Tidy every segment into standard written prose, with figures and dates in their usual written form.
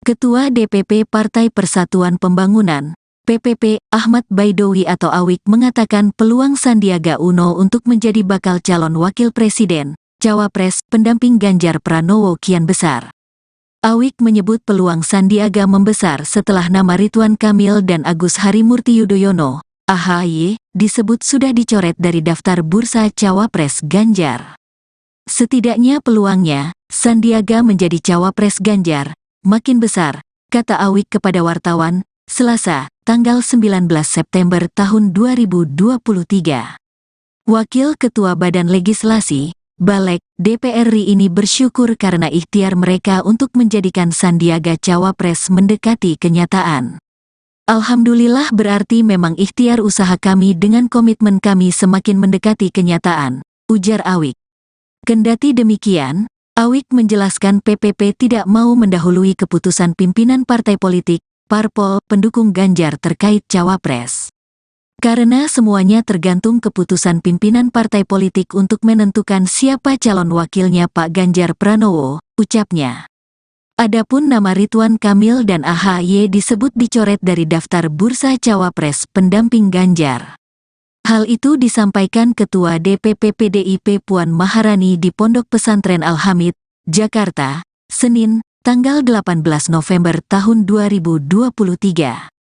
Ketua DPP Partai Persatuan Pembangunan, PPP, Ahmad Baidowi atau Awik mengatakan peluang Sandiaga Uno untuk menjadi bakal calon wakil presiden, cawapres, pendamping Ganjar Pranowo kian besar. Awik menyebut peluang Sandiaga membesar setelah nama Ridwan Kamil dan Agus Harimurti Yudhoyono, AHY, disebut sudah dicoret dari daftar bursa cawapres Ganjar. Setidaknya peluangnya, Sandiaga menjadi cawapres Ganjar, makin besar, kata Awik kepada wartawan, Selasa, tanggal 19 September tahun 2023. Wakil Ketua Badan Legislasi, Balek, DPR RI ini bersyukur karena ikhtiar mereka untuk menjadikan Sandiaga cawapres mendekati kenyataan. Alhamdulillah berarti memang ikhtiar usaha kami dengan komitmen kami semakin mendekati kenyataan, ujar Awik. Kendati demikian, Awik menjelaskan PPP tidak mau mendahului keputusan pimpinan partai politik, parpol, pendukung Ganjar terkait cawapres. Karena semuanya tergantung keputusan pimpinan partai politik untuk menentukan siapa calon wakilnya Pak Ganjar Pranowo, ucapnya. Adapun nama Ridwan Kamil dan AHY disebut dicoret dari daftar bursa cawapres pendamping Ganjar. Hal itu disampaikan Ketua DPP PDIP Puan Maharani di Pondok Pesantren Al-Hamid, Jakarta, Senin, tanggal 18 November tahun 2023.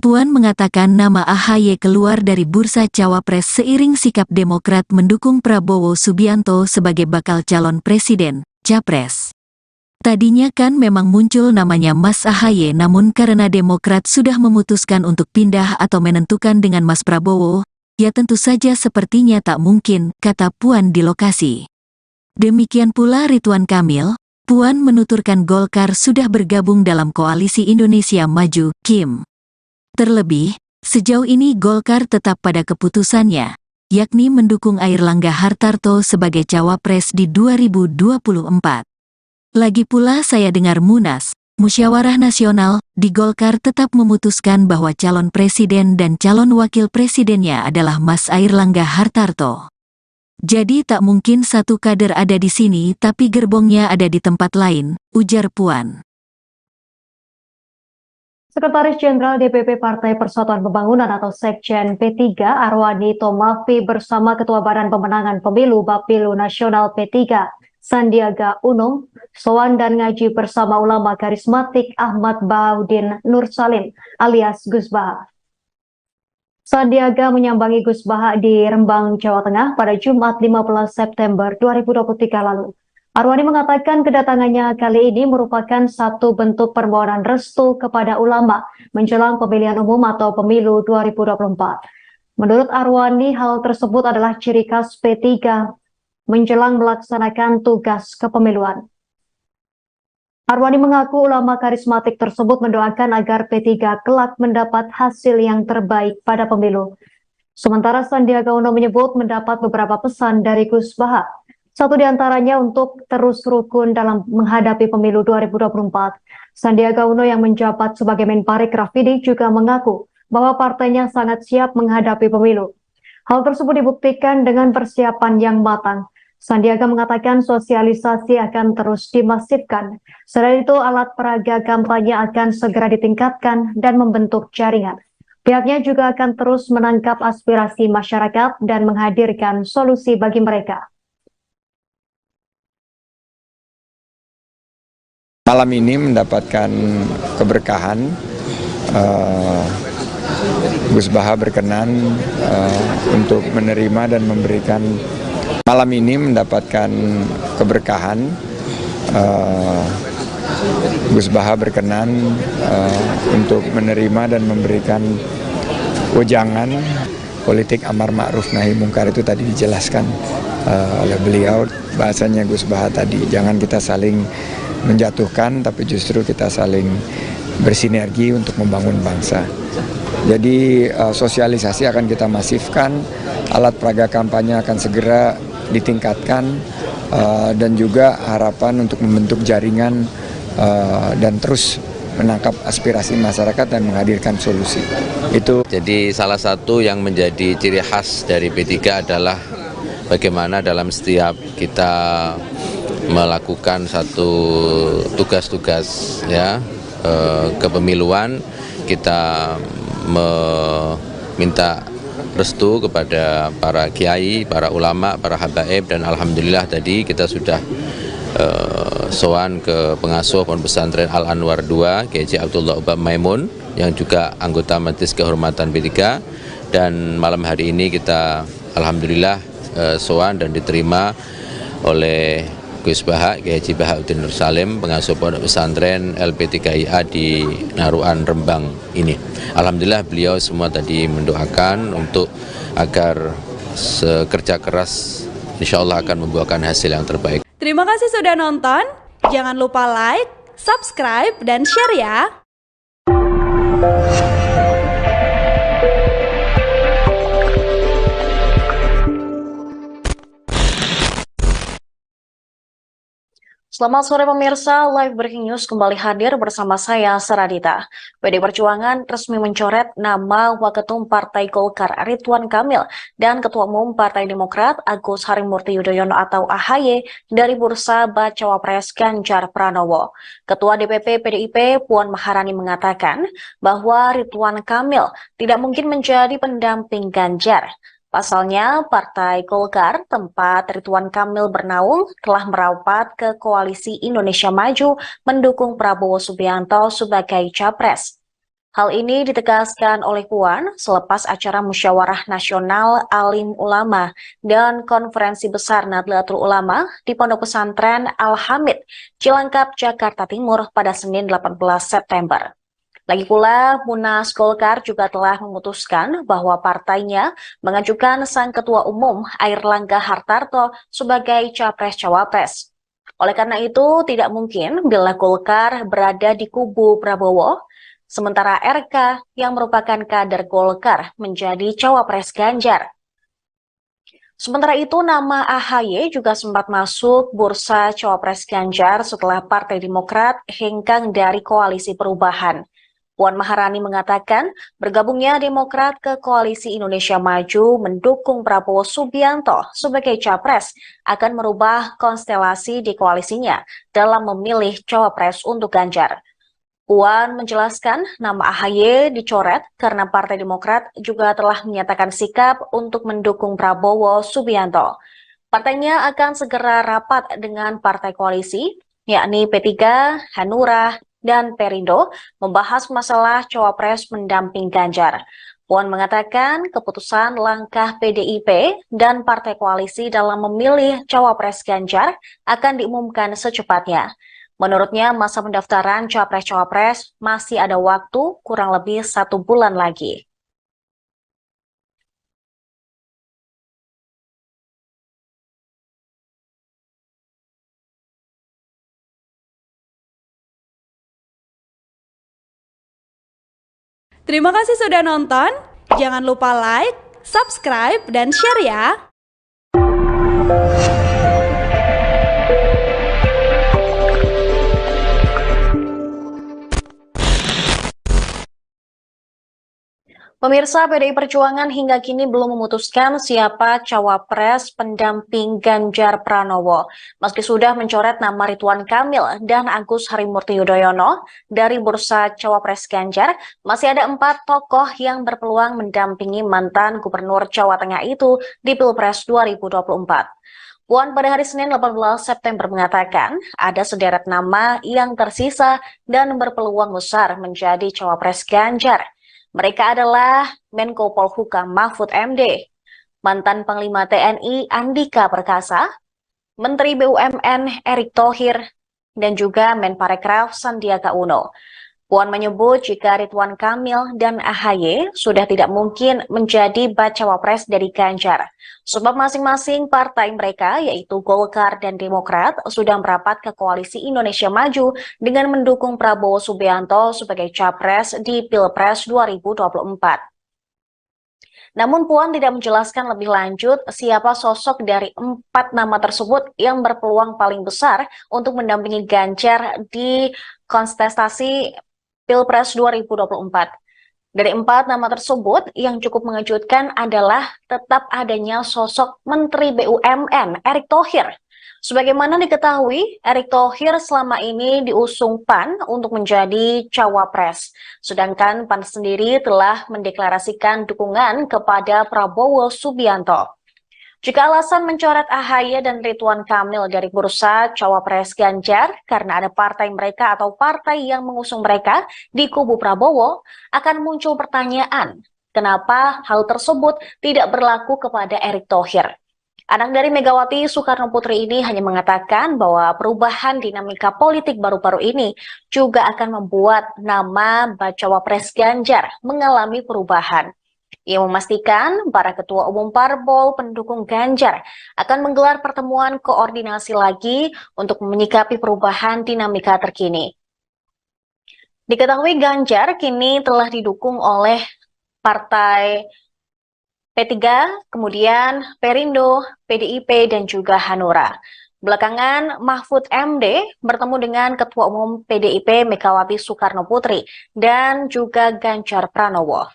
Puan mengatakan nama AHY keluar dari bursa cawapres seiring sikap Demokrat mendukung Prabowo Subianto sebagai bakal calon presiden, capres. Tadinya kan memang muncul namanya Mas AHY namun karena Demokrat sudah memutuskan untuk pindah atau menentukan dengan Mas Prabowo, ya tentu saja sepertinya tak mungkin, kata Puan di lokasi. Demikian pula Ridwan Kamil, Puan menuturkan Golkar sudah bergabung dalam Koalisi Indonesia Maju, KIM. Terlebih, sejauh ini Golkar tetap pada keputusannya, yakni mendukung Airlangga Hartarto sebagai cawapres di 2024. Lagi pula saya dengar Munas, Musyawarah Nasional, di Golkar tetap memutuskan bahwa calon presiden dan calon wakil presidennya adalah Mas Airlangga Hartarto. Jadi tak mungkin satu kader ada di sini tapi gerbongnya ada di tempat lain, ujar Puan. Sekretaris Jenderal DPP Partai Persatuan Pembangunan atau Sekjen P3 Arwani Tomafi bersama Ketua Badan Pemenangan Pemilu Bapilu Nasional P3 Sandiaga Uno, sowan dan ngaji bersama ulama karismatik Ahmad Baudin Nur Salim alias Gus Baha. Sandiaga menyambangi Gus Baha di Rembang, Jawa Tengah pada Jumat 15 September 2023 lalu. Arwani mengatakan kedatangannya kali ini merupakan satu bentuk permohonan restu kepada ulama menjelang pemilihan umum atau pemilu 2024. Menurut Arwani, hal tersebut adalah ciri khas P3 menjelang melaksanakan tugas kepemiluan. Arwani mengaku ulama karismatik tersebut mendoakan agar P3 kelak mendapat hasil yang terbaik pada pemilu. Sementara Sandiaga Uno menyebut mendapat beberapa pesan dari Gus Baha. Satu di antaranya untuk terus rukun dalam menghadapi pemilu 2024. Sandiaga Uno yang menjabat sebagai Menparik Rafidi juga mengaku bahwa partainya sangat siap menghadapi pemilu. Hal tersebut dibuktikan dengan persiapan yang matang. Sandiaga mengatakan sosialisasi akan terus dimasifkan. Selain itu, alat peraga kampanye akan segera ditingkatkan dan membentuk jaringan. Pihaknya juga akan terus menangkap aspirasi masyarakat dan menghadirkan solusi bagi mereka. Malam ini mendapatkan keberkahan, Gus Baha berkenan untuk menerima dan memberikan. Malam ini mendapatkan keberkahan, Gus Baha berkenan untuk menerima dan memberikan wejangan politik amar ma'ruf nahi mungkar. Itu tadi dijelaskan oleh beliau, bahasanya Gus Baha tadi, jangan kita saling menjatuhkan tapi justru kita saling bersinergi untuk membangun bangsa. Jadi sosialisasi akan kita masifkan, alat peraga kampanye akan segera ditingkatkan, dan juga harapan untuk membentuk jaringan dan terus menangkap aspirasi masyarakat dan menghadirkan solusi. Itu. Jadi salah satu yang menjadi ciri khas dari P3 adalah bagaimana dalam setiap kita melakukan satu tugas-tugas ya kepemiluan, kita meminta restu kepada para kiai, para ulama, para habaib, dan alhamdulillah tadi kita sudah sowan ke pengasuh Pondok Pesantren Al Anwar II, Kiai Abdullah Ubab Maimun, yang juga anggota Majelis Kehormatan P3, dan malam hari ini kita alhamdulillah sowan dan diterima oleh Gus Baha, Kiai Haji Bahauddin Nur Salim, pengasuh Pondok Pesantren LP3IA di Naruan Rembang ini. Alhamdulillah beliau semua tadi mendoakan untuk agar sekerja keras insya Allah akan membuahkan hasil yang terbaik. Terima kasih sudah nonton, jangan lupa like, subscribe, dan share ya! Selamat sore pemirsa, Live Breaking News kembali hadir bersama saya, Saradita. PDI Perjuangan resmi mencoret nama Waketum Partai Golkar Ridwan Kamil dan Ketua Umum Partai Demokrat Agus Harimurti Yudhoyono atau AHY dari bursa Bacawa Pres Ganjar Pranowo. Ketua DPP PDIP Puan Maharani mengatakan bahwa Ridwan Kamil tidak mungkin menjadi pendamping Ganjar. Pasalnya, Partai Golkar, tempat Ridwan Kamil bernaung, telah merapat ke Koalisi Indonesia Maju mendukung Prabowo Subianto sebagai capres. Hal ini ditegaskan oleh Puan selepas acara Musyawarah Nasional Alim Ulama dan Konferensi Besar Nahdlatul Ulama di Pondok Pesantren Al-Hamid, Cilangkap, Jakarta Timur pada Senin 18 September. Lagi pula, Munas Golkar juga telah memutuskan bahwa partainya mengajukan sang Ketua Umum Airlangga Hartarto sebagai Capres-Cawapres. Oleh karena itu, tidak mungkin bila Golkar berada di kubu Prabowo, sementara RK yang merupakan kader Golkar menjadi Cawapres Ganjar. Sementara itu, nama AHY juga sempat masuk bursa Cawapres Ganjar setelah Partai Demokrat hengkang dari Koalisi Perubahan. Puan Maharani mengatakan bergabungnya Demokrat ke Koalisi Indonesia Maju mendukung Prabowo Subianto sebagai capres akan merubah konstelasi di koalisinya dalam memilih cawapres untuk Ganjar. Puan menjelaskan nama AHY dicoret karena Partai Demokrat juga telah menyatakan sikap untuk mendukung Prabowo Subianto. Partainya akan segera rapat dengan partai koalisi, yakni P3, Hanura, dan Perindo membahas masalah cawapres pendamping Ganjar. Puan mengatakan keputusan langkah PDIP dan partai koalisi dalam memilih cawapres Ganjar akan diumumkan secepatnya. Menurutnya masa pendaftaran capres-cawapres masih ada waktu kurang lebih 1 bulan lagi. Terima kasih sudah nonton, jangan lupa like, subscribe, dan share ya! Pemirsa, PDI Perjuangan hingga kini belum memutuskan siapa cawapres pendamping Ganjar Pranowo. Meski sudah mencoret nama Ridwan Kamil dan Agus Harimurti Yudhoyono dari bursa cawapres Ganjar, masih ada 4 tokoh yang berpeluang mendampingi mantan Gubernur Jawa Tengah itu di Pilpres 2024. Puan pada hari Senin 18 September mengatakan ada sederet nama yang tersisa dan berpeluang besar menjadi cawapres Ganjar. Mereka adalah Menko Polhukam Mahfud MD, mantan Panglima TNI Andika Perkasa, Menteri BUMN Erick Thohir, dan juga Menparekraf Sandiaga Uno. Puan menyebut jika Ridwan Kamil dan AHY sudah tidak mungkin menjadi bacawa pres dari Ganjar, sebab masing-masing partai mereka yaitu Golkar dan Demokrat sudah merapat ke Koalisi Indonesia Maju dengan mendukung Prabowo Subianto sebagai capres di Pilpres 2024. Namun Puan tidak menjelaskan lebih lanjut siapa sosok dari 4 nama tersebut yang berpeluang paling besar untuk mendampingi Ganjar di kontestasi Pilpres 2024. Dari 4 nama tersebut, yang cukup mengejutkan adalah tetap adanya sosok Menteri BUMN Erick Thohir. Sebagaimana diketahui, Erick Thohir selama ini diusung PAN untuk menjadi cawapres. Sedangkan PAN sendiri telah mendeklarasikan dukungan kepada Prabowo Subianto. Jika alasan mencoret AHY dan Ridwan Kamil dari bursa cawapres Ganjar karena ada partai mereka atau partai yang mengusung mereka di kubu Prabowo, akan muncul pertanyaan, kenapa hal tersebut tidak berlaku kepada Erick Thohir? Anak dari Megawati Soekarno Putri ini hanya mengatakan bahwa perubahan dinamika politik baru-baru ini juga akan membuat nama bacawa pres Ganjar mengalami perubahan. Ia memastikan para ketua umum parpol pendukung Ganjar akan menggelar pertemuan koordinasi lagi untuk menyikapi perubahan dinamika terkini. Diketahui Ganjar kini telah didukung oleh Partai P3, kemudian Perindo, PDIP, dan juga Hanura. Belakangan, Mahfud MD bertemu dengan Ketua Umum PDIP Megawati Soekarno Putri dan juga Ganjar Pranowo.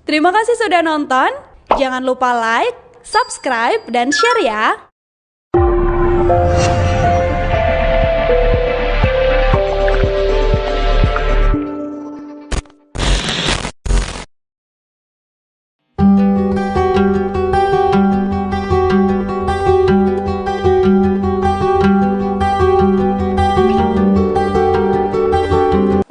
Terima kasih sudah nonton. Jangan lupa like, subscribe, dan share ya.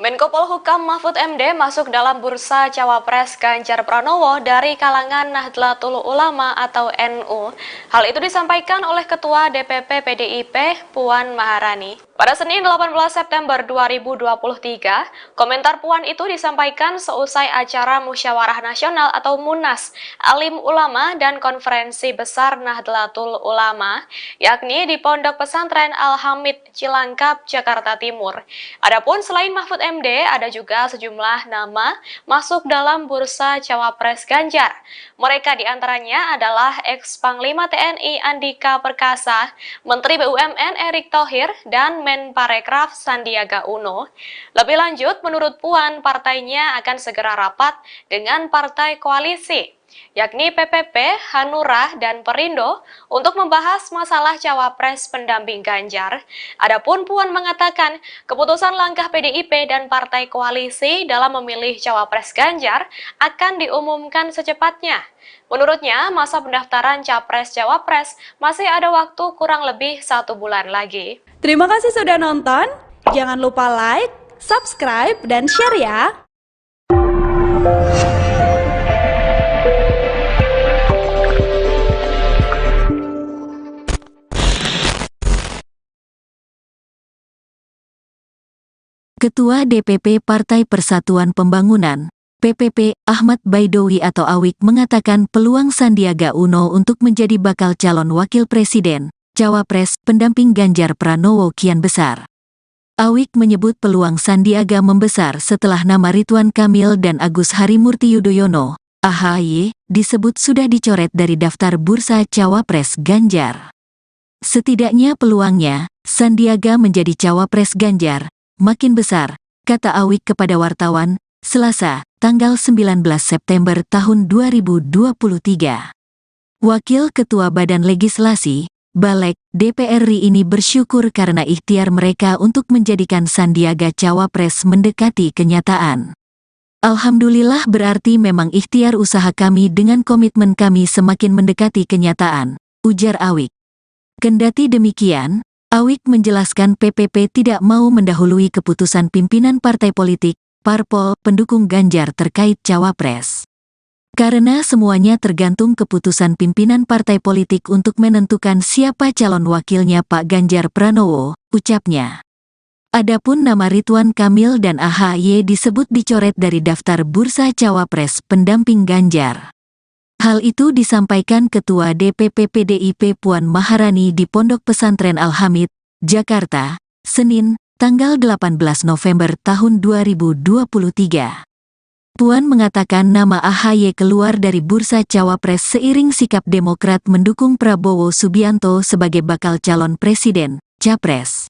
Menko Polhukam Mahfud MD masuk dalam bursa cawapres Ganjar Pranowo dari kalangan Nahdlatul Ulama atau NU. Hal itu disampaikan oleh Ketua DPP PDIP Puan Maharani. Pada Senin 18 September 2023, komentar Puan itu disampaikan seusai acara Musyawarah Nasional atau Munas, Alim Ulama dan Konferensi Besar Nahdlatul Ulama, yakni di Pondok Pesantren Al-Hamid, Cilangkap, Jakarta Timur. Adapun selain Mahfud MD, ada juga sejumlah nama masuk dalam bursa cawapres Ganjar. Mereka diantaranya adalah ex-Panglima TNI Andika Perkasa, Menteri BUMN Erick Thohir, dan Menparekraf Sandiaga Uno. Lebih lanjut, menurut Puan, partainya akan segera rapat dengan partai koalisi, yakni PPP, Hanura, dan Perindo untuk membahas masalah cawapres pendamping Ganjar. Adapun Puan mengatakan, keputusan langkah PDIP dan partai koalisi dalam memilih cawapres Ganjar akan diumumkan secepatnya. Menurutnya, masa pendaftaran capres-cawapres masih ada waktu kurang lebih 1 bulan lagi. Terima kasih sudah nonton. Jangan lupa like, subscribe, dan share ya. Ketua DPP Partai Persatuan Pembangunan, PPP, Ahmad Baidowi atau Awik mengatakan peluang Sandiaga Uno untuk menjadi bakal calon wakil presiden, cawapres, pendamping Ganjar Pranowo kian besar. Awik menyebut peluang Sandiaga membesar setelah nama Ridwan Kamil dan Agus Harimurti Yudhoyono, AHY, disebut sudah dicoret dari daftar bursa cawapres Ganjar. Setidaknya peluangnya, Sandiaga menjadi cawapres Ganjar, makin besar, kata Awik kepada wartawan, Selasa, tanggal 19 September tahun 2023. Wakil Ketua Badan Legislasi, Balek, DPR RI ini bersyukur karena ikhtiar mereka untuk menjadikan Sandiaga cawapres mendekati kenyataan. Alhamdulillah berarti memang ikhtiar usaha kami dengan komitmen kami semakin mendekati kenyataan, ujar Awik. Kendati demikian, Awik menjelaskan PPP tidak mau mendahului keputusan pimpinan partai politik, parpol, pendukung Ganjar terkait cawapres. Karena semuanya tergantung keputusan pimpinan partai politik untuk menentukan siapa calon wakilnya Pak Ganjar Pranowo, ucapnya. Adapun nama Ridwan Kamil dan AHY disebut dicoret dari daftar bursa cawapres pendamping Ganjar. Hal itu disampaikan Ketua DPP PDIP Puan Maharani di Pondok Pesantren Al-Hamid, Jakarta, Senin, tanggal 18 November tahun 2023. Puan mengatakan nama AHY keluar dari bursa cawapres seiring sikap Demokrat mendukung Prabowo Subianto sebagai bakal calon presiden, capres.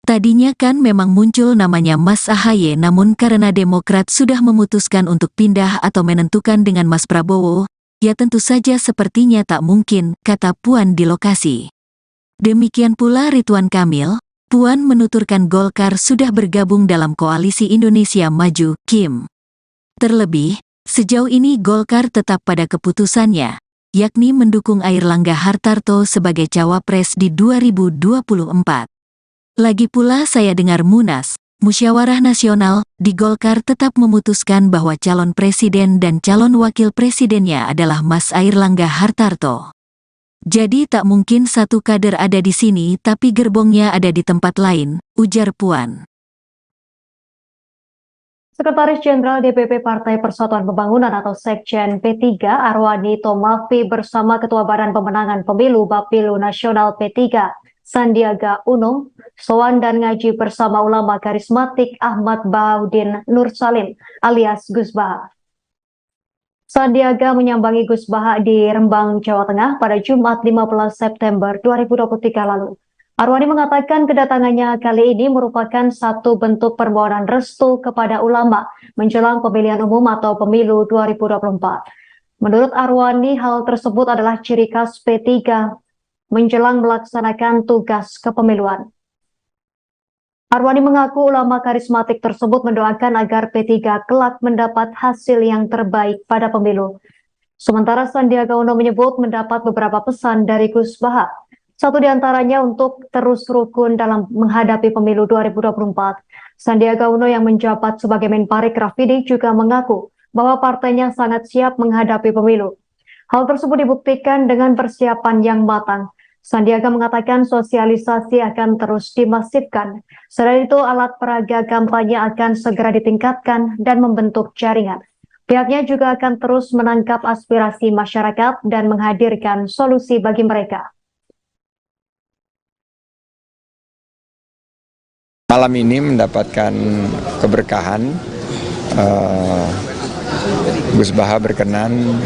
Tadinya kan memang muncul namanya Mas AHY, namun karena Demokrat sudah memutuskan untuk pindah atau menentukan dengan Mas Prabowo, ya tentu saja sepertinya tak mungkin, kata Puan di lokasi. Demikian pula Ridwan Kamil. Puan menuturkan Golkar sudah bergabung dalam Koalisi Indonesia Maju, KIM. Terlebih, sejauh ini Golkar tetap pada keputusannya, yakni mendukung Airlangga Hartarto sebagai cawapres di 2024. Lagi pula saya dengar Munas, Musyawarah Nasional, di Golkar tetap memutuskan bahwa calon presiden dan calon wakil presidennya adalah Mas Airlangga Hartarto. Jadi tak mungkin satu kader ada di sini tapi gerbongnya ada di tempat lain, ujar Puan. Sekretaris Jenderal DPP Partai Persatuan Pembangunan atau Sekjen P3 Arwani Tomafi bersama Ketua Badan Pemenangan Pemilu Bapilu Nasional P3 Sandiaga Uno sowan dan ngaji bersama ulama karismatik Ahmad Baudin Nur Salim alias Gus Baha. Sandiaga menyambangi Gus Baha di Rembang, Jawa Tengah pada Jumat 15 September 2023 lalu. Arwani mengatakan kedatangannya kali ini merupakan satu bentuk permohonan restu kepada ulama menjelang pemilihan umum atau pemilu 2024. Menurut Arwani, hal tersebut adalah ciri khas P3 menjelang melaksanakan tugas kepemiluan. Arwani mengaku ulama karismatik tersebut mendoakan agar P3 kelak mendapat hasil yang terbaik pada pemilu. Sementara Sandiaga Uno menyebut mendapat beberapa pesan dari Gus Baha. Satu di antaranya untuk terus rukun dalam menghadapi pemilu 2024. Sandiaga Uno yang menjabat sebagai Menparekraf ini juga mengaku bahwa partainya sangat siap menghadapi pemilu. Hal tersebut dibuktikan dengan persiapan yang matang. Sandiaga mengatakan sosialisasi akan terus dimasifkan. Selain itu, alat peraga kampanye akan segera ditingkatkan dan membentuk jaringan. Pihaknya juga akan terus menangkap aspirasi masyarakat dan menghadirkan solusi bagi mereka. Malam ini mendapatkan keberkahan, Gus Baha berkenan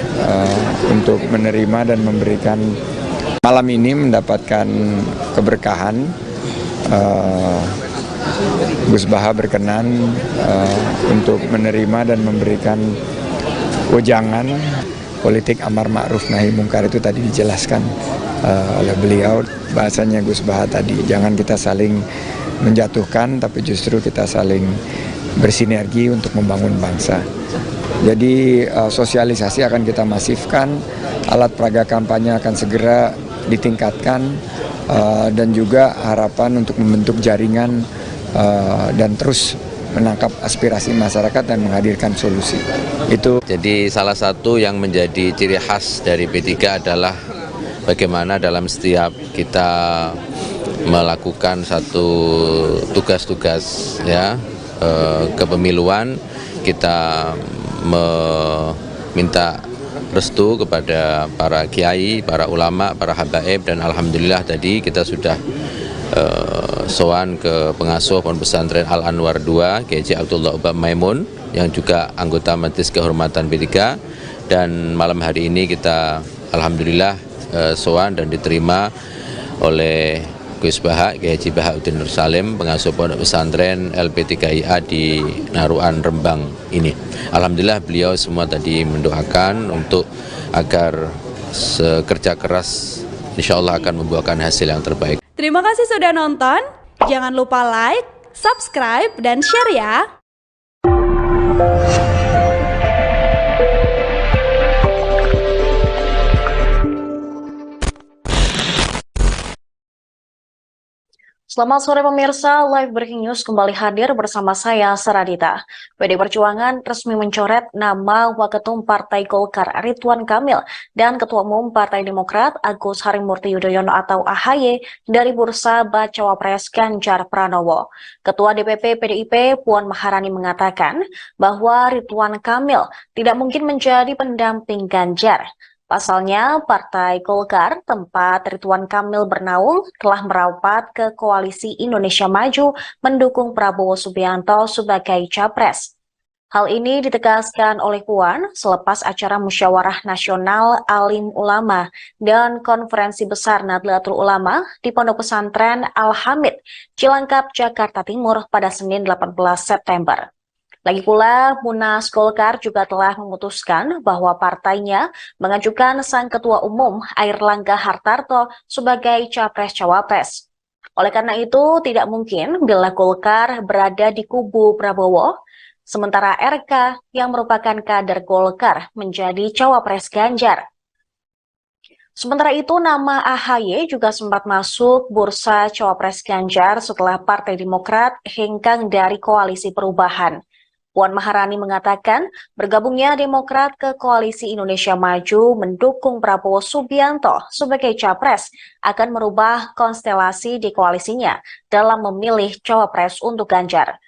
untuk menerima dan memberikan. Malam ini mendapatkan keberkahan, Gus Baha berkenan untuk menerima dan memberikan wejangan politik amar ma'ruf nahi mungkar. Itu tadi dijelaskan oleh beliau, bahasanya Gus Baha tadi, jangan kita saling menjatuhkan, tapi justru kita saling bersinergi untuk membangun bangsa. Jadi sosialisasi akan kita masifkan, alat peraga kampanye akan segera ditingkatkan, dan juga harapan untuk membentuk jaringan dan terus menangkap aspirasi masyarakat dan menghadirkan solusi. Itu. Jadi salah satu yang menjadi ciri khas dari P3 adalah bagaimana dalam setiap kita melakukan satu tugas-tugas kepemiluan, kita meminta restu kepada para kiai, para ulama, para habaib, dan alhamdulillah tadi kita sudah sowan ke pengasuh Pondok Pesantren Al-Anwar 2, Kiai Abdullah Ubab Maimun, yang juga anggota Majelis Kehormatan P3, dan malam hari ini kita alhamdulillah sowan dan diterima oleh Gus Baha, Kiai Bahaudin Nur Salim, pengasuh Pondok Pesantren LP3IA di Naruan Rembang ini. Alhamdulillah beliau semua tadi mendoakan untuk agar kerja keras insya Allah akan membuahkan hasil yang terbaik. Terima kasih sudah nonton, jangan lupa like, subscribe, dan share ya! Selamat sore pemirsa, Live Breaking News kembali hadir bersama saya, Saradita. PD Perjuangan resmi mencoret nama Waketum Partai Golkar Ridwan Kamil dan Ketua Umum Partai Demokrat Agus Harimurti Yudhoyono atau AHY dari bursa Bacawa Pres Ganjar Pranowo. Ketua DPP PDIP Puan Maharani mengatakan bahwa Ridwan Kamil tidak mungkin menjadi pendamping Ganjar. Pasalnya, Partai Golkar, tempat Ridwan Kamil bernaung, telah merapat ke Koalisi Indonesia Maju mendukung Prabowo Subianto sebagai capres. Hal ini ditegaskan oleh Puan selepas acara Musyawarah Nasional Alim Ulama dan Konferensi Besar Nahdlatul Ulama di Pondok Pesantren Al-Hamid, Cilangkap, Jakarta Timur pada Senin 18 September. Lagi pula, Munas Golkar juga telah memutuskan bahwa partainya mengajukan sang Ketua Umum Airlangga Hartarto sebagai Capres-Cawapres. Oleh karena itu, tidak mungkin bila Golkar berada di kubu Prabowo, sementara RK yang merupakan kader Golkar menjadi Cawapres Ganjar. Sementara itu, nama AHY juga sempat masuk bursa Cawapres Ganjar setelah Partai Demokrat hengkang dari Koalisi Perubahan. Puan Maharani mengatakan bergabungnya Demokrat ke Koalisi Indonesia Maju mendukung Prabowo Subianto sebagai Capres akan merubah konstelasi di koalisinya dalam memilih Cawapres untuk Ganjar.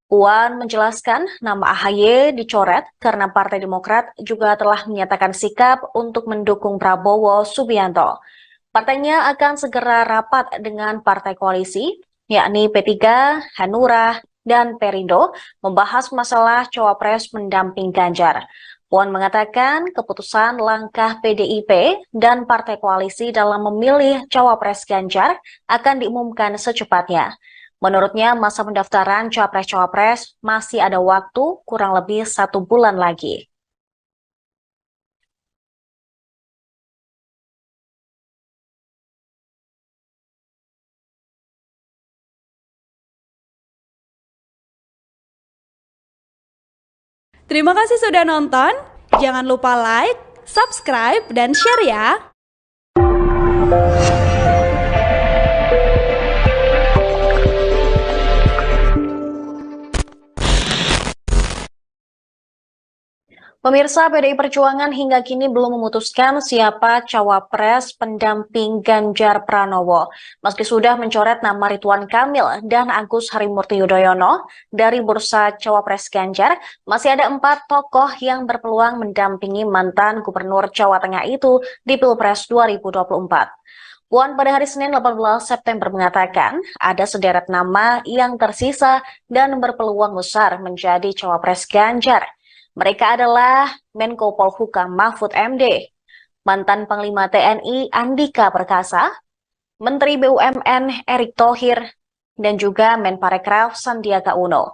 Puan menjelaskan nama AHY dicoret karena Partai Demokrat juga telah menyatakan sikap untuk mendukung Prabowo Subianto. Partainya akan segera rapat dengan partai koalisi, yakni P3, Hanura, dan Perindo, membahas masalah Cawapres mendamping Ganjar. Puan mengatakan keputusan langkah PDIP dan partai koalisi dalam memilih Cawapres Ganjar akan diumumkan secepatnya. Menurutnya, masa pendaftaran Capres-Cawapres masih ada waktu kurang lebih 1 bulan lagi. Terima kasih sudah nonton. Jangan lupa like, subscribe, dan share ya. Pemirsa, PDI Perjuangan hingga kini belum memutuskan siapa cawapres pendamping Ganjar Pranowo. Meski sudah mencoret nama Ridwan Kamil dan Agus Harimurti Yudhoyono dari bursa cawapres Ganjar, masih ada 4 tokoh yang berpeluang mendampingi mantan Gubernur Jawa Tengah itu di Pilpres 2024. Puan pada hari Senin 18 September mengatakan ada sederet nama yang tersisa dan berpeluang besar menjadi cawapres Ganjar. Mereka adalah Menko Polhukam Mahfud MD, mantan Panglima TNI Andika Perkasa, Menteri BUMN Erick Thohir, dan juga Menparekraf Sandiaga Uno.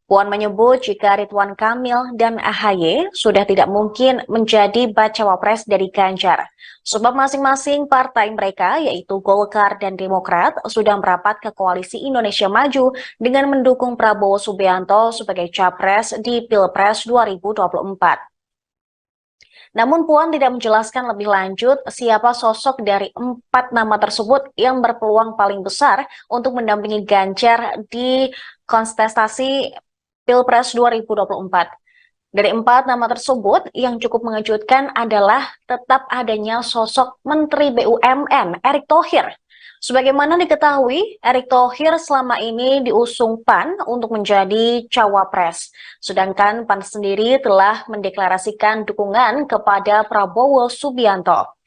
Puan menyebut jika Ridwan Kamil dan AHY sudah tidak mungkin menjadi bacawa pres dari Ganjar, sebab masing-masing partai mereka yaitu Golkar dan Demokrat sudah merapat ke Koalisi Indonesia Maju dengan mendukung Prabowo Subianto sebagai capres di Pilpres 2024. Namun Puan tidak menjelaskan lebih lanjut siapa sosok dari 4 nama tersebut yang berpeluang paling besar untuk mendampingi Ganjar di kontestasi Pilpres 2024. Dari 4 nama tersebut, yang cukup mengejutkan adalah tetap adanya sosok Menteri BUMN Erick Thohir. Sebagaimana diketahui, Erick Thohir selama ini diusung PAN untuk menjadi cawapres. Sedangkan PAN sendiri telah mendeklarasikan dukungan kepada Prabowo Subianto.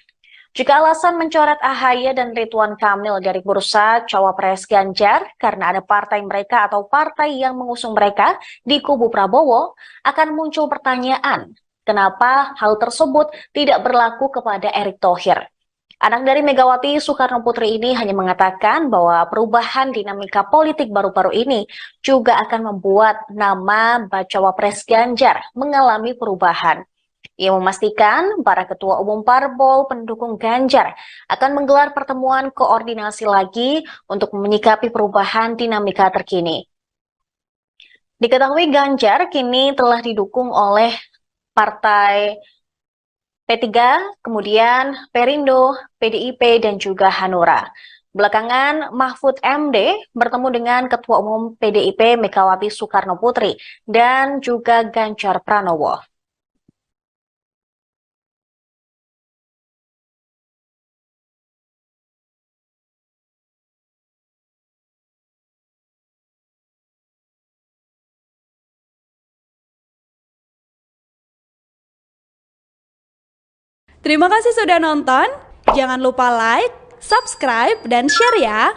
Jika alasan mencoret AHY dan Ridwan Kamil dari bursa cawapres Ganjar karena ada partai mereka atau partai yang mengusung mereka di kubu Prabowo, akan muncul pertanyaan, kenapa hal tersebut tidak berlaku kepada Erick Thohir? Anak dari Megawati Soekarno Putri ini hanya mengatakan bahwa perubahan dinamika politik baru-baru ini juga akan membuat nama bacawa pres Ganjar mengalami perubahan. Ia memastikan para ketua umum parpol pendukung Ganjar akan menggelar pertemuan koordinasi lagi untuk menyikapi perubahan dinamika terkini. Diketahui Ganjar kini telah didukung oleh partai P3, kemudian Perindo, PDIP, dan juga Hanura. Belakangan, Mahfud MD bertemu dengan Ketua Umum PDIP Megawati Soekarno Putri dan juga Ganjar Pranowo. Terima kasih sudah nonton. Jangan lupa like, subscribe, dan share ya.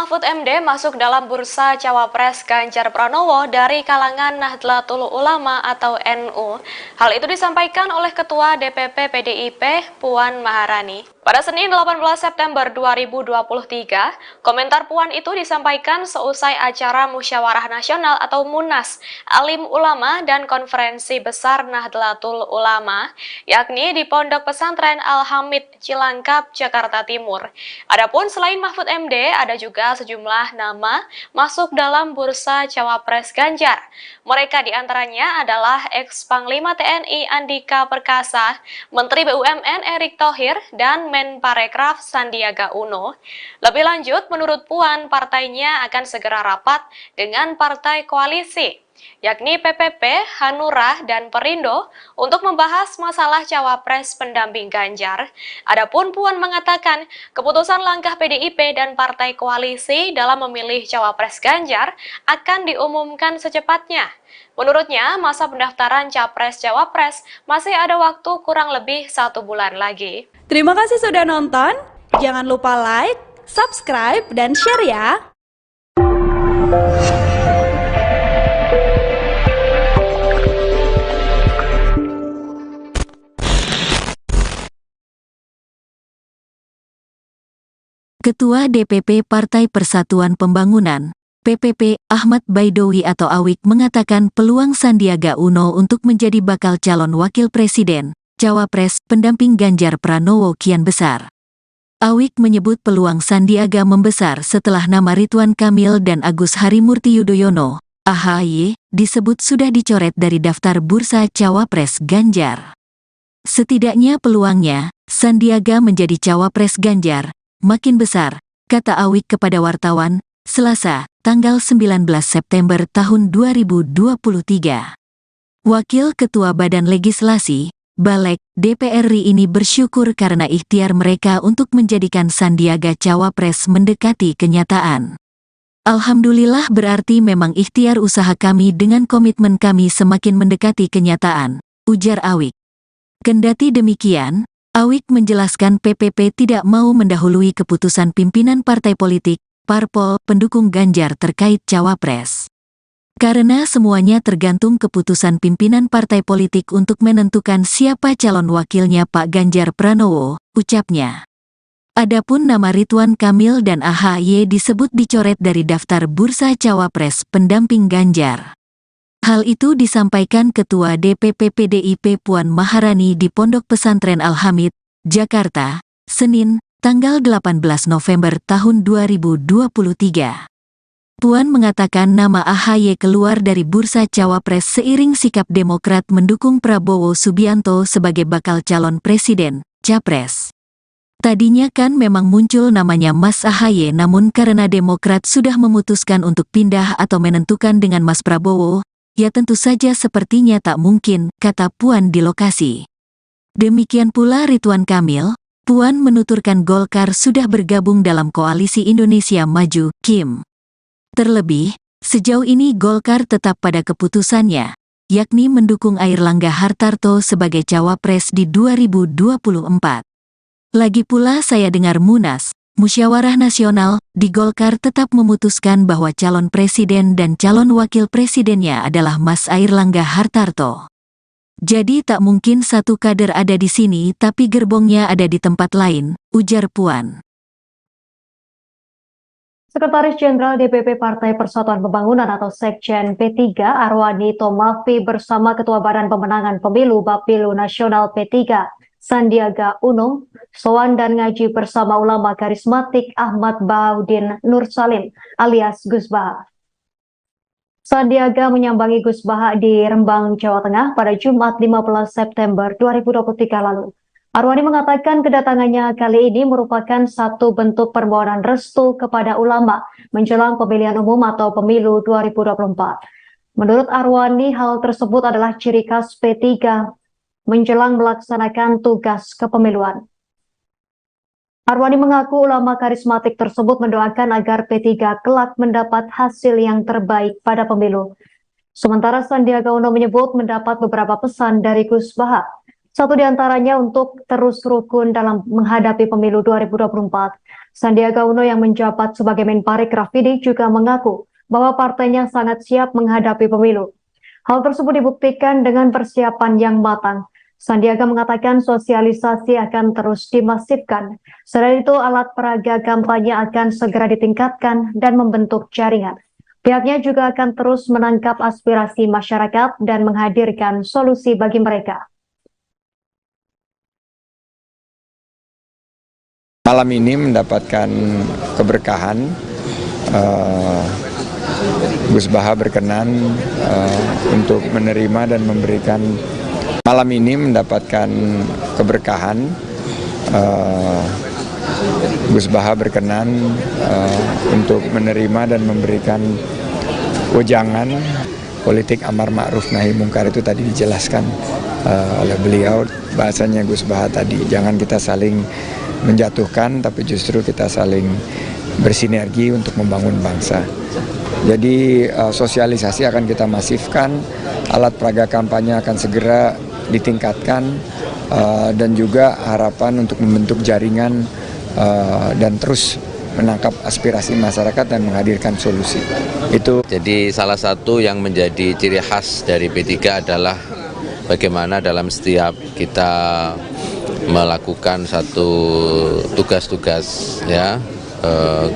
Mahfud MD masuk dalam bursa Cawapres Ganjar Pranowo dari kalangan Nahdlatul Ulama atau NU. Hal itu disampaikan oleh Ketua DPP PDIP Puan Maharani. Pada Senin 18 September 2023, komentar Puan itu disampaikan seusai acara Musyawarah Nasional atau Munas, Alim Ulama dan Konferensi Besar Nahdlatul Ulama, yakni di Pondok Pesantren Al-Hamid, Cilangkap, Jakarta Timur. Adapun selain Mahfud MD, ada juga sejumlah nama masuk dalam bursa Cawapres Ganjar. Mereka diantaranya adalah ex-Panglima TNI Andika Perkasa, Menteri BUMN Erick Thohir, dan Menparekraf Sandiaga Uno. Lebih lanjut, menurut Puan, partainya akan segera rapat dengan partai koalisi, yakni PPP, Hanura, dan Perindo untuk membahas masalah Cawapres pendamping Ganjar. Adapun Puan mengatakan, keputusan langkah PDIP dan partai koalisi dalam memilih Cawapres Ganjar akan diumumkan secepatnya. Menurutnya, masa pendaftaran Capres-Cawapres masih ada waktu kurang lebih 1 bulan lagi. Terima kasih sudah nonton. Jangan lupa like, subscribe, dan share ya. Ketua DPP Partai Persatuan Pembangunan, PPP, Ahmad Baidowi atau Awik mengatakan peluang Sandiaga Uno untuk menjadi bakal calon wakil presiden, Cawapres, pendamping Ganjar Pranowo kian besar. Awik menyebut peluang Sandiaga membesar setelah nama Ridwan Kamil dan Agus Harimurti Yudhoyono, AHY, disebut sudah dicoret dari daftar bursa Cawapres Ganjar. Setidaknya peluangnya, Sandiaga menjadi Cawapres Ganjar, makin besar, kata Awik kepada wartawan, Selasa, tanggal 19 September tahun 2023. Wakil Ketua Badan Legislasi, Balek, DPR RI ini bersyukur karena ikhtiar mereka untuk menjadikan Sandiaga Cawapres mendekati kenyataan. Alhamdulillah berarti memang ikhtiar usaha kami dengan komitmen kami semakin mendekati kenyataan, ujar Awik. Kendati demikian, Awik menjelaskan PPP tidak mau mendahului keputusan pimpinan partai politik, parpol, pendukung Ganjar terkait Cawapres. Karena semuanya tergantung keputusan pimpinan partai politik untuk menentukan siapa calon wakilnya Pak Ganjar Pranowo, ucapnya. Adapun nama Ridwan Kamil dan AHY disebut dicoret dari daftar bursa Cawapres pendamping Ganjar. Hal itu disampaikan Ketua DPP PDIP Puan Maharani di Pondok Pesantren Al-Hamid, Jakarta, Senin, tanggal 18 November tahun 2023. Puan mengatakan nama AHY keluar dari bursa Cawapres seiring sikap Demokrat mendukung Prabowo Subianto sebagai bakal calon presiden, Capres. Tadinya kan memang muncul namanya Mas AHY, namun karena Demokrat sudah memutuskan untuk pindah atau menentukan dengan Mas Prabowo, ya tentu saja sepertinya tak mungkin, kata Puan di lokasi. Demikian pula Ridwan Kamil. Puan menuturkan Golkar sudah bergabung dalam Koalisi Indonesia Maju, KIM. Terlebih, sejauh ini Golkar tetap pada keputusannya, yakni mendukung Airlangga Hartarto sebagai Cawapres di 2024. Lagi pula saya dengar Munas, Musyawarah Nasional, di Golkar tetap memutuskan bahwa calon presiden dan calon wakil presidennya adalah Mas Airlangga Hartarto. Jadi tak mungkin satu kader ada di sini tapi gerbongnya ada di tempat lain, ujar Puan. Sekretaris Jenderal DPP Partai Persatuan Pembangunan atau Sekjen P3 Arwani Tomafi bersama Ketua Badan Pemenangan Pemilu Bapilu Nasional P3 Sandiaga Uno sowan dan ngaji bersama ulama karismatik Ahmad Baudin Nur Salim alias Gus Baha. Sandiaga menyambangi Gus Baha di Rembang, Jawa Tengah pada Jumat 15 September 2023 lalu. Arwani mengatakan kedatangannya kali ini merupakan satu bentuk permohonan restu kepada ulama menjelang pemilihan umum atau pemilu 2024. Menurut Arwani, hal tersebut adalah ciri khas P3 menjelang melaksanakan tugas kepemiluan. Arwani mengaku ulama karismatik tersebut mendoakan agar P3 kelak mendapat hasil yang terbaik pada pemilu. Sementara Sandiaga Uno menyebut mendapat beberapa pesan dari Gus Baha. Satu di antaranya untuk terus rukun dalam menghadapi pemilu 2024. Sandiaga Uno yang menjabat sebagai Menparekraf ini juga mengaku bahwa partainya sangat siap menghadapi pemilu. Hal tersebut dibuktikan dengan persiapan yang matang. Sandiaga mengatakan sosialisasi akan terus dimasifkan. Selain itu, alat peraga kampanye akan segera ditingkatkan dan membentuk jaringan. Pihaknya juga akan terus menangkap aspirasi masyarakat dan menghadirkan solusi bagi mereka. Malam ini mendapatkan keberkahan, Gus Baha berkenan untuk menerima dan memberikan. Malam ini mendapatkan keberkahan, Gus Baha berkenan untuk menerima dan memberikan wejangan politik amar ma'ruf nahi mungkar. Itu tadi dijelaskan oleh beliau. Bahasanya Gus Baha tadi, jangan kita saling menjatuhkan, tapi justru kita saling bersinergi untuk membangun bangsa. Jadi sosialisasi akan kita masifkan, alat peraga kampanye akan segera ditingkatkan, dan juga harapan untuk membentuk jaringan dan terus menangkap aspirasi masyarakat dan menghadirkan solusi. Itu. Jadi salah satu yang menjadi ciri khas dari P3 adalah bagaimana dalam setiap kita melakukan satu tugas-tugas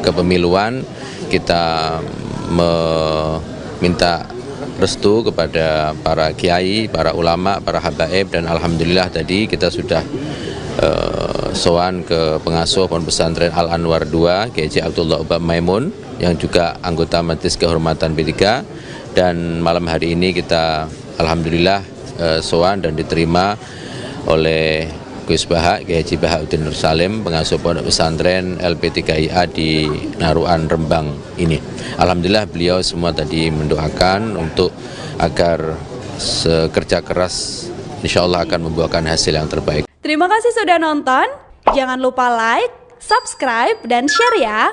kepemiluan, kita meminta restu kepada para kiai, para ulama, para habaib, dan alhamdulillah tadi kita sudah sowan ke pengasuh Pondok Pesantren Al-Anwar 2, Kiai Abdullah Ubah Maimun, yang juga anggota Majelis Kehormatan P3, dan malam hari ini kita alhamdulillah sowan dan diterima oleh Gus Baha, Kiai Haji Bahauddin Nur Salim, pengasuh Pondok Pesantren LP3IA di Naruan Rembang ini. Alhamdulillah beliau semua tadi mendoakan untuk agar kerja keras insya Allah akan membuahkan hasil yang terbaik. Terima kasih sudah nonton. Jangan lupa like, subscribe, dan share ya.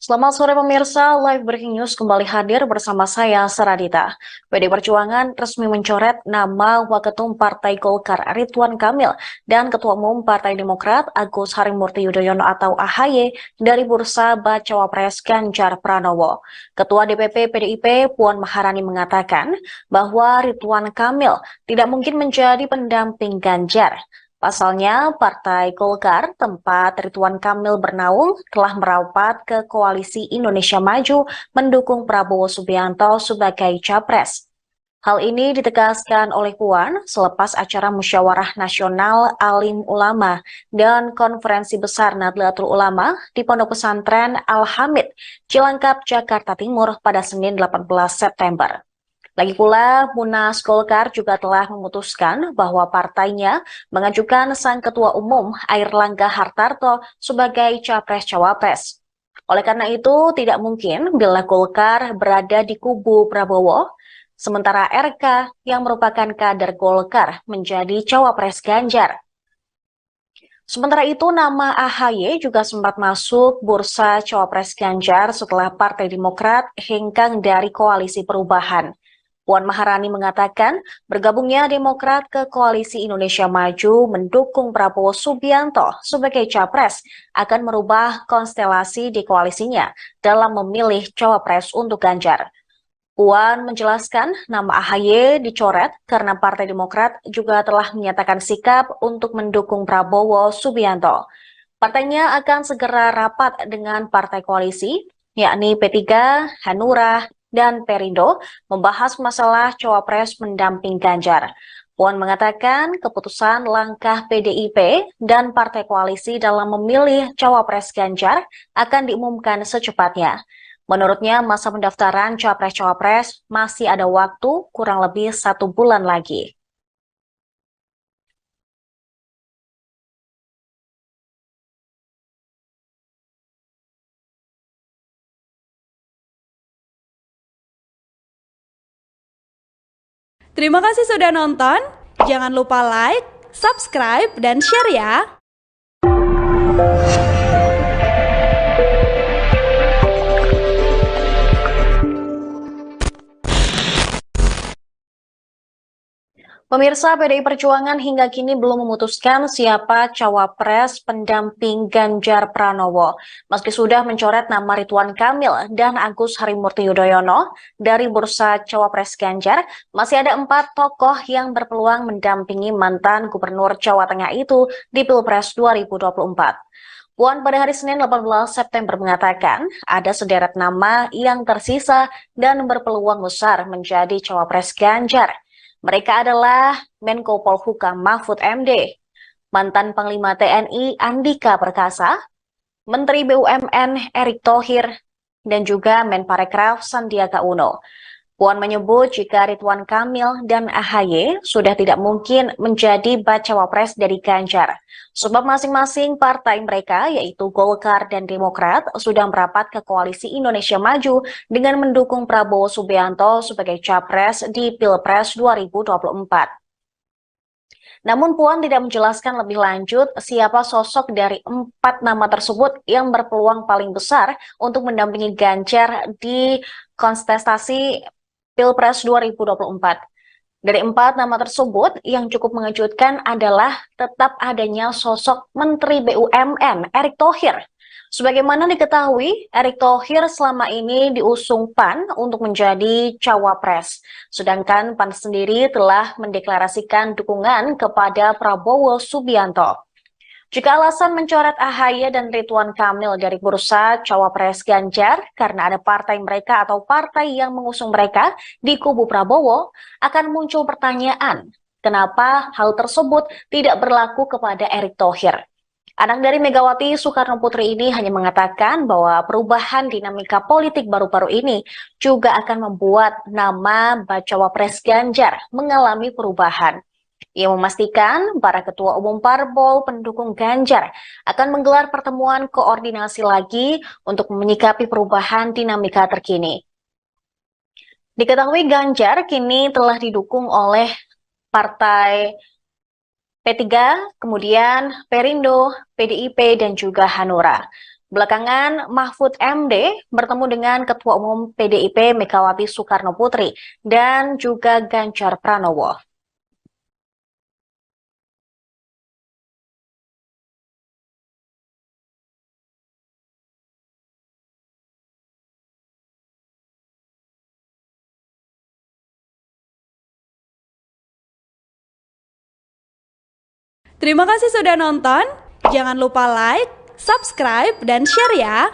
Selamat sore pemirsa, Live Breaking News kembali hadir bersama saya, Saradita. PD Perjuangan resmi mencoret nama Waketum Partai Golkar Ridwan Kamil dan Ketua Umum Partai Demokrat Agus Harimurti Yudhoyono atau AHY dari bursa Bacawa Pres Ganjar Pranowo. Ketua DPP PDIP Puan Maharani mengatakan bahwa Ridwan Kamil tidak mungkin menjadi pendamping Ganjar. Pasalnya, Partai Golkar, tempat Ridwan Kamil bernaung, telah merapat ke Koalisi Indonesia Maju mendukung Prabowo Subianto sebagai Capres. Hal ini ditegaskan oleh Puan selepas acara Musyawarah Nasional Alim Ulama dan Konferensi Besar Nahdlatul Ulama di Pondok Pesantren Al-Hamid, Cilangkap, Jakarta Timur pada Senin 18 September. Lagi pula, Munas Golkar juga telah memutuskan bahwa partainya mengajukan sang Ketua Umum Airlangga Hartarto sebagai Capres-Cawapres. Oleh karena itu, tidak mungkin bila Golkar berada di kubu Prabowo, sementara RK yang merupakan kader Golkar menjadi Cawapres Ganjar. Sementara itu, nama AHY juga sempat masuk bursa Cawapres Ganjar setelah Partai Demokrat hengkang dari Koalisi Perubahan. Puan Maharani mengatakan bergabungnya Demokrat ke Koalisi Indonesia Maju mendukung Prabowo Subianto sebagai Capres akan merubah konstelasi di koalisinya dalam memilih Cawapres untuk Ganjar. Puan menjelaskan nama AHY dicoret karena Partai Demokrat juga telah menyatakan sikap untuk mendukung Prabowo Subianto. Partainya akan segera rapat dengan partai koalisi, yakni P3, Hanura, dan Perindo membahas masalah Cawapres mendamping Ganjar. Puan mengatakan keputusan langkah PDIP dan partai koalisi dalam memilih Cawapres Ganjar akan diumumkan secepatnya. Menurutnya masa pendaftaran Capres-Cawapres masih ada waktu kurang lebih 1 bulan lagi. Terima kasih sudah nonton. Jangan lupa like, subscribe, dan share ya. Pemirsa, PDI Perjuangan hingga kini belum memutuskan siapa cawapres pendamping Ganjar Pranowo. Meski sudah mencoret nama Ridwan Kamil dan Agus Harimurti Yudhoyono dari bursa cawapres Ganjar, masih ada 4 tokoh yang berpeluang mendampingi mantan Gubernur Jawa Tengah itu di Pilpres 2024. Puan pada hari Senin 18 September mengatakan ada sederet nama yang tersisa dan berpeluang besar menjadi cawapres Ganjar. Mereka adalah Menko Polhukam Mahfud MD, mantan Panglima TNI Andika Perkasa, Menteri BUMN Erick Thohir, dan juga Menparekraf Sandiaga Uno. Puan menyebut jika Ridwan Kamil dan AHY sudah tidak mungkin menjadi bacawa pres dari Ganjar, sebab masing-masing partai mereka yaitu Golkar dan Demokrat sudah merapat ke Koalisi Indonesia Maju dengan mendukung Prabowo Subianto sebagai capres di Pilpres 2024. Namun Puan tidak menjelaskan lebih lanjut siapa sosok dari 4 nama tersebut yang berpeluang paling besar untuk mendampingi Ganjar di kontestasi Pilpres 2024. Dari 4 nama tersebut, yang cukup mengejutkan adalah tetap adanya sosok Menteri BUMN Erick Thohir. Sebagaimana diketahui, Erick Thohir selama ini diusung PAN untuk menjadi cawapres. Sedangkan PAN sendiri telah mendeklarasikan dukungan kepada Prabowo Subianto. Jika alasan mencoret AHY dan Ridwan Kamil dari bursa cawapres Ganjar karena ada partai mereka atau partai yang mengusung mereka di kubu Prabowo, akan muncul pertanyaan, kenapa hal tersebut tidak berlaku kepada Erick Thohir? Anak dari Megawati Soekarno Putri ini hanya mengatakan bahwa perubahan dinamika politik baru-baru ini juga akan membuat nama bacawa pres Ganjar mengalami perubahan. Ia memastikan para ketua umum parpol pendukung Ganjar akan menggelar pertemuan koordinasi lagi untuk menyikapi perubahan dinamika terkini. Diketahui Ganjar kini telah didukung oleh Partai P3, kemudian Perindo, PDIP, dan juga Hanura. Belakangan, Mahfud MD bertemu dengan Ketua Umum PDIP Megawati Soekarno Putri dan juga Ganjar Pranowo. Terima kasih sudah nonton. Jangan lupa like, subscribe, dan share ya.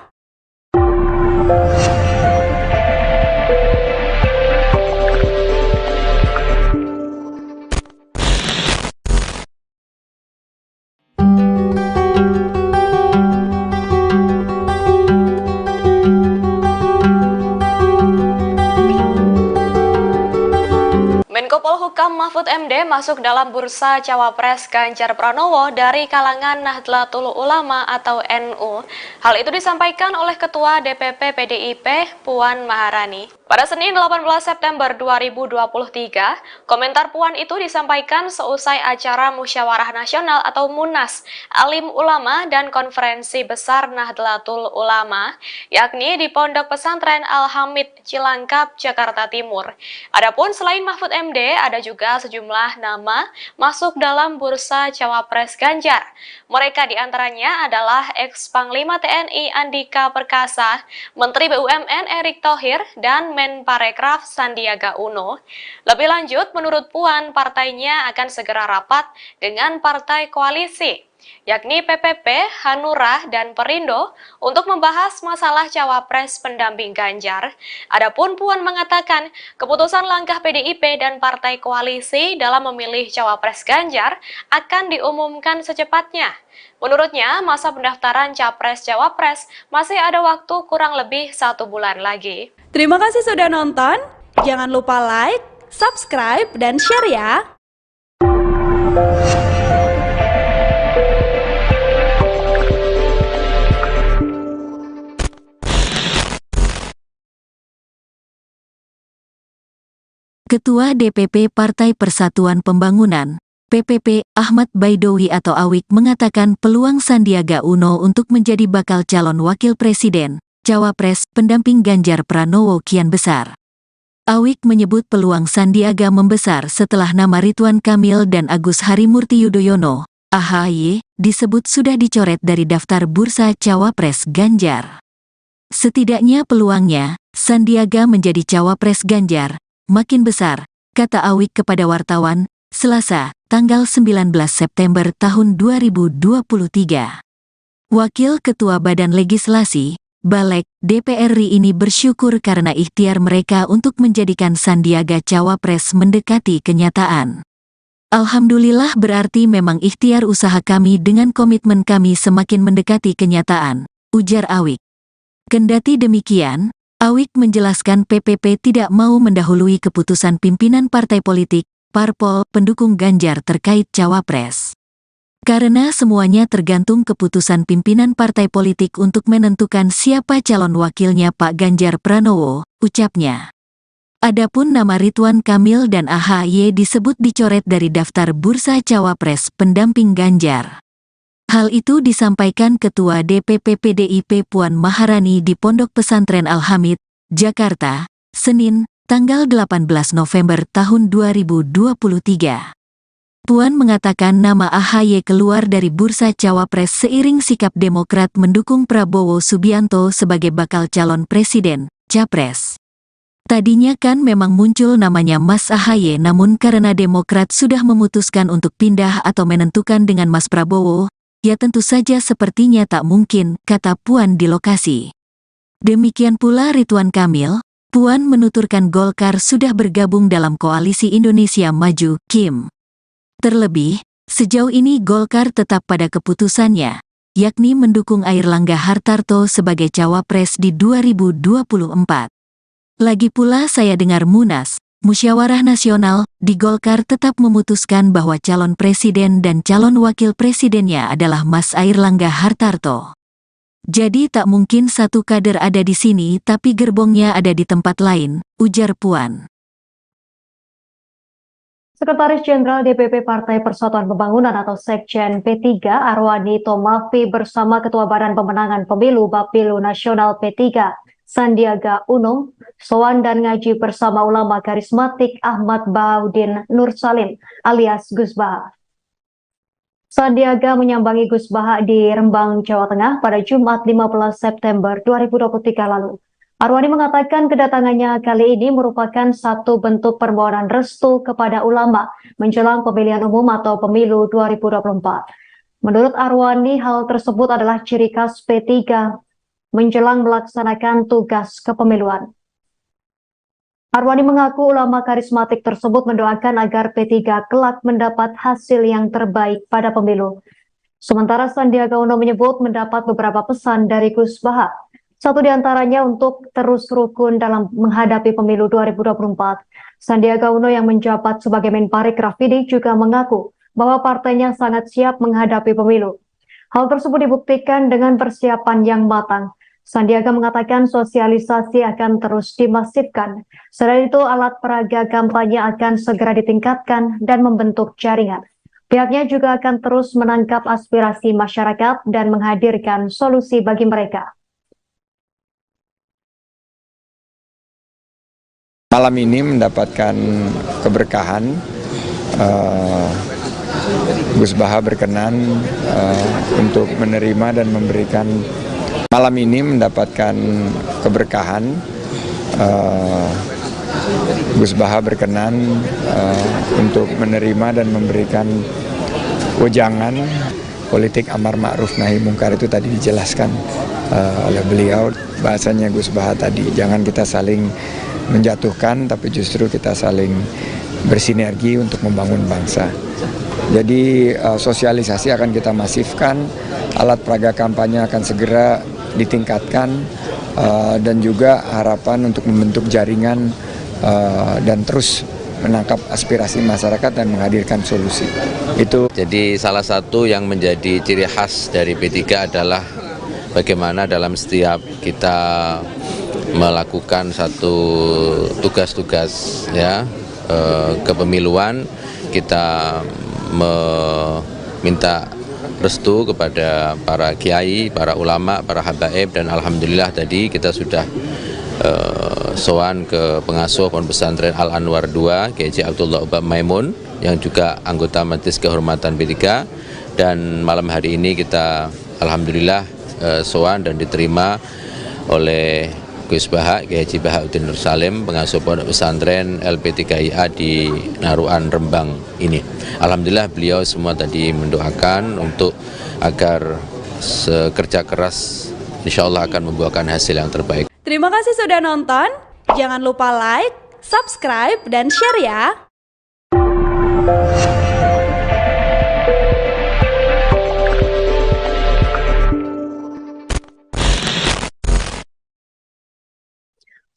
Menko Polhukam Mahfud MD masuk dalam bursa cawapres Ganjar Pranowo dari kalangan Nahdlatul Ulama atau NU. Hal itu disampaikan oleh Ketua DPP PDIP Puan Maharani. Pada Senin 18 September 2023, komentar Puan itu disampaikan seusai acara Musyawarah Nasional atau Munas Alim Ulama dan Konferensi Besar Nahdlatul Ulama, yakni di Pondok Pesantren Al-Hamid, Cilangkap, Jakarta Timur. Adapun selain Mahfud MD, ada juga sejumlah nama masuk dalam bursa cawapres Ganjar. Mereka diantaranya adalah ex-Panglima TNI Andika Perkasa, Menteri BUMN Erick Thohir, dan Menparekraf Sandiaga Uno. Lebih lanjut, menurut Puan, partainya akan segera rapat dengan partai koalisi, yakni PPP, Hanura, dan Perindo untuk membahas masalah cawapres pendamping Ganjar. Adapun Puan mengatakan, keputusan langkah PDIP dan partai koalisi dalam memilih cawapres Ganjar akan diumumkan secepatnya. Menurutnya, masa pendaftaran capres-cawapres masih ada waktu kurang lebih 1 bulan lagi. Terima kasih sudah nonton. Jangan lupa like, subscribe, dan share ya. Ketua DPP Partai Persatuan Pembangunan, PPP, Ahmad Baidowi atau Awik mengatakan peluang Sandiaga Uno untuk menjadi bakal calon wakil presiden, cawapres, pendamping Ganjar Pranowo kian besar. Awik menyebut peluang Sandiaga membesar setelah nama Ridwan Kamil dan Agus Harimurti Yudhoyono, AHY, disebut sudah dicoret dari daftar bursa Cawapres Ganjar. Setidaknya peluangnya, Sandiaga menjadi Cawapres Ganjar, makin besar, kata Awik kepada wartawan, Selasa, tanggal 19 September tahun 2023. Wakil Ketua Badan Legislasi, Balek, DPR RI ini bersyukur karena ikhtiar mereka untuk menjadikan Sandiaga Cawapres mendekati kenyataan. Alhamdulillah berarti memang ikhtiar usaha kami dengan komitmen kami semakin mendekati kenyataan, ujar Awik. Kendati demikian, Awik menjelaskan PPP tidak mau mendahului keputusan pimpinan partai politik, parpol, pendukung Ganjar terkait Cawapres. Karena semuanya tergantung keputusan pimpinan partai politik untuk menentukan siapa calon wakilnya Pak Ganjar Pranowo, ucapnya. Adapun nama Ridwan Kamil dan AHY disebut dicoret dari daftar bursa Cawapres pendamping Ganjar. Hal itu disampaikan Ketua DPP PDIP Puan Maharani di Pondok Pesantren Al-Hamid, Jakarta, Senin, tanggal 18 November tahun 2023. Puan mengatakan nama AHY keluar dari bursa Cawapres seiring sikap Demokrat mendukung Prabowo Subianto sebagai bakal calon presiden, Capres. Tadinya kan memang muncul namanya Mas AHY namun karena Demokrat sudah memutuskan untuk pindah atau menentukan dengan Mas Prabowo, ya tentu saja sepertinya tak mungkin, kata Puan di lokasi. Demikian pula Ridwan Kamil, Puan menuturkan Golkar sudah bergabung dalam Koalisi Indonesia Maju, KIM. Terlebih, sejauh ini Golkar tetap pada keputusannya, yakni mendukung Airlangga Hartarto sebagai Cawapres di 2024. Lagi pula saya dengar Munas, Musyawarah Nasional, di Golkar tetap memutuskan bahwa calon presiden dan calon wakil presidennya adalah Mas Airlangga Hartarto. Jadi tak mungkin satu kader ada di sini tapi gerbongnya ada di tempat lain, ujar Puan. Sekretaris Jenderal DPP Partai Persatuan Pembangunan atau Sekjen P3 Arwani Tomafi bersama Ketua Badan Pemenangan Pemilu Bapilu Nasional P3 Sandiaga Uno sowan dan ngaji bersama ulama karismatik Ahmad Baudin Nur Salim alias Gus Baha. Sandiaga menyambangi Gus Baha di Rembang, Jawa Tengah pada Jumat 15 September 2023 lalu. Arwani mengatakan kedatangannya kali ini merupakan satu bentuk permohonan restu kepada ulama menjelang pemilihan umum atau pemilu 2024. Menurut Arwani, hal tersebut adalah ciri khas P3 menjelang melaksanakan tugas kepemiluan. Arwani mengaku ulama karismatik tersebut mendoakan agar P3 kelak mendapat hasil yang terbaik pada pemilu. Sementara Sandiaga Uno menyebut mendapat beberapa pesan dari Gus Baha. Satu di antaranya untuk terus rukun dalam menghadapi pemilu 2024. Sandiaga Uno yang menjabat sebagai Menparekraf ini juga mengaku bahwa partainya sangat siap menghadapi pemilu. Hal tersebut dibuktikan dengan persiapan yang matang. Sandiaga mengatakan sosialisasi akan terus dimasifkan. Selain itu, alat peraga kampanye akan segera ditingkatkan dan membentuk jaringan. Pihaknya juga akan terus menangkap aspirasi masyarakat dan menghadirkan solusi bagi mereka. Malam ini mendapatkan keberkahan, Gus Baha berkenan untuk menerima dan memberikan. Malam ini mendapatkan keberkahan, Gus Baha berkenan untuk menerima dan memberikan wejangan politik amar ma'ruf nahi mungkar. Itu tadi dijelaskan oleh beliau. Bahasanya Gus Baha tadi, jangan kita saling menjatuhkan, tapi justru kita saling bersinergi untuk membangun bangsa. Jadi sosialisasi akan kita masifkan, alat peraga kampanye akan segera ditingkatkan, dan juga harapan untuk membentuk jaringan dan terus menangkap aspirasi masyarakat dan menghadirkan solusi. Itu. Jadi salah satu yang menjadi ciri khas dari P3 adalah bagaimana dalam setiap kita melakukan satu tugas-tugas ya kepemiluan, kita meminta restu kepada para kiai, para ulama, para habaib, dan alhamdulillah tadi kita sudah sowan ke pengasuh Pondok Pesantren Al-Anwar 2, Kiai Abdullah Ubah Maimun, yang juga anggota Majelis Kehormatan P3, dan malam hari ini kita alhamdulillah sowan dan diterima oleh Gus Baha, Kiai Haji Bahauddin Nur Salim, pengasuh Pondok Pesantren LP3IA di Naruan Rembang ini. Alhamdulillah beliau semua tadi mendoakan untuk agar kerja keras insya Allah akan membuahkan hasil yang terbaik. Terima kasih sudah nonton. Jangan lupa like, subscribe, dan share ya.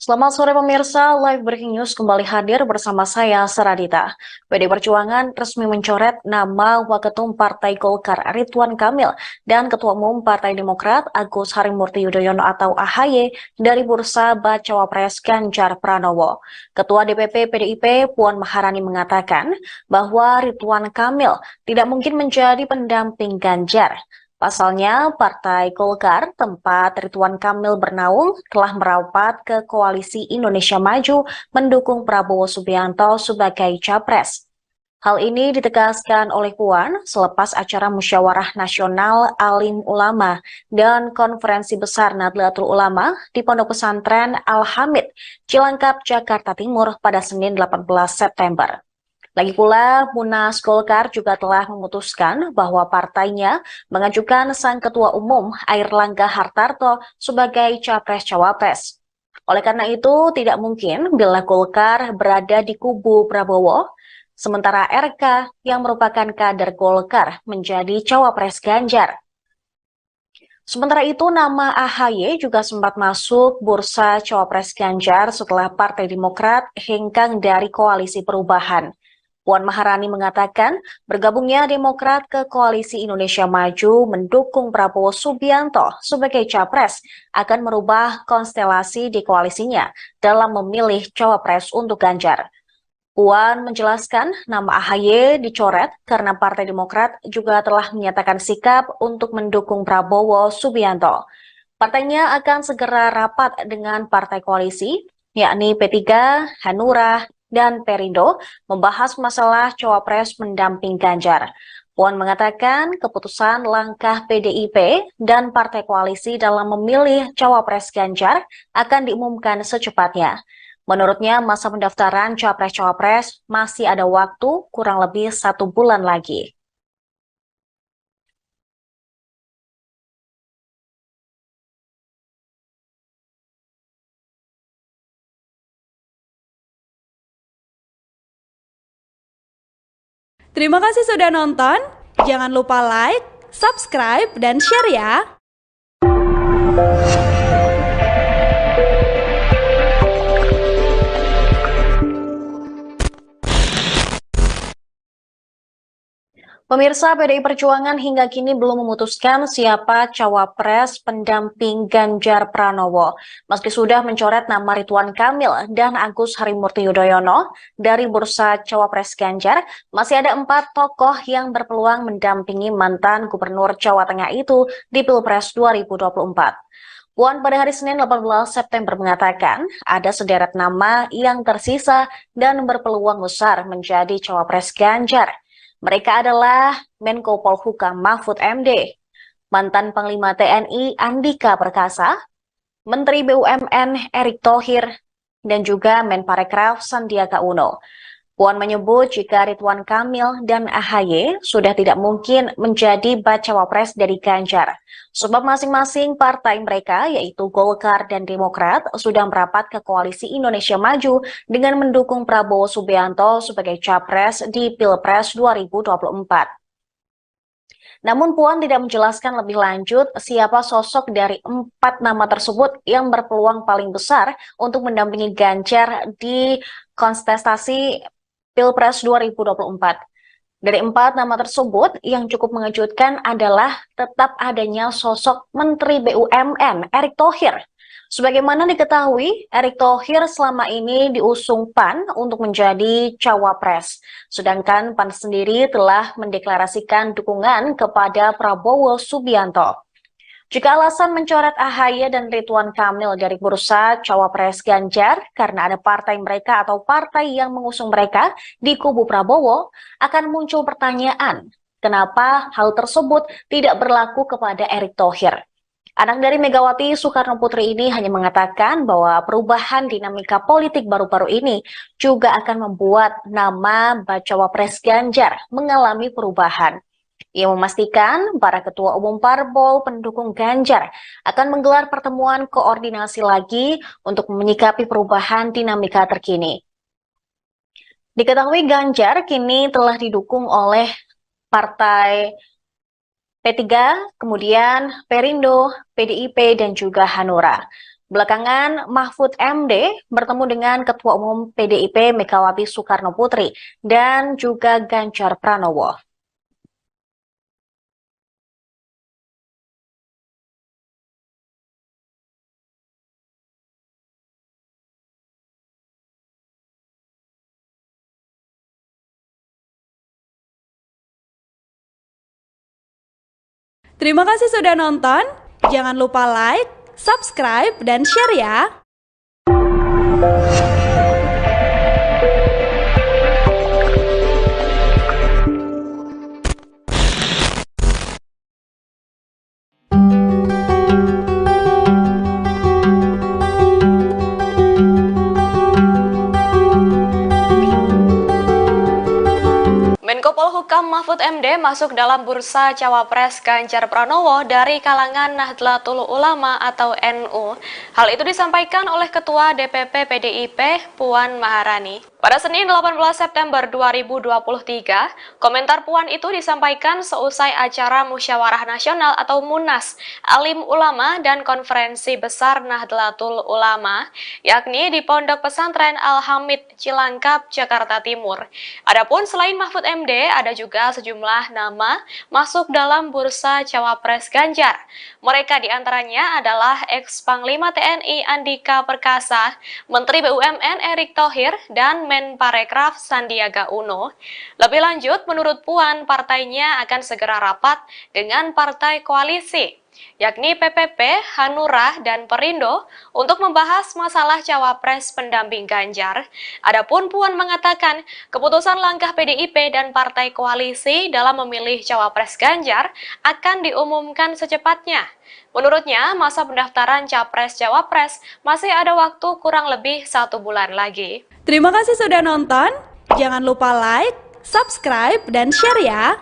Selamat sore pemirsa, Live Breaking News kembali hadir bersama saya, Saradita. PDI Perjuangan resmi mencoret nama Waketum Partai Golkar Ridwan Kamil dan Ketua Umum Partai Demokrat Agus Harimurti Yudhoyono atau AHY dari bursa Bacawa Pres Ganjar Pranowo. Ketua DPP PDIP Puan Maharani mengatakan bahwa Ridwan Kamil tidak mungkin menjadi pendamping Ganjar. Pasalnya, Partai Golkar, tempat Ridwan Kamil bernaung, telah merapat ke Koalisi Indonesia Maju mendukung Prabowo Subianto sebagai capres. Hal ini ditegaskan oleh Puan selepas acara Musyawarah Nasional Alim Ulama dan Konferensi Besar Nahdlatul Ulama di Pondok Pesantren Al-Hamid, Cilangkap, Jakarta Timur pada Senin 18 September. Lagi pula, Munas Golkar juga telah memutuskan bahwa partainya mengajukan sang Ketua Umum Airlangga Hartarto sebagai Capres-Cawapres. Oleh karena itu, tidak mungkin bila Golkar berada di kubu Prabowo, sementara RK yang merupakan kader Golkar menjadi Cawapres Ganjar. Sementara itu, nama AHY juga sempat masuk bursa Cawapres Ganjar setelah Partai Demokrat hengkang dari Koalisi Perubahan. Puan Maharani mengatakan bergabungnya Demokrat ke Koalisi Indonesia Maju mendukung Prabowo Subianto sebagai capres akan merubah konstelasi di koalisinya dalam memilih cawapres untuk Ganjar. Puan menjelaskan nama AHY dicoret karena Partai Demokrat juga telah menyatakan sikap untuk mendukung Prabowo Subianto. Partainya akan segera rapat dengan partai koalisi, yakni P3, Hanura, dan Perindo membahas masalah cawapres mendamping Ganjar. Puan mengatakan keputusan langkah PDIP dan partai koalisi dalam memilih cawapres Ganjar akan diumumkan secepatnya. Menurutnya masa pendaftaran capres-cawapres masih ada waktu kurang lebih 1 bulan lagi. Terima kasih sudah nonton. Jangan lupa like, subscribe, dan share ya. Pemirsa, PDI Perjuangan hingga kini belum memutuskan siapa cawapres pendamping Ganjar Pranowo. Meski sudah mencoret nama Ridwan Kamil dan Agus Harimurti Yudhoyono dari bursa cawapres Ganjar, masih ada 4 tokoh yang berpeluang mendampingi mantan Gubernur Jawa Tengah itu di Pilpres 2024. Puan pada hari Senin 18 September mengatakan ada sederet nama yang tersisa dan berpeluang besar menjadi cawapres Ganjar. Mereka adalah Menko Polhukam Mahfud MD, mantan Panglima TNI Andika Perkasa, Menteri BUMN Erick Thohir, dan juga Menparekraf Sandiaga Uno. Puan menyebut jika Ridwan Kamil dan AHY sudah tidak mungkin menjadi bacawa pres dari Ganjar, sebab masing-masing partai mereka yaitu Golkar dan Demokrat sudah merapat ke Koalisi Indonesia Maju dengan mendukung Prabowo Subianto sebagai capres di Pilpres 2024. Namun Puan tidak menjelaskan lebih lanjut siapa sosok dari 4 nama tersebut yang berpeluang paling besar untuk mendampingi Ganjar di kontestasi Pilpres 2024. Dari 4 nama tersebut, yang cukup mengejutkan adalah tetap adanya sosok Menteri BUMN Erick Thohir. Sebagaimana diketahui, Erick Thohir selama ini diusung PAN untuk menjadi cawapres. Sedangkan PAN sendiri telah mendeklarasikan dukungan kepada Prabowo Subianto. Jika alasan mencoret AHY dan Ridwan Kamil dari bursa Cawapres Ganjar karena ada partai mereka atau partai yang mengusung mereka di kubu Prabowo, akan muncul pertanyaan, kenapa hal tersebut tidak berlaku kepada Erick Thohir? Anak dari Megawati Soekarno Putri ini hanya mengatakan bahwa perubahan dinamika politik baru-baru ini juga akan membuat nama Bacawa Pres Ganjar mengalami perubahan. Ia memastikan para ketua umum parpol pendukung Ganjar akan menggelar pertemuan koordinasi lagi untuk menyikapi perubahan dinamika terkini. Diketahui Ganjar kini telah didukung oleh Partai P3, kemudian Perindo, PDIP, dan juga Hanura. Belakangan, Mahfud MD bertemu dengan Ketua Umum PDIP Megawati Soekarno Putri dan juga Ganjar Pranowo. Terima kasih sudah nonton. Jangan lupa like, subscribe, dan share ya. Menko Polhukam Mahfud MD masuk dalam bursa Cawapres Ganjar Pranowo dari kalangan Nahdlatul Ulama atau NU. Hal itu disampaikan oleh Ketua DPP PDIP Puan Maharani. Pada Senin 18 September 2023, komentar Puan itu disampaikan seusai acara Musyawarah Nasional atau Munas Alim Ulama dan Konferensi Besar Nahdlatul Ulama, yakni di Pondok Pesantren Al-Hamid, Cilangkap, Jakarta Timur. Adapun selain Mahfud MD, ada juga sejumlah nama masuk dalam bursa Cawapres Ganjar. Mereka diantaranya adalah ex-Panglima TNI Andika Perkasa, Menteri BUMN Erick Thohir, dan Menparekraf Sandiaga Uno. Lebih lanjut, menurut Puan, partainya akan segera rapat dengan partai koalisi, yakni PPP, Hanura, dan Perindo untuk membahas masalah Cawapres pendamping Ganjar. Adapun Puan mengatakan, keputusan langkah PDIP dan partai koalisi dalam memilih Cawapres Ganjar akan diumumkan secepatnya. Menurutnya, masa pendaftaran Capres-Cawapres masih ada waktu kurang lebih 1 bulan lagi. Terima kasih sudah nonton. Jangan lupa like, subscribe, dan share ya.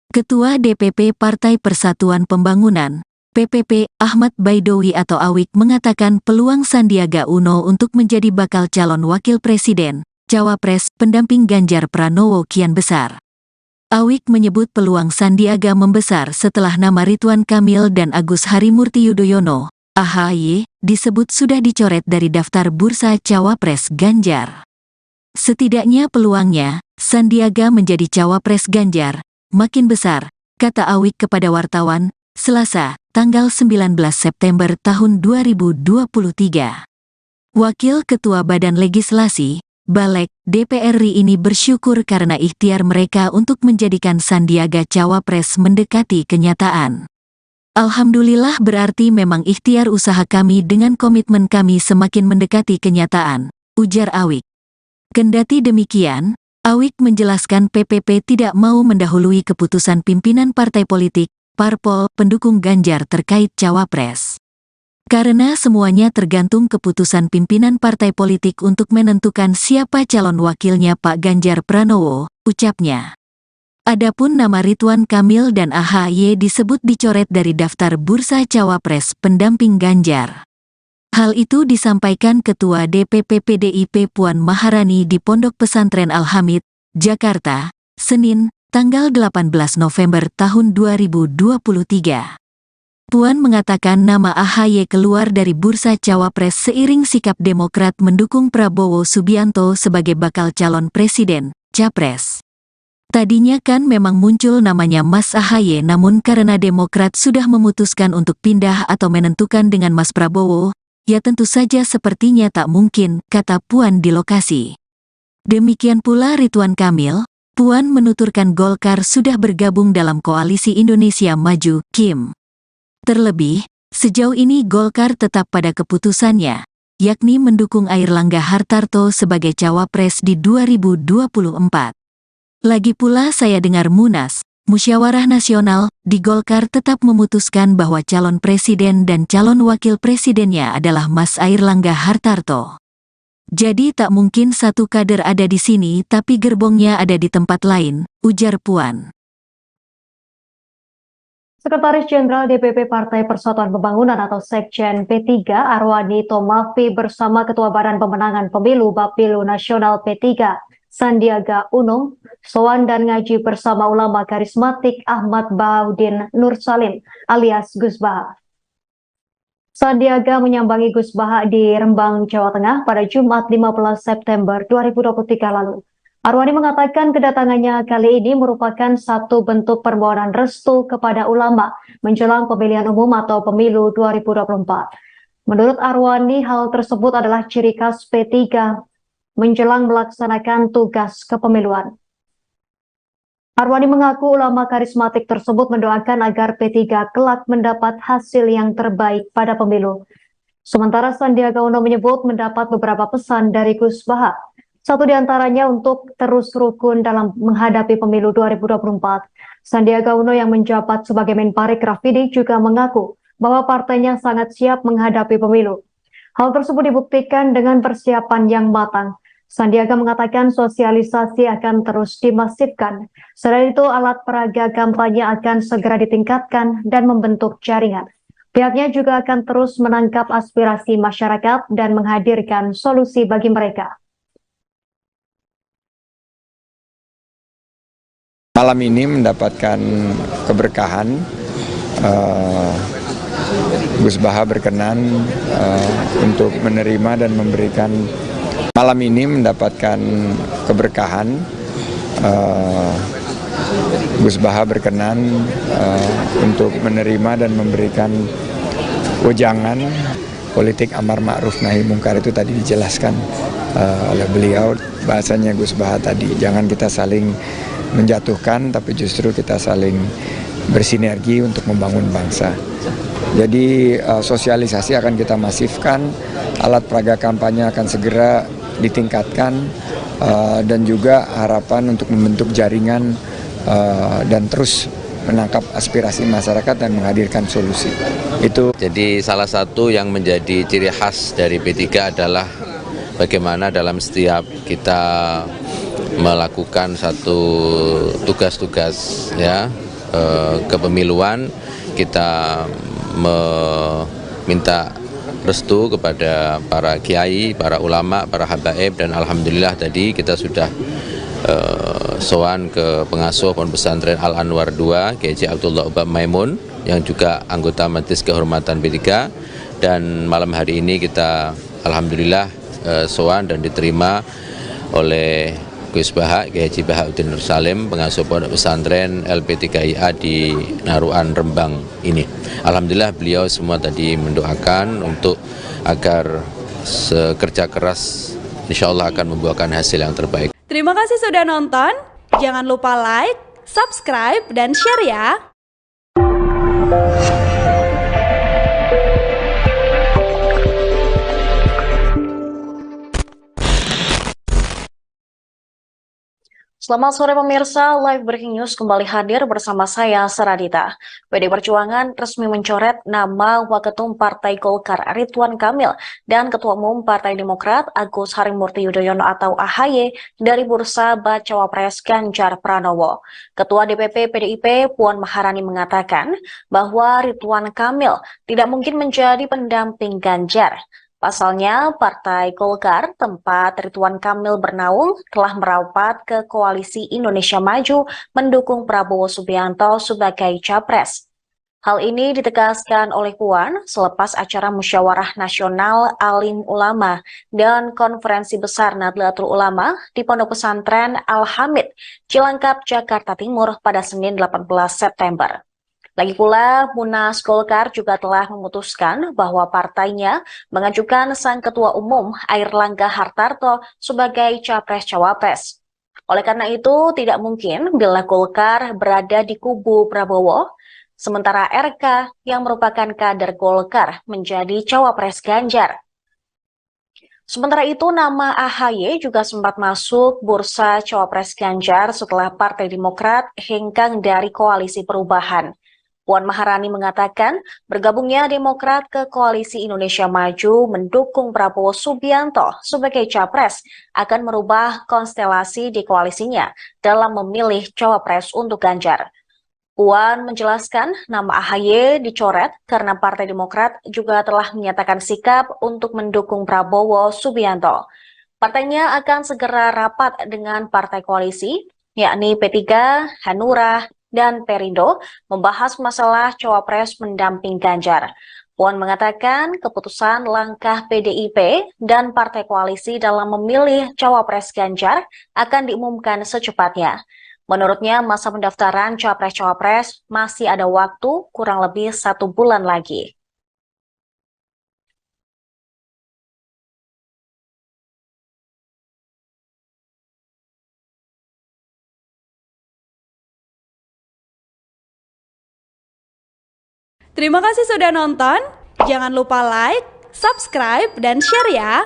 Ketua DPP Partai Persatuan Pembangunan, PPP, Ahmad Baidowi atau Awik mengatakan peluang Sandiaga Uno untuk menjadi bakal calon wakil presiden, Cawapres, pendamping Ganjar Pranowo kian besar. Awik menyebut peluang Sandiaga membesar setelah nama Ridwan Kamil dan Agus Harimurti Yudhoyono, AHY, disebut sudah dicoret dari daftar bursa Cawapres Ganjar. Setidaknya peluangnya, Sandiaga menjadi Cawapres Ganjar, makin besar, kata Awik kepada wartawan, Selasa, tanggal 19 September tahun 2023. Wakil Ketua Badan Legislasi, Balek, DPR RI ini bersyukur karena ikhtiar mereka untuk menjadikan Sandiaga Cawapres mendekati kenyataan. Alhamdulillah berarti memang ikhtiar usaha kami dengan komitmen kami semakin mendekati kenyataan, ujar Awik. Kendati demikian, Awik menjelaskan PPP tidak mau mendahului keputusan pimpinan partai politik, parpol, pendukung Ganjar terkait Cawapres. Karena semuanya tergantung keputusan pimpinan partai politik untuk menentukan siapa calon wakilnya Pak Ganjar Pranowo, ucapnya. Adapun nama Ridwan Kamil dan AHY disebut dicoret dari daftar bursa Cawapres pendamping Ganjar. Hal itu disampaikan Ketua DPP PDIP Puan Maharani di Pondok Pesantren Al-Hamid, Jakarta, Senin, tanggal 18 November tahun 2023. Puan mengatakan nama AHY keluar dari bursa Cawapres seiring sikap Demokrat mendukung Prabowo Subianto sebagai bakal calon presiden, Capres. Tadinya kan memang muncul namanya Mas AHY, namun karena Demokrat sudah memutuskan untuk pindah atau menentukan dengan Mas Prabowo, Ya tentu saja sepertinya tak mungkin, kata Puan di lokasi. Demikian pula Ridwan Kamil. Puan menuturkan Golkar sudah bergabung dalam Koalisi Indonesia Maju, KIM. Terlebih, sejauh ini Golkar tetap pada keputusannya, yakni mendukung Airlangga Hartarto sebagai cawapres di 2024. Lagi pula saya dengar Munas, Musyawarah Nasional, di Golkar tetap memutuskan bahwa calon presiden dan calon wakil presidennya adalah Mas Airlangga Hartarto. Jadi tak mungkin satu kader ada di sini tapi gerbongnya ada di tempat lain, ujar Puan. Sekretaris Jenderal DPP Partai Persatuan Pembangunan atau Sekjen P3 Arwani Tomafi bersama Ketua Badan Pemenangan Pemilu Bapilu Nasional P3 Sandiaga Uno sowan dan ngaji bersama ulama karismatik Ahmad Baudin Nur Salim alias Gus Baha. Sandiaga menyambangi Gus Baha di Rembang, Jawa Tengah pada Jumat 15 September 2023 lalu. Arwani mengatakan kedatangannya kali ini merupakan satu bentuk permohonan restu kepada ulama menjelang pemilihan umum atau pemilu 2024. Menurut Arwani, hal tersebut adalah ciri khas P3 menjelang melaksanakan tugas kepemiluan. Arwani mengaku ulama karismatik tersebut mendoakan agar P3 kelak mendapat hasil yang terbaik pada pemilu. Sementara Sandiaga Uno menyebut mendapat beberapa pesan dari Gus Baha. Satu di antaranya untuk terus rukun dalam menghadapi pemilu 2024. Sandiaga Uno yang menjabat sebagai Menparekraf Rafidi juga mengaku bahwa partainya sangat siap menghadapi pemilu. Hal tersebut dibuktikan dengan persiapan yang matang. Sandiaga mengatakan sosialisasi akan terus dimasifkan. Selain itu, alat peraga kampanye akan segera ditingkatkan dan membentuk jaringan. Pihaknya juga akan terus menangkap aspirasi masyarakat dan menghadirkan solusi bagi mereka. Malam ini mendapatkan keberkahan, Gus Baha berkenan untuk menerima dan memberikan. Malam ini mendapatkan keberkahan, Gus Baha berkenan untuk menerima dan memberikan wejangan politik amar ma'ruf nahi mungkar. Itu tadi dijelaskan oleh beliau. Bahasanya Gus Baha tadi, jangan kita saling menjatuhkan, tapi justru kita saling bersinergi untuk membangun bangsa. Jadi sosialisasi akan kita masifkan, alat peraga kampanye akan segera ditingkatkan, dan juga harapan untuk membentuk jaringan dan terus menangkap aspirasi masyarakat dan menghadirkan solusi. Itu. Jadi salah satu yang menjadi ciri khas dari P3 adalah bagaimana dalam setiap kita melakukan satu tugas-tugas kepemiluan, kita meminta restu kepada para kiai, para ulama, para habaib, dan alhamdulillah tadi kita sudah sowan ke pengasuh Pondok Pesantren Al-Anwar 2, Kiai Abdullah Ubab Maimun, yang juga anggota Majelis Kehormatan P3, dan malam hari ini kita alhamdulillah sowan dan diterima oleh Gus Baha, Kiai Haji Bahaudin Nur Salim, pengasuh Pondok Pesantren LP3IA di Naruan Rembang ini. Alhamdulillah beliau semua tadi mendoakan untuk agar kerja keras insya Allah akan membuahkan hasil yang terbaik. Terima kasih sudah nonton. Jangan lupa like, subscribe, dan share ya. Selamat sore pemirsa, Live Breaking News kembali hadir bersama saya, Saradita. PD Perjuangan resmi mencoret nama Waketum Partai Golkar Ridwan Kamil dan Ketua Umum Partai Demokrat Agus Harimurti Yudhoyono atau AHY dari bursa Bacawa Pres Ganjar Pranowo. Ketua DPP PDIP Puan Maharani mengatakan bahwa Ridwan Kamil tidak mungkin menjadi pendamping Ganjar. Pasalnya, Partai Golkar, tempat Ridwan Kamil bernaung, telah merapat ke Koalisi Indonesia Maju mendukung Prabowo Subianto sebagai capres. Hal ini ditegaskan oleh Puan selepas acara Musyawarah Nasional Alim Ulama dan Konferensi Besar Nahdlatul Ulama di Pondok Pesantren Al-Hamid, Cilangkap, Jakarta Timur pada Senin 18 September. Lagi pula, Munas Golkar juga telah memutuskan bahwa partainya mengajukan sang Ketua Umum Airlangga Hartarto sebagai Capres-Cawapres. Oleh karena itu, tidak mungkin bila Golkar berada di kubu Prabowo, sementara RK yang merupakan kader Golkar menjadi Cawapres Ganjar. Sementara itu, nama AHY juga sempat masuk bursa Cawapres Ganjar setelah Partai Demokrat hengkang dari Koalisi Perubahan. Puan Maharani mengatakan bergabungnya Demokrat ke Koalisi Indonesia Maju mendukung Prabowo Subianto sebagai Capres akan merubah konstelasi di koalisinya dalam memilih Cawapres untuk Ganjar. Puan menjelaskan nama AHY dicoret karena Partai Demokrat juga telah menyatakan sikap untuk mendukung Prabowo Subianto. Partainya akan segera rapat dengan partai koalisi, yakni P3, Hanura, dan Perindo, membahas masalah Cawapres mendamping Ganjar. Puan mengatakan keputusan langkah PDIP dan partai koalisi dalam memilih Cawapres Ganjar akan diumumkan secepatnya. Menurutnya, masa pendaftaran Capres-Cawapres masih ada waktu kurang lebih 1 bulan lagi. Terima kasih sudah nonton. Jangan lupa like, subscribe, dan share ya.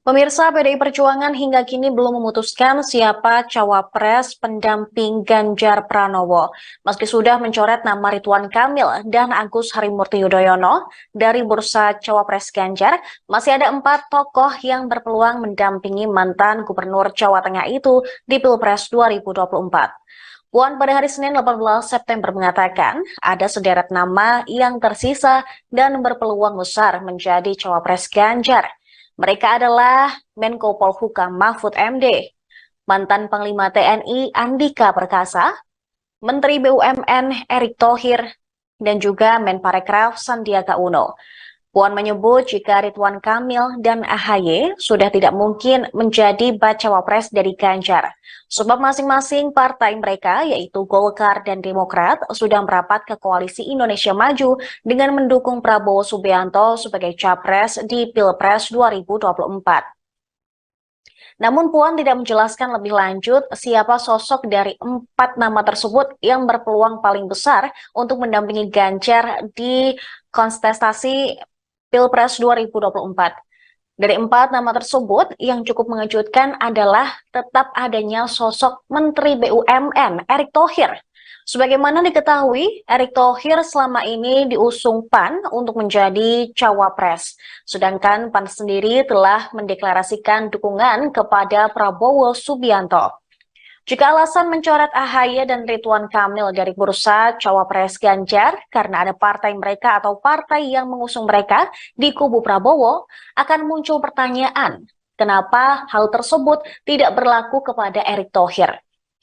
Pemirsa, PDI Perjuangan hingga kini belum memutuskan siapa cawapres pendamping Ganjar Pranowo. Meski sudah mencoret nama Ridwan Kamil dan Agus Harimurti Yudhoyono dari bursa cawapres Ganjar, masih ada 4 tokoh yang berpeluang mendampingi mantan Gubernur Jawa Tengah itu di Pilpres 2024. Puan pada hari Senin 18 September mengatakan ada sederet nama yang tersisa dan berpeluang besar menjadi cawapres Ganjar. Mereka adalah Menko Polhukam Mahfud MD, mantan Panglima TNI Andika Perkasa, Menteri BUMN Erick Thohir, dan juga Menparekraf Sandiaga Uno. Puan menyebut jika Ridwan Kamil dan AHY sudah tidak mungkin menjadi bacawa pres dari Ganjar. Sebab masing-masing partai mereka, yaitu Golkar dan Demokrat, sudah merapat ke Koalisi Indonesia Maju dengan mendukung Prabowo Subianto sebagai Capres di Pilpres 2024. Namun Puan tidak menjelaskan lebih lanjut siapa sosok dari 4 nama tersebut yang berpeluang paling besar untuk mendampingi Ganjar di kontestasi Pilpres 2024. Dari 4 nama tersebut, yang cukup mengejutkan adalah tetap adanya sosok Menteri BUMN Erick Thohir. Sebagaimana diketahui, Erick Thohir selama ini diusung PAN untuk menjadi cawapres. Sedangkan PAN sendiri telah mendeklarasikan dukungan kepada Prabowo Subianto. Jika alasan mencoret AHY dan Ridwan Kamil dari bursa cawapres Ganjar karena ada partai mereka atau partai yang mengusung mereka di kubu Prabowo, akan muncul pertanyaan, kenapa hal tersebut tidak berlaku kepada Erick Thohir?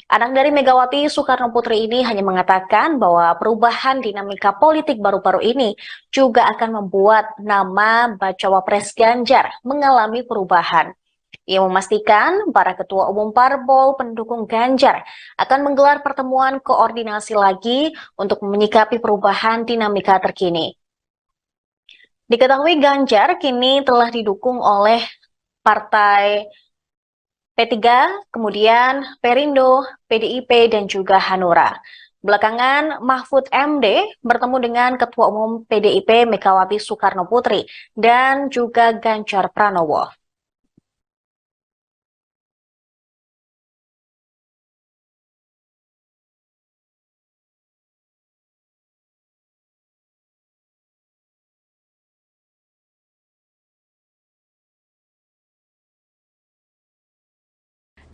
Anak dari Megawati Soekarno Putri ini hanya mengatakan bahwa perubahan dinamika politik baru-baru ini juga akan membuat nama bacawa pres Ganjar mengalami perubahan. Ia memastikan para ketua umum parpol pendukung Ganjar akan menggelar pertemuan koordinasi lagi untuk menyikapi perubahan dinamika terkini. Diketahui Ganjar kini telah didukung oleh partai P3, kemudian Perindo, PDIP, dan juga Hanura. Belakangan, Mahfud MD bertemu dengan Ketua Umum PDIP Megawati Soekarno Putri dan juga Ganjar Pranowo.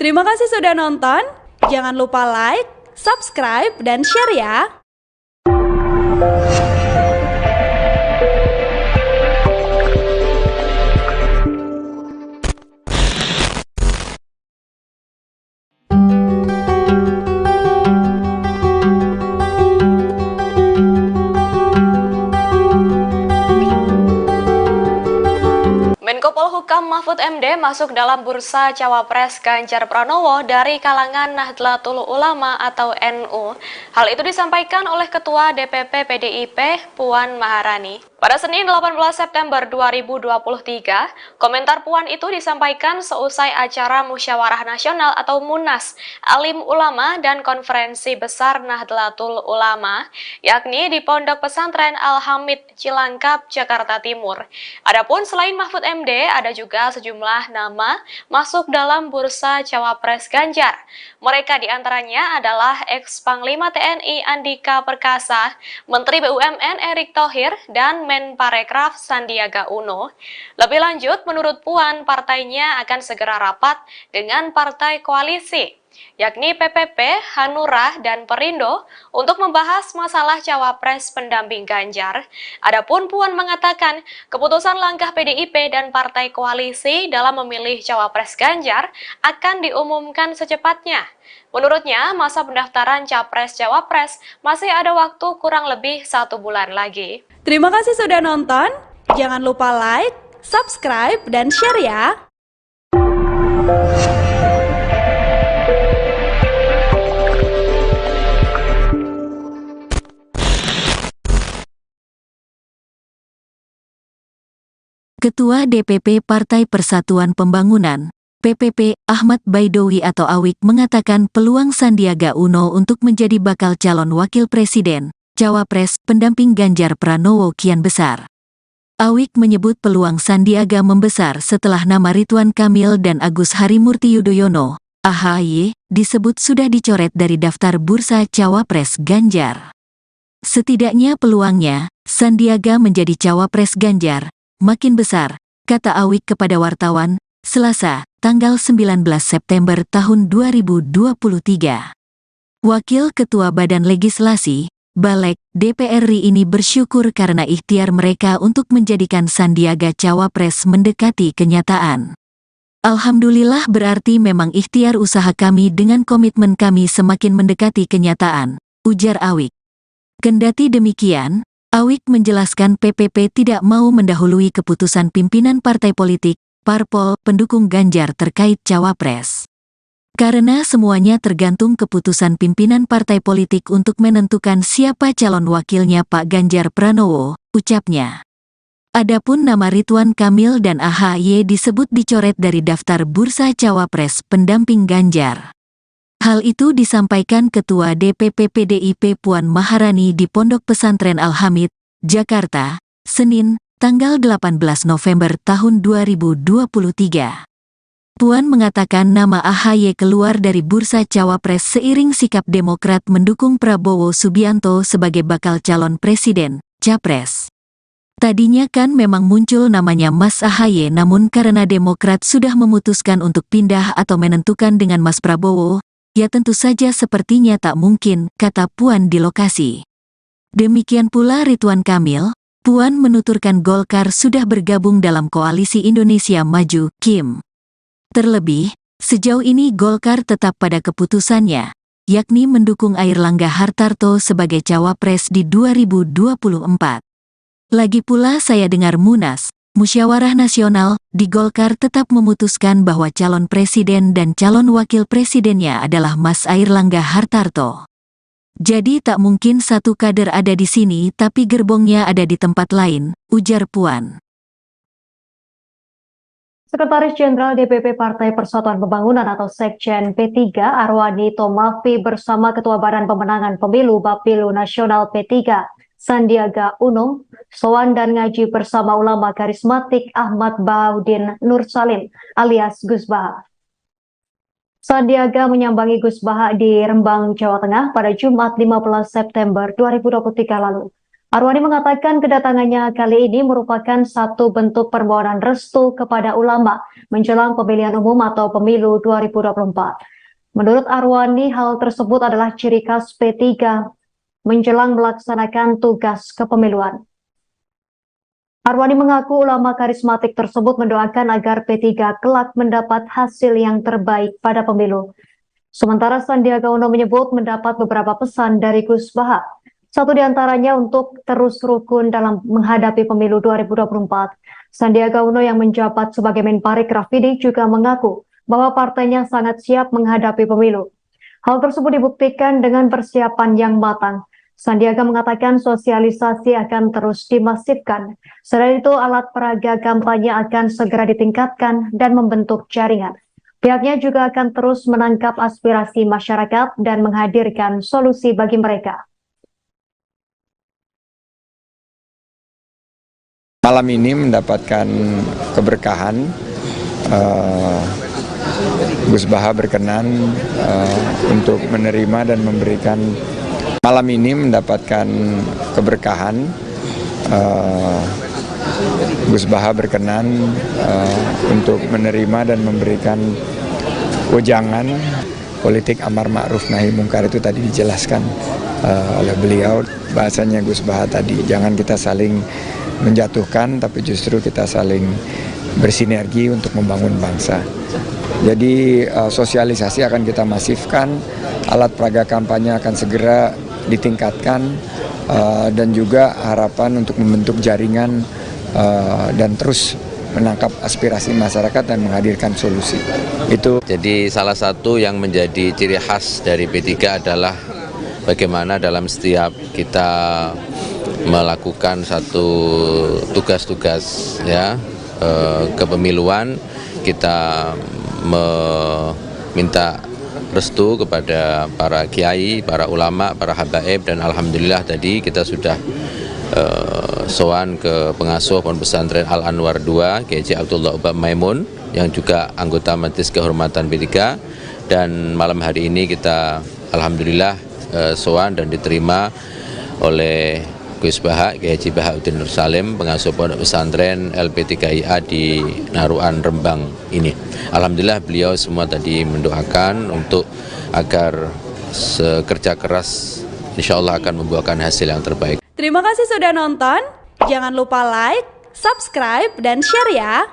Terima kasih sudah nonton. Jangan lupa like, subscribe, dan share ya. Mahfud MD masuk dalam bursa Cawapres Ganjar Pranowo dari kalangan Nahdlatul Ulama atau NU. Hal itu disampaikan oleh Ketua DPP PDIP Puan Maharani. Pada Senin 18 September 2023, komentar Puan itu disampaikan seusai acara Musyawarah Nasional atau Munas Alim Ulama dan Konferensi Besar Nahdlatul Ulama, yakni di Pondok Pesantren Al-Hamid, Cilangkap, Jakarta Timur. Adapun selain Mahfud MD, ada juga sejumlah nama masuk dalam bursa Cawapres Ganjar. Mereka diantaranya adalah ex-Panglima TNI Andika Perkasa, Menteri BUMN Erick Thohir, dan Menparekraf Sandiaga Uno. Lebih lanjut, menurut Puan, partainya akan segera rapat dengan partai koalisi, yakni PPP, Hanura, dan Perindo untuk membahas masalah Cawapres pendamping Ganjar. Adapun Puan mengatakan, keputusan langkah PDIP dan partai koalisi dalam memilih Cawapres Ganjar akan diumumkan secepatnya. Menurutnya, masa pendaftaran Capres-Cawapres masih ada waktu kurang lebih 1 bulan lagi. Terima kasih sudah nonton. Jangan lupa like, subscribe, dan share ya. Ketua DPP Partai Persatuan Pembangunan, PPP, Ahmad Baidowi atau Awik mengatakan peluang Sandiaga Uno untuk menjadi bakal calon wakil presiden, Cawapres, pendamping Ganjar Pranowo kian besar. Awik menyebut peluang Sandiaga membesar setelah nama Ridwan Kamil dan Agus Harimurti Yudhoyono, AHY, disebut sudah dicoret dari daftar bursa Cawapres Ganjar. Setidaknya peluangnya, Sandiaga menjadi Cawapres Ganjar, makin besar, kata Awik kepada wartawan, Selasa, tanggal 19 September tahun 2023. Wakil Ketua Badan Legislasi, Balek, DPR RI ini bersyukur karena ikhtiar mereka untuk menjadikan Sandiaga Cawapres mendekati kenyataan. Alhamdulillah berarti memang ikhtiar usaha kami dengan komitmen kami semakin mendekati kenyataan, ujar Awik. Kendati demikian, Awik menjelaskan PPP tidak mau mendahului keputusan pimpinan partai politik, parpol, pendukung Ganjar terkait Cawapres. Karena semuanya tergantung keputusan pimpinan partai politik untuk menentukan siapa calon wakilnya Pak Ganjar Pranowo, ucapnya. Adapun nama Ridwan Kamil dan AHY disebut dicoret dari daftar bursa Cawapres pendamping Ganjar. Hal itu disampaikan Ketua DPP PDIP Puan Maharani di Pondok Pesantren Al-Hamid, Jakarta, Senin, tanggal 18 November tahun 2023. Puan mengatakan nama AHY keluar dari bursa Cawapres seiring sikap Demokrat mendukung Prabowo Subianto sebagai bakal calon presiden, Capres. Tadinya kan memang muncul namanya Mas AHY, namun karena Demokrat sudah memutuskan untuk pindah atau menentukan dengan Mas Prabowo, ya tentu saja sepertinya tak mungkin, kata Puan di lokasi. Demikian pula Ridwan Kamil. Puan menuturkan Golkar sudah bergabung dalam Koalisi Indonesia Maju, KIM. Terlebih, sejauh ini Golkar tetap pada keputusannya, yakni mendukung Airlangga Hartarto sebagai Cawapres di 2024. Lagi pula saya dengar Munas, Musyawarah Nasional, di Golkar tetap memutuskan bahwa calon presiden dan calon wakil presidennya adalah Mas Airlangga Hartarto. Jadi tak mungkin satu kader ada di sini tapi gerbongnya ada di tempat lain, ujar Puan. Sekretaris Jenderal DPP Partai Persatuan Pembangunan atau Sekjen P3 Arwani Tomafi bersama Ketua Badan Pemenangan Pemilu Bapilu Nasional P3 Sandiaga Uno sowan dan ngaji bersama ulama karismatik Ahmad Baudin Nur Salim alias Gus Baha. Sandiaga menyambangi Gus Baha di Rembang, Jawa Tengah pada Jumat 15 September 2023 lalu. Arwani mengatakan kedatangannya kali ini merupakan satu bentuk permohonan restu kepada ulama menjelang pemilihan umum atau pemilu 2024. Menurut Arwani, hal tersebut adalah ciri khas P3 menjelang melaksanakan tugas kepemiluan. Arwani mengaku ulama karismatik tersebut mendoakan agar P3 kelak mendapat hasil yang terbaik pada pemilu. Sementara Sandiaga Uno menyebut mendapat beberapa pesan dari Gus Baha. Satu di antaranya untuk terus rukun dalam menghadapi pemilu 2024. Sandiaga Uno yang menjabat sebagai Menparekraf ini juga mengaku bahwa partainya sangat siap menghadapi pemilu. Hal tersebut dibuktikan dengan persiapan yang matang. Sandiaga mengatakan sosialisasi akan terus dimasifkan. Selain itu, alat peraga kampanye akan segera ditingkatkan dan membentuk jaringan. Pihaknya juga akan terus menangkap aspirasi masyarakat dan menghadirkan solusi bagi mereka. Malam ini mendapatkan keberkahan, Gus Baha berkenan untuk menerima dan memberikan. Malam ini mendapatkan keberkahan, Gus Baha berkenan untuk menerima dan memberikan wejangan politik amar ma'ruf nahi mungkar. Itu tadi dijelaskan oleh beliau. Bahasanya Gus Baha tadi, jangan kita saling menjatuhkan, tapi justru kita saling bersinergi untuk membangun bangsa. Jadi sosialisasi akan kita masifkan, alat peraga kampanye akan segera ditingkatkan, dan juga harapan untuk membentuk jaringan dan terus menangkap aspirasi masyarakat dan menghadirkan solusi. Itu. Jadi salah satu yang menjadi ciri khas dari P3 adalah bagaimana dalam setiap kita melakukan satu tugas-tugas kepemiluan, kita meminta restu kepada para kiai, para ulama, para habaib, dan alhamdulillah tadi kita sudah sowan ke pengasuh Pondok Pesantren Al-Anwar 2, Kiai Abdullah Ubab Maimun, yang juga anggota Majelis Kehormatan P3, dan malam hari ini kita alhamdulillah sowan dan diterima oleh Gus Baha, Kiai Haji Bahauddin Nur Salim, pengasuh Pondok Pesantren LP3IA di Naruan Rembang ini. Alhamdulillah beliau semua tadi mendoakan untuk agar kerja keras insya Allah akan membuahkan hasil yang terbaik. Terima kasih sudah nonton. Jangan lupa like, subscribe, dan share ya.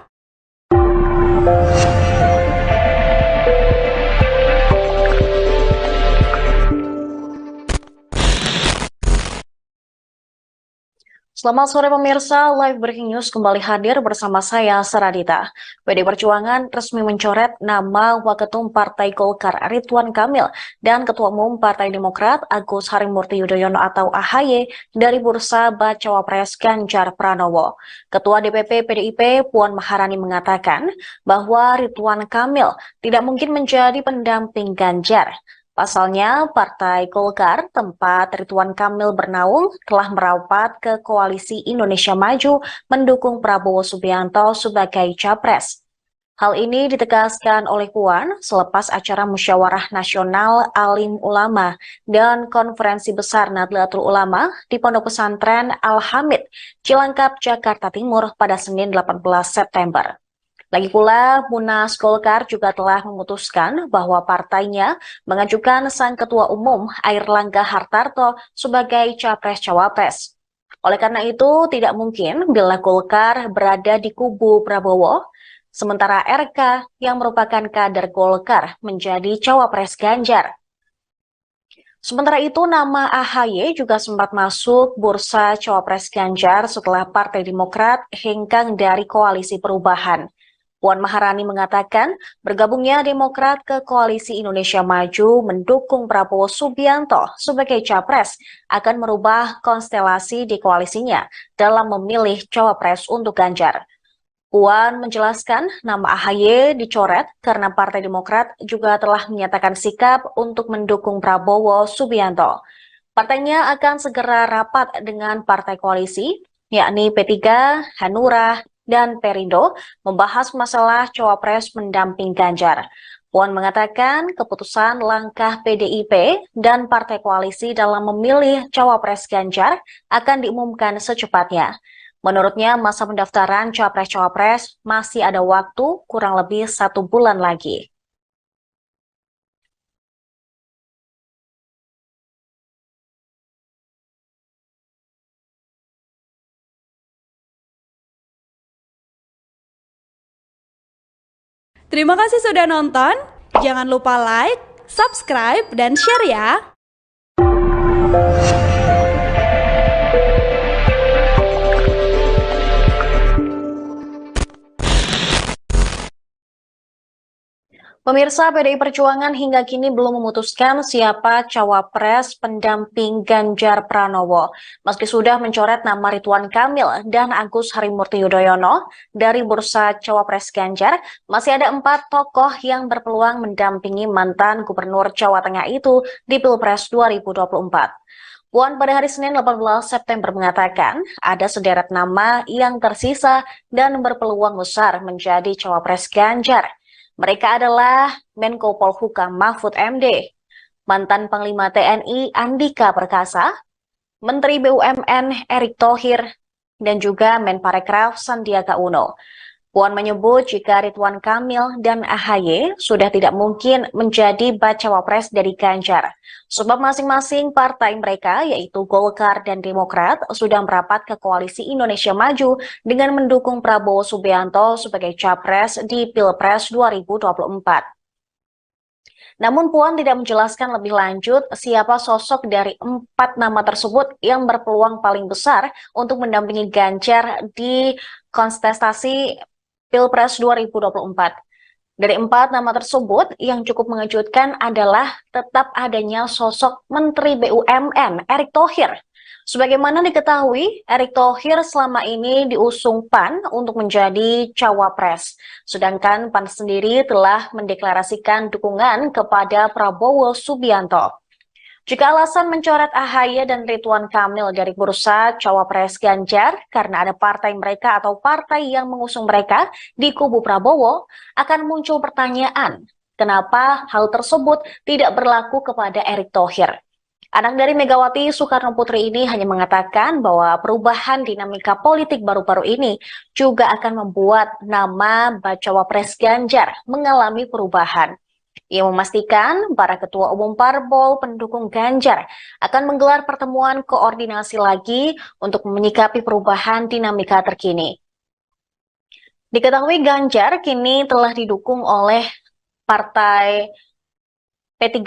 Selamat sore pemirsa, Live Breaking News kembali hadir bersama saya, Saradita. PD Perjuangan resmi mencoret nama Waketum Partai Golkar Ridwan Kamil dan Ketua Umum Partai Demokrat Agus Harimurti Yudhoyono atau AHY dari bursa Bacawa Pres Ganjar Pranowo. Ketua DPP PDIP Puan Maharani mengatakan bahwa Ridwan Kamil tidak mungkin menjadi pendamping Ganjar. Pasalnya, Partai Golkar, tempat Ridwan Kamil bernaung, telah merapat ke Koalisi Indonesia Maju mendukung Prabowo Subianto sebagai Capres. Hal ini ditegaskan oleh Puan selepas acara Musyawarah Nasional Alim Ulama dan Konferensi Besar Nahdlatul Ulama di Pondok Pesantren Al-Hamid, Cilangkap, Jakarta Timur pada Senin 18 September. Lagi pula, Munas Golkar juga telah memutuskan bahwa partainya mengajukan sang Ketua Umum Airlangga Hartarto sebagai Capres-Cawapres. Oleh karena itu, tidak mungkin bila Golkar berada di kubu Prabowo, sementara RK yang merupakan kader Golkar menjadi Cawapres Ganjar. Sementara itu, nama AHY juga sempat masuk bursa Cawapres Ganjar setelah Partai Demokrat hengkang dari Koalisi Perubahan. Puan Maharani mengatakan bergabungnya Demokrat ke Koalisi Indonesia Maju mendukung Prabowo Subianto sebagai Capres akan merubah konstelasi di koalisinya dalam memilih Cawapres untuk Ganjar. Puan menjelaskan nama AHY dicoret karena Partai Demokrat juga telah menyatakan sikap untuk mendukung Prabowo Subianto. Partainya akan segera rapat dengan partai koalisi, yakni P3, Hanura, dan Perindo membahas masalah Cawapres mendamping Ganjar. Puan mengatakan keputusan langkah PDIP dan partai koalisi dalam memilih Cawapres Ganjar akan diumumkan secepatnya. Menurutnya masa pendaftaran Capres-Cawapres masih ada waktu kurang lebih 1 bulan lagi. Terima kasih sudah nonton. Jangan lupa like, subscribe, dan share ya. Pemirsa, PDI Perjuangan hingga kini belum memutuskan siapa cawapres pendamping Ganjar Pranowo. Meski sudah mencoret nama Ridwan Kamil dan Agus Harimurti Yudhoyono dari bursa cawapres Ganjar, masih ada 4 tokoh yang berpeluang mendampingi mantan Gubernur Jawa Tengah itu di Pilpres 2024. Puan pada hari Senin 18 September mengatakan ada sederet nama yang tersisa dan berpeluang besar menjadi cawapres Ganjar. Mereka adalah Menko Polhukam Mahfud MD, mantan Panglima TNI Andika Perkasa, Menteri BUMN Erick Thohir, dan juga Menparekraf Sandiaga Uno. Puan menyebut jika Ridwan Kamil dan AHY sudah tidak mungkin menjadi bacawa pres dari Ganjar, sebab masing-masing partai mereka yaitu Golkar dan Demokrat sudah merapat ke Koalisi Indonesia Maju dengan mendukung Prabowo Subianto sebagai capres di Pilpres 2024. Namun Puan tidak menjelaskan lebih lanjut siapa sosok dari 4 nama tersebut yang berpeluang paling besar untuk mendampingi Ganjar di kontestasi Pilpres 2024. Dari 4 nama tersebut, yang cukup mengejutkan adalah tetap adanya sosok Menteri BUMN Erick Thohir. Sebagaimana diketahui, Erick Thohir selama ini diusung PAN untuk menjadi cawapres. Sedangkan PAN sendiri telah mendeklarasikan dukungan kepada Prabowo Subianto. Jika alasan mencoret AHY dan Ridwan Kamil dari bursa cawapres Ganjar karena ada partai mereka atau partai yang mengusung mereka di kubu Prabowo, akan muncul pertanyaan, kenapa hal tersebut tidak berlaku kepada Erick Thohir? Anak dari Megawati Soekarno Putri ini hanya mengatakan bahwa perubahan dinamika politik baru-baru ini juga akan membuat nama bacawa pres Ganjar mengalami perubahan. Ia memastikan para ketua umum parpol pendukung Ganjar akan menggelar pertemuan koordinasi lagi untuk menyikapi perubahan dinamika terkini. Diketahui Ganjar kini telah didukung oleh Partai P3,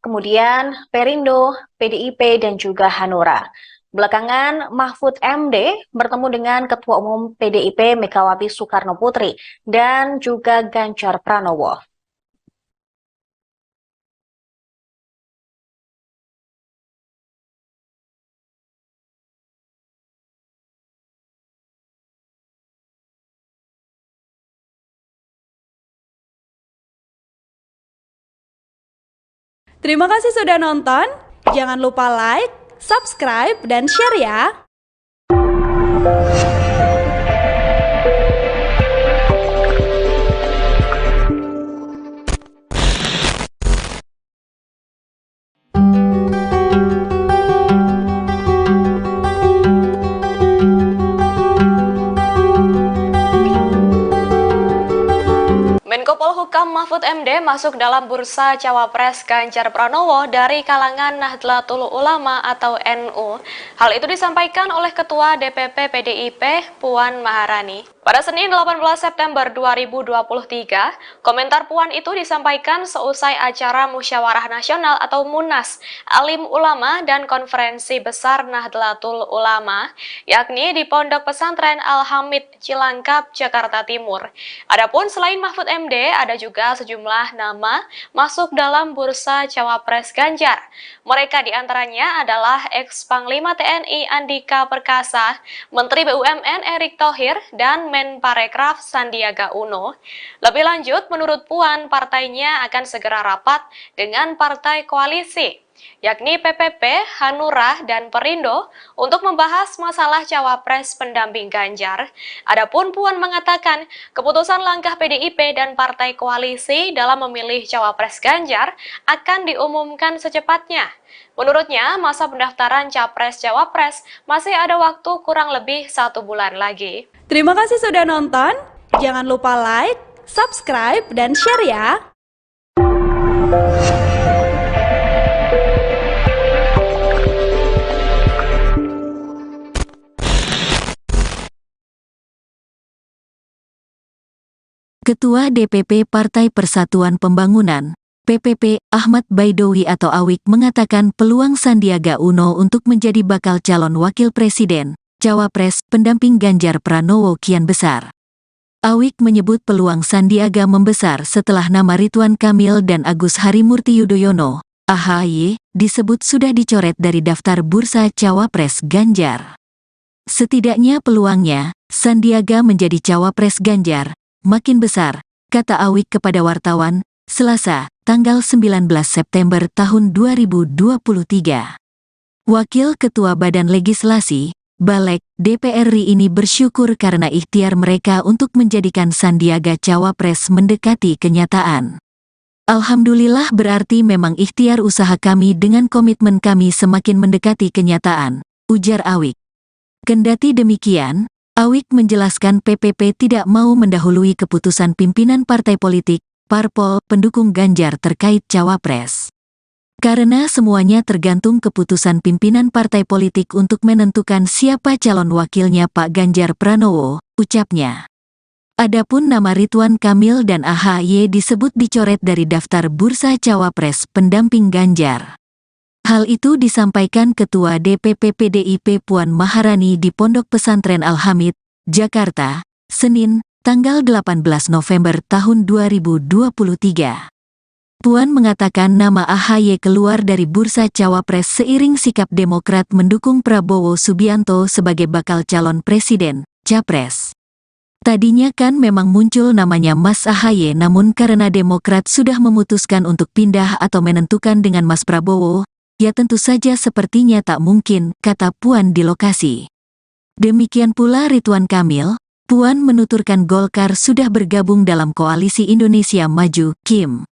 kemudian Perindo, PDIP, dan juga Hanura. Belakangan, Mahfud MD bertemu dengan Ketua Umum PDIP Megawati Soekarno Putri dan juga Ganjar Pranowo. Terima kasih sudah nonton. Jangan lupa like, subscribe, dan share ya. Menko Polhukam Mahfud MD masuk dalam bursa cawapres Ganjar Pranowo dari kalangan Nahdlatul Ulama atau NU. Hal itu disampaikan oleh Ketua DPP PDIP Puan Maharani. Pada Senin 18 September 2023, komentar Puan itu disampaikan seusai acara Musyawarah Nasional atau Munas Alim Ulama dan Konferensi Besar Nahdlatul Ulama, yakni di Pondok Pesantren Al-Hamid, Cilangkap, Jakarta Timur. Adapun selain Mahfud MD, ada juga sejumlah nama masuk dalam bursa cawapres Ganjar. Mereka diantaranya adalah ex-Panglima TNI Andika Perkasa, Menteri BUMN Erick Thohir, dan Menparekraf Sandiaga Uno. Lebih lanjut, menurut Puan, partainya akan segera rapat dengan partai koalisi, yakni PPP, Hanura, dan Perindo untuk membahas masalah cawapres pendamping Ganjar. Adapun Puan mengatakan, keputusan langkah PDIP dan partai koalisi dalam memilih cawapres Ganjar akan diumumkan secepatnya. Menurutnya, masa pendaftaran capres-cawapres masih ada waktu kurang lebih 1 bulan lagi. Terima kasih sudah nonton. Jangan lupa like, subscribe, dan share ya. Ketua DPP Partai Persatuan Pembangunan, PPP, Ahmad Baidowi atau Awik mengatakan peluang Sandiaga Uno untuk menjadi bakal calon wakil presiden, cawapres, pendamping Ganjar Pranowo kian besar. Awik menyebut peluang Sandiaga membesar setelah nama Ridwan Kamil dan Agus Harimurti Yudhoyono, AHY, disebut sudah dicoret dari daftar bursa Cawapres Ganjar. Setidaknya peluangnya, Sandiaga menjadi Cawapres Ganjar, makin besar, kata Awik kepada wartawan, Selasa, tanggal 19 September tahun 2023. Wakil Ketua Badan Legislasi, Balek, DPR RI ini bersyukur karena ikhtiar mereka untuk menjadikan Sandiaga Cawapres mendekati kenyataan. Alhamdulillah berarti memang ikhtiar usaha kami dengan komitmen kami semakin mendekati kenyataan, ujar Awik. Kendati demikian, Awik menjelaskan PPP tidak mau mendahului keputusan pimpinan partai politik, parpol, pendukung Ganjar terkait Cawapres. Karena semuanya tergantung keputusan pimpinan partai politik untuk menentukan siapa calon wakilnya Pak Ganjar Pranowo, ucapnya. Adapun nama Ridwan Kamil dan AHY disebut dicoret dari daftar bursa Cawapres pendamping Ganjar. Hal itu disampaikan Ketua DPP PDIP Puan Maharani di Pondok Pesantren Al-Hamid, Jakarta, Senin, tanggal 18 November tahun 2023. Puan mengatakan nama AHY keluar dari bursa Cawapres seiring sikap Demokrat mendukung Prabowo Subianto sebagai bakal calon presiden, Capres. Tadinya kan memang muncul namanya Mas AHY, namun karena Demokrat sudah memutuskan untuk pindah atau menentukan dengan Mas Prabowo, ya tentu saja sepertinya tak mungkin, kata Puan di lokasi. Demikian pula Ridwan Kamil. Puan menuturkan Golkar sudah bergabung dalam Koalisi Indonesia Maju, KIM.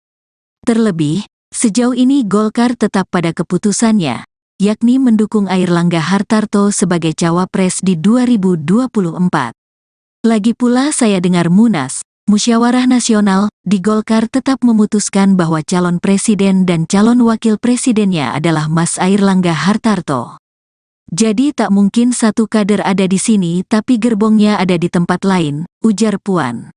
Terlebih, sejauh ini Golkar tetap pada keputusannya, yakni mendukung Airlangga Hartarto sebagai Cawapres di 2024. Lagi pula saya dengar Munas, Musyawarah Nasional, di Golkar tetap memutuskan bahwa calon presiden dan calon wakil presidennya adalah Mas Airlangga Hartarto. Jadi tak mungkin satu kader ada di sini tapi gerbongnya ada di tempat lain, ujar Puan.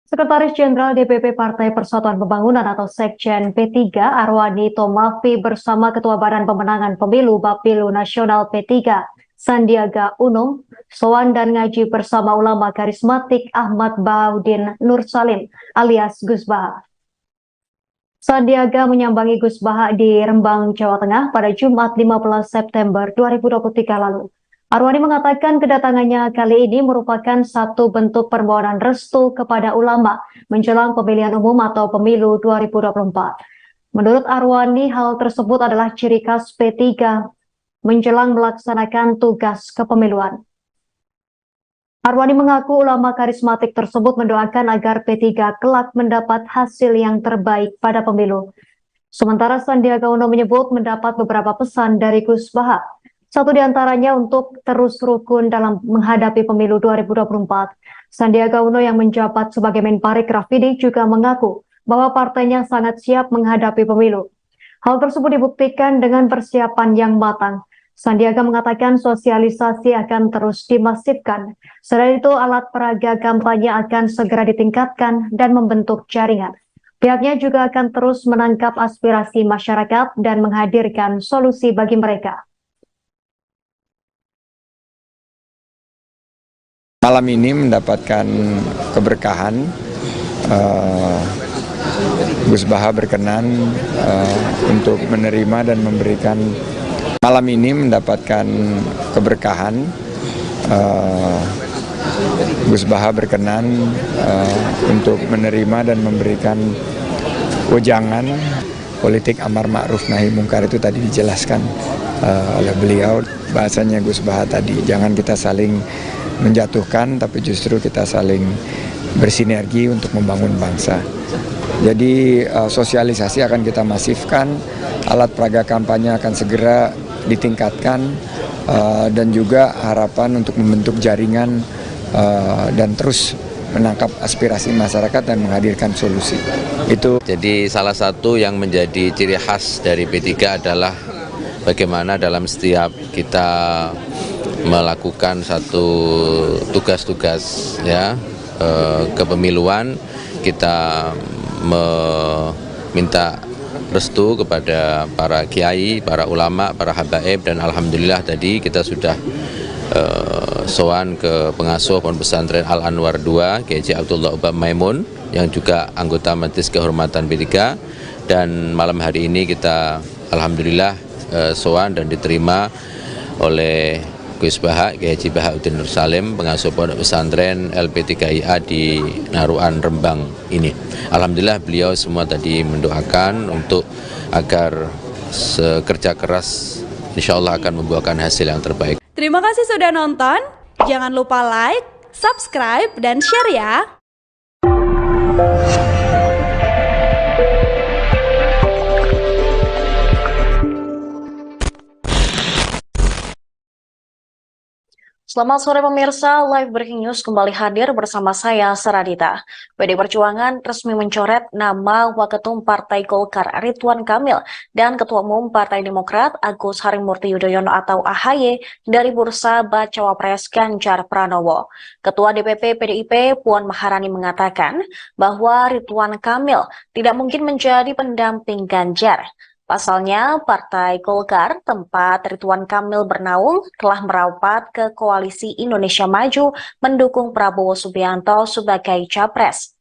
Sekretaris Jenderal DPP Partai Persatuan Pembangunan atau Sekjen P3 Arwani Tomafi bersama Ketua Badan Pemenangan Pemilu Bapilu Nasional P3 Sandiaga Uno sowan dan ngaji bersama ulama karismatik Ahmad Baudin Nur Salim alias Gus Baha. Sandiaga menyambangi Gus Baha di Rembang, Jawa Tengah pada Jumat 15 September 2023 lalu. Arwani mengatakan kedatangannya kali ini merupakan satu bentuk permohonan restu kepada ulama menjelang pemilihan umum atau pemilu 2024. Menurut Arwani, hal tersebut adalah ciri khas P3 menjelang melaksanakan tugas kepemiluan. Arwani mengaku ulama karismatik tersebut mendoakan agar P3 kelak mendapat hasil yang terbaik pada pemilu. Sementara Sandiaga Uno menyebut mendapat beberapa pesan dari Gus Baha. Satu di antaranya untuk terus rukun dalam menghadapi pemilu 2024. Sandiaga Uno yang menjabat sebagai Menparekraf ini juga mengaku bahwa partainya sangat siap menghadapi pemilu. Hal tersebut dibuktikan dengan persiapan yang matang. Sandiaga mengatakan sosialisasi akan terus dimasifkan. Selain itu, alat peraga kampanye akan segera ditingkatkan dan membentuk jaringan. Pihaknya juga akan terus menangkap aspirasi masyarakat dan menghadirkan solusi bagi mereka. Malam ini mendapatkan keberkahan, Gus Baha berkenan untuk menerima dan memberikan. Malam ini mendapatkan keberkahan, Gus Baha berkenan untuk menerima dan memberikan wejangan politik amar ma'ruf nahi mungkar. Itu tadi dijelaskan oleh beliau. Bahasanya Gus Baha tadi, jangan kita saling menjatuhkan, tapi justru kita saling bersinergi untuk membangun bangsa. Jadi sosialisasi akan kita masifkan, alat peraga kampanye akan segera ditingkatkan, dan juga harapan untuk membentuk jaringan dan terus menangkap aspirasi masyarakat dan menghadirkan solusi. Itu. Jadi salah satu yang menjadi ciri khas dari P3 adalah bagaimana dalam setiap kita melakukan satu tugas-tugas ya kepemiluan, kita meminta restu kepada para kiai, para ulama, para habaib, dan alhamdulillah tadi kita sudah sowan ke pengasuh Pondok Pesantren Al-Anwar 2, Kiai Abdullah Ubah Maimun, yang juga anggota Majelis Kehormatan P3, dan malam hari ini kita alhamdulillah sowan dan diterima oleh Gus Baha, Kiai Haji Bahauddin Nur Salim, pengasuh Pondok Pesantren LP3IA di Naruan Rembang ini. Alhamdulillah beliau semua tadi mendoakan untuk agar kerja keras insya Allah akan membuahkan hasil yang terbaik. Terima kasih sudah nonton. Jangan lupa like, subscribe, dan share ya. Selamat sore pemirsa, Live Breaking News kembali hadir bersama saya, Saradita. PD Perjuangan resmi mencoret nama Waketum Partai Golkar Ridwan Kamil dan Ketua Umum Partai Demokrat Agus Harimurti Yudhoyono atau AHY dari bursa Bacawa Pres Ganjar Pranowo. Ketua DPP PDIP Puan Maharani mengatakan bahwa Ridwan Kamil tidak mungkin menjadi pendamping Ganjar. Pasalnya, Partai Golkar, tempat Ridwan Kamil bernaung, telah merapat ke Koalisi Indonesia Maju mendukung Prabowo Subianto sebagai capres.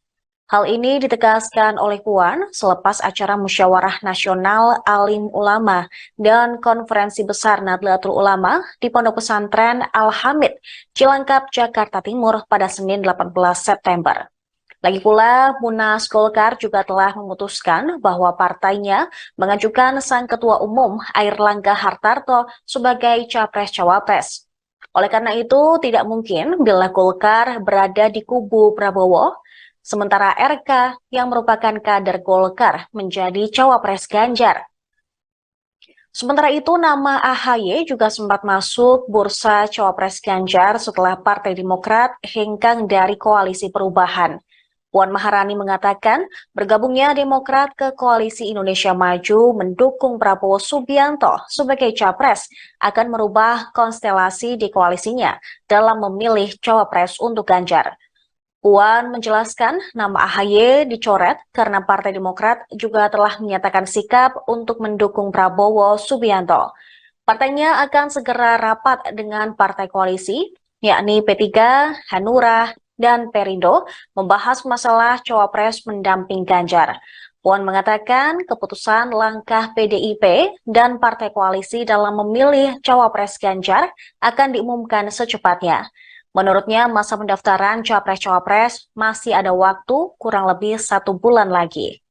Hal ini ditegaskan oleh Puan selepas acara Musyawarah Nasional Alim Ulama dan Konferensi Besar Nahdlatul Ulama di Pondok Pesantren Al-Hamid, Cilangkap, Jakarta Timur pada Senin 18 September. Lagi pula, Munas Golkar juga telah memutuskan bahwa partainya mengajukan sang Ketua Umum Airlangga Hartarto sebagai Capres-Cawapres. Oleh karena itu, tidak mungkin bila Golkar berada di kubu Prabowo, sementara RK yang merupakan kader Golkar menjadi Cawapres Ganjar. Sementara itu, nama AHY juga sempat masuk bursa Cawapres Ganjar setelah Partai Demokrat hengkang dari Koalisi Perubahan. Puan Maharani mengatakan bergabungnya Demokrat ke Koalisi Indonesia Maju mendukung Prabowo Subianto sebagai capres akan merubah konstelasi di koalisinya dalam memilih cawapres untuk Ganjar. Puan menjelaskan nama AHY dicoret karena Partai Demokrat juga telah menyatakan sikap untuk mendukung Prabowo Subianto. Partainya akan segera rapat dengan partai koalisi, yakni P3, Hanura, dan Perindo membahas masalah cawapres mendamping Ganjar. Puan mengatakan keputusan langkah PDIP dan partai koalisi dalam memilih cawapres Ganjar akan diumumkan secepatnya. Menurutnya masa pendaftaran capres-cawapres masih ada waktu kurang lebih 1 bulan lagi.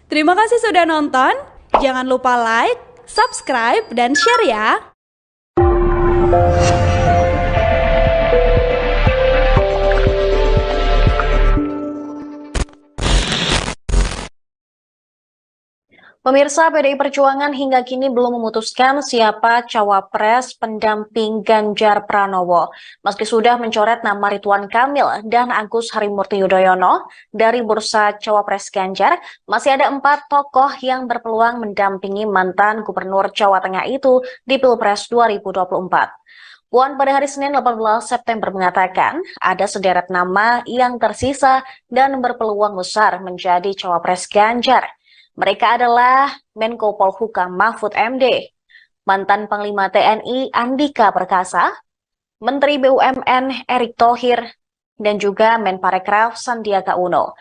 Terima kasih sudah nonton. Jangan lupa like, subscribe, dan share ya. Pemirsa, PDI Perjuangan hingga kini belum memutuskan siapa cawapres pendamping Ganjar Pranowo. Meski sudah mencoret nama Ridwan Kamil dan Agus Harimurti Yudhoyono dari bursa cawapres Ganjar, masih ada 4 tokoh yang berpeluang mendampingi mantan Gubernur Jawa Tengah itu di Pilpres 2024. Puan pada hari Senin 18 September mengatakan ada sederet nama yang tersisa dan berpeluang besar menjadi cawapres Ganjar. Mereka adalah Menko Polhukam Mahfud MD, mantan Panglima TNI Andika Perkasa, Menteri BUMN Erick Thohir, dan juga Menparekraf Sandiaga Uno.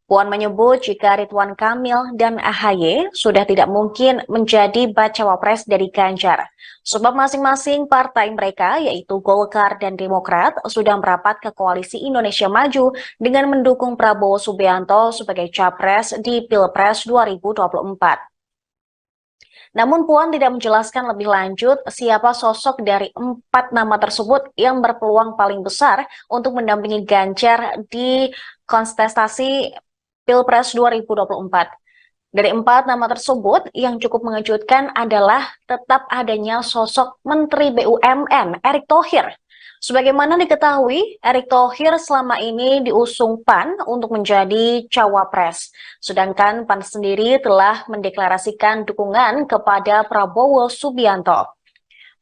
Puan menyebut jika Ridwan Kamil dan AHY sudah tidak mungkin menjadi bacawa pres dari Ganjar, sebab masing-masing partai mereka yaitu Golkar dan Demokrat sudah merapat ke Koalisi Indonesia Maju dengan mendukung Prabowo Subianto sebagai capres di Pilpres 2024. Namun Puan tidak menjelaskan lebih lanjut siapa sosok dari 4 nama tersebut yang berpeluang paling besar untuk mendampingi Ganjar di kontestasi Pilpres 2024. Dari 4 nama tersebut, yang cukup mengejutkan adalah tetap adanya sosok Menteri BUMN Erick Thohir. Sebagaimana diketahui, Erick Thohir selama ini diusung PAN untuk menjadi cawapres. Sedangkan PAN sendiri telah mendeklarasikan dukungan kepada Prabowo Subianto.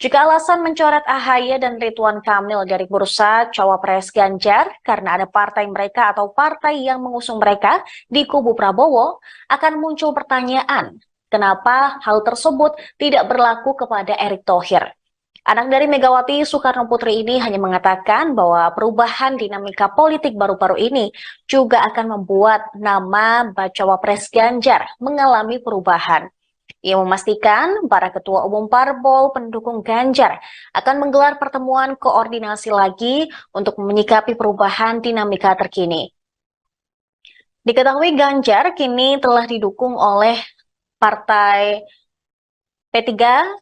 Jika alasan mencoret AHY dan Ridwan Kamil dari bursa Cawapres Ganjar karena ada partai mereka atau partai yang mengusung mereka di kubu Prabowo, akan muncul pertanyaan, kenapa hal tersebut tidak berlaku kepada Erick Thohir? Anak dari Megawati Soekarno Putri ini hanya mengatakan bahwa perubahan dinamika politik baru-baru ini juga akan membuat nama Bacawa Pres Ganjar mengalami perubahan. Ia memastikan para ketua umum parpol pendukung Ganjar akan menggelar pertemuan koordinasi lagi untuk menyikapi perubahan dinamika terkini. Diketahui Ganjar kini telah didukung oleh Partai P3,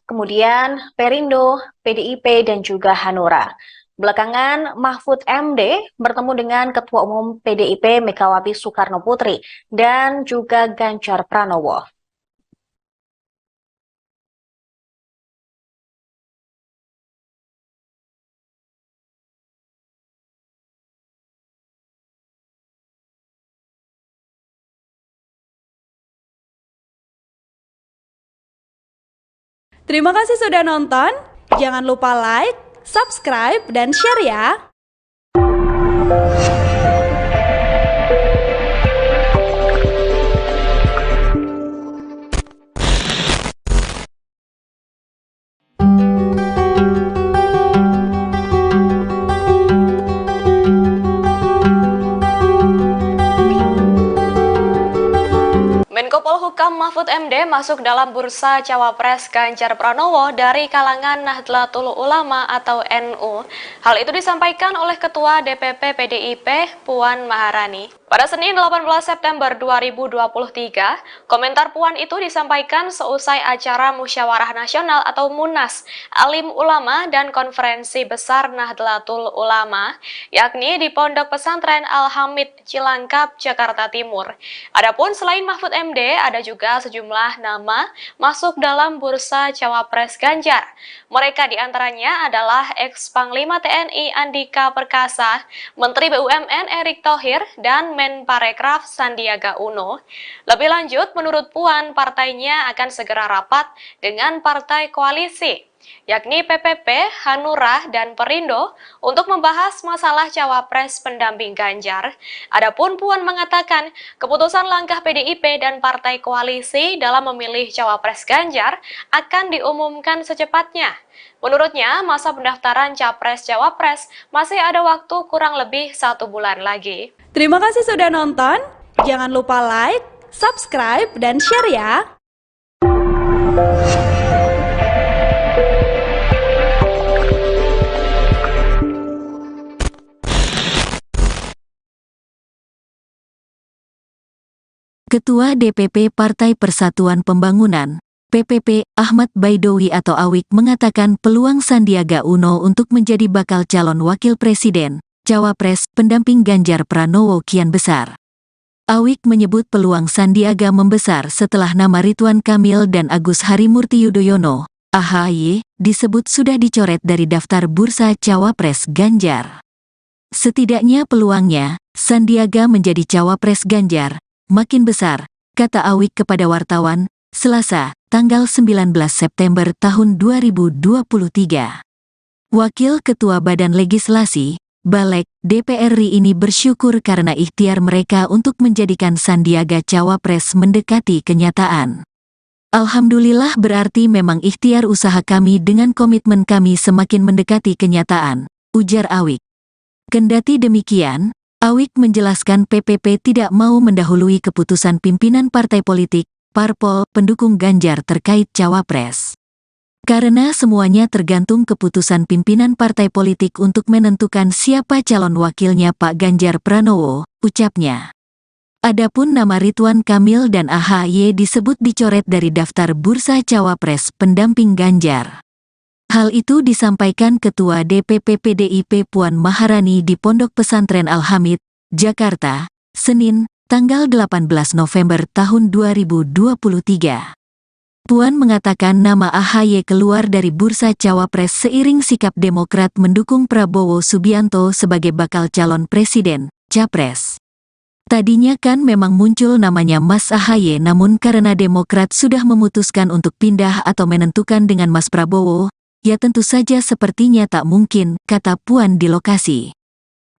kemudian Perindo, PDIP, dan juga Hanura. Belakangan, Mahfud MD bertemu dengan Ketua Umum PDIP Megawati Soekarno Putri dan juga Ganjar Pranowo. Terima kasih sudah nonton. Jangan lupa like, subscribe, dan share ya. Menko Polhukam Mahfud MD masuk dalam bursa Cawapres Ganjar Pranowo dari kalangan Nahdlatul Ulama atau NU. Hal itu disampaikan oleh Ketua DPP PDIP Puan Maharani. Pada Senin 18 September 2023, komentar Puan itu disampaikan seusai acara Musyawarah Nasional atau Munas Alim Ulama dan Konferensi Besar Nahdlatul Ulama, yakni di Pondok Pesantren Al-Hamid, Cilangkap, Jakarta Timur. Adapun selain Mahfud MD, ada juga sejumlah nama masuk dalam bursa Cawapres Ganjar. Mereka diantaranya adalah ex-Panglima TNI Andika Perkasa, Menteri BUMN Erick Thohir, dan Menparekraf Sandiaga Uno. Lebih lanjut, menurut Puan, partainya akan segera rapat dengan partai koalisi, yakni PPP, Hanura, dan Perindo untuk membahas masalah Cawapres pendamping Ganjar. Adapun Puan mengatakan, keputusan langkah PDIP dan partai koalisi dalam memilih Cawapres Ganjar akan diumumkan secepatnya. Menurutnya, masa pendaftaran Capres-Cawapres masih ada waktu kurang lebih 1 bulan lagi. Terima kasih sudah nonton. Jangan lupa like, subscribe, dan share ya. Ketua DPP Partai Persatuan Pembangunan, PPP, Ahmad Baidowi atau Awik mengatakan peluang Sandiaga Uno untuk menjadi bakal calon wakil presiden, Cawapres, pendamping Ganjar Pranowo kian besar. Awik menyebut peluang Sandiaga membesar setelah nama Ridwan Kamil dan Agus Harimurti Yudhoyono, AHY, disebut sudah dicoret dari daftar bursa Cawapres Ganjar. Setidaknya peluangnya, Sandiaga menjadi Cawapres Ganjar, makin besar, kata Awik kepada wartawan, Selasa, tanggal 19 September tahun 2023. Wakil Ketua Badan Legislasi, Balek, DPR RI ini bersyukur karena ikhtiar mereka untuk menjadikan Sandiaga Cawapres mendekati kenyataan. Alhamdulillah berarti memang ikhtiar usaha kami dengan komitmen kami semakin mendekati kenyataan, ujar Awik. Kendati demikian, Awik menjelaskan PPP tidak mau mendahului keputusan pimpinan partai politik, parpol, pendukung Ganjar terkait Cawapres. Karena semuanya tergantung keputusan pimpinan partai politik untuk menentukan siapa calon wakilnya Pak Ganjar Pranowo, ucapnya. Adapun nama Ridwan Kamil dan AHY disebut dicoret dari daftar bursa Cawapres pendamping Ganjar. Hal itu disampaikan Ketua DPP PDIP Puan Maharani di Pondok Pesantren Al-Hamid, Jakarta, Senin, tanggal 18 November tahun 2023. Puan mengatakan nama AHY keluar dari bursa Cawapres seiring sikap Demokrat mendukung Prabowo Subianto sebagai bakal calon presiden, Capres. Tadinya kan memang muncul namanya Mas AHY, namun karena Demokrat sudah memutuskan untuk pindah atau menentukan dengan Mas Prabowo, Ya tentu saja sepertinya tak mungkin, kata Puan di lokasi.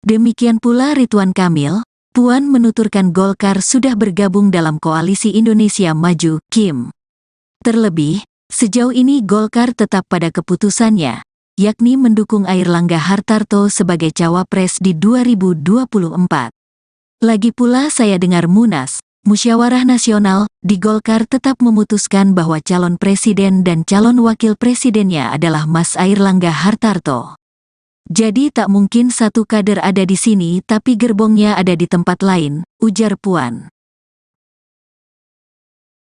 Demikian pula Ridwan Kamil. Puan menuturkan Golkar sudah bergabung dalam Koalisi Indonesia Maju, KIM. Terlebih, sejauh ini Golkar tetap pada keputusannya, yakni mendukung Airlangga Hartarto sebagai cawapres di 2024. Lagi pula saya dengar Munas, Musyawarah Nasional, di Golkar tetap memutuskan bahwa calon presiden dan calon wakil presidennya adalah Mas Airlangga Hartarto. Jadi tak mungkin satu kader ada di sini tapi gerbongnya ada di tempat lain, ujar Puan.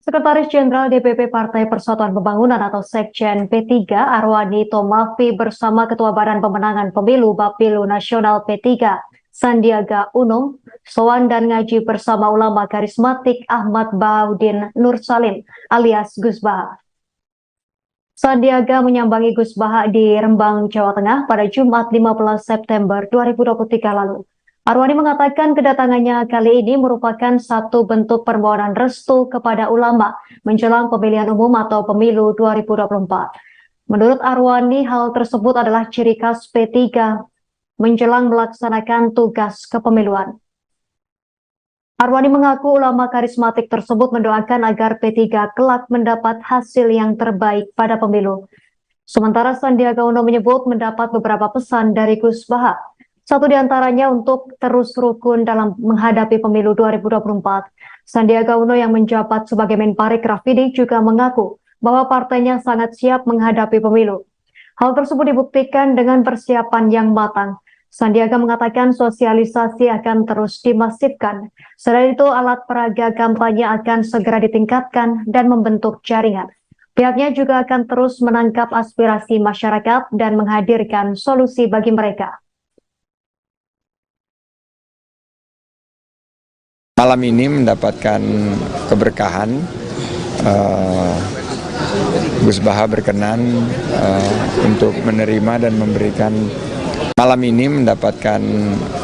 Sekretaris Jenderal DPP Partai Persatuan Pembangunan atau Sekjen P3 Arwani Tomafi bersama Ketua Badan Pemenangan Pemilu Bapilu Nasional P3 Sandiaga Uno sowan dan ngaji bersama ulama karismatik Ahmad Baudin Nur Salim alias Gus Baha. Sandiaga menyambangi Gus Baha di Rembang, Jawa Tengah pada Jumat 15 September 2023 lalu. Arwani mengatakan kedatangannya kali ini merupakan satu bentuk permohonan restu kepada ulama menjelang pemilihan umum atau pemilu 2024. Menurut Arwani, hal tersebut adalah ciri khas P3 menjelang melaksanakan tugas kepemiluan. Arwani mengaku ulama karismatik tersebut mendoakan agar P3 kelak mendapat hasil yang terbaik pada pemilu. Sementara Sandiaga Uno menyebut mendapat beberapa pesan dari Gus Baha. Satu di antaranya untuk terus rukun dalam menghadapi pemilu 2024. Sandiaga Uno yang menjabat sebagai Menparekraf Rafidi juga mengaku bahwa partainya sangat siap menghadapi pemilu. Hal tersebut dibuktikan dengan persiapan yang matang. Sandiaga mengatakan sosialisasi akan terus dimasifkan. Selain itu, alat peraga kampanye akan segera ditingkatkan dan membentuk jaringan. Pihaknya juga akan terus menangkap aspirasi masyarakat dan menghadirkan solusi bagi mereka. Malam ini mendapatkan keberkahan, Gus Baha berkenan untuk menerima dan memberikan. Malam ini mendapatkan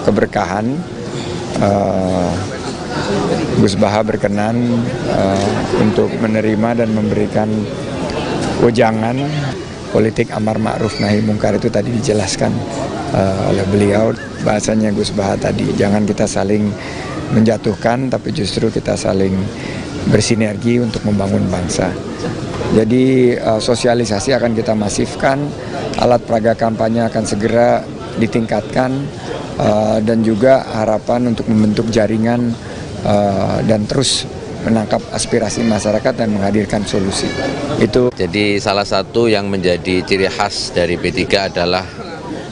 keberkahan, Gus Baha berkenan untuk menerima dan memberikan wejangan politik amar ma'ruf nahi mungkar. Itu tadi dijelaskan oleh beliau, bahasanya Gus Baha tadi, jangan kita saling menjatuhkan tapi justru kita saling bersinergi untuk membangun bangsa. Jadi sosialisasi akan kita masifkan, alat peraga kampanye akan segera ditingkatkan, dan juga harapan untuk membentuk jaringan dan terus menangkap aspirasi masyarakat dan menghadirkan solusi. Itu. Jadi salah satu yang menjadi ciri khas dari P3 adalah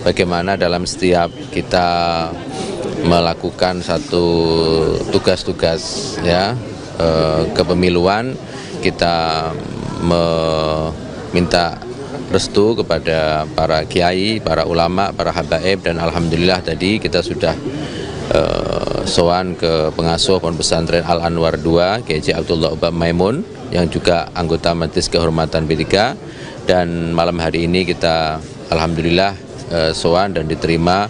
bagaimana dalam setiap kita melakukan satu tugas-tugas kepemiluan, kita meminta restu kepada para kiai, para ulama, para habaib, dan alhamdulillah tadi kita sudah sowan ke pengasuh Pondok Pesantren Al Anwar 2, Kiai Abdullah Ubah Maimun, yang juga anggota Majelis Kehormatan P3, dan malam hari ini kita alhamdulillah sowan dan diterima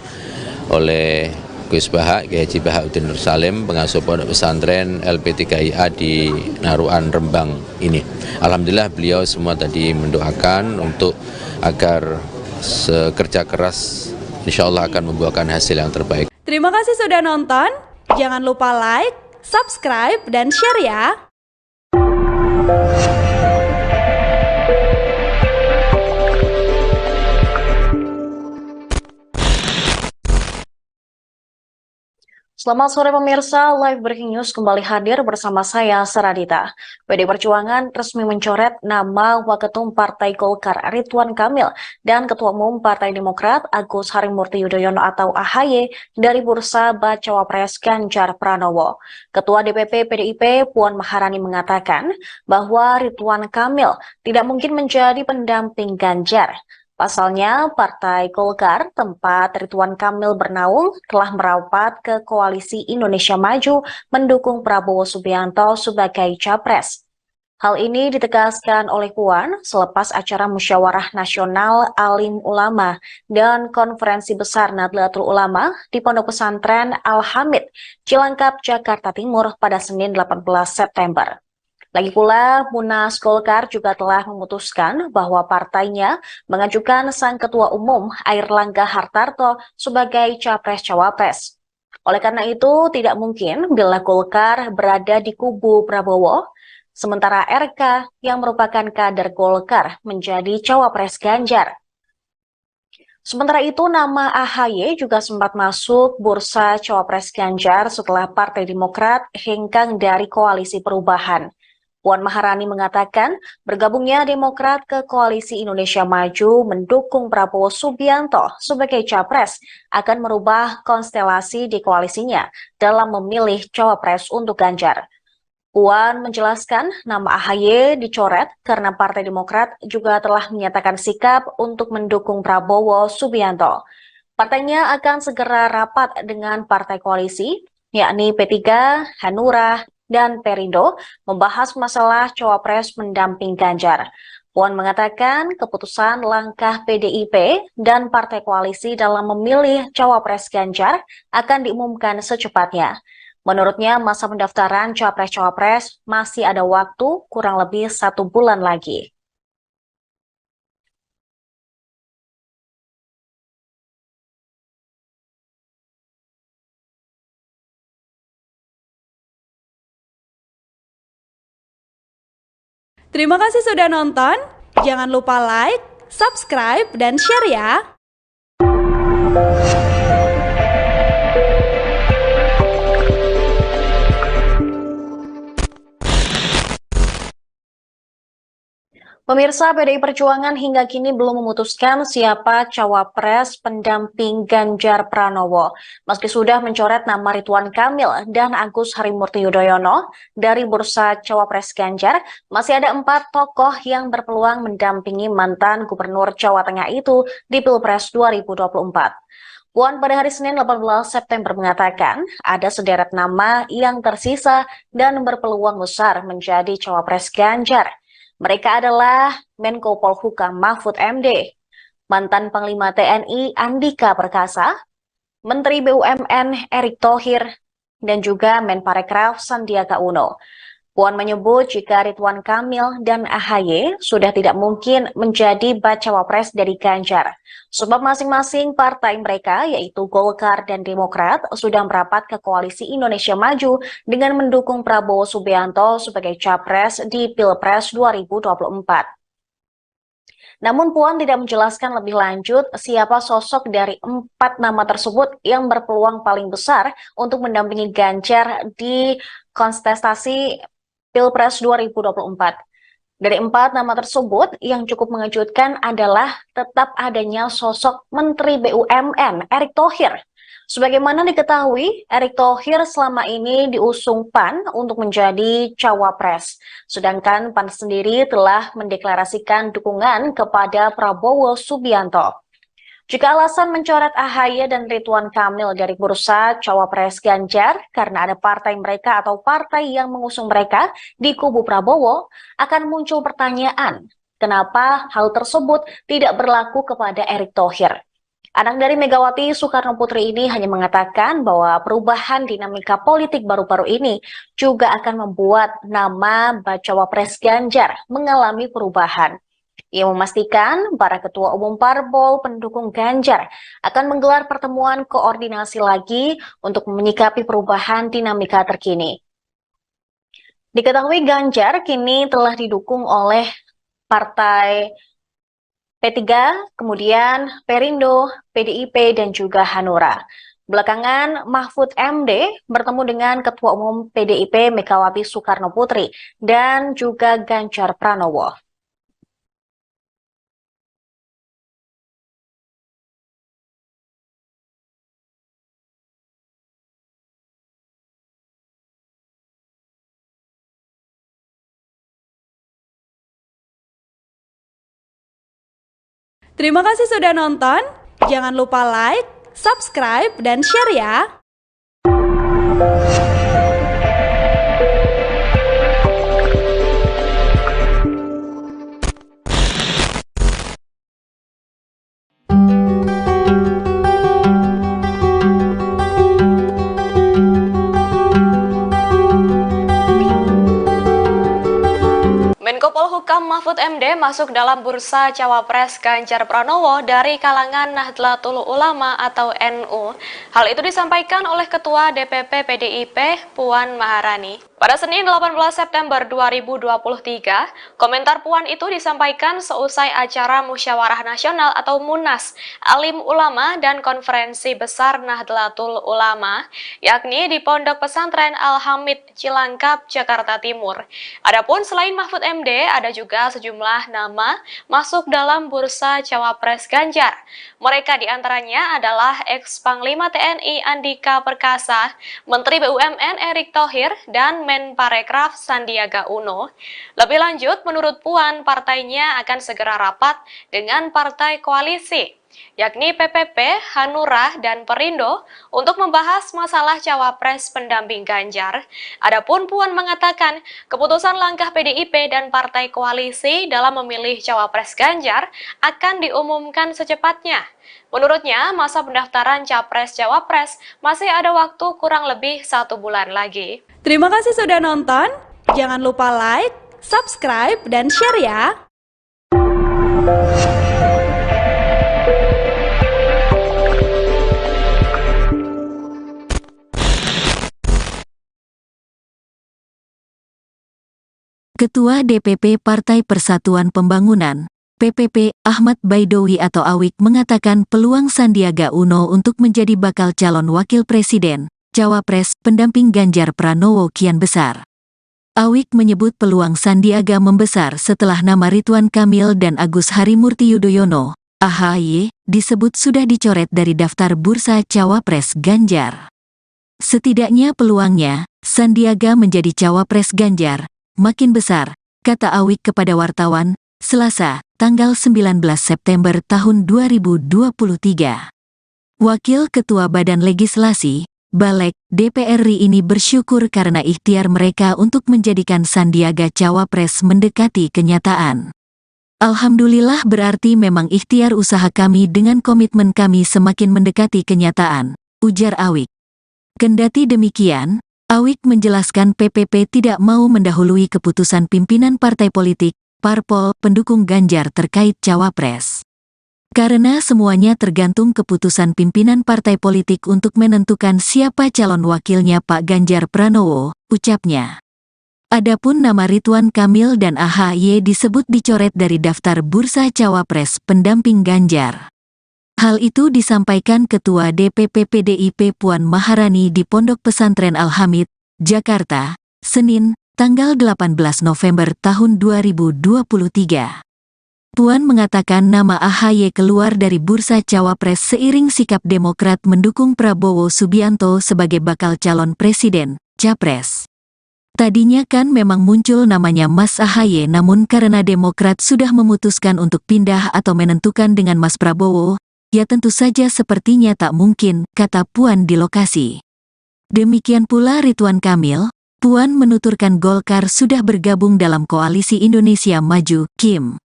oleh Gus Baha, Kiai Haji Bahaudin Nur Salim, pengasuh Pondok Pesantren LP3IA di Naruan Rembang ini. Alhamdulillah beliau semua tadi mendoakan untuk agar kerja keras insya Allah akan membuahkan hasil yang terbaik. Terima kasih sudah nonton. Jangan lupa like, subscribe, dan share ya. Selamat sore pemirsa, Live Breaking News kembali hadir bersama saya, Saradita. PD Perjuangan resmi mencoret nama Waketum Partai Golkar Ridwan Kamil dan Ketua Umum Partai Demokrat Agus Harimurti Yudhoyono atau AHY dari bursa Bacawa Pres Ganjar Pranowo. Ketua DPP PDIP Puan Maharani mengatakan bahwa Ridwan Kamil tidak mungkin menjadi pendamping Ganjar. Pasalnya, Partai Golkar, tempat Ridwan Kamil bernaung, telah merapat ke Koalisi Indonesia Maju mendukung Prabowo Subianto sebagai capres. Hal ini ditegaskan oleh Puan selepas acara Musyawarah Nasional Alim Ulama dan Konferensi Besar Nahdlatul Ulama di Pondok Pesantren Al-Hamid, Cilangkap, Jakarta Timur pada Senin 18 September. Lagi pula, Munas Golkar juga telah memutuskan bahwa partainya mengajukan sang Ketua Umum Airlangga Hartarto sebagai Capres-Cawapres. Oleh karena itu, tidak mungkin bila Golkar berada di kubu Prabowo, sementara RK yang merupakan kader Golkar menjadi Cawapres Ganjar. Sementara itu, nama AHY juga sempat masuk bursa Cawapres Ganjar setelah Partai Demokrat hengkang dari Koalisi Perubahan. Puan Maharani mengatakan bergabungnya Demokrat ke Koalisi Indonesia Maju mendukung Prabowo Subianto sebagai Capres akan merubah konstelasi di koalisinya dalam memilih Cawapres untuk Ganjar. Puan menjelaskan nama AHY dicoret karena Partai Demokrat juga telah menyatakan sikap untuk mendukung Prabowo Subianto. Partainya akan segera rapat dengan partai koalisi, yakni P3, Hanura, dan Perindo, membahas masalah Cawapres mendamping Ganjar. Puan mengatakan keputusan langkah PDIP dan partai koalisi dalam memilih Cawapres Ganjar akan diumumkan secepatnya. Menurutnya, masa pendaftaran Capres-Cawapres masih ada waktu kurang lebih 1 bulan lagi. Terima kasih sudah nonton. Jangan lupa like, subscribe, dan share ya. Pemirsa, PDI Perjuangan hingga kini belum memutuskan siapa cawapres pendamping Ganjar Pranowo. Meski sudah mencoret nama Ridwan Kamil dan Agus Harimurti Yudhoyono dari bursa cawapres Ganjar, masih ada 4 tokoh yang berpeluang mendampingi mantan Gubernur Jawa Tengah itu di Pilpres 2024. Puan pada hari Senin 18 September mengatakan ada sederet nama yang tersisa dan berpeluang besar menjadi cawapres Ganjar. Mereka adalah Menko Polhukam Mahfud MD, mantan Panglima TNI Andika Perkasa, Menteri BUMN Erick Thohir, dan juga Menparekraf Sandiaga Uno. Puan menyebut jika Ridwan Kamil dan AHY sudah tidak mungkin menjadi bacawa pres dari Ganjar. Sebab masing-masing partai mereka, yaitu Golkar dan Demokrat, sudah merapat ke Koalisi Indonesia Maju dengan mendukung Prabowo Subianto sebagai Capres di Pilpres 2024. Namun Puan tidak menjelaskan lebih lanjut siapa sosok dari 4 nama tersebut yang berpeluang paling besar untuk mendampingi Ganjar di kontestasi Pilpres 2024. Dari 4 nama tersebut, yang cukup mengejutkan adalah tetap adanya sosok Menteri BUMN Erick Thohir. Sebagaimana diketahui, Erick Thohir selama ini diusung PAN untuk menjadi cawapres. Sedangkan PAN sendiri telah mendeklarasikan dukungan kepada Prabowo Subianto. Jika alasan mencoret AHY dan Ridwan Kamil dari bursa cawapres Ganjar karena ada partai mereka atau partai yang mengusung mereka di kubu Prabowo, akan muncul pertanyaan, kenapa hal tersebut tidak berlaku kepada Erick Thohir? Anak dari Megawati Soekarno Putri ini hanya mengatakan bahwa perubahan dinamika politik baru-baru ini juga akan membuat nama bacawa pres Ganjar mengalami perubahan. Ia memastikan para ketua umum parpol pendukung Ganjar akan menggelar pertemuan koordinasi lagi untuk menyikapi perubahan dinamika terkini. Diketahui Ganjar kini telah didukung oleh partai P3, kemudian Perindo, PDIP, dan juga Hanura. Belakangan, Mahfud MD bertemu dengan Ketua Umum PDIP Megawati Soekarno Putri dan juga Ganjar Pranowo. Terima kasih sudah nonton. Jangan lupa like, subscribe, dan share ya. Mahfud MD masuk dalam bursa Cawapres Ganjar Pranowo dari kalangan Nahdlatul Ulama atau NU. Hal itu disampaikan oleh Ketua DPP PDIP Puan Maharani. Pada Senin 18 September 2023, komentar Puan itu disampaikan seusai acara Musyawarah Nasional atau Munas Alim Ulama dan Konferensi Besar Nahdlatul Ulama, yakni di Pondok Pesantren Al-Hamid, Cilangkap, Jakarta Timur. Adapun selain Mahfud MD, ada juga sejumlah nama masuk dalam bursa Cawapres Ganjar. Mereka diantaranya adalah ex-Panglima TNI Andika Perkasa, Menteri BUMN Erick Thohir, dan Menparekraf Sandiaga Uno. Lebih lanjut, menurut Puan, partainya akan segera rapat dengan partai koalisi, yakni PPP, Hanura, dan Perindo untuk membahas masalah Cawapres pendamping Ganjar. Adapun Puan mengatakan, keputusan langkah PDIP dan partai koalisi dalam memilih Cawapres Ganjar akan diumumkan secepatnya. Menurutnya, masa pendaftaran Capres-Cawapres masih ada waktu kurang lebih 1 bulan lagi. Terima kasih sudah nonton. Jangan lupa like, subscribe, dan share ya. Ketua DPP Partai Persatuan Pembangunan, PPP, Ahmad Baidowi atau Awik mengatakan peluang Sandiaga Uno untuk menjadi bakal calon wakil presiden, Cawapres, pendamping Ganjar Pranowo kian besar. Awik menyebut peluang Sandiaga membesar setelah nama Ridwan Kamil dan Agus Harimurti Yudhoyono, AHY, disebut sudah dicoret dari daftar bursa Cawapres Ganjar. Setidaknya peluangnya, Sandiaga menjadi Cawapres Ganjar, makin besar, kata Awik kepada wartawan, Selasa, tanggal 19 September tahun 2023. Wakil Ketua Badan Legislasi, Balek, DPR RI ini bersyukur karena ikhtiar mereka untuk menjadikan Sandiaga Cawapres mendekati kenyataan. Alhamdulillah berarti memang ikhtiar usaha kami dengan komitmen kami semakin mendekati kenyataan, ujar Awik. Kendati demikian, Awik menjelaskan PPP tidak mau mendahului keputusan pimpinan partai politik, parpol, pendukung Ganjar terkait Cawapres. Karena semuanya tergantung keputusan pimpinan partai politik untuk menentukan siapa calon wakilnya Pak Ganjar Pranowo, ucapnya. Adapun nama Ridwan Kamil dan AHY disebut dicoret dari daftar bursa Cawapres pendamping Ganjar. Hal itu disampaikan Ketua DPP PDIP Puan Maharani di Pondok Pesantren Al-Hamid, Jakarta, Senin, tanggal 18 November tahun 2023. Puan mengatakan nama AHY keluar dari bursa Cawapres seiring sikap Demokrat mendukung Prabowo Subianto sebagai bakal calon presiden, Capres. Tadinya kan memang muncul namanya Mas AHY, namun karena Demokrat sudah memutuskan untuk pindah atau menentukan dengan Mas Prabowo, ya tentu saja sepertinya tak mungkin, kata Puan di lokasi. Demikian pula Ridwan Kamil. Puan menuturkan Golkar sudah bergabung dalam Koalisi Indonesia Maju, KIM.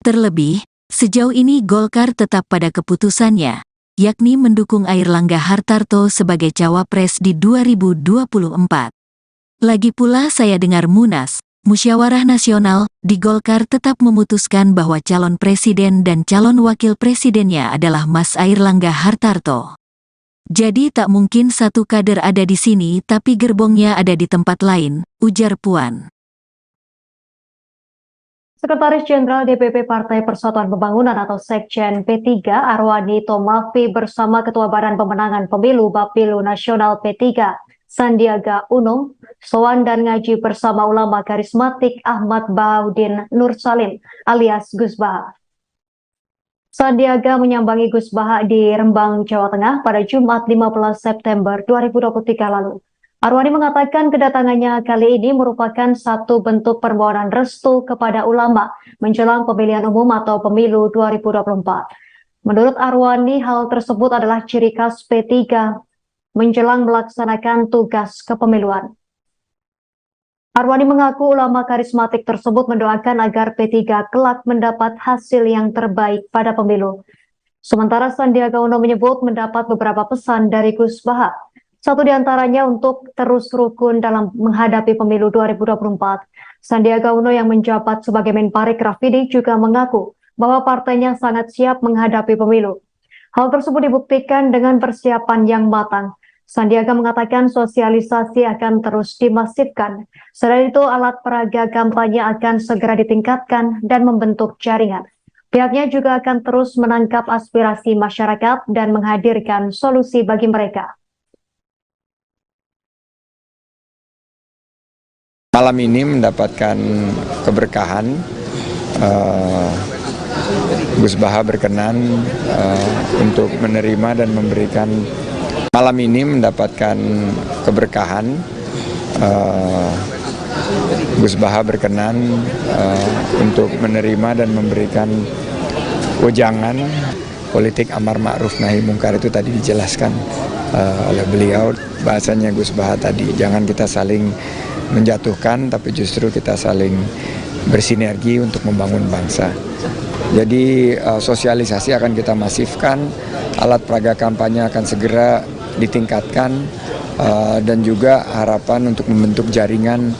Terlebih, sejauh ini Golkar tetap pada keputusannya, yakni mendukung Airlangga Hartarto sebagai Cawapres di 2024. Lagi pula saya dengar Munas, Musyawarah Nasional, di Golkar tetap memutuskan bahwa calon presiden dan calon wakil presidennya adalah Mas Airlangga Hartarto. Jadi tak mungkin satu kader ada di sini tapi gerbongnya ada di tempat lain, ujar Puan. Sekretaris Jenderal DPP Partai Persatuan Pembangunan atau Sekjen P3 Arwani Tomafi bersama Ketua Badan Pemenangan Pemilu Bapilu Nasional P3 Sandiaga Uno sowan dan ngaji bersama ulama karismatik Ahmad Baudin Nur Salim alias Gus Baha. Sandiaga menyambangi Gus Baha di Rembang, Jawa Tengah pada Jumat 15 September 2023 lalu. Arwani mengatakan kedatangannya kali ini merupakan satu bentuk permohonan restu kepada ulama menjelang pemilihan umum atau pemilu 2024. Menurut Arwani, hal tersebut adalah ciri khas P3 menjelang melaksanakan tugas kepemiluan. Arwani mengaku ulama karismatik tersebut mendoakan agar P3 kelak mendapat hasil yang terbaik pada pemilu. Sementara Sandiaga Uno menyebut mendapat beberapa pesan dari Gus Baha. Satu di antaranya untuk terus rukun dalam menghadapi pemilu 2024. Sandiaga Uno yang menjabat sebagai Menparekraf ini juga mengaku bahwa partainya sangat siap menghadapi pemilu. Hal tersebut dibuktikan dengan persiapan yang matang. Sandiaga mengatakan sosialisasi akan terus dimasifkan. Selain itu, alat peraga kampanye akan segera ditingkatkan dan membentuk jaringan. Pihaknya juga akan terus menangkap aspirasi masyarakat dan menghadirkan solusi bagi mereka. Malam ini mendapatkan keberkahan, Gus Baha berkenan untuk menerima dan memberikan. Malam ini mendapatkan keberkahan, Gus Baha berkenan untuk menerima dan memberikan wejangan politik amar ma'ruf nahi mungkar. Itu tadi dijelaskan oleh beliau. Bahasanya Gus Baha tadi, jangan kita saling menjatuhkan, tapi justru kita saling bersinergi untuk membangun bangsa. Jadi sosialisasi akan kita masifkan, alat peraga kampanye akan segera ditingkatkan, dan juga harapan untuk membentuk jaringan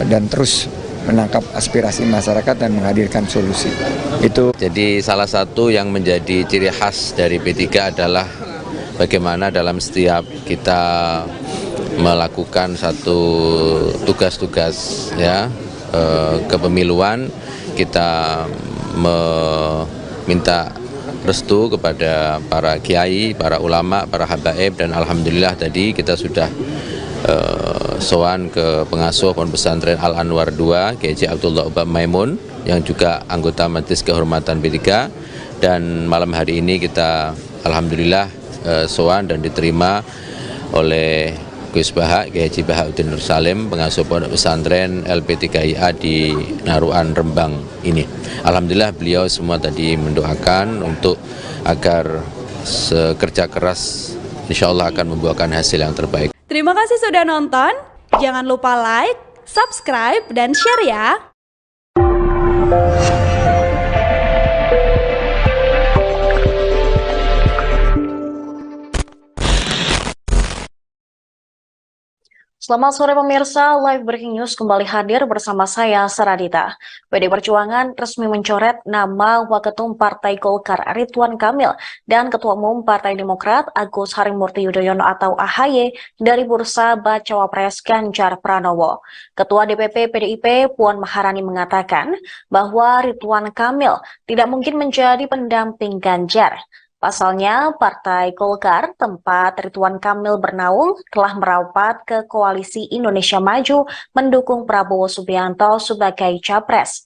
dan terus menangkap aspirasi masyarakat dan menghadirkan solusi. Itu. Jadi salah satu yang menjadi ciri khas dari P3 adalah bagaimana dalam setiap kita melakukan satu tugas-tugas kepemiluan, kita meminta restu kepada para kiai, para ulama, para habaib, dan alhamdulillah tadi kita sudah sowan ke pengasuh Pondok Pesantren Al-Anwar 2, Kiai Abdullah Ubah Maimun, yang juga anggota Majelis Kehormatan P3, dan malam hari ini kita alhamdulillah sowan dan diterima oleh Gus Baha, Kiai Haji Bahauddin Nur Salim, pengasuh Pondok Pesantren LP3IA di Naruan Rembang ini. Alhamdulillah beliau semua tadi mendoakan untuk agar kerja keras insya Allah akan membuahkan hasil yang terbaik. Terima kasih sudah nonton. Jangan lupa like, subscribe, dan share ya. Selamat sore pemirsa, Live Breaking News kembali hadir bersama saya, Saradita. PD Perjuangan resmi mencoret nama Waketum Partai Golkar Ridwan Kamil dan Ketua Umum Partai Demokrat Agus Harimurti Yudhoyono atau AHY dari bursa Bacawa Pres Ganjar Pranowo. Ketua DPP PDIP Puan Maharani mengatakan bahwa Ridwan Kamil tidak mungkin menjadi pendamping Ganjar. Pasalnya, Partai Golkar, tempat Ridwan Kamil bernaung, telah merapat ke Koalisi Indonesia Maju mendukung Prabowo Subianto sebagai capres.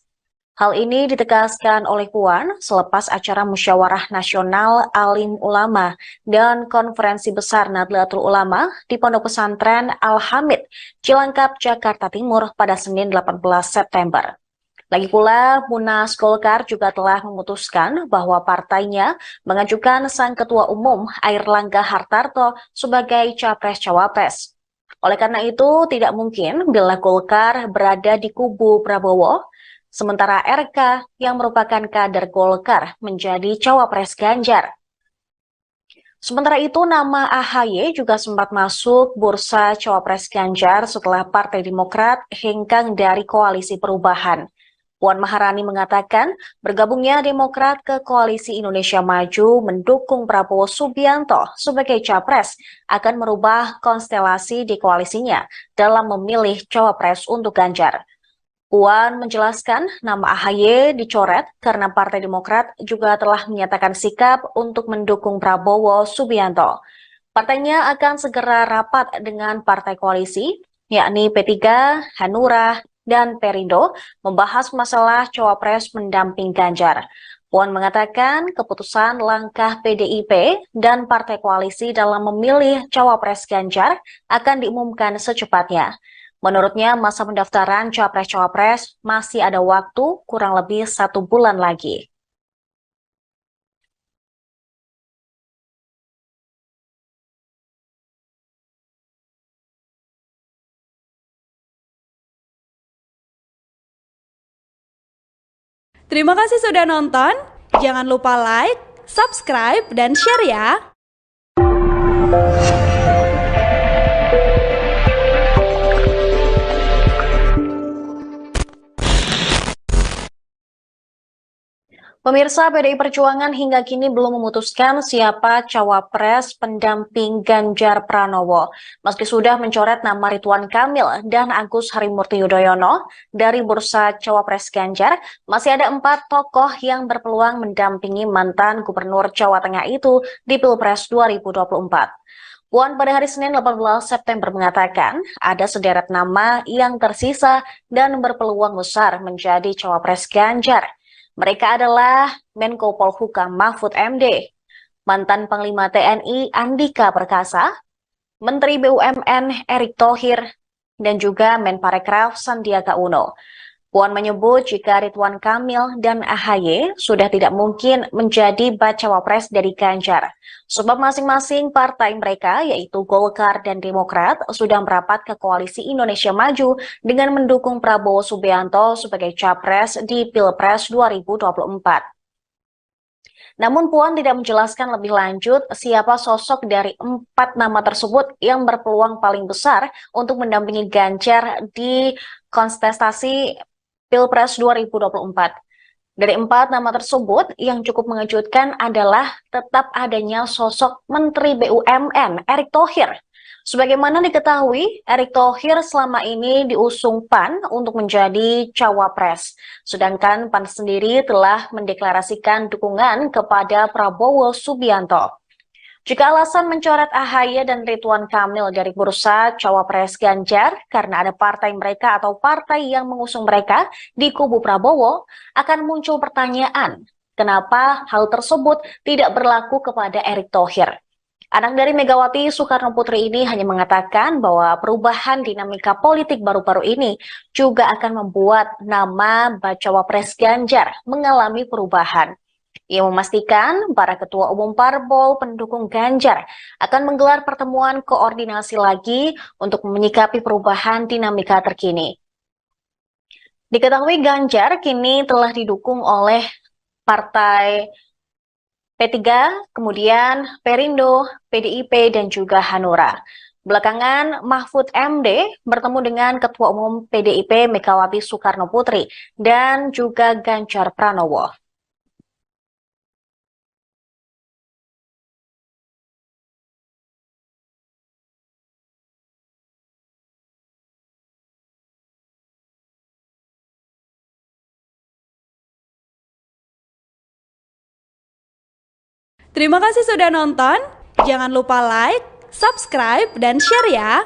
Hal ini ditegaskan oleh Puan selepas acara Musyawarah Nasional Alim Ulama dan Konferensi Besar Nahdlatul Ulama di Pondok Pesantren Al-Hamid, Cilangkap, Jakarta Timur pada Senin 18 September. Lagi pula, Munas Golkar juga telah memutuskan bahwa partainya mengajukan sang Ketua Umum Airlangga Hartarto sebagai Capres-Cawapres. Oleh karena itu, tidak mungkin bila Golkar berada di kubu Prabowo, sementara RK yang merupakan kader Golkar menjadi Cawapres Ganjar. Sementara itu, nama AHY juga sempat masuk bursa Cawapres Ganjar setelah Partai Demokrat hengkang dari Koalisi Perubahan. Puan Maharani mengatakan bergabungnya Demokrat ke Koalisi Indonesia Maju mendukung Prabowo Subianto sebagai capres akan merubah konstelasi di koalisinya dalam memilih cawapres untuk Ganjar. Puan menjelaskan nama AHY dicoret karena Partai Demokrat juga telah menyatakan sikap untuk mendukung Prabowo Subianto. Partainya akan segera rapat dengan partai koalisi, yakni P3, Hanura, dan Perindo membahas masalah cawapres pendamping Ganjar. Puan mengatakan keputusan langkah PDIP dan partai koalisi dalam memilih cawapres Ganjar akan diumumkan secepatnya. Menurutnya masa pendaftaran capres-cawapres masih ada waktu kurang lebih 1 bulan lagi. Terima kasih sudah nonton. Jangan lupa like, subscribe, dan share ya. Pemirsa, PDI Perjuangan hingga kini belum memutuskan siapa cawapres pendamping Ganjar Pranowo. Meski sudah mencoret nama Ridwan Kamil dan Agus Harimurti Yudhoyono dari bursa cawapres Ganjar, masih ada 4 tokoh yang berpeluang mendampingi mantan Gubernur Jawa Tengah itu di Pilpres 2024. Puan pada hari Senin 18 September mengatakan ada sederet nama yang tersisa dan berpeluang besar menjadi cawapres Ganjar. Mereka adalah Menko Polhukam Mahfud MD, mantan Panglima TNI Andika Perkasa, Menteri BUMN Erick Thohir, dan juga Menparekraf Sandiaga Uno. Puan menyebut jika Ridwan Kamil dan AHY sudah tidak mungkin menjadi bacawa pres dari Ganjar, sebab masing-masing partai mereka yaitu Golkar dan Demokrat sudah merapat ke Koalisi Indonesia Maju dengan mendukung Prabowo Subianto sebagai capres di Pilpres 2024. Namun Puan tidak menjelaskan lebih lanjut siapa sosok dari 4 nama tersebut yang berpeluang paling besar untuk mendampingi Ganjar di kontestasi Pilpres 2024. Dari 4 nama tersebut, yang cukup mengejutkan adalah tetap adanya sosok Menteri BUMN Erick Thohir. Sebagaimana diketahui, Erick Thohir selama ini diusung PAN untuk menjadi cawapres. Sedangkan PAN sendiri telah mendeklarasikan dukungan kepada Prabowo Subianto. Jika alasan mencoret AHY dan Ridwan Kamil dari bursa cawapres Ganjar karena ada partai mereka atau partai yang mengusung mereka di kubu Prabowo, akan muncul pertanyaan, kenapa hal tersebut tidak berlaku kepada Erick Thohir? Anak dari Megawati Soekarno Putri ini hanya mengatakan bahwa perubahan dinamika politik baru-baru ini juga akan membuat nama bacawa pres Ganjar mengalami perubahan. Ia memastikan para ketua umum parpol pendukung Ganjar akan menggelar pertemuan koordinasi lagi untuk menyikapi perubahan dinamika terkini. Diketahui Ganjar kini telah didukung oleh Partai P3, kemudian Perindo, PDIP, dan juga Hanura. Belakangan, Mahfud MD bertemu dengan Ketua Umum PDIP Megawati Soekarno Putri dan juga Ganjar Pranowo. Terima kasih sudah nonton. Jangan lupa like, subscribe, dan share ya.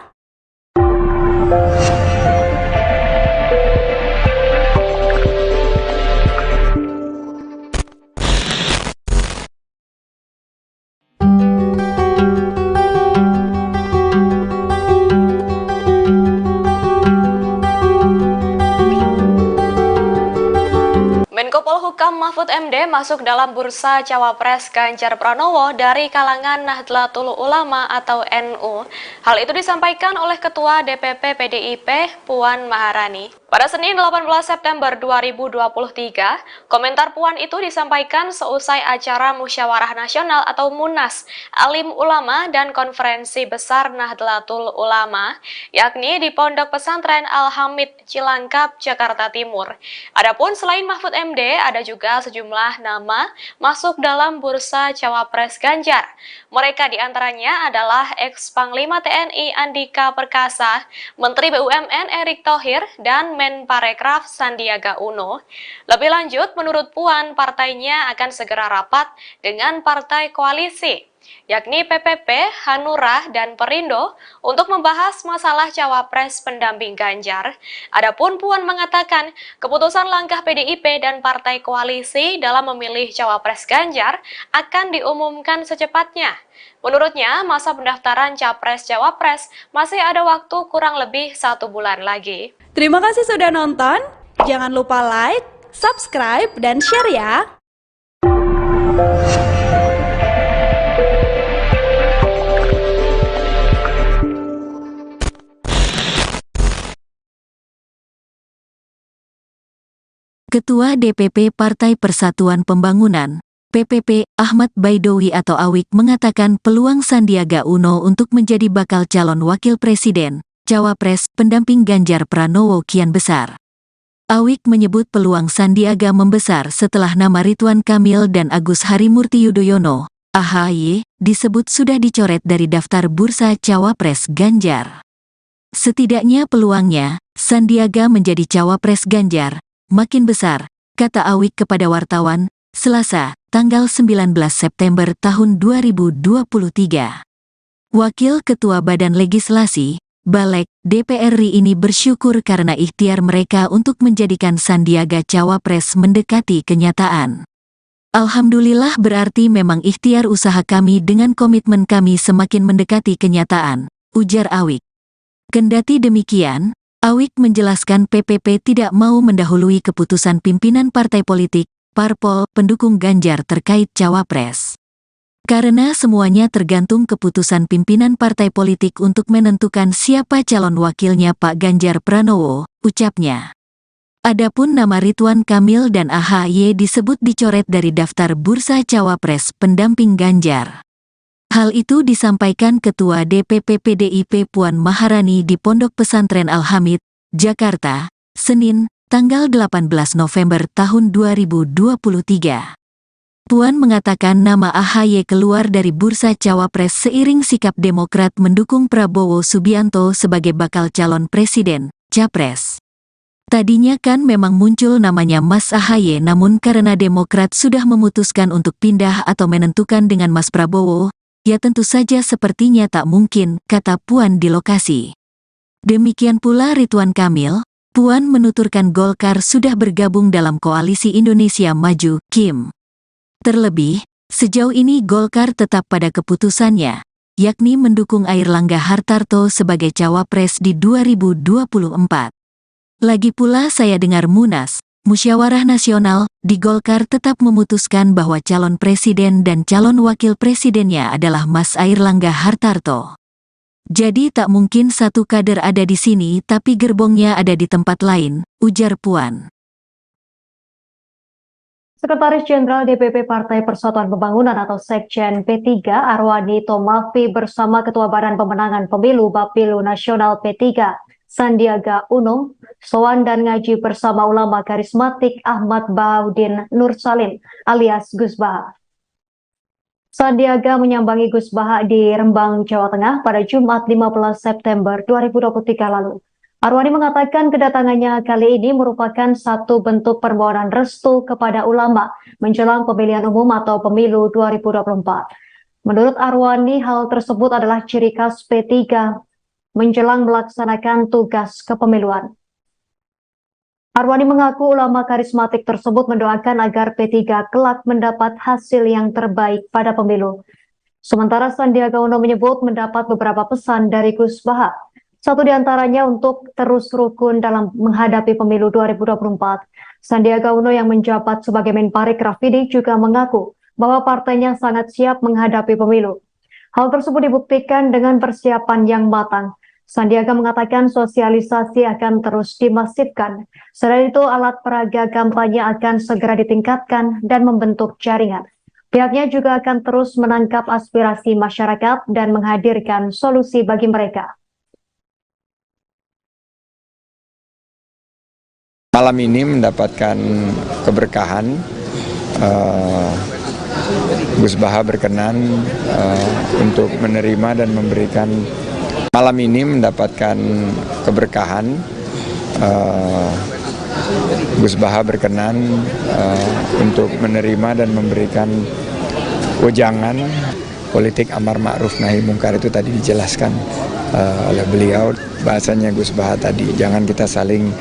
Menko Polhukam Mahfud MD masuk dalam bursa cawapres Ganjar Pranowo dari kalangan Nahdlatul Ulama atau NU. Hal itu disampaikan oleh Ketua DPP PDIP Puan Maharani. Pada Senin 18 September 2023, komentar Puan itu disampaikan seusai acara Musyawarah Nasional atau Munas Alim Ulama dan Konferensi Besar Nahdlatul Ulama, yakni di Pondok Pesantren Al-Hamid, Cilangkap, Jakarta Timur. Adapun selain Mahfud MD, ada juga sejumlah nama masuk dalam bursa cawapres Ganjar. Mereka diantaranya adalah ex-Panglima TNI Andika Perkasa, Menteri BUMN Erick Thohir, dan Menparekraf Sandiaga Uno. Lebih lanjut, menurut Puan, partainya akan segera rapat dengan partai koalisi, yakni PPP, Hanura, dan Perindo untuk membahas masalah cawapres pendamping Ganjar. Adapun Puan mengatakan, keputusan langkah PDIP dan partai koalisi dalam memilih cawapres Ganjar akan diumumkan secepatnya. Menurutnya, masa pendaftaran capres-cawapres masih ada waktu kurang lebih 1 bulan lagi. Terima kasih sudah nonton. Jangan lupa like, subscribe, dan share ya. Ketua DPP Partai Persatuan Pembangunan, PPP, Ahmad Baidowi atau Awik mengatakan peluang Sandiaga Uno untuk menjadi bakal calon wakil presiden, cawapres, pendamping Ganjar Pranowo kian besar. Awik menyebut peluang Sandiaga membesar setelah nama Ridwan Kamil dan Agus Harimurti Yudhoyono, AHY, disebut sudah dicoret dari daftar bursa cawapres Ganjar. Setidaknya peluangnya, Sandiaga menjadi cawapres Ganjar, makin besar, kata Awik kepada wartawan, Selasa, tanggal 19 September tahun 2023. Wakil Ketua Badan Legislasi, Balek, DPR RI ini bersyukur karena ikhtiar mereka untuk menjadikan Sandiaga cawapres mendekati kenyataan. Alhamdulillah berarti memang ikhtiar usaha kami dengan komitmen kami semakin mendekati kenyataan, ujar Awik. Kendati demikian, Awik menjelaskan PPP tidak mau mendahului keputusan pimpinan partai politik, parpol, pendukung Ganjar terkait cawapres. Karena semuanya tergantung keputusan pimpinan partai politik untuk menentukan siapa calon wakilnya Pak Ganjar Pranowo, ucapnya. Adapun nama Ridwan Kamil dan AHY disebut dicoret dari daftar bursa cawapres pendamping Ganjar. Hal itu disampaikan Ketua DPP PDIP Puan Maharani di Pondok Pesantren Al-Hamid, Jakarta, Senin, tanggal 18 November tahun 2023. Puan mengatakan nama AHY keluar dari bursa cawapres seiring sikap Demokrat mendukung Prabowo Subianto sebagai bakal calon presiden, capres. Tadinya kan memang muncul namanya Mas AHY namun karena Demokrat sudah memutuskan untuk pindah atau menentukan dengan Mas Prabowo, ya tentu saja sepertinya tak mungkin, kata Puan di lokasi. Demikian pula Ridwan Kamil, Puan menuturkan Golkar sudah bergabung dalam Koalisi Indonesia Maju, KIM. Terlebih, sejauh ini Golkar tetap pada keputusannya, yakni mendukung Airlangga Hartarto sebagai cawapres di 2024. Lagi pula saya dengar Munas, Musyawarah Nasional, di Golkar tetap memutuskan bahwa calon presiden dan calon wakil presidennya adalah Mas Airlangga Hartarto. Jadi tak mungkin satu kader ada di sini tapi gerbongnya ada di tempat lain, ujar Puan. Sekretaris Jenderal DPP Partai Persatuan Pembangunan atau Sekjen P3 Arwani Tomafi bersama Ketua Badan Pemenangan Pemilu Bapilu Nasional P3 Sandiaga Uno sowan dan ngaji bersama ulama karismatik Ahmad Baudin Nur Salim alias Gus Baha. Sandiaga menyambangi Gus Baha di Rembang, Jawa Tengah pada Jumat 15 September 2023 lalu. Arwani mengatakan kedatangannya kali ini merupakan satu bentuk permohonan restu kepada ulama menjelang pemilihan umum atau pemilu 2024. Menurut Arwani, hal tersebut adalah ciri khas P3 menjelang melaksanakan tugas kepemiluan. Arwani mengaku ulama karismatik tersebut mendoakan agar P3 kelak mendapat hasil yang terbaik pada pemilu. Sementara Sandiaga Uno menyebut mendapat beberapa pesan dari Gus Baha. Satu di antaranya untuk terus rukun dalam menghadapi pemilu 2024. Sandiaga Uno yang menjabat sebagai Menparekraf ini juga mengaku bahwa partainya sangat siap menghadapi pemilu. Hal tersebut dibuktikan dengan persiapan yang matang. Sandiaga mengatakan sosialisasi akan terus dimasifkan. Selain itu, alat peraga kampanye akan segera ditingkatkan dan membentuk jaringan. Pihaknya juga akan terus menangkap aspirasi masyarakat dan menghadirkan solusi bagi mereka. Malam ini mendapatkan keberkahan, Gus Baha berkenan untuk menerima dan memberikan. Malam ini mendapatkan keberkahan, Gus Baha berkenan untuk menerima dan memberikan wejangan politik amar ma'ruf nahi mungkar. Itu tadi dijelaskan oleh beliau, bahasanya Gus Baha tadi, jangan kita saling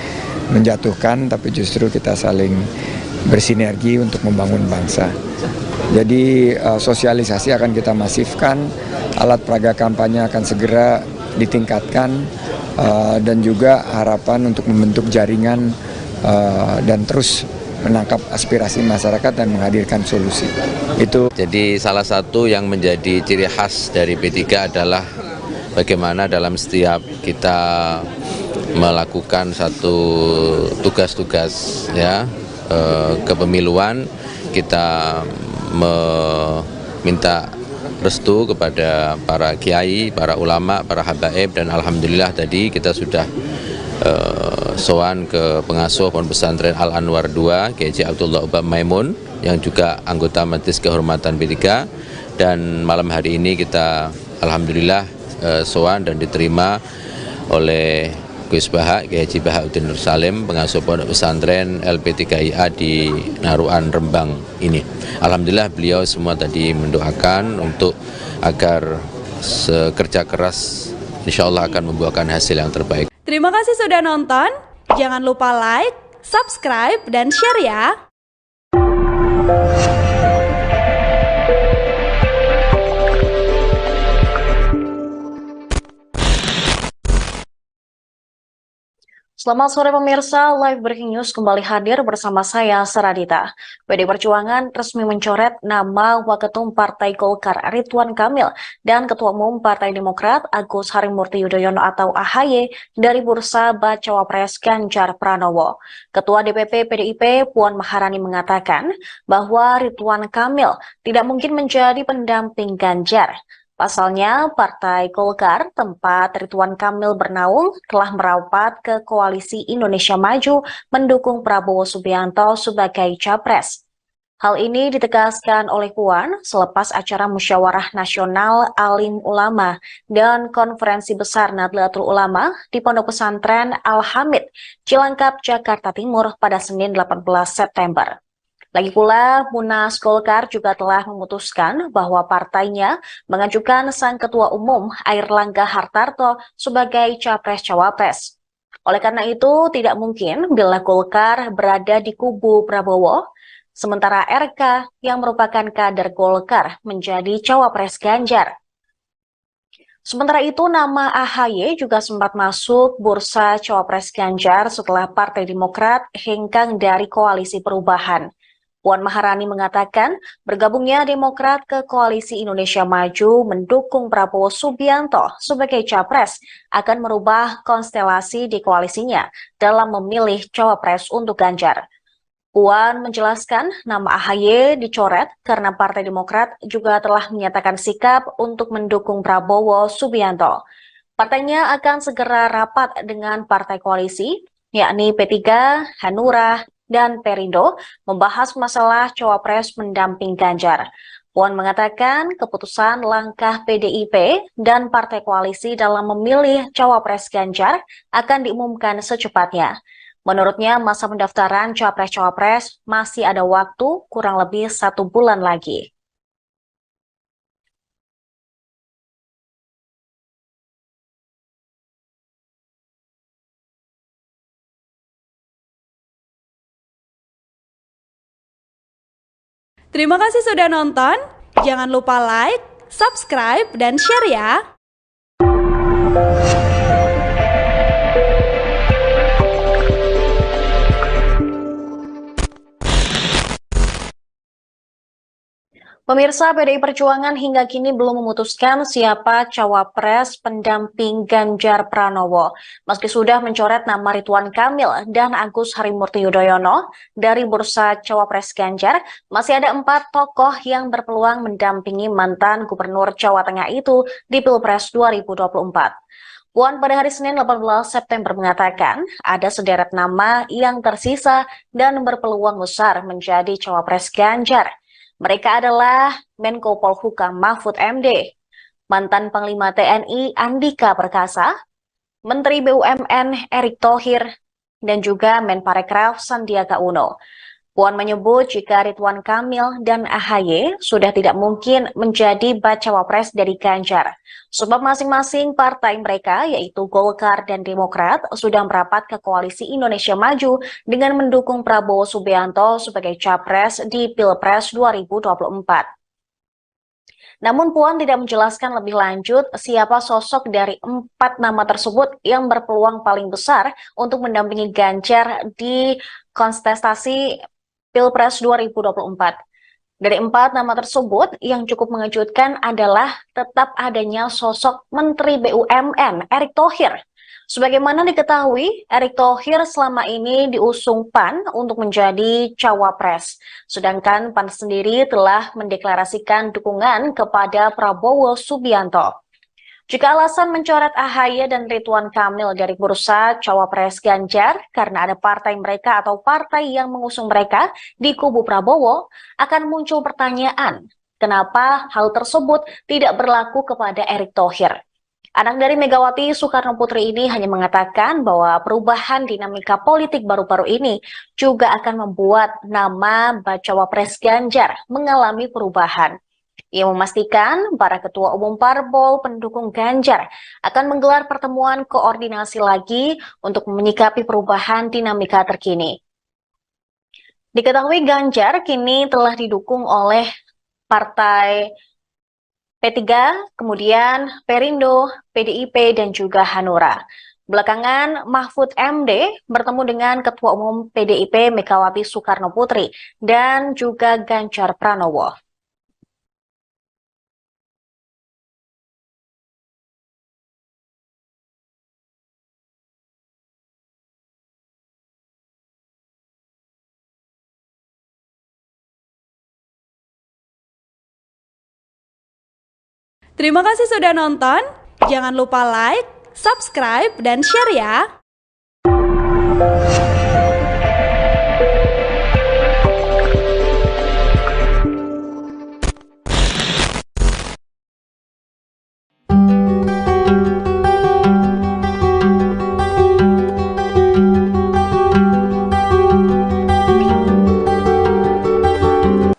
menjatuhkan, tapi justru kita saling bersinergi untuk membangun bangsa. Jadi sosialisasi akan kita masifkan, alat peraga kampanye akan segera ditingkatkan, dan juga harapan untuk membentuk jaringan dan terus menangkap aspirasi masyarakat dan menghadirkan solusi. Itu. Jadi salah satu yang menjadi ciri khas dari P3 adalah bagaimana dalam setiap kita melakukan satu tugas-tugas ya kepemiluan, kita meminta restu kepada para kiai, para ulama, para habaib, dan alhamdulillah tadi kita sudah sowan ke pengasuh Pondok Pesantren Al Anwar 2, Kiai Abdullah Ubah Maimun, yang juga anggota Majelis Kehormatan P3, dan malam hari ini kita alhamdulillah sowan dan diterima oleh Gus Baha, Kiai Haji Bahauddin Nur Salim, pengasuh Pondok Pesantren LP3IA di Naruan Rembang ini. Alhamdulillah beliau semua tadi mendoakan untuk agar kerja keras insya Allah akan membuahkan hasil yang terbaik. Terima kasih sudah nonton. Jangan lupa like, subscribe, dan share ya. Selamat sore pemirsa, Live Breaking News kembali hadir bersama saya, Saradita. PDI Perjuangan resmi mencoret nama Waketum Partai Golkar Ridwan Kamil dan Ketua Umum Partai Demokrat Agus Harimurti Yudhoyono atau AHY dari bursa Bacawa Pres Ganjar Pranowo. Ketua DPP PDIP Puan Maharani mengatakan bahwa Ridwan Kamil tidak mungkin menjadi pendamping Ganjar. Pasalnya, Partai Golkar, tempat Ridwan Kamil bernaung, telah merapat ke Koalisi Indonesia Maju mendukung Prabowo Subianto sebagai capres. Hal ini ditegaskan oleh Puan selepas acara Musyawarah Nasional Alim Ulama dan Konferensi Besar Nahdlatul Ulama di Pondok Pesantren Al-Hamid, Cilangkap, Jakarta Timur pada Senin 18 September. Lagi pula, Munas Golkar juga telah memutuskan bahwa partainya mengajukan sang Ketua Umum Airlangga Hartarto sebagai Capres-Cawapres. Oleh karena itu, tidak mungkin bila Golkar berada di kubu Prabowo, sementara RK yang merupakan kader Golkar menjadi Cawapres Ganjar. Sementara itu, nama AHY juga sempat masuk bursa Cawapres Ganjar setelah Partai Demokrat hengkang dari Koalisi Perubahan. Puan Maharani mengatakan bergabungnya Demokrat ke Koalisi Indonesia Maju mendukung Prabowo Subianto sebagai capres akan merubah konstelasi di koalisinya dalam memilih cawapres untuk Ganjar. Puan menjelaskan nama AHY dicoret karena Partai Demokrat juga telah menyatakan sikap untuk mendukung Prabowo Subianto. Partainya akan segera rapat dengan partai koalisi, yakni P3, Hanura, dan Perindo membahas masalah cawapres pendamping Ganjar. Puan mengatakan keputusan langkah PDIP dan partai koalisi dalam memilih cawapres Ganjar akan diumumkan secepatnya. Menurutnya masa pendaftaran cawapres-cawapres masih ada waktu kurang lebih 1 bulan lagi. Terima kasih sudah nonton. Jangan lupa like, subscribe, dan share ya. Pemirsa, PDI Perjuangan hingga kini belum memutuskan siapa cawapres pendamping Ganjar Pranowo. Meski sudah mencoret nama Ridwan Kamil dan Agus Harimurti Yudhoyono dari bursa cawapres Ganjar, masih ada 4 tokoh yang berpeluang mendampingi mantan Gubernur Jawa Tengah itu di Pilpres 2024. Puan pada hari Senin 18 September mengatakan ada sederet nama yang tersisa dan berpeluang besar menjadi cawapres Ganjar. Mereka adalah Menko Polhukam Mahfud MD, mantan Panglima TNI Andika Perkasa, Menteri BUMN Erick Thohir, dan juga Menparekraf Sandiaga Uno. Puan menyebut jika Ridwan Kamil dan AHY sudah tidak mungkin menjadi bacawa pres dari Ganjar, sebab masing-masing partai mereka yaitu Golkar dan Demokrat sudah merapat ke Koalisi Indonesia Maju dengan mendukung Prabowo Subianto sebagai capres di Pilpres 2024. Namun Puan tidak menjelaskan lebih lanjut siapa sosok dari 4 nama tersebut yang berpeluang paling besar untuk mendampingi Ganjar di kontestasi Pilpres 2024. Dari 4 nama tersebut, yang cukup mengejutkan adalah tetap adanya sosok Menteri BUMN Erick Thohir. Sebagaimana diketahui, Erick Thohir selama ini diusung PAN untuk menjadi cawapres. Sedangkan PAN sendiri telah mendeklarasikan dukungan kepada Prabowo Subianto. Jika alasan mencoret AHY dan Ridwan Kamil dari bursa Cawapres Ganjar karena ada partai mereka atau partai yang mengusung mereka di kubu Prabowo, akan muncul pertanyaan, kenapa hal tersebut tidak berlaku kepada Erick Thohir? Anak dari Megawati Soekarno Putri ini hanya mengatakan bahwa perubahan dinamika politik baru-baru ini juga akan membuat nama Bacawa Pres Ganjar mengalami perubahan. Ia memastikan para ketua umum parpol pendukung Ganjar akan menggelar pertemuan koordinasi lagi untuk menyikapi perubahan dinamika terkini. Diketahui Ganjar kini telah didukung oleh Partai P3, kemudian Perindo, PDIP, dan juga Hanura. Belakangan, Mahfud MD bertemu dengan Ketua Umum PDIP Megawati Soekarno Putri dan juga Ganjar Pranowo. Terima kasih sudah nonton. Jangan lupa like, subscribe, dan share ya.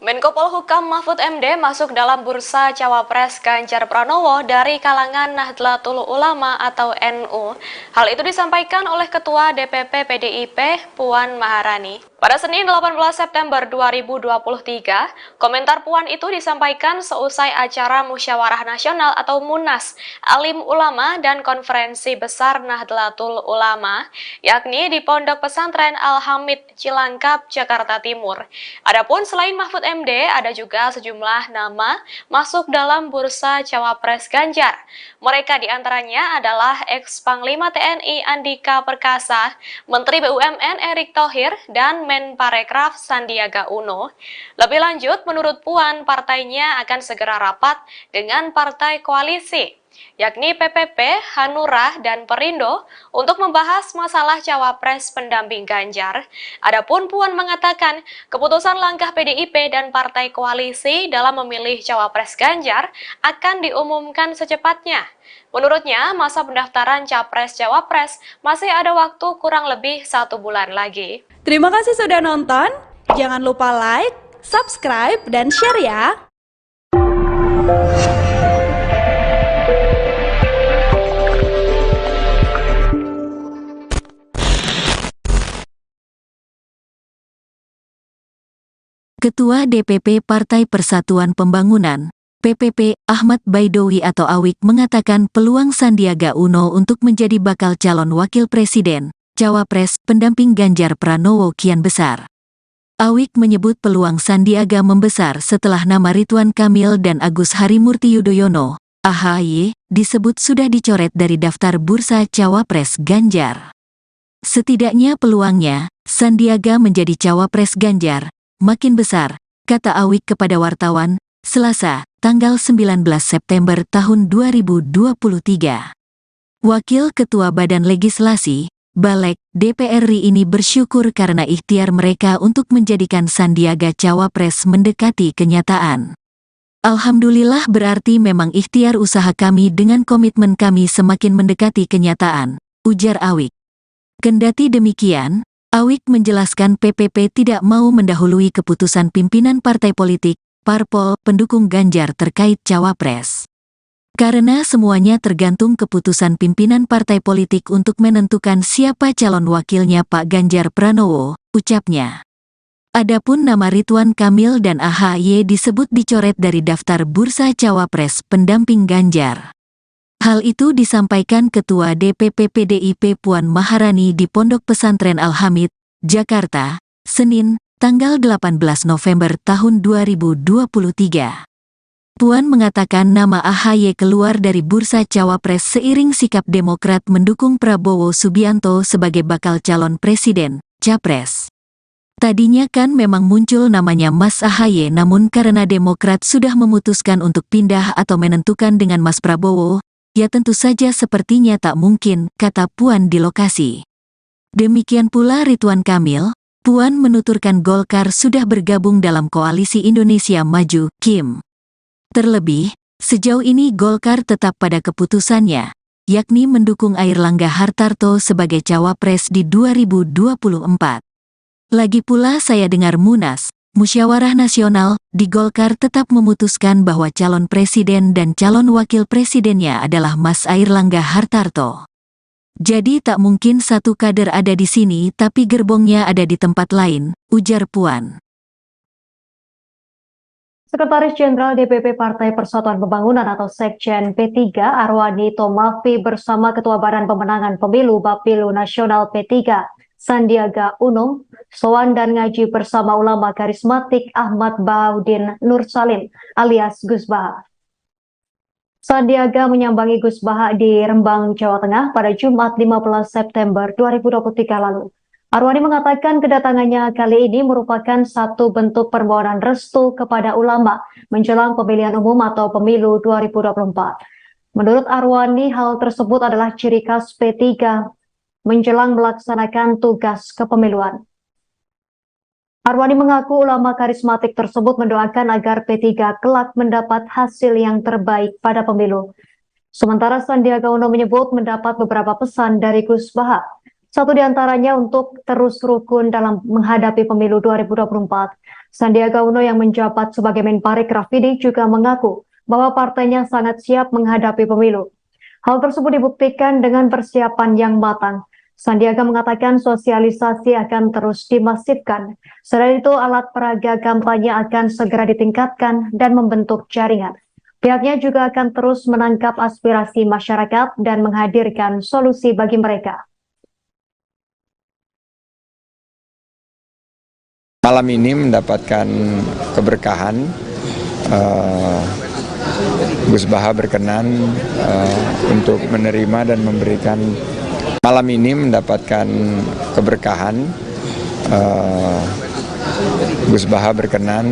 Menko Polhukam Mahfud MD masuk dalam bursa Cawapres Ganjar Pranowo dari kalangan Nahdlatul Ulama atau NU. Hal itu disampaikan oleh Ketua DPP PDIP Puan Maharani. Pada Senin 18 September 2023, komentar Puan itu disampaikan seusai acara Musyawarah Nasional atau Munas Alim Ulama dan Konferensi Besar Nahdlatul Ulama, yakni di Pondok Pesantren Al-Hamid, Cilangkap, Jakarta Timur. Adapun selain Mahfud MD, ada juga sejumlah nama masuk dalam bursa Cawapres Ganjar. Mereka diantaranya adalah ex-Panglima TNI Andika Perkasa, Menteri BUMN Erick Thohir, dan Menparekraf Sandiaga Uno. Lebih lanjut, menurut Puan, partainya akan segera rapat dengan partai koalisi, yakni PPP, Hanura, dan Perindo untuk membahas masalah Cawapres pendamping Ganjar. Adapun Puan mengatakan, keputusan langkah PDIP dan partai koalisi dalam memilih Cawapres Ganjar akan diumumkan secepatnya. Menurutnya, masa pendaftaran Capres-Cawapres masih ada waktu kurang lebih 1 bulan lagi. Terima kasih sudah nonton. Jangan lupa like, subscribe, dan share ya. Ketua DPP Partai Persatuan Pembangunan, PPP, Ahmad Baidowi atau Awik mengatakan peluang Sandiaga Uno untuk menjadi bakal calon wakil presiden, Cawapres, pendamping Ganjar Pranowo kian besar. Awik menyebut peluang Sandiaga membesar setelah nama Ridwan Kamil dan Agus Harimurti Yudhoyono, AHY, disebut sudah dicoret dari daftar bursa Cawapres Ganjar. Setidaknya peluangnya, Sandiaga menjadi Cawapres Ganjar, makin besar, kata Awik kepada wartawan, Selasa, tanggal 19 September tahun 2023. Wakil Ketua Badan Legislasi, Balek, DPR RI ini bersyukur karena ikhtiar mereka untuk menjadikan Sandiaga Cawapres mendekati kenyataan. Alhamdulillah berarti memang ikhtiar usaha kami dengan komitmen kami semakin mendekati kenyataan, ujar Awik. Kendati demikian, Awik menjelaskan PPP tidak mau mendahului keputusan pimpinan partai politik, parpol, pendukung Ganjar terkait Cawapres. Karena semuanya tergantung keputusan pimpinan partai politik untuk menentukan siapa calon wakilnya Pak Ganjar Pranowo, ucapnya. Adapun nama Ridwan Kamil dan AHY disebut dicoret dari daftar bursa Cawapres pendamping Ganjar. Hal itu disampaikan Ketua DPP PDIP Puan Maharani di Pondok Pesantren Al-Hamid, Jakarta, Senin, tanggal 18 November tahun 2023. Puan mengatakan nama AHY keluar dari bursa Cawapres seiring sikap Demokrat mendukung Prabowo Subianto sebagai bakal calon presiden, Capres. Tadinya kan memang muncul namanya Mas AHY, namun karena Demokrat sudah memutuskan untuk pindah atau menentukan dengan Mas Prabowo, Ya tentu saja sepertinya tak mungkin, kata Puan di lokasi. Demikian pula Ridwan Kamil. Puan menuturkan Golkar sudah bergabung dalam Koalisi Indonesia Maju, KIM. Terlebih, sejauh ini Golkar tetap pada keputusannya, yakni mendukung Airlangga Hartarto sebagai cawapres di 2024. Lagi pula saya dengar Munas, Musyawarah Nasional, di Golkar tetap memutuskan bahwa calon presiden dan calon wakil presidennya adalah Mas Airlangga Hartarto. Jadi tak mungkin satu kader ada di sini tapi gerbongnya ada di tempat lain, ujar Puan. Sekretaris Jenderal DPP Partai Persatuan Pembangunan atau Sekjen P3 Arwani Tomafi bersama Ketua Badan Pemenangan Pemilu Bapilu Nasional P3 Sandiaga Uno sowan dan ngaji bersama ulama karismatik Ahmad Baudin Nur Salim alias Gus Baha. Sandiaga menyambangi Gus Baha di Rembang, Jawa Tengah pada Jumat 15 September 2023 lalu. Arwani mengatakan kedatangannya kali ini merupakan satu bentuk permohonan restu kepada ulama menjelang pemilihan umum atau pemilu 2024. Menurut Arwani, hal tersebut adalah ciri khas P3 menjelang melaksanakan tugas kepemiluan. Arwani mengaku ulama karismatik tersebut mendoakan agar P3 kelak mendapat hasil yang terbaik pada pemilu. Sementara Sandiaga Uno menyebut mendapat beberapa pesan dari Gus Baha. Satu di antaranya untuk terus rukun dalam menghadapi pemilu 2024. Sandiaga Uno yang menjabat sebagai Menparekraf ini juga mengaku bahwa partainya sangat siap menghadapi pemilu. Hal tersebut dibuktikan dengan persiapan yang matang. Sandiaga mengatakan sosialisasi akan terus dimasifkan. Selain itu, alat peraga kampanye akan segera ditingkatkan dan membentuk jaringan. Pihaknya juga akan terus menangkap aspirasi masyarakat dan menghadirkan solusi bagi mereka. Malam ini mendapatkan keberkahan, Gus Baha berkenan untuk menerima dan memberikan. Malam ini mendapatkan keberkahan, Gus Baha berkenan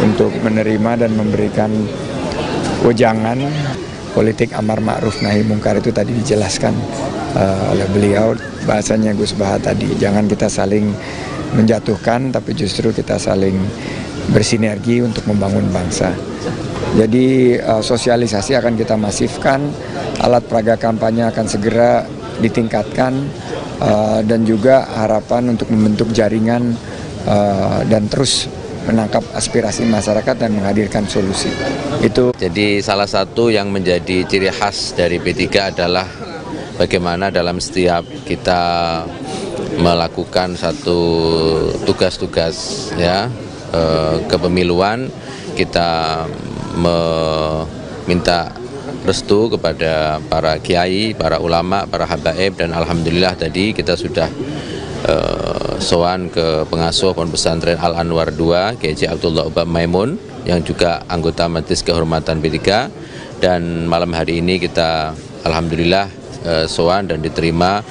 untuk menerima dan memberikan wejangan politik amar ma'ruf nahi mungkar. Itu tadi dijelaskan oleh beliau, bahasanya Gus Baha tadi, jangan kita saling menjatuhkan tapi justru kita saling bersinergi untuk membangun bangsa. Jadi sosialisasi akan kita masifkan, alat peraga kampanye akan segera ditingkatkan, dan juga harapan untuk membentuk jaringan dan terus menangkap aspirasi masyarakat dan menghadirkan solusi. Itu. Jadi salah satu yang menjadi ciri khas dari P3 adalah bagaimana dalam setiap kita melakukan satu tugas-tugas ya kepemiluan, kita meminta restu kepada para kiai, para ulama, para habaib, dan alhamdulillah tadi kita sudah sowan ke pengasuh Pondok Pesantren Al Anwar 2, Kiai Abdullah Ubab Maimun, yang juga anggota Majelis Kehormatan P3, dan malam hari ini kita alhamdulillah sowan dan diterima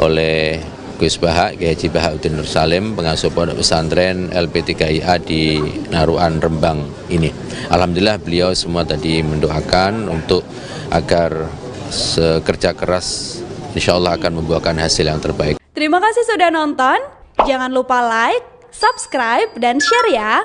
oleh Gus Baha, Kiai Haji Bahaudin Nur Salim, pengasuh Pondok Pesantren LP3IA di Naruan Rembang ini. Alhamdulillah beliau semua tadi mendoakan untuk agar kerja keras insya Allah akan membuahkan hasil yang terbaik. Terima kasih sudah nonton. Jangan lupa like, subscribe, dan share ya.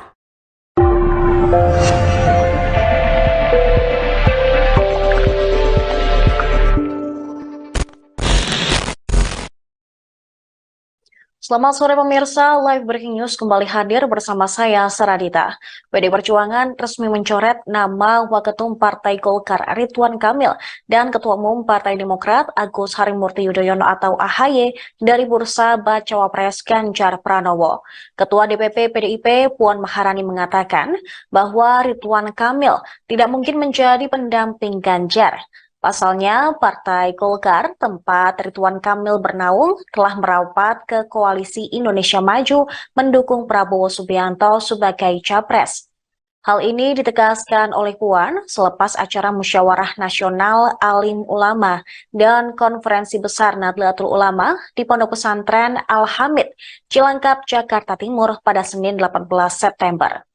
Selamat sore pemirsa, Live Breaking News kembali hadir bersama saya, Saradita. PD Perjuangan resmi mencoret nama Waketum Partai Golkar Ridwan Kamil dan Ketua Umum Partai Demokrat Agus Harimurti Yudhoyono atau AHY dari bursa Bacawa Pres Ganjar Pranowo. Ketua DPP PDIP Puan Maharani mengatakan bahwa Ridwan Kamil tidak mungkin menjadi pendamping Ganjar. Pasalnya, Partai Golkar, tempat Ridwan Kamil bernaung, telah merapat ke Koalisi Indonesia Maju mendukung Prabowo Subianto sebagai capres. Hal ini ditegaskan oleh Puan selepas acara Musyawarah Nasional Alim Ulama dan Konferensi Besar Nahdlatul Ulama di Pondok Pesantren Al-Hamid, Cilangkap, Jakarta Timur pada Senin 18 September.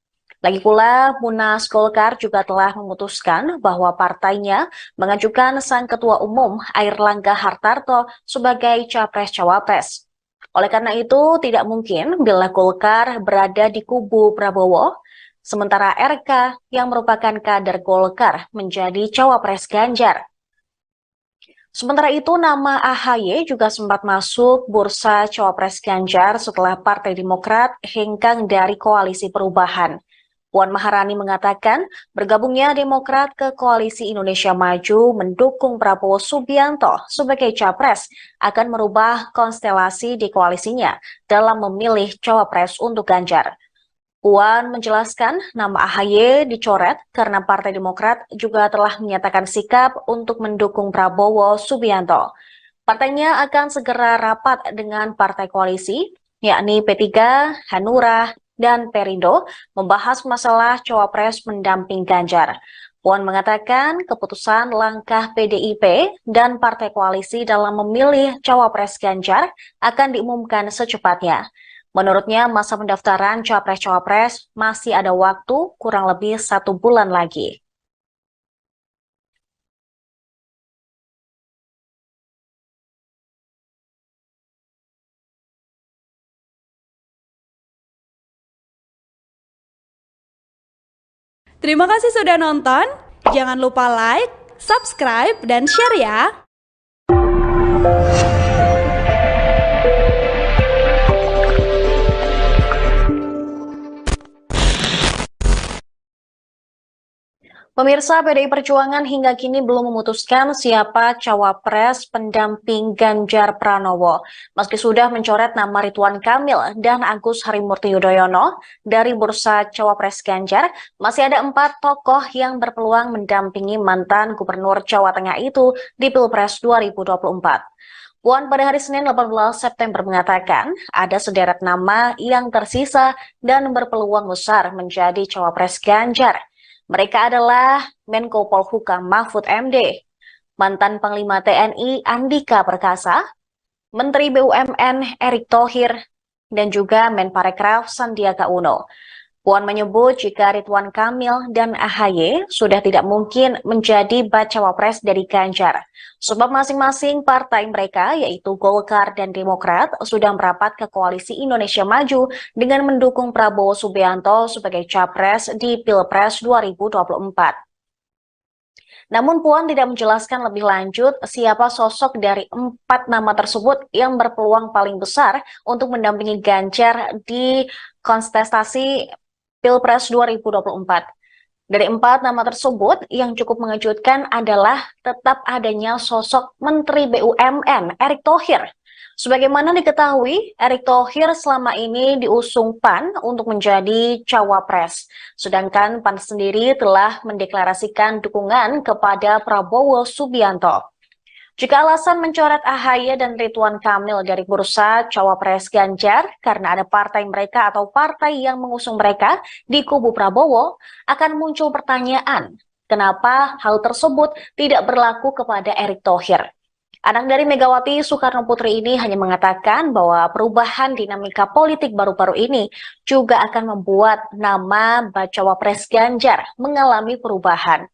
Lagi pula, Munas Golkar juga telah memutuskan bahwa partainya mengajukan sang Ketua Umum Airlangga Hartarto sebagai Capres-Cawapres. Oleh karena itu, tidak mungkin bila Golkar berada di kubu Prabowo, sementara RK yang merupakan kader Golkar menjadi Cawapres Ganjar. Sementara itu, nama AHY juga sempat masuk bursa Cawapres Ganjar setelah Partai Demokrat hengkang dari Koalisi Perubahan. Puan Maharani mengatakan bergabungnya Demokrat ke Koalisi Indonesia Maju mendukung Prabowo Subianto sebagai Capres akan merubah konstelasi di koalisinya dalam memilih Cawapres untuk Ganjar. Puan menjelaskan nama AHY dicoret karena Partai Demokrat juga telah menyatakan sikap untuk mendukung Prabowo Subianto. Partainya akan segera rapat dengan partai koalisi, yakni P3, Hanura, dan Perindo membahas masalah Cawapres pendamping Ganjar. Puan mengatakan keputusan langkah PDIP dan partai koalisi dalam memilih Cawapres Ganjar akan diumumkan secepatnya. Menurutnya masa pendaftaran Capres-Cawapres masih ada waktu kurang lebih 1 bulan lagi. Terima kasih sudah nonton. Jangan lupa like, subscribe, dan share ya. Pemirsa, PDI Perjuangan hingga kini belum memutuskan siapa Cawapres pendamping Ganjar Pranowo. Meski sudah mencoret nama Ridwan Kamil dan Agus Harimurti Yudhoyono dari bursa Cawapres Ganjar, masih ada 4 tokoh yang berpeluang mendampingi mantan Gubernur Jawa Tengah itu di Pilpres 2024. Puan pada hari Senin 18 September mengatakan ada sederet nama yang tersisa dan berpeluang besar menjadi Cawapres Ganjar. Mereka adalah Menko Polhukam Mahfud MD, mantan Panglima TNI Andika Perkasa, Menteri BUMN Erick Thohir, dan juga Menparekraf Sandiaga Uno. Puan menyebut jika Ridwan Kamil dan AHY sudah tidak mungkin menjadi bacawa pres dari Ganjar, sebab masing-masing partai mereka yaitu Golkar dan Demokrat sudah merapat ke Koalisi Indonesia Maju dengan mendukung Prabowo Subianto sebagai capres di Pilpres 2024. Namun Puan tidak menjelaskan lebih lanjut siapa sosok dari 4 nama tersebut yang berpeluang paling besar untuk mendampingi Ganjar di kontestasi Pilpres 2024. Dari 4 nama tersebut, yang cukup mengejutkan adalah tetap adanya sosok Menteri BUMN Erick Thohir. Sebagaimana diketahui, Erick Thohir selama ini diusung PAN untuk menjadi cawapres. Sedangkan PAN sendiri telah mendeklarasikan dukungan kepada Prabowo Subianto. Jika alasan mencoret AHY dan Ridwan Kamil dari bursa Cawapres Ganjar karena ada partai mereka atau partai yang mengusung mereka di kubu Prabowo, akan muncul pertanyaan, kenapa hal tersebut tidak berlaku kepada Erick Thohir? Anak dari Megawati Soekarno Putri ini hanya mengatakan bahwa perubahan dinamika politik baru-baru ini juga akan membuat nama bacawa pres Ganjar mengalami perubahan.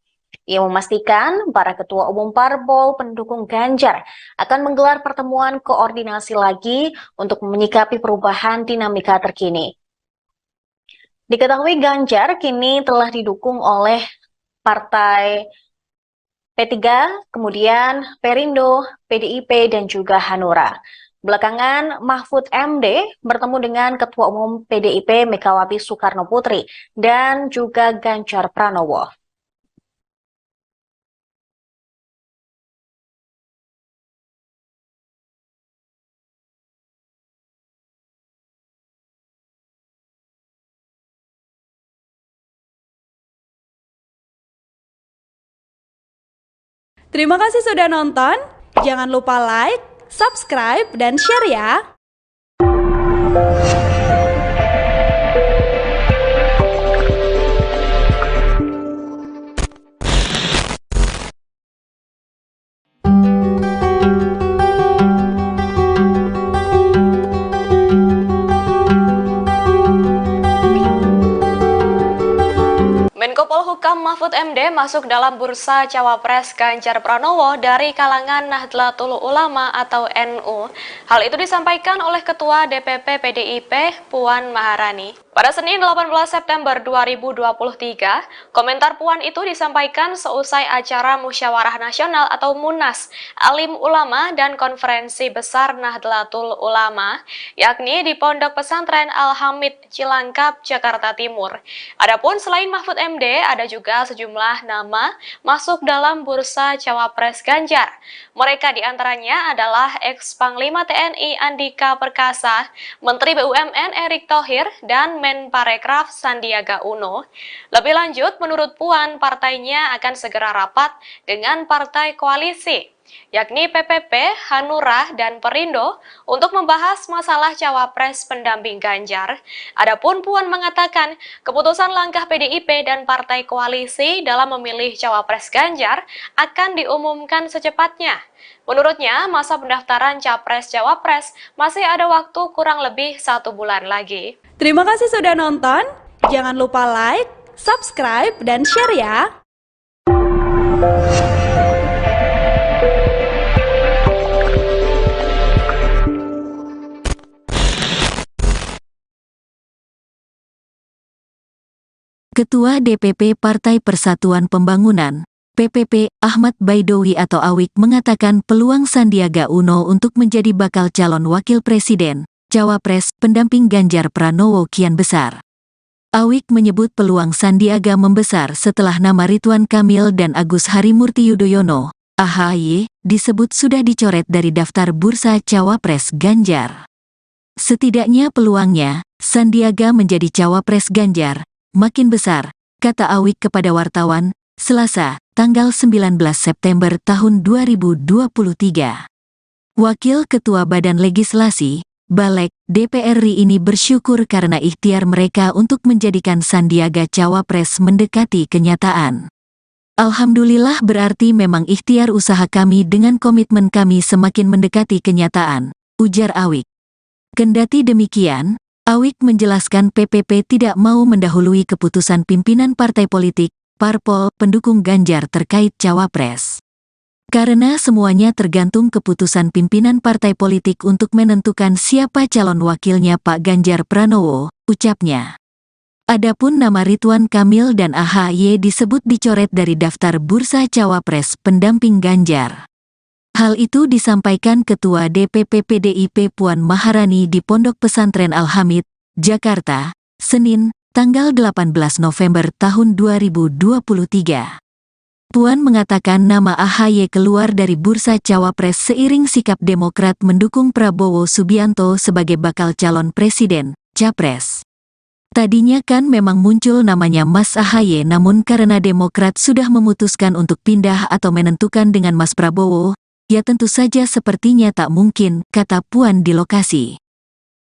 Ia memastikan para ketua umum parpol pendukung Ganjar akan menggelar pertemuan koordinasi lagi untuk menyikapi perubahan dinamika terkini. Diketahui Ganjar kini telah didukung oleh partai P3, kemudian Perindo, PDIP, dan juga Hanura. Belakangan, Mahfud MD bertemu dengan Ketua Umum PDIP Megawati Soekarno Putri dan juga Ganjar Pranowo. Terima kasih sudah nonton. Jangan lupa like, subscribe, dan share ya. Polhukam Mahfud MD masuk dalam bursa Cawapres Ganjar Pranowo dari kalangan Nahdlatul Ulama atau NU. Hal itu disampaikan oleh Ketua DPP PDIP Puan Maharani. Pada Senin 18 September 2023, komentar Puan itu disampaikan seusai acara Musyawarah Nasional atau Munas, Alim Ulama dan Konferensi Besar Nahdlatul Ulama, yakni di Pondok Pesantren Al-Hamid, Cilangkap, Jakarta Timur. Adapun selain Mahfud MD, ada juga sejumlah nama masuk dalam bursa Cawapres Ganjar. Mereka diantaranya adalah ex-Panglima TNI Andika Perkasa, Menteri BUMN Erick Thohir, dan Menparekraf Sandiaga Uno. Lebih lanjut, menurut Puan, partainya akan segera rapat dengan partai koalisi, yakni PPP, Hanura, dan Perindo untuk membahas masalah Cawapres pendamping Ganjar. Adapun Puan mengatakan, keputusan langkah PDIP dan partai koalisi dalam memilih Cawapres Ganjar akan diumumkan secepatnya. Menurutnya, masa pendaftaran Capres-Cawapres masih ada waktu kurang lebih 1 bulan lagi. Terima kasih sudah nonton. Jangan lupa like, subscribe, dan share ya. Ketua DPP Partai Persatuan Pembangunan, PPP, Ahmad Baidowi atau Awik mengatakan peluang Sandiaga Uno untuk menjadi bakal calon wakil presiden, Cawapres, pendamping Ganjar Pranowo kian besar. Awik menyebut peluang Sandiaga membesar setelah nama Ridwan Kamil dan Agus Harimurti Yudhoyono, AHY, disebut sudah dicoret dari daftar bursa Cawapres Ganjar. Setidaknya peluangnya, Sandiaga menjadi Cawapres Ganjar, makin besar, kata Awik kepada wartawan, Selasa, tanggal 19 September tahun 2023. Wakil Ketua Badan Legislasi, Balek, DPR RI ini bersyukur karena ikhtiar mereka untuk menjadikan Sandiaga Cawapres mendekati kenyataan. Alhamdulillah berarti memang ikhtiar usaha kami dengan komitmen kami semakin mendekati kenyataan, ujar Awik. Kendati demikian, Awik menjelaskan PPP tidak mau mendahului keputusan pimpinan partai politik, parpol, pendukung Ganjar terkait Cawapres. Karena semuanya tergantung keputusan pimpinan partai politik untuk menentukan siapa calon wakilnya Pak Ganjar Pranowo, ucapnya. Adapun nama Ridwan Kamil dan AHY disebut dicoret dari daftar bursa Cawapres pendamping Ganjar. Hal itu disampaikan Ketua DPP PDIP Puan Maharani di Pondok Pesantren Al-Hamid, Jakarta, Senin, tanggal 18 November tahun 2023. Puan mengatakan nama AHY keluar dari bursa Cawapres seiring sikap Demokrat mendukung Prabowo Subianto sebagai bakal calon presiden, Capres. Tadinya kan memang muncul namanya Mas AHY, namun karena Demokrat sudah memutuskan untuk pindah atau menentukan dengan Mas Prabowo, ya tentu saja sepertinya tak mungkin, kata Puan di lokasi.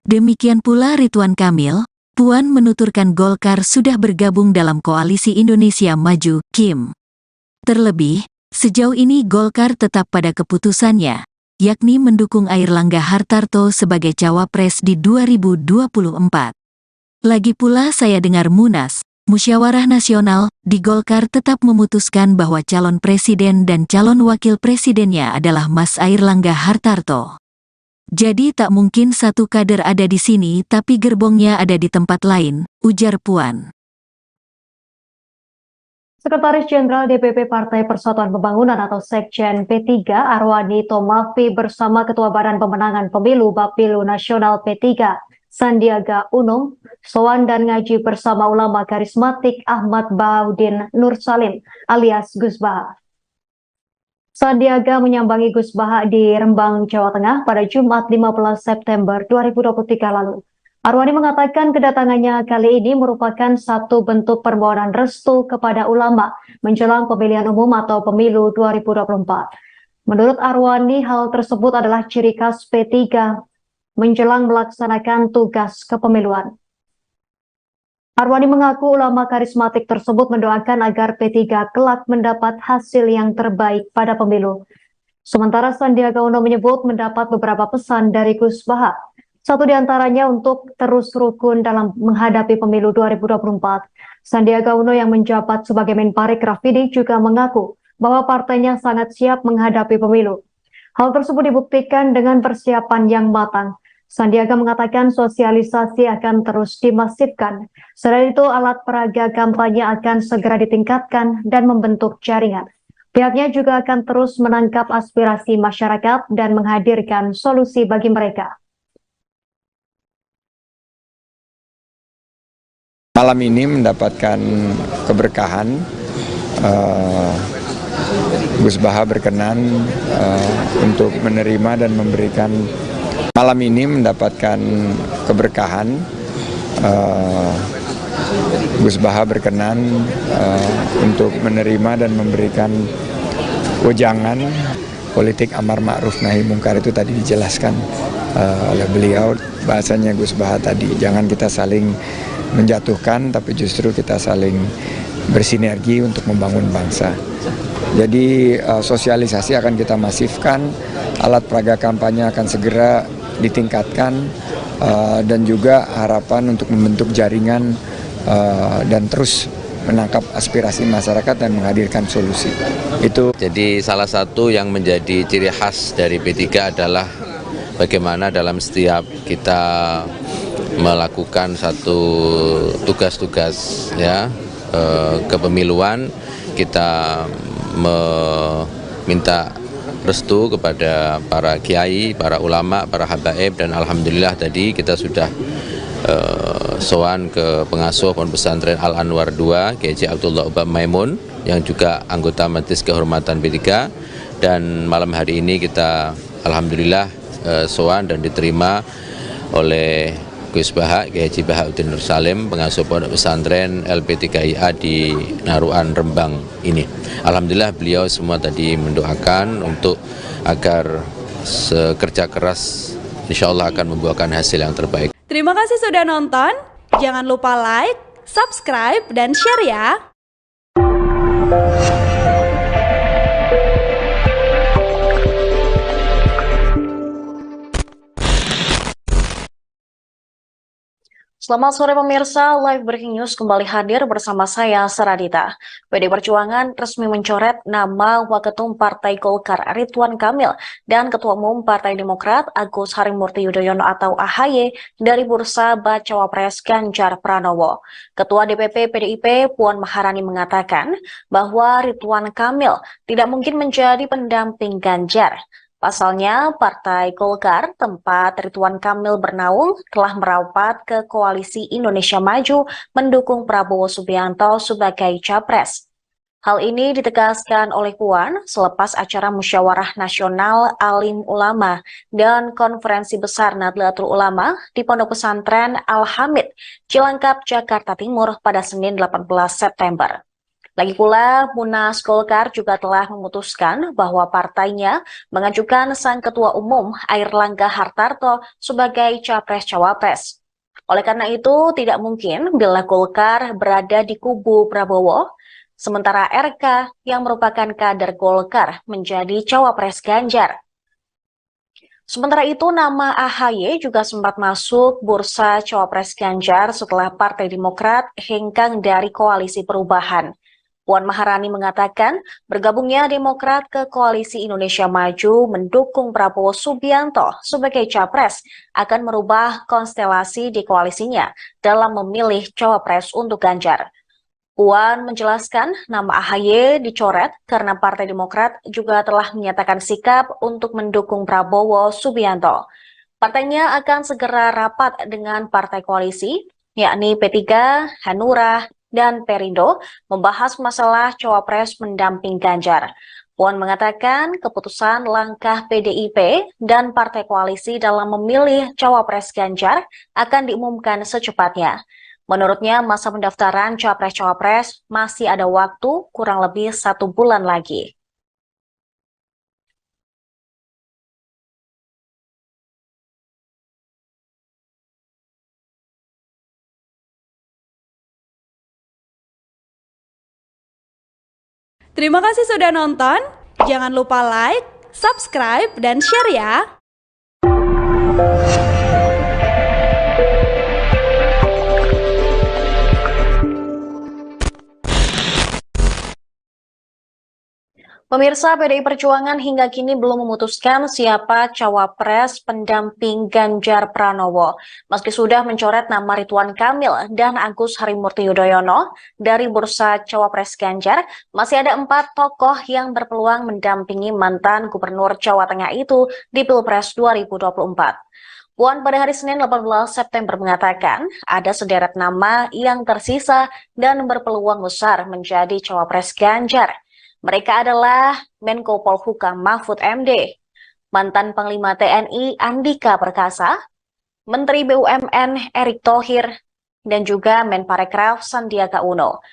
Demikian pula Ridwan Kamil. Puan menuturkan Golkar sudah bergabung dalam Koalisi Indonesia Maju, KIM. Terlebih, sejauh ini Golkar tetap pada keputusannya, yakni mendukung Airlangga Hartarto sebagai Cawapres di 2024. Lagi pula saya dengar Munas, Musyawarah Nasional, di Golkar tetap memutuskan bahwa calon presiden dan calon wakil presidennya adalah Mas Airlangga Hartarto. Jadi tak mungkin satu kader ada di sini tapi gerbongnya ada di tempat lain, ujar Puan. Sekretaris Jenderal DPP Partai Persatuan Pembangunan atau Sekjen P3 Arwani Tomafi bersama Ketua Badan Pemenangan Pemilu Bapilu Nasional P3 Sandiaga Uno sowan dan ngaji bersama ulama karismatik Ahmad Baudin Nur Salim alias Gus Baha. Sandiaga menyambangi Gus Baha di Rembang, Jawa Tengah pada Jumat 15 September 2023 lalu. Arwani mengatakan kedatangannya kali ini merupakan satu bentuk permohonan restu kepada ulama menjelang pemilihan umum atau pemilu 2024. Menurut Arwani, hal tersebut adalah ciri khas P3 menjelang melaksanakan tugas kepemiluan. Arwani mengaku ulama karismatik tersebut mendoakan agar P3 kelak mendapat hasil yang terbaik pada pemilu. Sementara Sandiaga Uno menyebut mendapat beberapa pesan dari Gus Baha. Satu di antaranya untuk terus rukun dalam menghadapi pemilu 2024. Sandiaga Uno yang menjabat sebagai Menparekraf ini juga mengaku bahwa partainya sangat siap menghadapi pemilu. Hal tersebut dibuktikan dengan persiapan yang matang. Sandiaga mengatakan sosialisasi akan terus dimasifkan. Selain itu, alat peraga kampanye akan segera ditingkatkan dan membentuk jaringan. Pihaknya juga akan terus menangkap aspirasi masyarakat dan menghadirkan solusi bagi mereka. Malam ini mendapatkan keberkahan, Gus Baha berkenan untuk menerima dan memberikan. Malam ini mendapatkan keberkahan, Gus Baha berkenan untuk menerima dan memberikan wejangan politik amar ma'ruf nahi mungkar. Itu tadi dijelaskan oleh beliau, bahasanya Gus Baha tadi, jangan kita saling menjatuhkan, tapi justru kita saling bersinergi untuk membangun bangsa. Jadi sosialisasi akan kita masifkan, alat peraga kampanye akan segera ditingkatkan, dan juga harapan untuk membentuk jaringan dan terus menangkap aspirasi masyarakat dan menghadirkan solusi. Itu. Jadi salah satu yang menjadi ciri khas dari P3 adalah bagaimana dalam setiap kita melakukan satu tugas-tugas ya kepemiluan, kita meminta restu kepada para kiai, para ulama, para habaib, dan alhamdulillah tadi kita sudah sowan ke pengasuh Pondok Pesantren Al Anwar 2, Kiai Abdullah Ubah Maimun, yang juga anggota Majelis Kehormatan P3, dan malam hari ini kita alhamdulillah sowan dan diterima oleh Gus Baha, Kiai Haji Bahauddin Nur Salim, pengasuh Pondok Pesantren LP3IA di Naruan Rembang ini. Alhamdulillah beliau semua tadi mendoakan untuk agar kerja keras insya Allah akan membuahkan hasil yang terbaik. Terima kasih sudah nonton. Jangan lupa like, subscribe, dan share ya. Selamat sore pemirsa, Live Breaking News kembali hadir bersama saya, Saradita. PD Perjuangan resmi mencoret nama Waketum Partai Golkar Ridwan Kamil dan Ketua Umum Partai Demokrat Agus Harimurti Yudhoyono atau AHY dari bursa Bacawa Pres Ganjar Pranowo. Ketua DPP PDIP Puan Maharani mengatakan bahwa Ridwan Kamil tidak mungkin menjadi pendamping Ganjar. Pasalnya, Partai Golkar, tempat Ridwan Kamil bernaung, telah merapat ke Koalisi Indonesia Maju mendukung Prabowo Subianto sebagai capres. Hal ini ditegaskan oleh Puan selepas acara Musyawarah Nasional Alim Ulama dan Konferensi Besar Nahdlatul Ulama di Pondok Pesantren Al-Hamid, Cilangkap, Jakarta Timur pada Senin 18 September. Lagi pula, Munas Golkar juga telah memutuskan bahwa partainya mengajukan sang Ketua Umum Airlangga Hartarto sebagai Capres-Cawapres. Oleh karena itu, tidak mungkin bila Golkar berada di kubu Prabowo, sementara RK yang merupakan kader Golkar menjadi Cawapres Ganjar. Sementara itu, nama AHY juga sempat masuk bursa Cawapres Ganjar setelah Partai Demokrat hengkang dari Koalisi Perubahan. Puan Maharani mengatakan bergabungnya Demokrat ke Koalisi Indonesia Maju mendukung Prabowo Subianto sebagai capres akan merubah konstelasi di koalisinya dalam memilih cawapres untuk Ganjar. Puan menjelaskan nama AHY dicoret karena Partai Demokrat juga telah menyatakan sikap untuk mendukung Prabowo Subianto. Partainya akan segera rapat dengan partai koalisi, yakni P3, Hanura, dan Perindo membahas masalah cawapres mendamping Ganjar. Puan mengatakan keputusan langkah PDIP dan partai koalisi dalam memilih cawapres Ganjar akan diumumkan secepatnya. Menurutnya masa pendaftaran capres-cawapres masih ada waktu kurang lebih 1 bulan lagi. Terima kasih sudah nonton. Jangan lupa like, subscribe, dan share ya. Pemirsa, PDI Perjuangan hingga kini belum memutuskan siapa cawapres pendamping Ganjar Pranowo. Meski sudah mencoret nama Ridwan Kamil dan Agus Harimurti Yudhoyono dari bursa cawapres Ganjar, masih ada 4 tokoh yang berpeluang mendampingi mantan Gubernur Jawa Tengah itu di Pilpres 2024. Puan pada hari Senin 18 September mengatakan ada sederet nama yang tersisa dan berpeluang besar menjadi cawapres Ganjar. Mereka adalah Menko Polhukam Mahfud MD, mantan Panglima TNI Andika Perkasa, Menteri BUMN Erick Thohir, dan juga Menparekraf Sandiaga Uno.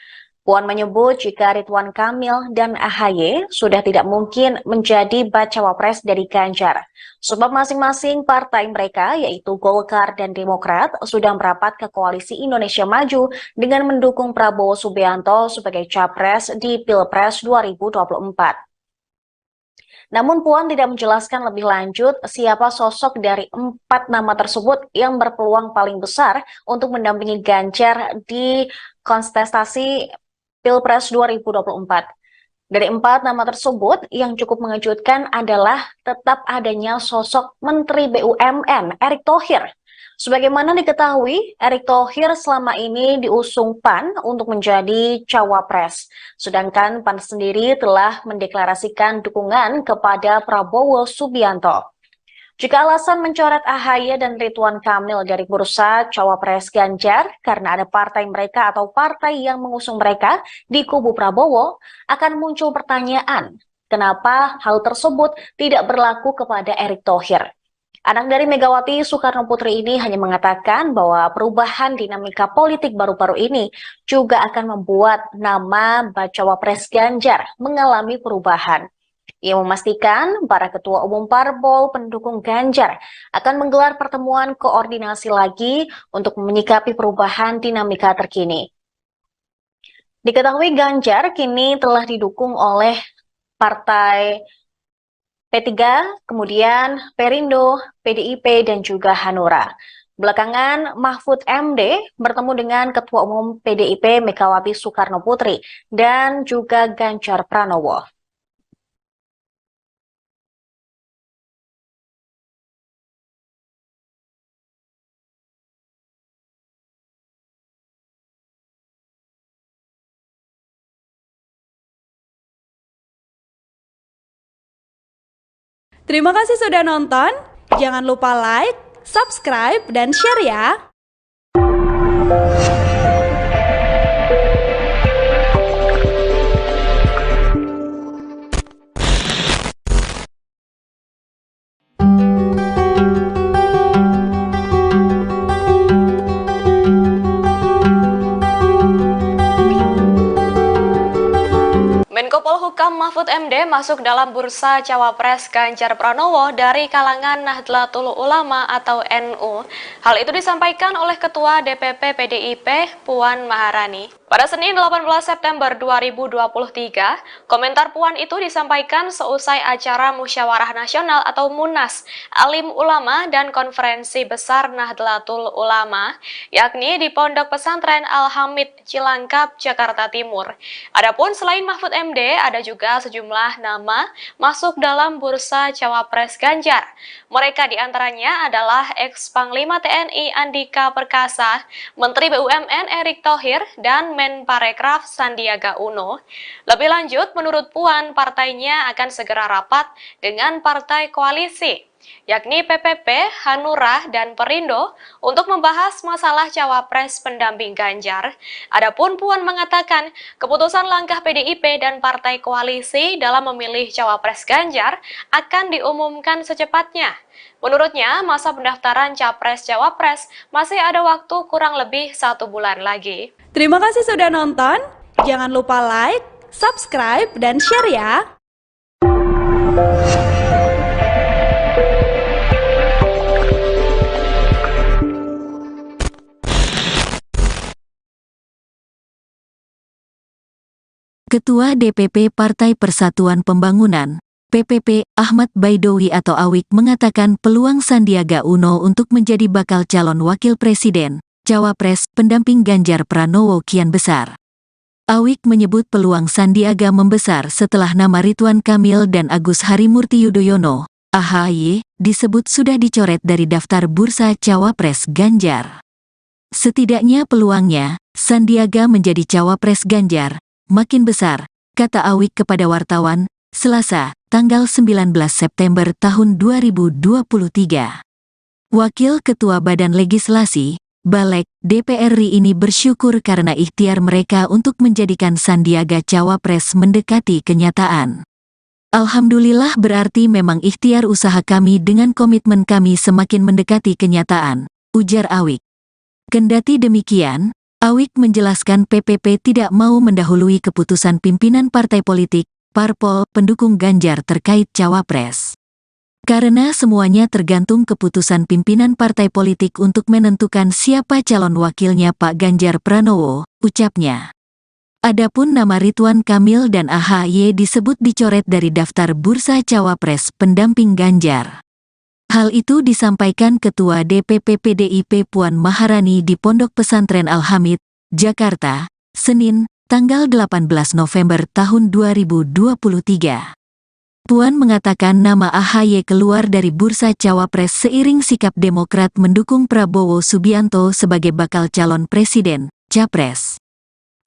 Puan menyebut jika Ridwan Kamil dan AHY sudah tidak mungkin menjadi bacawa pres dari Ganjar, sebab masing-masing partai mereka yaitu Golkar dan Demokrat sudah merapat ke Koalisi Indonesia Maju dengan mendukung Prabowo Subianto sebagai capres di Pilpres 2024. Namun Puan tidak menjelaskan lebih lanjut siapa sosok dari 4 nama tersebut yang berpeluang paling besar untuk mendampingi Ganjar di kontestasi Pilpres 2024. Dari 4 nama tersebut, yang cukup mengejutkan adalah tetap adanya sosok Menteri BUMN Erick Thohir. Sebagaimana diketahui, Erick Thohir selama ini diusung PAN untuk menjadi cawapres. Sedangkan PAN sendiri telah mendeklarasikan dukungan kepada Prabowo Subianto. Jika alasan mencoret AHY dan Ridwan Kamil dari bursa cawapres Ganjar karena ada partai mereka atau partai yang mengusung mereka di kubu Prabowo, akan muncul pertanyaan, kenapa hal tersebut tidak berlaku kepada Erick Thohir? Anak dari Megawati Soekarno Putri ini hanya mengatakan bahwa perubahan dinamika politik baru-baru ini juga akan membuat nama bacawa pres Ganjar mengalami perubahan. Ia memastikan para ketua umum parpol pendukung Ganjar akan menggelar pertemuan koordinasi lagi untuk menyikapi perubahan dinamika terkini. Diketahui Ganjar kini telah didukung oleh partai P3, kemudian Perindo, PDIP, dan juga Hanura. Belakangan, Mahfud MD bertemu dengan Ketua Umum PDIP Megawati Soekarno Putri dan juga Ganjar Pranowo. Terima kasih sudah nonton. Jangan lupa like, subscribe, dan share ya. Menko Polhukam Mahfud MD masuk dalam bursa cawapres Ganjar Pranowo dari kalangan Nahdlatul Ulama atau NU. Hal itu disampaikan oleh Ketua DPP PDIP Puan Maharani. Pada Senin 18 September 2023, komentar Puan itu disampaikan seusai acara Musyawarah Nasional atau Munas Alim Ulama dan Konferensi Besar Nahdlatul Ulama, yakni di Pondok Pesantren Al-Hamid, Cilangkap, Jakarta Timur. Adapun selain Mahfud MD, ada juga sejumlah nama masuk dalam bursa cawapres Ganjar. Mereka diantaranya adalah ex-Panglima TNI Andika Perkasa, Menteri BUMN Erick Thohir, dan Menparekraf Sandiaga Uno. Lebih lanjut, menurut Puan, partainya akan segera rapat dengan partai koalisi, yakni PPP, Hanura, dan Perindo untuk membahas masalah cawapres pendamping Ganjar. Adapun Puan mengatakan keputusan langkah PDIP dan partai koalisi dalam memilih cawapres Ganjar akan diumumkan secepatnya. Menurutnya, masa pendaftaran capres-cawapres masih ada waktu kurang lebih 1 bulan lagi. Terima kasih sudah nonton. Jangan lupa like, subscribe, dan share ya. Ketua DPP Partai Persatuan Pembangunan, PPP, Ahmad Baidowi atau Awik mengatakan peluang Sandiaga Uno untuk menjadi bakal calon wakil presiden, cawapres, pendamping Ganjar Pranowo kian besar. Awik menyebut peluang Sandiaga membesar setelah nama Ridwan Kamil dan Agus Harimurti Yudhoyono, AHY, disebut sudah dicoret dari daftar bursa Cawapres Ganjar. Setidaknya peluangnya, Sandiaga menjadi Cawapres Ganjar, makin besar, kata Awik kepada wartawan, Selasa, tanggal 19 September tahun 2023. Wakil Ketua Badan Legislasi, Balek, DPR RI ini bersyukur karena ikhtiar mereka untuk menjadikan Sandiaga Cawapres mendekati kenyataan. Alhamdulillah berarti memang ikhtiar usaha kami dengan komitmen kami semakin mendekati kenyataan, ujar Awik. Kendati demikian, Awik menjelaskan PPP tidak mau mendahului keputusan pimpinan partai politik, parpol, pendukung Ganjar terkait Cawapres. Karena semuanya tergantung keputusan pimpinan partai politik untuk menentukan siapa calon wakilnya Pak Ganjar Pranowo, ucapnya. Adapun nama Ridwan Kamil dan AHY disebut dicoret dari daftar bursa Cawapres pendamping Ganjar. Hal itu disampaikan Ketua DPP PDIP Puan Maharani di Pondok Pesantren Al-Hamid, Jakarta, Senin, tanggal 18 November tahun 2023. Puan mengatakan nama AHY keluar dari bursa Cawapres seiring sikap Demokrat mendukung Prabowo Subianto sebagai bakal calon presiden, Capres.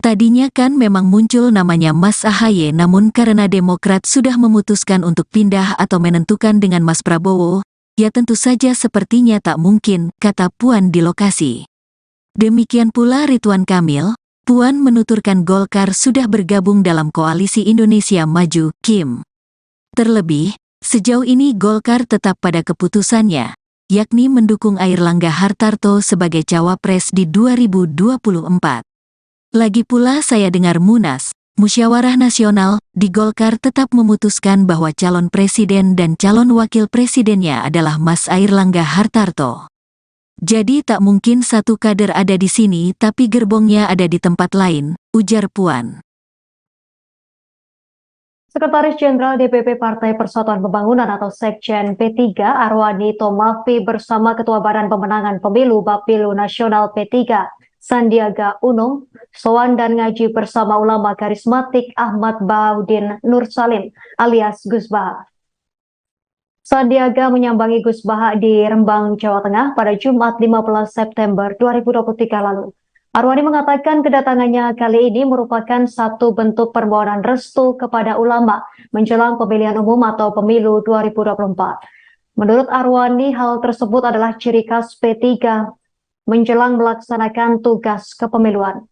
Tadinya kan memang muncul namanya Mas AHY, namun karena Demokrat sudah memutuskan untuk pindah atau menentukan dengan Mas Prabowo, ya tentu saja sepertinya tak mungkin, kata Puan di lokasi. Demikian pula Ridwan Kamil. Puan menuturkan Golkar sudah bergabung dalam Koalisi Indonesia Maju, KIM. Terlebih, sejauh ini Golkar tetap pada keputusannya, yakni mendukung Airlangga Hartarto sebagai Cawapres di 2024. Lagi pula saya dengar Munas, Musyawarah Nasional, di Golkar tetap memutuskan bahwa calon presiden dan calon wakil presidennya adalah Mas Airlangga Hartarto. Jadi tak mungkin satu kader ada di sini tapi gerbongnya ada di tempat lain, ujar Puan. Sekretaris Jenderal DPP Partai Persatuan Pembangunan atau Sekjen P3 Arwani Tomafi bersama Ketua Badan Pemenangan Pemilu Bapilu Nasional P3 Sandiaga Uno sowan dan ngaji bersama ulama karismatik Ahmad Baudin Nur Salim alias Gus Baha. Sandiaga menyambangi Gus Baha di Rembang, Jawa Tengah pada Jumat 15 September 2023 lalu. Arwani mengatakan kedatangannya kali ini merupakan satu bentuk permohonan restu kepada ulama menjelang pemilihan umum atau pemilu 2024. Menurut Arwani, hal tersebut adalah ciri khas P3 menjelang melaksanakan tugas kepemiluan.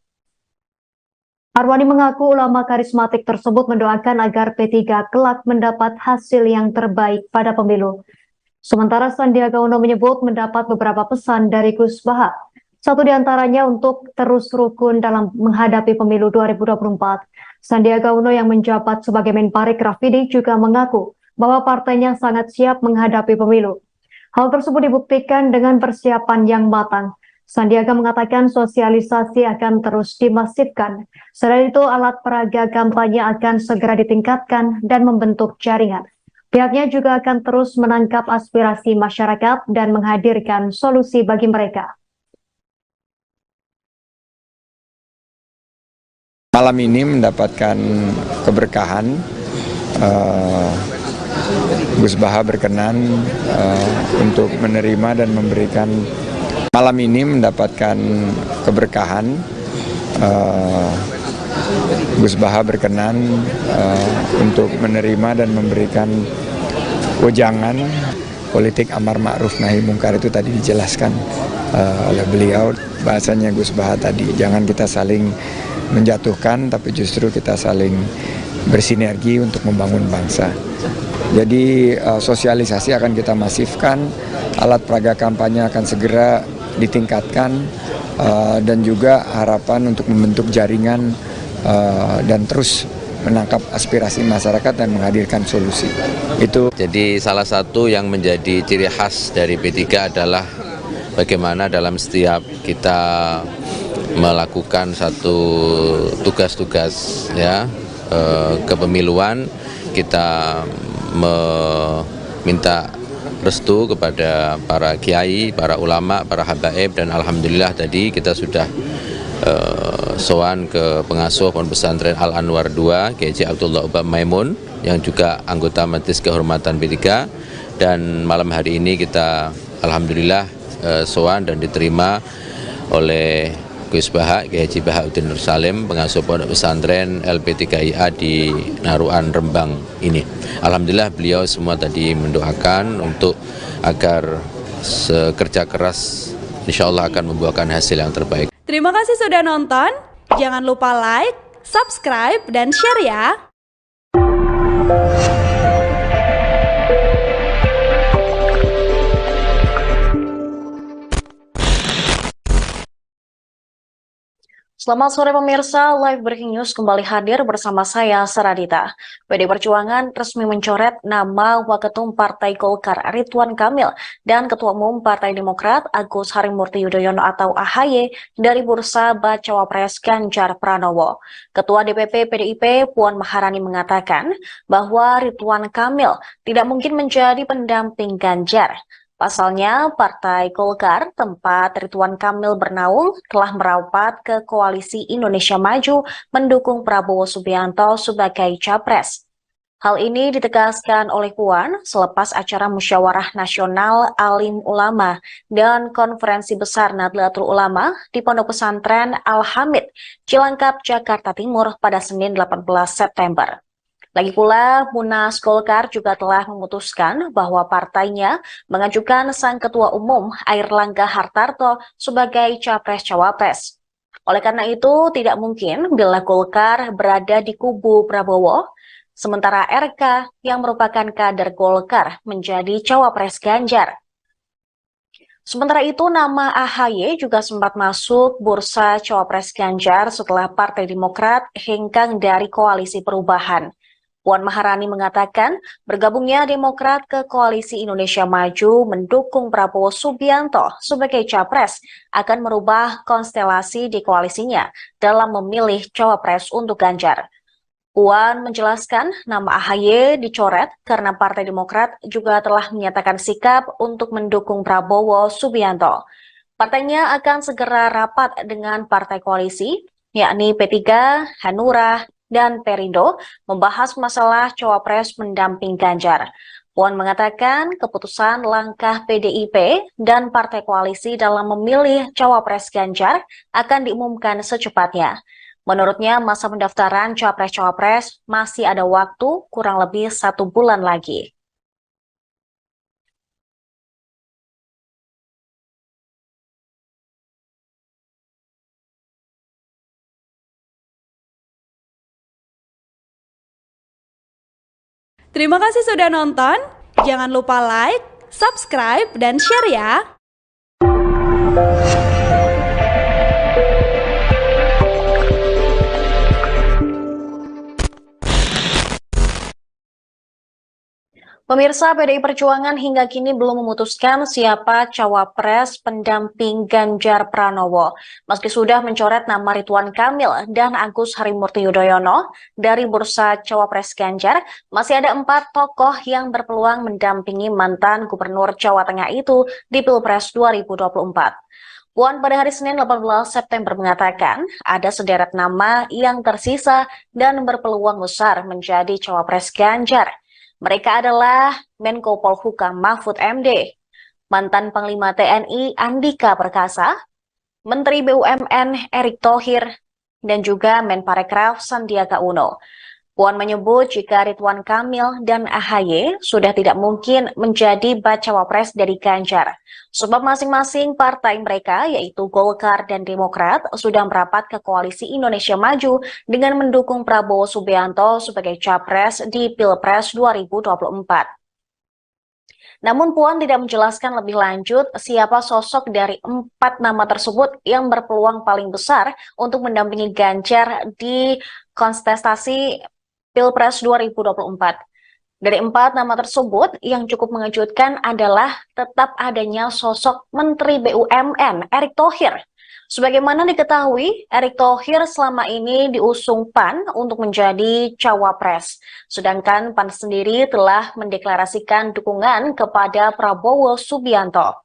Arwani mengaku ulama karismatik tersebut mendoakan agar P3 kelak mendapat hasil yang terbaik pada pemilu. Sementara Sandiaga Uno menyebut mendapat beberapa pesan dari Gus Baha. Satu di antaranya untuk terus rukun dalam menghadapi pemilu 2024. Sandiaga Uno yang menjabat sebagai Menparekraf ini juga mengaku bahwa partainya sangat siap menghadapi pemilu. Hal tersebut dibuktikan dengan persiapan yang matang. Sandiaga mengatakan sosialisasi akan terus dimasifkan. Selain itu, alat peraga kampanye akan segera ditingkatkan dan membentuk jaringan. Pihaknya juga akan terus menangkap aspirasi masyarakat dan menghadirkan solusi bagi mereka. Malam ini mendapatkan keberkahan, Gus Baha berkenan untuk menerima dan memberikan. Malam ini mendapatkan keberkahan, Gus Baha berkenan untuk menerima dan memberikan wejangan politik amar ma'ruf nahi mungkar. Itu tadi dijelaskan oleh beliau, bahasanya Gus Baha tadi, jangan kita saling menjatuhkan tapi justru kita saling bersinergi untuk membangun bangsa. Jadi sosialisasi akan kita masifkan, alat peraga kampanye akan segera ditingkatkan, dan juga harapan untuk membentuk jaringan dan terus menangkap aspirasi masyarakat dan menghadirkan solusi. Itu. Jadi salah satu yang menjadi ciri khas dari P3 adalah bagaimana dalam setiap kita melakukan satu tugas-tugas ya kepemiluan, kita meminta restu kepada para kiai, para ulama, para habaib, dan alhamdulillah tadi kita sudah sowan ke pengasuh Pondok Pesantren Al Anwar 2, Kiai Abdullah Ubah Maimun, yang juga anggota Majelis Kehormatan P3, dan malam hari ini kita alhamdulillah sowan dan diterima oleh Gus Baha, Kiai Haji Bahauddin Nur Salim, pengasuh Pondok Pesantren LP3IA di Naruan Rembang ini. Alhamdulillah beliau semua tadi mendoakan untuk agar kerja keras insya Allah akan membuahkan hasil yang terbaik. Terima kasih sudah nonton. Jangan lupa like, subscribe, dan share ya. Selamat sore pemirsa, Live Breaking News kembali hadir bersama saya, Saradita. PD Perjuangan resmi mencoret nama Waketum Partai Golkar Ridwan Kamil dan Ketua Umum Partai Demokrat Agus Harimurti Yudhoyono atau AHY dari bursa Bacawa Pres Ganjar Pranowo. Ketua DPP PDIP Puan Maharani mengatakan bahwa Ridwan Kamil tidak mungkin menjadi pendamping Ganjar. Pasalnya, Partai Golkar, tempat Ridwan Kamil bernaung, telah merapat ke Koalisi Indonesia Maju mendukung Prabowo Subianto sebagai capres. Hal ini ditegaskan oleh Puan selepas acara Musyawarah Nasional Alim Ulama dan Konferensi Besar Nahdlatul Ulama di Pondok Pesantren Al-Hamid, Cilangkap, Jakarta Timur pada Senin 18 September. Lagi pula, Munas Golkar juga telah memutuskan bahwa partainya mengajukan sang Ketua Umum Airlangga Hartarto sebagai Capres-Cawapres. Oleh karena itu, tidak mungkin bila Golkar berada di kubu Prabowo, sementara RK yang merupakan kader Golkar menjadi Cawapres Ganjar. Sementara itu, nama AHY juga sempat masuk bursa Cawapres Ganjar setelah Partai Demokrat hengkang dari Koalisi Perubahan. Puan Maharani mengatakan bergabungnya Demokrat ke Koalisi Indonesia Maju mendukung Prabowo Subianto sebagai capres akan merubah konstelasi di koalisinya dalam memilih cawapres untuk Ganjar. Puan menjelaskan nama AHY dicoret karena Partai Demokrat juga telah menyatakan sikap untuk mendukung Prabowo Subianto. Partainya akan segera rapat dengan partai koalisi, yakni P3, Hanura, dan Perindo membahas masalah cawapres pendamping Ganjar. Puan mengatakan keputusan langkah PDIP dan partai koalisi dalam memilih cawapres Ganjar akan diumumkan secepatnya. Menurutnya masa pendaftaran cawapres-cawapres masih ada waktu kurang lebih 1 bulan lagi. Terima kasih sudah nonton. Jangan lupa like, subscribe, dan share ya. Pemirsa, PDI Perjuangan hingga kini belum memutuskan siapa cawapres pendamping Ganjar Pranowo. Meski sudah mencoret nama Ridwan Kamil dan Agus Harimurti Yudhoyono dari bursa cawapres Ganjar, masih ada 4 tokoh yang berpeluang mendampingi mantan Gubernur Jawa Tengah itu di Pilpres 2024. Puan pada hari Senin 18 September mengatakan ada sederet nama yang tersisa dan berpeluang besar menjadi cawapres Ganjar. Mereka adalah Menko Polhukam Mahfud MD, mantan Panglima TNI Andika Perkasa, Menteri BUMN Erick Thohir, dan juga Menparekraf Sandiaga Uno. Puan menyebut jika Ridwan Kamil dan AHY sudah tidak mungkin menjadi bacawa pres dari Ganjar, sebab masing-masing partai mereka yaitu Golkar dan Demokrat sudah merapat ke Koalisi Indonesia Maju dengan mendukung Prabowo Subianto sebagai capres di Pilpres 2024. Namun Puan tidak menjelaskan lebih lanjut siapa sosok dari 4 nama tersebut yang berpeluang paling besar untuk mendampingi Ganjar di kontestasi Pilpres 2024. Dari 4 nama tersebut, yang cukup mengejutkan adalah tetap adanya sosok Menteri BUMN Erick Thohir. Sebagaimana diketahui, Erick Thohir selama ini diusung PAN untuk menjadi cawapres. Sedangkan PAN sendiri telah mendeklarasikan dukungan kepada Prabowo Subianto.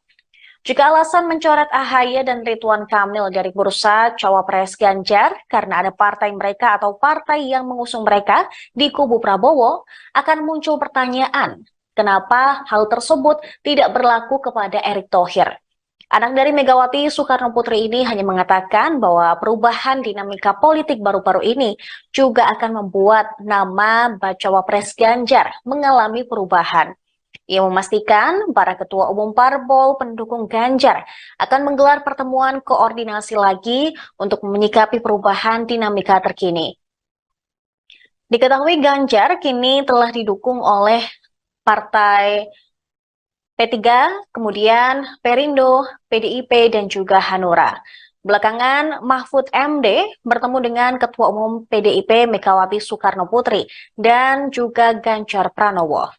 Jika alasan mencoret AHY dan Ridwan Kamil dari bursa Cawapres Ganjar karena ada partai mereka atau partai yang mengusung mereka di kubu Prabowo, akan muncul pertanyaan, kenapa hal tersebut tidak berlaku kepada Erick Thohir? Anak dari Megawati Soekarno Putri ini hanya mengatakan bahwa perubahan dinamika politik baru-baru ini juga akan membuat nama Bacawa Pres Ganjar mengalami perubahan. Ia memastikan para ketua umum parpol pendukung Ganjar akan menggelar pertemuan koordinasi lagi untuk menyikapi perubahan dinamika terkini. Diketahui Ganjar kini telah didukung oleh Partai P3, kemudian Perindo, PDIP, dan juga Hanura. Belakangan, Mahfud MD bertemu dengan Ketua Umum PDIP Megawati Soekarno Putri dan juga Ganjar Pranowo.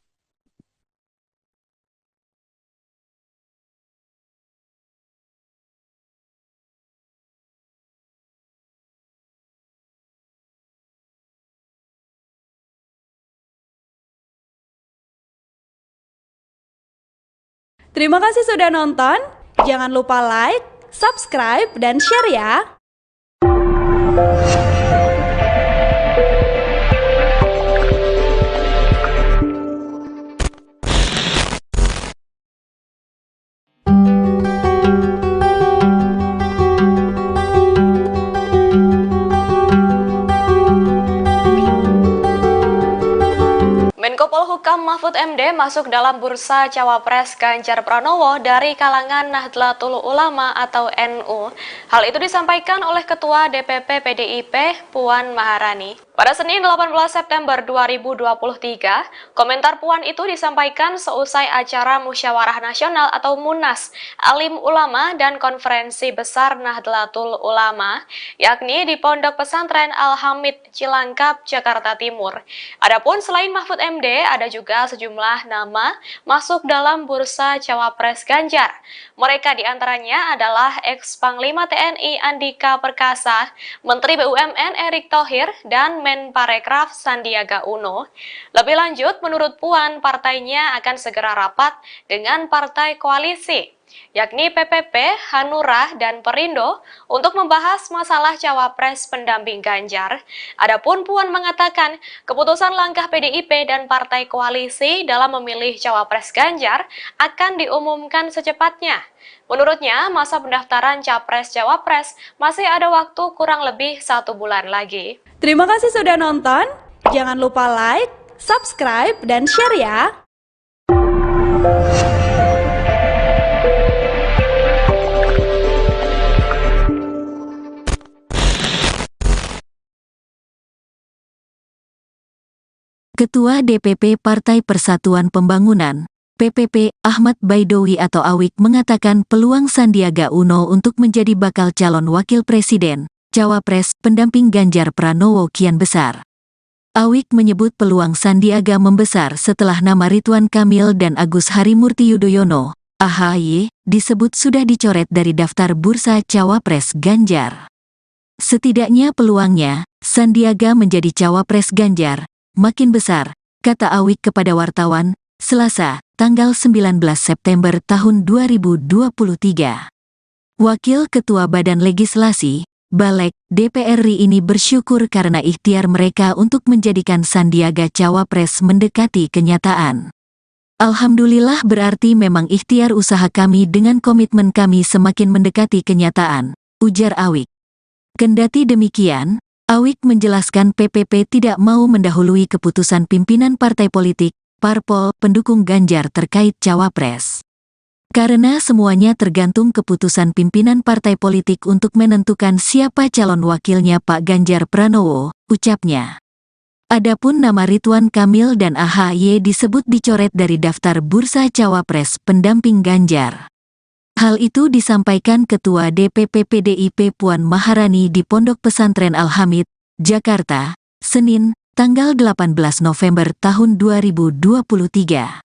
Terima kasih sudah nonton. Jangan lupa like, subscribe, dan share ya. Menko Polhukam Mahfud MD masuk dalam bursa Cawapres Ganjar Pranowo dari kalangan Nahdlatul Ulama atau NU. Hal itu disampaikan oleh Ketua DPP PDIP Puan Maharani. Pada Senin 18 September 2023, komentar Puan itu disampaikan seusai acara Musyawarah Nasional atau Munas Alim Ulama dan Konferensi Besar Nahdlatul Ulama, yakni di Pondok Pesantren Al-Hamid, Cilangkap, Jakarta Timur. Adapun selain Mahfud MD, ada juga sejumlah nama masuk dalam bursa Cawapres Ganjar. Mereka diantaranya adalah ex-Panglima TNI Andika Perkasa, Menteri BUMN Erick Thohir, dan Menparekraf Sandiaga Uno. Lebih lanjut, menurut Puan, partainya akan segera rapat dengan partai koalisi, yakni PPP, Hanura, dan Perindo untuk membahas masalah Cawapres pendamping Ganjar. Adapun Puan mengatakan, keputusan langkah PDIP dan partai koalisi dalam memilih Cawapres Ganjar akan diumumkan secepatnya. Menurutnya, masa pendaftaran Capres-Cawapres masih ada waktu kurang lebih 1 bulan lagi. Terima kasih sudah nonton. Jangan lupa like, subscribe, dan share ya. Ketua DPP Partai Persatuan Pembangunan, PPP, Ahmad Baidowi atau Awik mengatakan peluang Sandiaga Uno untuk menjadi bakal calon wakil presiden, Cawapres, pendamping Ganjar Pranowo kian besar. Awik menyebut peluang Sandiaga membesar setelah nama Ridwan Kamil dan Agus Harimurti Yudhoyono, AHY, disebut sudah dicoret dari daftar bursa Cawapres Ganjar. Setidaknya peluangnya, Sandiaga menjadi Cawapres Ganjar, makin besar, kata Awik kepada wartawan, Selasa, tanggal 19 September tahun 2023. Wakil Ketua Badan Legislasi, Balek, DPR RI ini bersyukur karena ikhtiar mereka untuk menjadikan Sandiaga Cawapres mendekati kenyataan. Alhamdulillah berarti memang ikhtiar usaha kami dengan komitmen kami semakin mendekati kenyataan, ujar Awik. Kendati demikian, Awik menjelaskan PPP tidak mau mendahului keputusan pimpinan partai politik, parpol, pendukung Ganjar terkait Cawapres. Karena semuanya tergantung keputusan pimpinan partai politik untuk menentukan siapa calon wakilnya Pak Ganjar Pranowo, ucapnya. Adapun nama Ridwan Kamil dan AHY disebut dicoret dari daftar bursa Cawapres pendamping Ganjar. Hal itu disampaikan Ketua DPP PDIP Puan Maharani di Pondok Pesantren Al-Hamid, Jakarta, Senin, tanggal 18 November tahun 2023.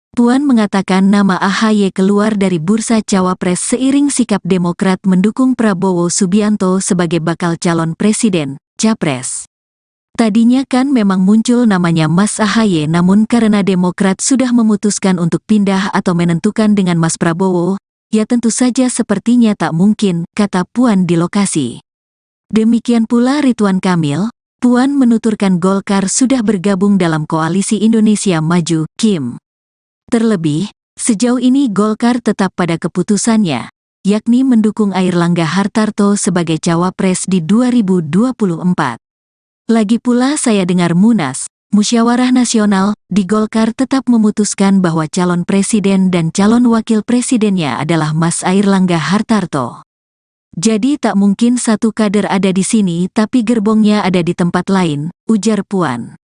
Puan mengatakan nama AHY keluar dari bursa Cawapres seiring sikap Demokrat mendukung Prabowo Subianto sebagai bakal calon presiden, Capres. Tadinya kan memang muncul namanya Mas AHY, namun karena Demokrat sudah memutuskan untuk pindah atau menentukan dengan Mas Prabowo, Ya tentu saja sepertinya tak mungkin, kata Puan di lokasi. Demikian pula Ridwan Kamil. Puan menuturkan Golkar sudah bergabung dalam Koalisi Indonesia Maju, KIM. Terlebih, sejauh ini Golkar tetap pada keputusannya, yakni mendukung Airlangga Hartarto sebagai cawapres di 2024. Lagi pula saya dengar Munas, Musyawarah Nasional, di Golkar tetap memutuskan bahwa calon presiden dan calon wakil presidennya adalah Mas Airlangga Hartarto. Jadi tak mungkin satu kader ada di sini tapi gerbongnya ada di tempat lain, ujar Puan.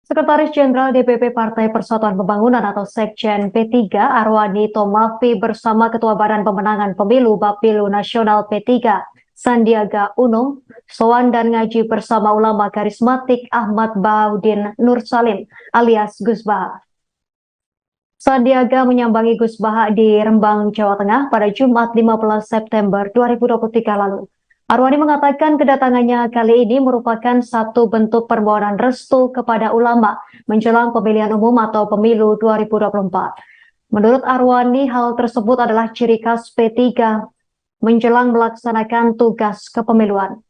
Sekretaris Jenderal DPP Partai Persatuan Pembangunan atau Sekjen P3 Arwani Tomafi bersama Ketua Badan Pemenangan Pemilu Bapilu Nasional P3 Sandiaga Uno sowan dan ngaji bersama ulama karismatik Ahmad Baudin Nur Salim alias Gus Baha. Sandiaga menyambangi Gus Baha di Rembang, Jawa Tengah pada Jumat 15 September 2023 lalu. Arwani mengatakan kedatangannya kali ini merupakan satu bentuk permohonan restu kepada ulama menjelang pemilihan umum atau pemilu 2024. Menurut Arwani, hal tersebut adalah ciri khas P3 menjelang melaksanakan tugas kepemiluan.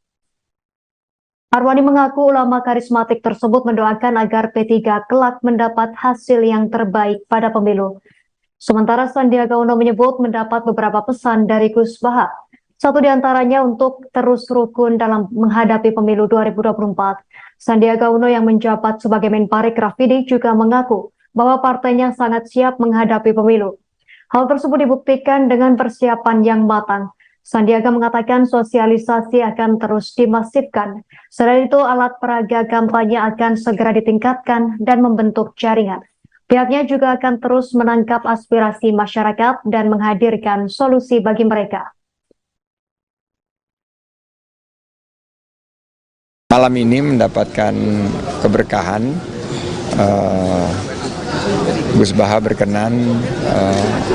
Arwani mengaku ulama karismatik tersebut mendoakan agar P3 kelak mendapat hasil yang terbaik pada pemilu. Sementara Sandiaga Uno menyebut mendapat beberapa pesan dari Gus Baha. Satu di antaranya untuk terus rukun dalam menghadapi pemilu 2024. Sandiaga Uno yang menjabat sebagai Menparekraf ini juga mengaku bahwa partainya sangat siap menghadapi pemilu. Hal tersebut dibuktikan dengan persiapan yang matang. Sandiaga mengatakan sosialisasi akan terus dimasifkan. Selain itu, alat peraga kampanye akan segera ditingkatkan dan membentuk jaringan. Pihaknya juga akan terus menangkap aspirasi masyarakat dan menghadirkan solusi bagi mereka. Malam ini mendapatkan keberkahan, Gus Baha berkenan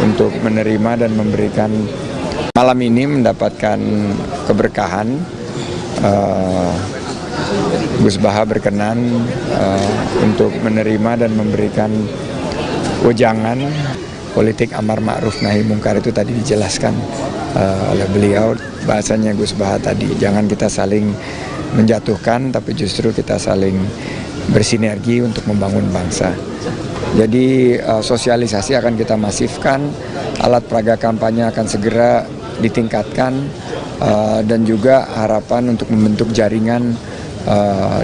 untuk menerima dan memberikan. Malam ini mendapatkan keberkahan, Gus Baha berkenan untuk menerima dan memberikan wejangan politik amar ma'ruf nahi mungkar. Itu tadi dijelaskan oleh beliau, bahasanya Gus Baha tadi, jangan kita saling menjatuhkan tapi justru kita saling bersinergi untuk membangun bangsa. Jadi sosialisasi akan kita masifkan, alat peraga kampanye akan segera ditingkatkan, dan juga harapan untuk membentuk jaringan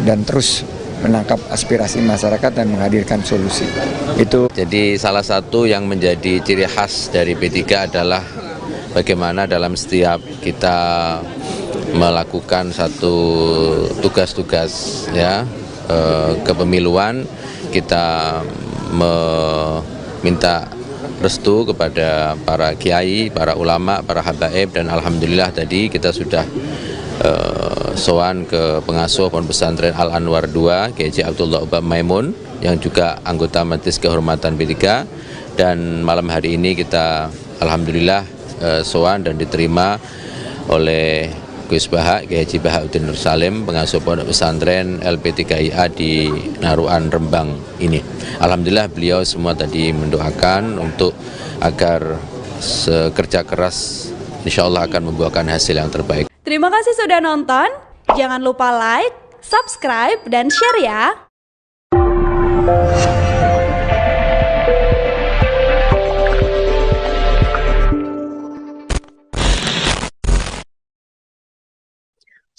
dan terus menangkap aspirasi masyarakat dan menghadirkan solusi. Itu. Jadi salah satu yang menjadi ciri khas dari P3 adalah bagaimana dalam setiap kita melakukan satu tugas-tugas ya kepemiluan, kita meminta restu kepada para kiai, para ulama, para habaib, dan alhamdulillah tadi kita sudah sowan ke pengasuh Pondok Pesantren Al Anwar 2, Kiai Abdullah Ubah Maimun, yang juga anggota Majelis Kehormatan P3, dan malam hari ini kita alhamdulillah sowan dan diterima oleh Gus Baha, Kiai Haji Bahaudin Nur Salim, pengasuh Pondok Pesantren LP3IA di Naruan Rembang ini. Alhamdulillah beliau semua tadi mendoakan untuk agar kerja keras insya Allah akan membuahkan hasil yang terbaik. Terima kasih sudah nonton. Jangan lupa like, subscribe, dan share ya.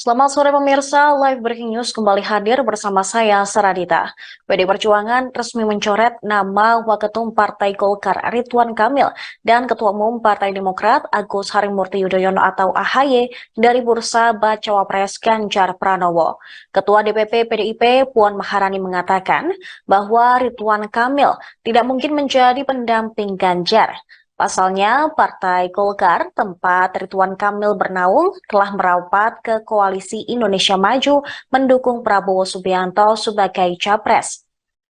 Selamat sore pemirsa, Live Breaking News kembali hadir bersama saya, Saradita. PD Perjuangan resmi mencoret nama Waketum Partai Golkar Ridwan Kamil dan Ketua Umum Partai Demokrat Agus Harimurti Yudhoyono atau AHY dari bursa Bacawa Pres Ganjar Pranowo. Ketua DPP PDIP Puan Maharani mengatakan bahwa Ridwan Kamil tidak mungkin menjadi pendamping Ganjar. Pasalnya, Partai Golkar, tempat Ridwan Kamil bernaung, telah merapat ke Koalisi Indonesia Maju mendukung Prabowo Subianto sebagai capres.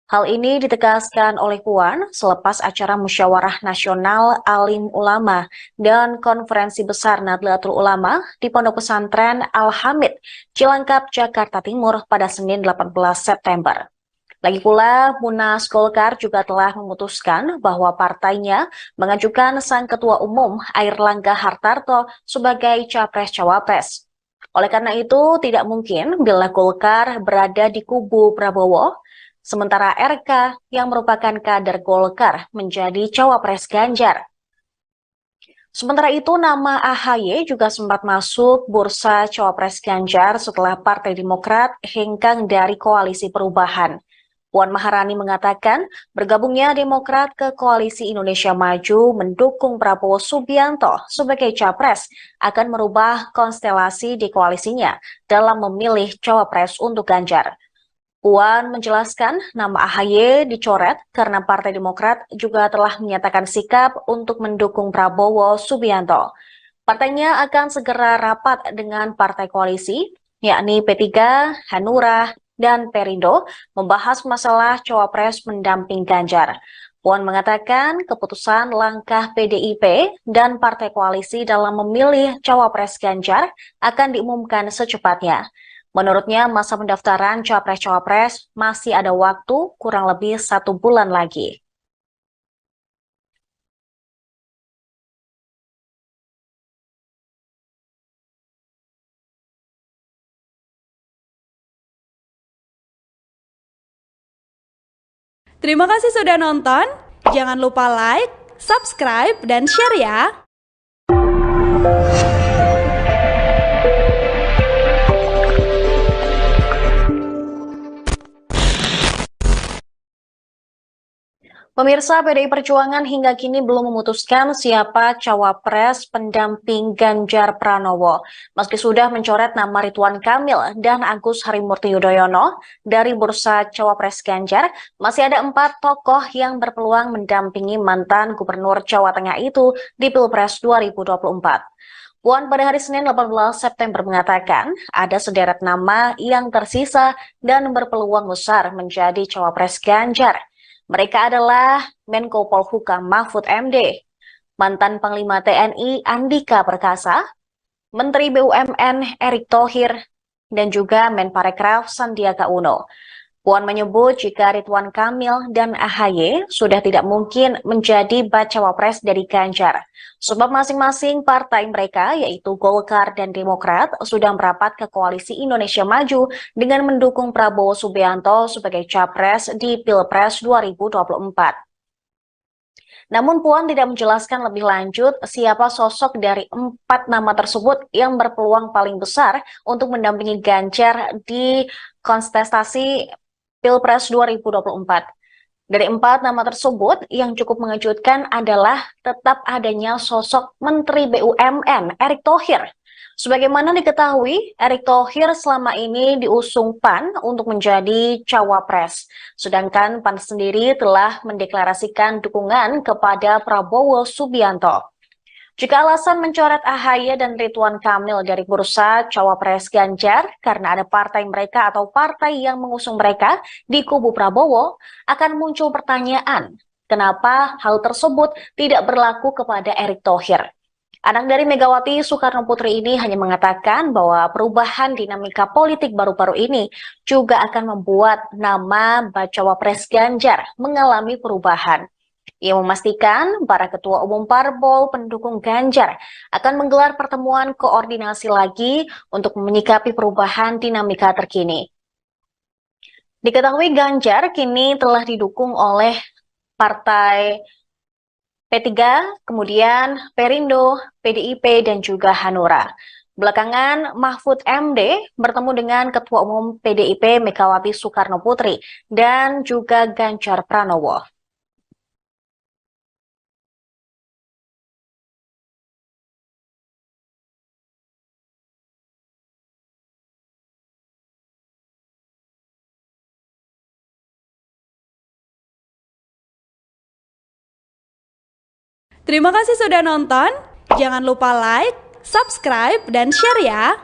Hal ini ditegaskan oleh Puan selepas acara Musyawarah Nasional Alim Ulama dan Konferensi Besar Nahdlatul Ulama di Pondok Pesantren Al-Hamid, Cilangkap, Jakarta Timur pada Senin 18 September. Lagi pula, Munas Golkar juga telah memutuskan bahwa partainya mengajukan sang Ketua Umum Airlangga Hartarto sebagai Capres-Cawapres. Oleh karena itu, tidak mungkin bila Golkar berada di kubu Prabowo, sementara RK yang merupakan kader Golkar menjadi Cawapres Ganjar. Sementara itu, nama AHY juga sempat masuk bursa Cawapres Ganjar setelah Partai Demokrat hengkang dari Koalisi Perubahan. Puan Maharani mengatakan bergabungnya Demokrat ke Koalisi Indonesia Maju mendukung Prabowo Subianto sebagai Capres akan merubah konstelasi di koalisinya dalam memilih Cawapres untuk Ganjar. Puan menjelaskan nama AHY dicoret karena Partai Demokrat juga telah menyatakan sikap untuk mendukung Prabowo Subianto. Partainya akan segera rapat dengan partai koalisi, yakni P3, Hanura, dan Perindo membahas masalah Cawapres pendamping Ganjar. Puan mengatakan keputusan langkah PDIP dan partai koalisi dalam memilih Cawapres Ganjar akan diumumkan secepatnya. Menurutnya masa pendaftaran Capres-Cawapres masih ada waktu kurang lebih 1 bulan lagi. Terima kasih sudah nonton. Jangan lupa like, subscribe, dan share ya. Pemirsa, PDI Perjuangan hingga kini belum memutuskan siapa Cawapres pendamping Ganjar Pranowo. Meski sudah mencoret nama Ridwan Kamil dan Agus Harimurti Yudhoyono dari bursa Cawapres Ganjar, masih ada 4 tokoh yang berpeluang mendampingi mantan Gubernur Jawa Tengah itu di Pilpres 2024. Puan pada hari Senin 18 September mengatakan ada sederet nama yang tersisa dan berpeluang besar menjadi Cawapres Ganjar. Mereka adalah Menko Polhukam Mahfud MD, mantan Panglima TNI Andika Perkasa, Menteri BUMN Erick Thohir, dan juga Menparekraf Sandiaga Uno. Puan menyebut jika Ridwan Kamil dan AHY sudah tidak mungkin menjadi bacawa pres dari Ganjar. Sebab masing-masing partai mereka, yaitu Golkar dan Demokrat, sudah merapat ke Koalisi Indonesia Maju dengan mendukung Prabowo Subianto sebagai Capres di Pilpres 2024. Namun Puan tidak menjelaskan lebih lanjut siapa sosok dari 4 nama tersebut yang berpeluang paling besar untuk mendampingi Ganjar di kontestasi Pilpres 2024. Dari 4 nama tersebut, yang cukup mengejutkan adalah tetap adanya sosok Menteri BUMN Erick Thohir. Sebagaimana diketahui, Erick Thohir selama ini diusung PAN untuk menjadi cawapres. Sedangkan PAN sendiri telah mendeklarasikan dukungan kepada Prabowo Subianto. Jika alasan mencoret AHY dan Ridwan Kamil dari bursa Cawapres Ganjar karena ada partai mereka atau partai yang mengusung mereka di kubu Prabowo, akan muncul pertanyaan, kenapa hal tersebut tidak berlaku kepada Erick Thohir? Anak dari Megawati Soekarno Putri ini hanya mengatakan bahwa perubahan dinamika politik baru-baru ini juga akan membuat nama bacawa pres Ganjar mengalami perubahan. Ia memastikan para ketua umum parpol pendukung Ganjar akan menggelar pertemuan koordinasi lagi untuk menyikapi perubahan dinamika terkini. Diketahui Ganjar kini telah didukung oleh partai P3, kemudian Perindo, PDIP, dan juga Hanura. Belakangan, Mahfud MD bertemu dengan Ketua Umum PDIP Megawati Soekarno Putri dan juga Ganjar Pranowo. Terima kasih sudah nonton. Jangan lupa like, subscribe, dan share ya.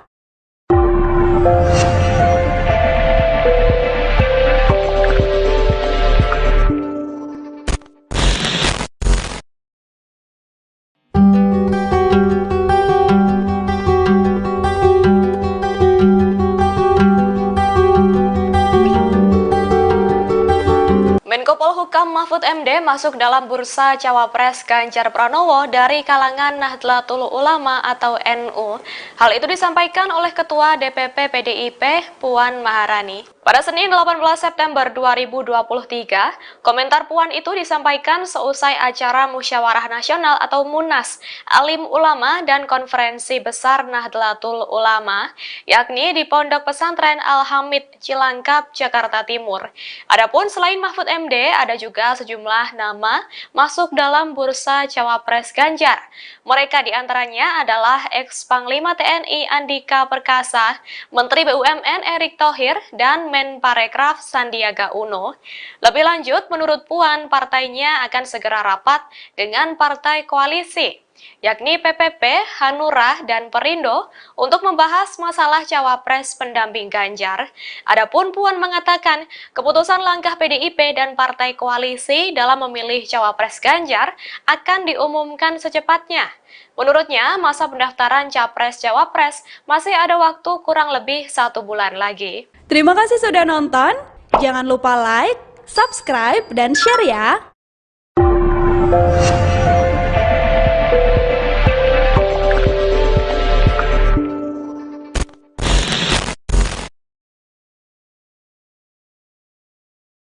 Menko Polhukam Mahfud MD masuk dalam bursa Cawapres Ganjar Pranowo dari kalangan Nahdlatul Ulama atau NU. Hal itu disampaikan oleh Ketua DPP PDIP Puan Maharani. Pada Senin 18 September 2023, komentar Puan itu disampaikan seusai acara Musyawarah Nasional atau Munas, Alim Ulama dan Konferensi Besar Nahdlatul Ulama, yakni di Pondok Pesantren Al-Hamid, Cilangkap, Jakarta Timur. Adapun selain Mahfud MD, ada juga sejumlah nama masuk dalam bursa Cawapres Ganjar. Mereka diantaranya adalah ex-Panglima TNI Andika Perkasa, Menteri BUMN Erick Thohir, dan Menparekraf Sandiaga Uno. Lebih lanjut, menurut Puan, partainya akan segera rapat dengan partai koalisi, yakni PPP, Hanura, dan Perindo untuk membahas masalah Cawapres pendamping Ganjar. Adapun Puan mengatakan, keputusan langkah PDIP dan partai koalisi dalam memilih Cawapres Ganjar akan diumumkan secepatnya. Menurutnya, masa pendaftaran Capres-Cawapres masih ada waktu kurang lebih 1 bulan lagi. Terima kasih sudah nonton. Jangan lupa like, subscribe, dan share ya.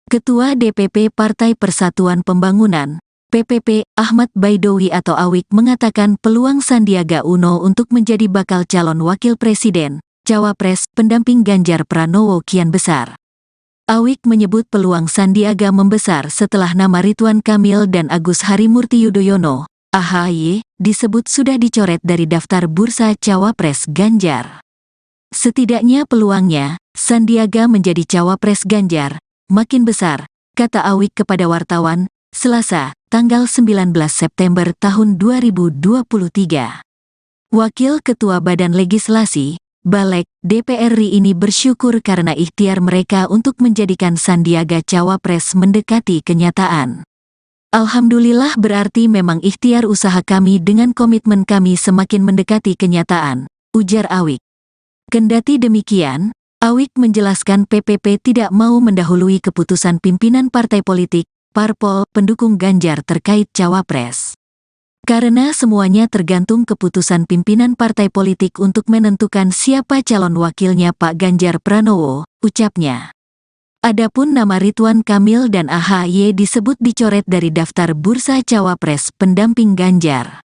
Ketua DPP Partai Persatuan Pembangunan, PPP, Ahmad Baidowi atau Awik mengatakan peluang Sandiaga Uno untuk menjadi bakal calon wakil presiden, Cawapres, pendamping Ganjar Pranowo kian besar. Awik menyebut peluang Sandiaga membesar setelah nama Ridwan Kamil dan Agus Harimurti Yudhoyono, AHY, disebut sudah dicoret dari daftar bursa Cawapres Ganjar. Setidaknya peluangnya, Sandiaga menjadi Cawapres Ganjar, makin besar, kata Awik kepada wartawan, Selasa, tanggal 19 September tahun 2023. Wakil Ketua Badan Legislasi, Balek, DPR RI ini bersyukur karena ikhtiar mereka untuk menjadikan Sandiaga Cawapres mendekati kenyataan. Alhamdulillah berarti memang ikhtiar usaha kami dengan komitmen kami semakin mendekati kenyataan, ujar Awik. Kendati demikian, Awik menjelaskan PPP tidak mau mendahului keputusan pimpinan partai politik, parpol, pendukung Ganjar terkait Cawapres. Karena semuanya tergantung keputusan pimpinan partai politik untuk menentukan siapa calon wakilnya Pak Ganjar Pranowo, ucapnya. Adapun nama Ridwan Kamil dan AHY disebut dicoret dari daftar bursa Cawapres pendamping Ganjar.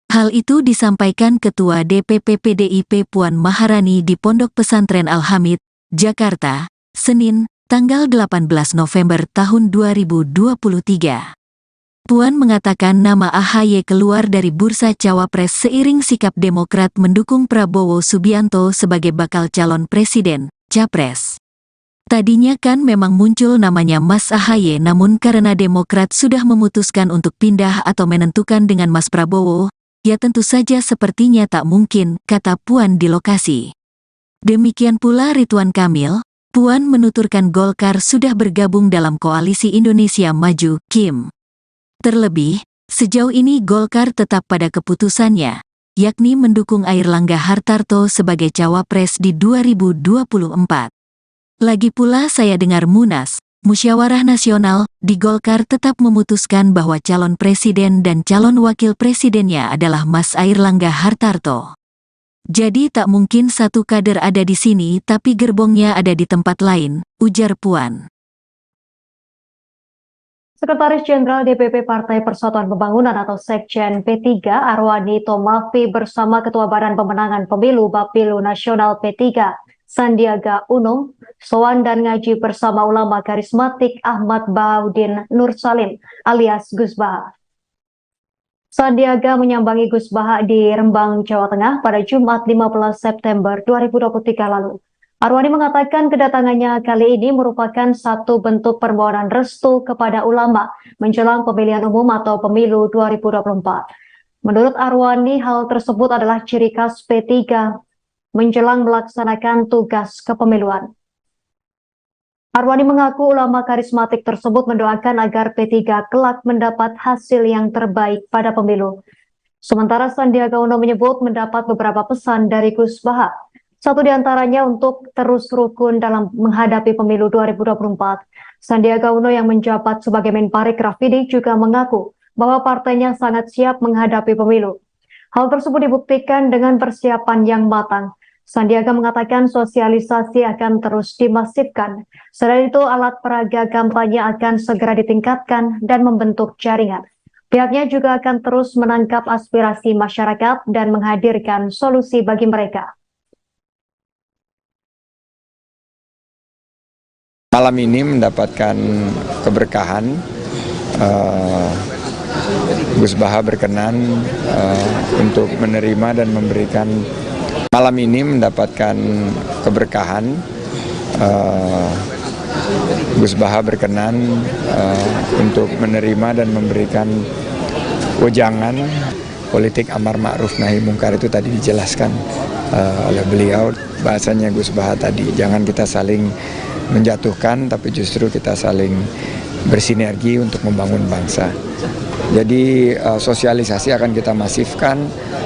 Hal itu disampaikan Ketua DPP PDIP Puan Maharani di Pondok Pesantren Al-Hamid, Jakarta, Senin, tanggal 18 November tahun 2023. Puan mengatakan nama AHY keluar dari bursa Cawapres seiring sikap Demokrat mendukung Prabowo Subianto sebagai bakal calon presiden, Capres. Tadinya kan memang muncul namanya Mas AHY, namun karena Demokrat sudah memutuskan untuk pindah atau menentukan dengan Mas Prabowo, ya tentu saja sepertinya tak mungkin, kata Puan di lokasi. Demikian pula Ridwan Kamil. Puan menuturkan Golkar sudah bergabung dalam Koalisi Indonesia Maju, KIM. Terlebih, sejauh ini Golkar tetap pada keputusannya, yakni mendukung Airlangga Hartarto sebagai Cawapres di 2024. Lagi pula saya dengar Munas, Musyawarah Nasional, di Golkar tetap memutuskan bahwa calon presiden dan calon wakil presidennya adalah Mas Airlangga Hartarto. Jadi tak mungkin satu kader ada di sini tapi gerbongnya ada di tempat lain, ujar Puan. Sekretaris Jenderal DPP Partai Persatuan Pembangunan atau Sekjen P3 Arwani Tomafi bersama Ketua Badan Pemenangan Pemilu Bapilu Nasional P3 Sandiaga Uno sowan dan ngaji bersama ulama karismatik Ahmad Baudin Nur Salim alias Gus Baha. Sandiaga menyambangi Gus Baha di Rembang, Jawa Tengah pada Jumat 15 September 2023 lalu. Arwani mengatakan kedatangannya kali ini merupakan satu bentuk permohonan restu kepada ulama menjelang pemilihan umum atau pemilu 2024. Menurut Arwani, hal tersebut adalah ciri khas P3 menjelang melaksanakan tugas kepemiluan. Arwani mengaku ulama karismatik tersebut mendoakan agar P3 kelak mendapat hasil yang terbaik pada pemilu. Sementara Sandiaga Uno menyebut mendapat beberapa pesan dari Gus Baha. Satu di antaranya untuk terus rukun dalam menghadapi pemilu 2024. Sandiaga Uno yang menjabat sebagai Menparekraf ini juga mengaku bahwa partainya sangat siap menghadapi pemilu. Hal tersebut dibuktikan dengan persiapan yang matang. Sandiaga mengatakan sosialisasi akan terus dimasifkan. Selain itu, alat peraga kampanye akan segera ditingkatkan dan membentuk jaringan. Pihaknya juga akan terus menangkap aspirasi masyarakat dan menghadirkan solusi bagi mereka. Malam ini mendapatkan keberkahan, Gus Baha berkenan untuk menerima dan memberikan. Malam ini mendapatkan keberkahan, Gus Baha berkenan untuk menerima dan memberikan wejangan politik amar ma'ruf nahi mungkar. Itu tadi dijelaskan oleh beliau, bahasanya Gus Baha tadi, jangan kita saling menjatuhkan, tapi justru kita saling bersinergi untuk membangun bangsa. Jadi sosialisasi akan kita masifkan,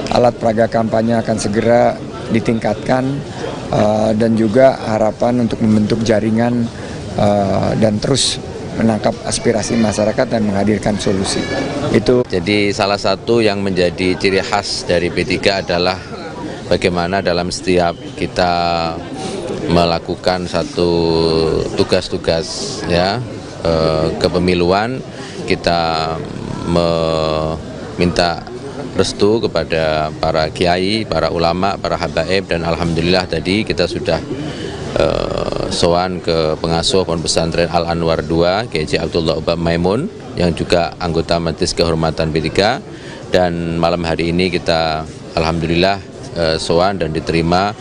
alat peraga kampanye akan segera ditingkatkan, dan juga harapan untuk membentuk jaringan dan terus menangkap aspirasi masyarakat dan menghadirkan solusi. Itu. Jadi salah satu yang menjadi ciri khas dari P3 adalah bagaimana dalam setiap kita melakukan satu tugas-tugas ya kepemiluan, kita meminta restu kepada para kiai, para ulama, para habaib, dan alhamdulillah tadi kita sudah sowan ke pengasuh Pondok Pesantren Al Anwar 2, Kiai Abdullah Ubah Maimun, yang juga anggota Majelis Kehormatan P3, dan malam hari ini kita alhamdulillah sowan dan diterima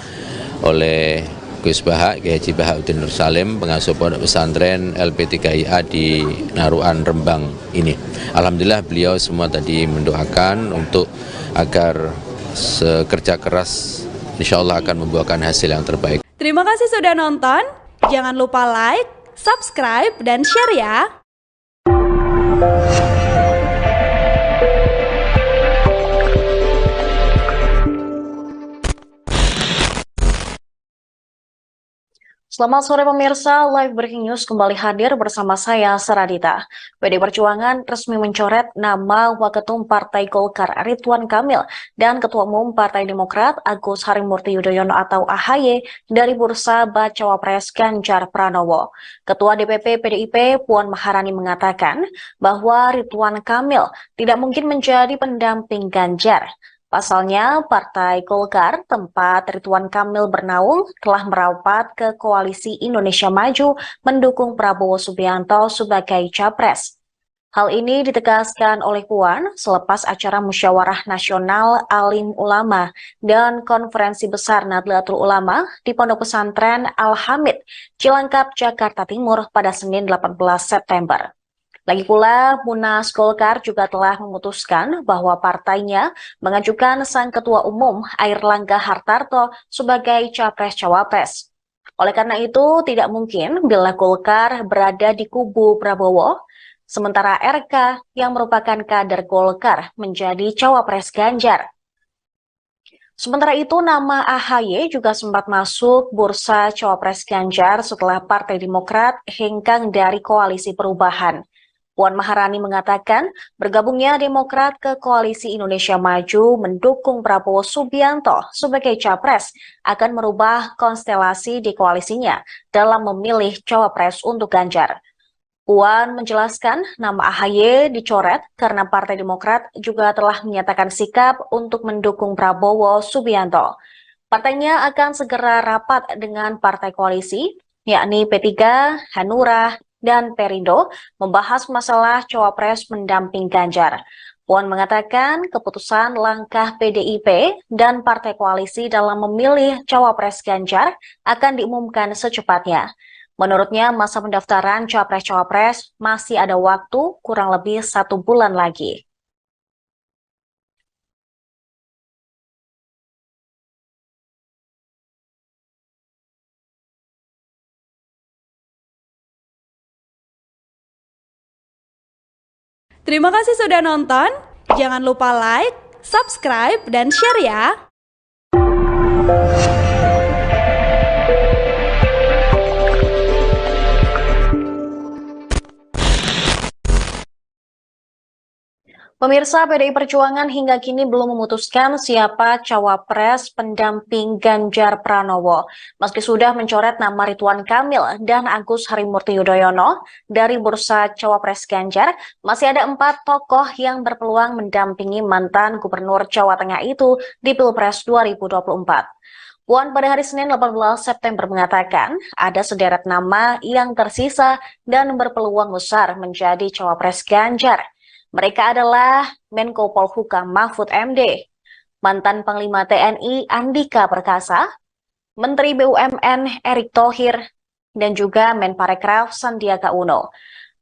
oleh Gus Baha, Kiai Haji Bahauddin Nur Salim, pengasuh Pondok Pesantren LP3IA di Naruan Rembang ini. Alhamdulillah beliau semua tadi mendoakan untuk agar sekerja keras insya Allah akan membuahkan hasil yang terbaik. Terima kasih sudah nonton. Jangan lupa like, subscribe, dan share ya. Selamat sore pemirsa, Live Breaking News kembali hadir bersama saya, Saradita. PD Perjuangan resmi mencoret nama Waketum Partai Golkar Ridwan Kamil dan Ketua Umum Partai Demokrat Agus Harimurti Yudhoyono atau AHY dari bursa Bacawa Pres Ganjar Pranowo. Ketua DPP PDIP Puan Maharani mengatakan bahwa Ridwan Kamil tidak mungkin menjadi pendamping Ganjar. Pasalnya, Partai Golkar, tempat Ridwan Kamil bernaung, telah merapat ke Koalisi Indonesia Maju mendukung Prabowo Subianto sebagai capres. Hal ini ditegaskan oleh Puan selepas acara Musyawarah Nasional Alim Ulama dan Konferensi Besar Nahdlatul Ulama di Pondok Pesantren Al-Hamid, Cilangkap, Jakarta Timur pada Senin 18 September. Lagi pula, Munas Golkar juga telah memutuskan bahwa partainya mengajukan sang Ketua Umum Airlangga Hartarto sebagai Capres-Cawapres. Oleh karena itu, tidak mungkin bila Golkar berada di kubu Prabowo, sementara RK yang merupakan kader Golkar menjadi Cawapres Ganjar. Sementara itu, nama AHY juga sempat masuk bursa Cawapres Ganjar setelah Partai Demokrat hengkang dari Koalisi Perubahan. Puan Maharani mengatakan bergabungnya Demokrat ke Koalisi Indonesia Maju mendukung Prabowo Subianto sebagai capres akan merubah konstelasi di koalisinya dalam memilih cawapres untuk Ganjar. Puan menjelaskan nama AHY dicoret karena Partai Demokrat juga telah menyatakan sikap untuk mendukung Prabowo Subianto. Partainya akan segera rapat dengan partai koalisi, yakni P3, Hanura, dan Perindo membahas masalah cawapres pendamping Ganjar. Puan mengatakan keputusan langkah PDIP dan partai koalisi dalam memilih cawapres Ganjar akan diumumkan secepatnya. Menurutnya masa pendaftaran capres-cawapres masih ada waktu kurang lebih 1 bulan lagi. Terima kasih sudah nonton. Jangan lupa like, subscribe, dan share ya. Pemirsa, PDI Perjuangan hingga kini belum memutuskan siapa cawapres pendamping Ganjar Pranowo. Meski sudah mencoret nama Ridwan Kamil dan Agus Harimurti Yudhoyono dari bursa cawapres Ganjar, masih ada 4 tokoh yang berpeluang mendampingi mantan Gubernur Jawa Tengah itu di Pilpres 2024. Puan pada hari Senin 18 September mengatakan ada sederet nama yang tersisa dan berpeluang besar menjadi cawapres Ganjar. Mereka adalah Menko Polhukam Mahfud MD, mantan Panglima TNI Andika Perkasa, Menteri BUMN Erick Thohir, dan juga Menparekraf Sandiaga Uno.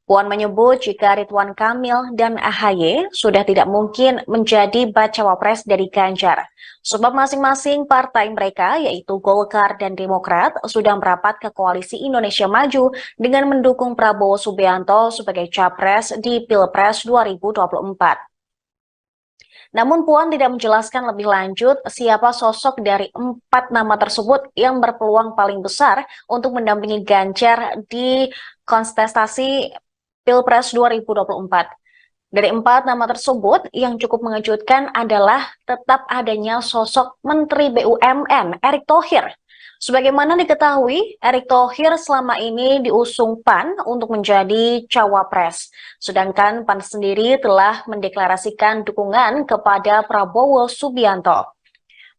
Puan menyebut jika Ridwan Kamil dan AHY sudah tidak mungkin menjadi bacawa pres dari Ganjar, sebab masing-masing partai mereka yaitu Golkar dan Demokrat sudah merapat ke Koalisi Indonesia Maju dengan mendukung Prabowo Subianto sebagai capres di Pilpres 2024. Namun Puan tidak menjelaskan lebih lanjut siapa sosok dari 4 nama tersebut yang berpeluang paling besar untuk mendampingi Ganjar di kontestasi Pilpres 2024. Dari 4 nama tersebut, yang cukup mengejutkan adalah tetap adanya sosok Menteri BUMN Erick Thohir. Sebagaimana diketahui, Erick Thohir selama ini diusung PAN untuk menjadi cawapres. Sedangkan PAN sendiri telah mendeklarasikan dukungan kepada Prabowo Subianto.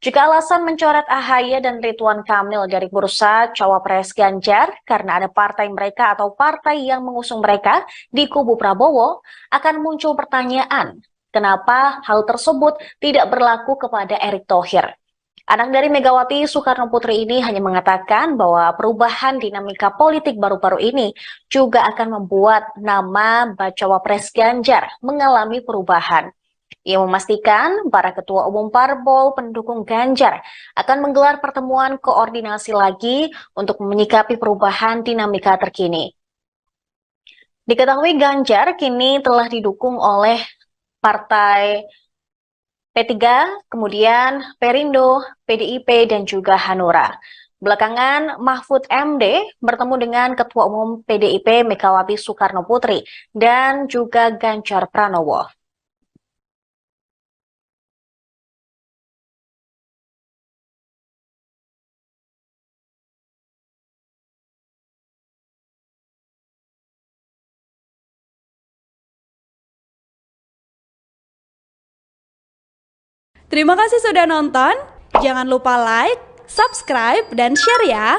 Jika alasan mencoret AHY dan Ridwan Kamil dari bursa cawapres Ganjar karena ada partai mereka atau partai yang mengusung mereka di kubu Prabowo, akan muncul pertanyaan, kenapa hal tersebut tidak berlaku kepada Erick Thohir? Anak dari Megawati Soekarno Putri ini hanya mengatakan bahwa perubahan dinamika politik baru-baru ini juga akan membuat nama bacawa pres Ganjar mengalami perubahan. Ia memastikan para ketua umum parpol pendukung Ganjar akan menggelar pertemuan koordinasi lagi untuk menyikapi perubahan dinamika terkini. Diketahui Ganjar kini telah didukung oleh Partai P3, kemudian Perindo, PDIP, dan juga Hanura. Belakangan, Mahfud MD bertemu dengan Ketua Umum PDIP Megawati Soekarno Putri dan juga Ganjar Pranowo. Terima kasih sudah nonton. Jangan lupa like, subscribe, dan share ya.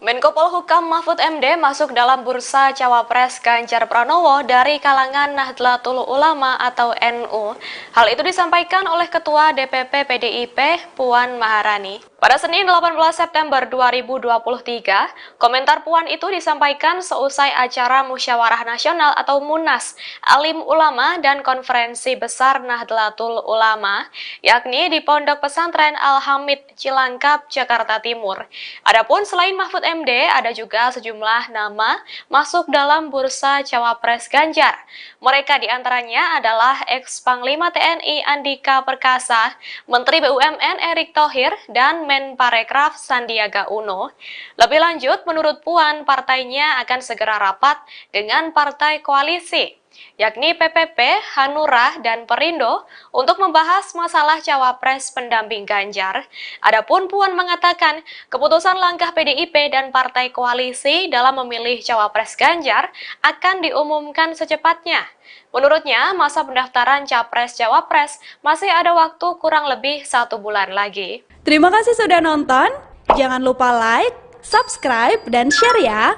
Menko Polhukam Mahfud MD masuk dalam bursa cawapres Ganjar Pranowo dari kalangan Nahdlatul Ulama atau NU. Hal itu disampaikan oleh Ketua DPP PDIP Puan Maharani. Pada Senin 18 September 2023, komentar Puan itu disampaikan seusai acara Musyawarah Nasional atau Munas, Alim Ulama dan Konferensi Besar Nahdlatul Ulama, yakni di Pondok Pesantren Al-Hamid, Cilangkap, Jakarta Timur. Adapun selain Mahfud MD, ada juga sejumlah nama masuk dalam bursa cawapres Ganjar. Mereka diantaranya adalah ex-Panglima TNI Andika Perkasa, Menteri BUMN Erick Thohir, dan Menparekraf Sandiaga Uno. Lebih lanjut, menurut Puan, partainya akan segera rapat dengan partai koalisi, yakni PPP, Hanura, dan Perindo untuk membahas masalah cawapres pendamping Ganjar. Adapun Puan mengatakan, keputusan langkah PDIP dan partai koalisi dalam memilih cawapres Ganjar akan diumumkan secepatnya. Menurutnya, masa pendaftaran capres-cawapres masih ada waktu kurang lebih 1 bulan lagi. Terima kasih sudah nonton. Jangan lupa like, subscribe, dan share ya.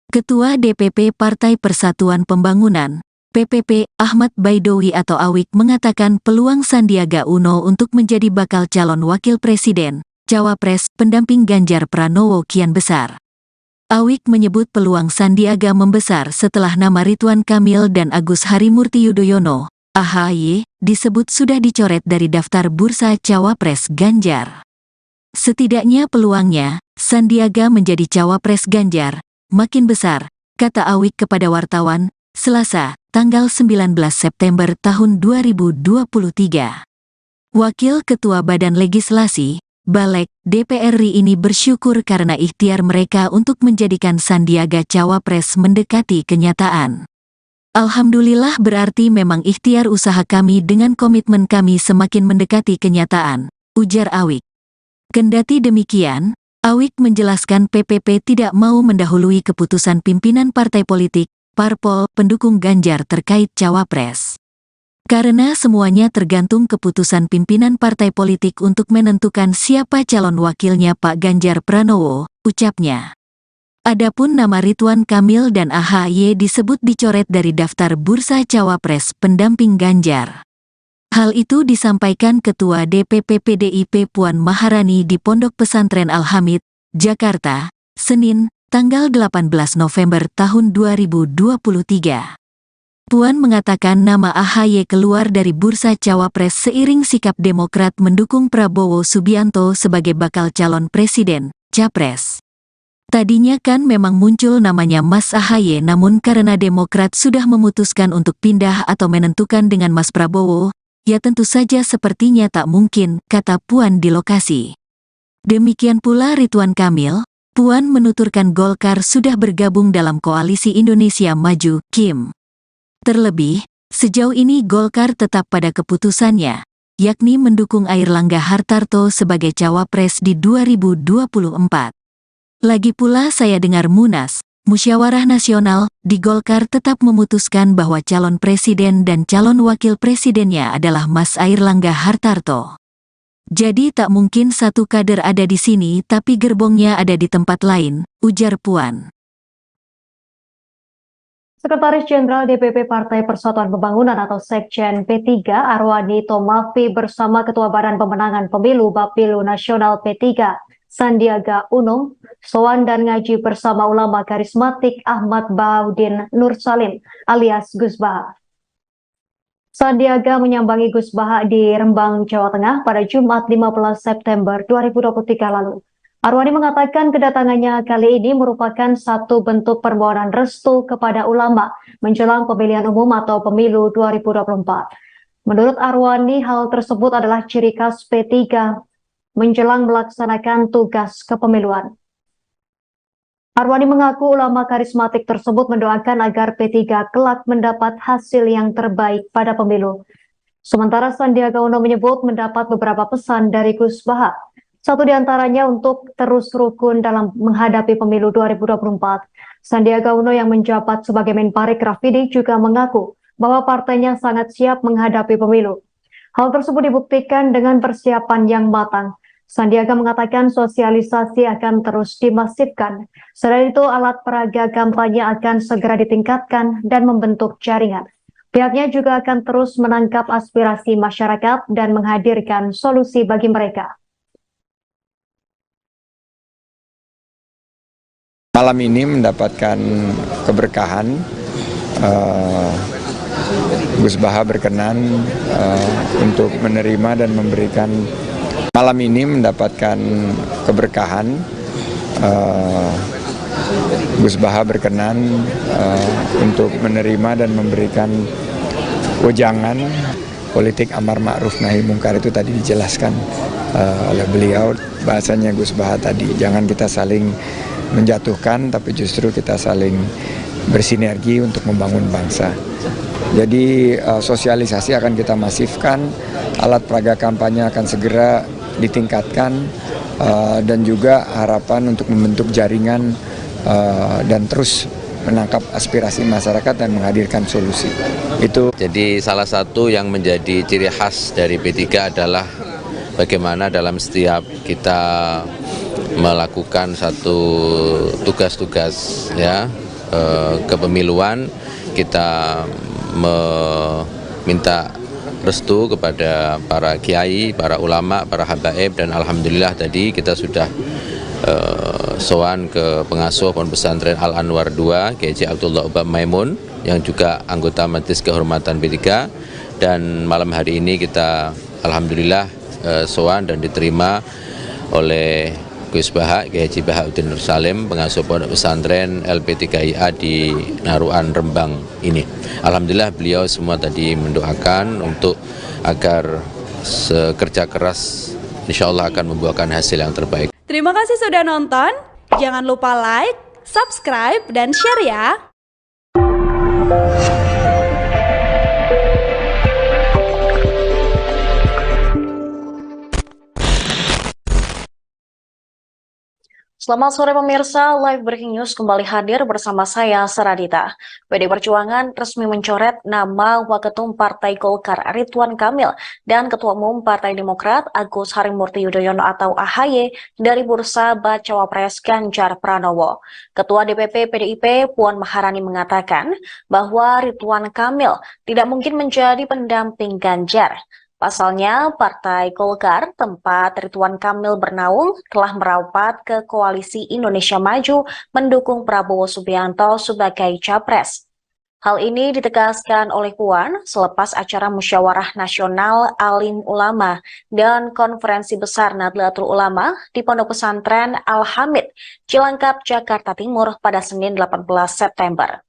Ketua DPP Partai Persatuan Pembangunan, PPP, Ahmad Baidowi atau Awik mengatakan peluang Sandiaga Uno untuk menjadi bakal calon wakil presiden, cawapres, pendamping Ganjar Pranowo kian besar. Awik menyebut peluang Sandiaga membesar setelah nama Ridwan Kamil dan Agus Harimurti Yudhoyono, AHY, disebut sudah dicoret dari daftar bursa Cawapres Ganjar. Setidaknya peluangnya, Sandiaga menjadi Cawapres Ganjar, makin besar, kata Awik kepada wartawan, Selasa, tanggal 19 September tahun 2023. Wakil Ketua Badan Legislasi, Balek, DPR RI ini bersyukur karena ikhtiar mereka untuk menjadikan Sandiaga Cawapres mendekati kenyataan. Alhamdulillah berarti memang ikhtiar usaha kami dengan komitmen kami semakin mendekati kenyataan, ujar Awik. Kendati demikian, Awik menjelaskan PPP tidak mau mendahului keputusan pimpinan partai politik, parpol, pendukung Ganjar terkait Cawapres. Karena semuanya tergantung keputusan pimpinan partai politik untuk menentukan siapa calon wakilnya Pak Ganjar Pranowo, ucapnya. Adapun nama Ridwan Kamil dan AHY disebut dicoret dari daftar bursa Cawapres pendamping Ganjar. Hal itu disampaikan Ketua DPP PDIP Puan Maharani di Pondok Pesantren Al-Hamid, Jakarta, Senin, tanggal 18 November tahun 2023. Puan mengatakan nama AHY keluar dari bursa Cawapres seiring sikap Demokrat mendukung Prabowo Subianto sebagai bakal calon presiden, Capres. Tadinya kan memang muncul namanya Mas AHY namun karena Demokrat sudah memutuskan untuk pindah atau menentukan dengan Mas Prabowo, ya tentu saja sepertinya tak mungkin, kata Puan di lokasi. Demikian pula Ridwan Kamil, Puan menuturkan Golkar sudah bergabung dalam Koalisi Indonesia Maju, KIM. Terlebih, sejauh ini Golkar tetap pada keputusannya, yakni mendukung Airlangga Hartarto sebagai Cawapres di 2024. Lagi pula saya dengar Munas, Musyawarah Nasional, di Golkar tetap memutuskan bahwa calon presiden dan calon wakil presidennya adalah Mas Airlangga Hartarto. Jadi tak mungkin satu kader ada di sini tapi gerbongnya ada di tempat lain, ujar Puan. Sekretaris Jenderal DPP Partai Persatuan Pembangunan atau Sekjen P3 Arwani Tomafi bersama Ketua Badan Pemenangan Pemilu Bapilu Nasional P3 Sandiaga Uno sowan dan ngaji bersama ulama karismatik Ahmad Baudin Nur Salim alias Gus Baha. Sandiaga menyambangi Gus Baha di Rembang, Jawa Tengah pada Jumat 15 September 2023 lalu. Arwani mengatakan kedatangannya kali ini merupakan satu bentuk permohonan restu kepada ulama menjelang pemilihan umum atau pemilu 2024. Menurut Arwani, hal tersebut adalah ciri khas P3 menjelang melaksanakan tugas kepemiluan. Arwani mengaku ulama karismatik tersebut mendoakan agar P3 kelak mendapat hasil yang terbaik pada pemilu. Sementara Sandiaga Uno menyebut mendapat beberapa pesan dari Gus Baha. Satu di antaranya untuk terus rukun dalam menghadapi pemilu 2024. Sandiaga Uno yang menjabat sebagai Menparekraf Rafidi juga mengaku bahwa partainya sangat siap menghadapi pemilu. Hal tersebut dibuktikan dengan persiapan yang matang. Sandiaga mengatakan sosialisasi akan terus dimasifkan. Selain itu, alat peraga kampanye akan segera ditingkatkan dan membentuk jaringan. Pihaknya juga akan terus menangkap aspirasi masyarakat dan menghadirkan solusi bagi mereka. Malam ini mendapatkan keberkahan, Gus Baha berkenan untuk menerima dan memberikan. Malam ini mendapatkan keberkahan, Gus Baha berkenan untuk menerima dan memberikan wejangan politik amar ma'ruf nahi mungkar. Itu tadi dijelaskan oleh beliau, bahasanya Gus Baha tadi, jangan kita saling menjatuhkan, tapi justru kita saling bersinergi untuk membangun bangsa. Jadi sosialisasi akan kita masifkan, alat peraga kampanye akan segera ditingkatkan, dan juga harapan untuk membentuk jaringan dan terus menangkap aspirasi masyarakat dan menghadirkan solusi. Itu. Jadi salah satu yang menjadi ciri khas dari P3 adalah bagaimana dalam setiap kita melakukan satu tugas-tugas ya kepemiluan, kita meminta restu kepada para kiai, para ulama, para habaib, dan alhamdulillah tadi kita sudah sowan ke pengasuh Pondok Pesantren Al Anwar 2, Kiai Abdullah Ubab Maimun, yang juga anggota Majelis Kehormatan P3, dan malam hari ini kita alhamdulillah sowan dan diterima oleh Gus Baha, Kiai Haji Bahauddin Nur Salim, pengasuh Pondok Pesantren LP3IA di Naruan Rembang ini. Alhamdulillah beliau semua tadi mendoakan untuk agar kerja keras insya Allah akan membuahkan hasil yang terbaik. Terima kasih sudah nonton. Jangan lupa like, subscribe, dan share ya. Selamat sore pemirsa, Live Breaking News kembali hadir bersama saya, Saradita. PDI Perjuangan resmi mencoret nama Waketum Partai Golkar Ridwan Kamil dan Ketua Umum Partai Demokrat Agus Harimurti Yudhoyono atau AHY dari bursa Bacawa Pres Ganjar Pranowo. Ketua DPP PDIP Puan Maharani mengatakan bahwa Ridwan Kamil tidak mungkin menjadi pendamping Ganjar. Pasalnya, Partai Golkar, tempat Ridwan Kamil bernaung, telah merapat ke Koalisi Indonesia Maju mendukung Prabowo Subianto sebagai capres. Hal ini ditegaskan oleh Puan selepas acara Musyawarah Nasional Alim Ulama dan Konferensi Besar Nahdlatul Ulama di Pondok Pesantren Al-Hamid, Cilangkap, Jakarta Timur pada Senin 18 September.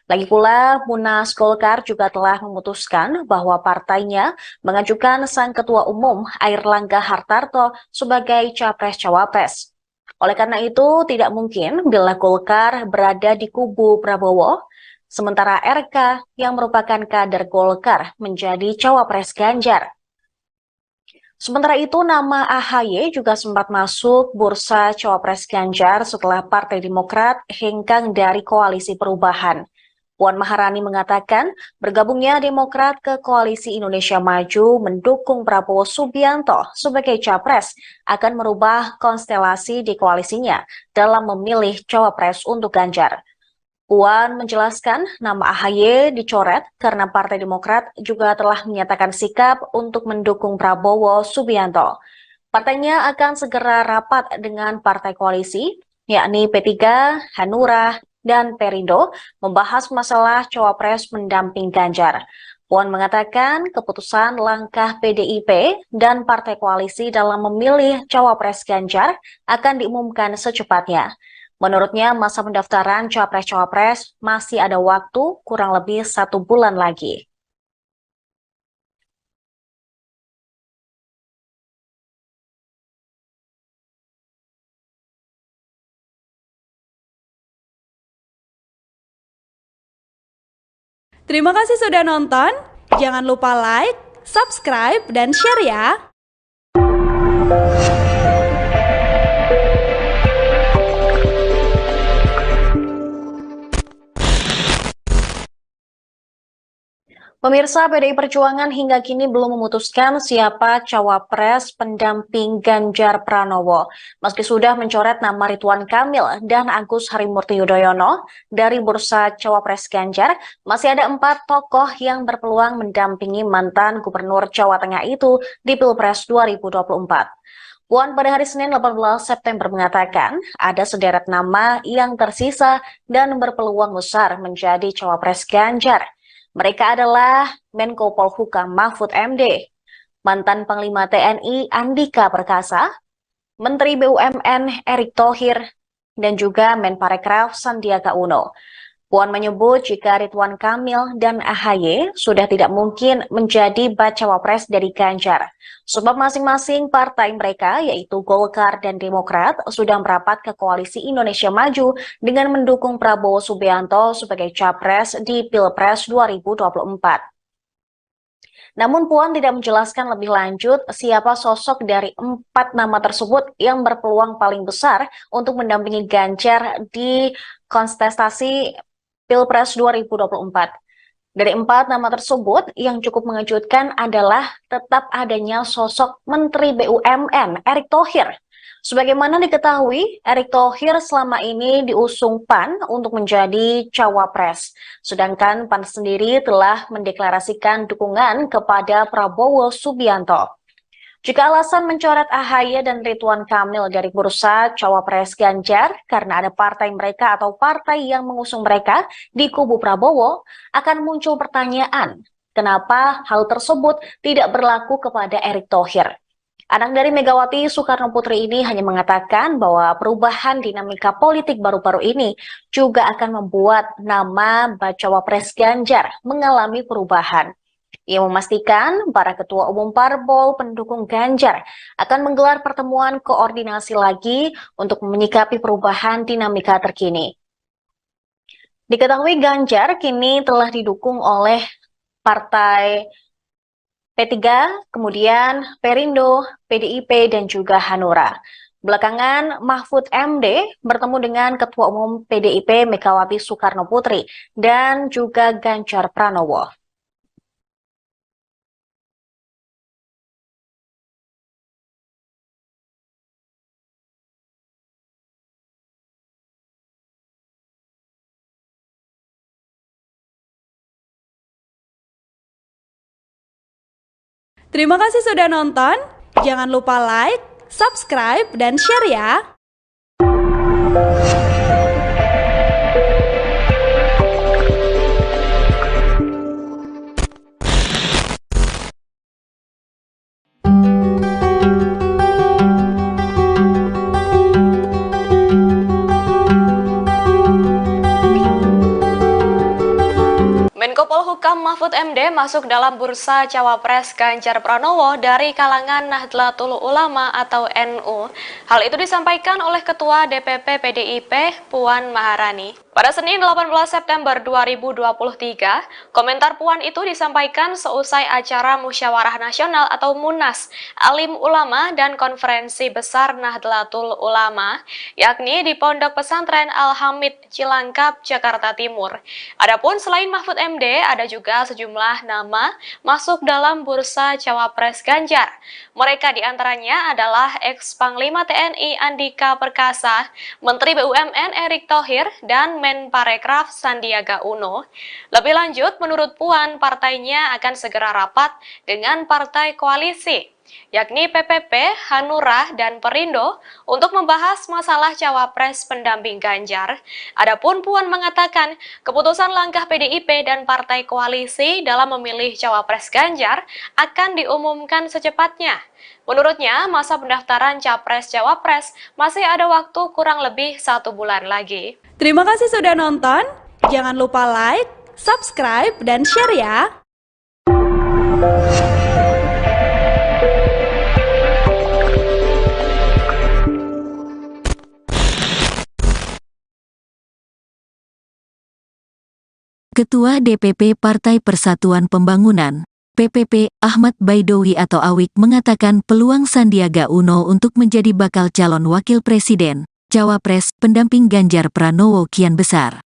Lagi pula, Munas Golkar juga telah memutuskan bahwa partainya mengajukan sang Ketua Umum Airlangga Hartarto sebagai Capres-Cawapres. Oleh karena itu, tidak mungkin bila Golkar berada di kubu Prabowo, sementara RK yang merupakan kader Golkar menjadi Cawapres Ganjar. Sementara itu, nama AHY juga sempat masuk bursa Cawapres Ganjar setelah Partai Demokrat hengkang dari Koalisi Perubahan. Puan Maharani mengatakan bergabungnya Demokrat ke Koalisi Indonesia Maju mendukung Prabowo Subianto sebagai capres akan merubah konstelasi di koalisinya dalam memilih cawapres untuk Ganjar. Puan menjelaskan nama AHY dicoret karena Partai Demokrat juga telah menyatakan sikap untuk mendukung Prabowo Subianto. Partainya akan segera rapat dengan partai koalisi, yakni P3, Hanura, dan Perindo membahas masalah cawapres pendamping Ganjar. Puan mengatakan keputusan langkah PDIP dan partai koalisi dalam memilih cawapres Ganjar akan diumumkan secepatnya. Menurutnya masa pendaftaran cawapres-cawapres masih ada waktu kurang lebih 1 bulan lagi. Terima kasih sudah nonton. Jangan lupa like, subscribe, dan share ya. Pemirsa, PDI Perjuangan hingga kini belum memutuskan siapa cawapres pendamping Ganjar Pranowo. Meski sudah mencoret nama Ridwan Kamil dan Agus Harimurti Yudhoyono dari bursa cawapres Ganjar, masih ada 4 tokoh yang berpeluang mendampingi mantan Gubernur Jawa Tengah itu di Pilpres 2024. Puan pada hari Senin 18 September mengatakan ada sederet nama yang tersisa dan berpeluang besar menjadi cawapres Ganjar. Mereka adalah Menko Polhukam Mahfud MD, mantan Panglima TNI Andika Perkasa, Menteri BUMN Erick Thohir, dan juga Menparekraf Sandiaga Uno. Puan menyebut jika Ridwan Kamil dan AHY sudah tidak mungkin menjadi bacawa pres dari Ganjar, sebab masing-masing partai mereka yaitu Golkar dan Demokrat sudah merapat ke Koalisi Indonesia Maju dengan mendukung Prabowo Subianto sebagai capres di Pilpres 2024. Namun Puan tidak menjelaskan lebih lanjut siapa sosok dari 4 nama tersebut yang berpeluang paling besar untuk mendampingi Ganjar di kontestasi Pilpres 2024. Dari 4 nama tersebut, yang cukup mengejutkan adalah tetap adanya sosok Menteri BUMN Erick Thohir. Sebagaimana diketahui, Erick Thohir selama ini diusung PAN untuk menjadi cawapres. Sedangkan PAN sendiri telah mendeklarasikan dukungan kepada Prabowo Subianto. Jika alasan mencoret AHY dan Ridwan Kamil dari bursa Cawapres Ganjar karena ada partai mereka atau partai yang mengusung mereka di kubu Prabowo, akan muncul pertanyaan, kenapa hal tersebut tidak berlaku kepada Erick Thohir? Anak dari Megawati Soekarno Putri ini hanya mengatakan bahwa perubahan dinamika politik baru-baru ini juga akan membuat nama Bacawa Pres Ganjar mengalami perubahan. Ia memastikan para ketua umum parpol pendukung Ganjar akan menggelar pertemuan koordinasi lagi untuk menyikapi perubahan dinamika terkini. Diketahui Ganjar kini telah didukung oleh Partai P3, kemudian Perindo, PDIP, dan juga Hanura. Belakangan, Mahfud MD bertemu dengan Ketua Umum PDIP Megawati Soekarno Putri dan juga Ganjar Pranowo. Terima kasih sudah nonton. Jangan lupa like, subscribe, dan share ya. Menko Polhukam Mahfud MD masuk dalam bursa Cawapres Ganjar Pranowo dari kalangan Nahdlatul Ulama atau NU. Hal itu disampaikan oleh Ketua DPP PDIP Puan Maharani. Pada Senin 18 September 2023, komentar Puan itu disampaikan seusai acara Musyawarah Nasional atau Munas Alim Ulama dan Konferensi Besar Nahdlatul Ulama, yakni di Pondok Pesantren Al-Hamid, Cilangkap, Jakarta Timur. Adapun selain Mahfud MD, ada juga sejumlah nama masuk dalam bursa Cawapres Ganjar. Mereka diantaranya adalah ex-Panglima TNI Andika Perkasa, Menteri BUMN Erick Thohir, dan Menparekraf Sandiaga Uno. Lebih lanjut, menurut Puan, partainya akan segera rapat dengan partai koalisi, yakni PPP, Hanura, dan Perindo untuk membahas masalah Cawapres pendamping Ganjar. Adapun Puan mengatakan, keputusan langkah PDIP dan partai koalisi dalam memilih Cawapres Ganjar akan diumumkan secepatnya. Menurutnya, masa pendaftaran Capres-Cawapres masih ada waktu kurang lebih 1 bulan lagi. Terima kasih sudah nonton. Jangan lupa like, subscribe, dan share ya. Ketua DPP Partai Persatuan Pembangunan, PPP, Ahmad Baidowi atau Awik mengatakan peluang Sandiaga Uno untuk menjadi bakal calon wakil presiden, Cawapres, pendamping Ganjar Pranowo kian besar.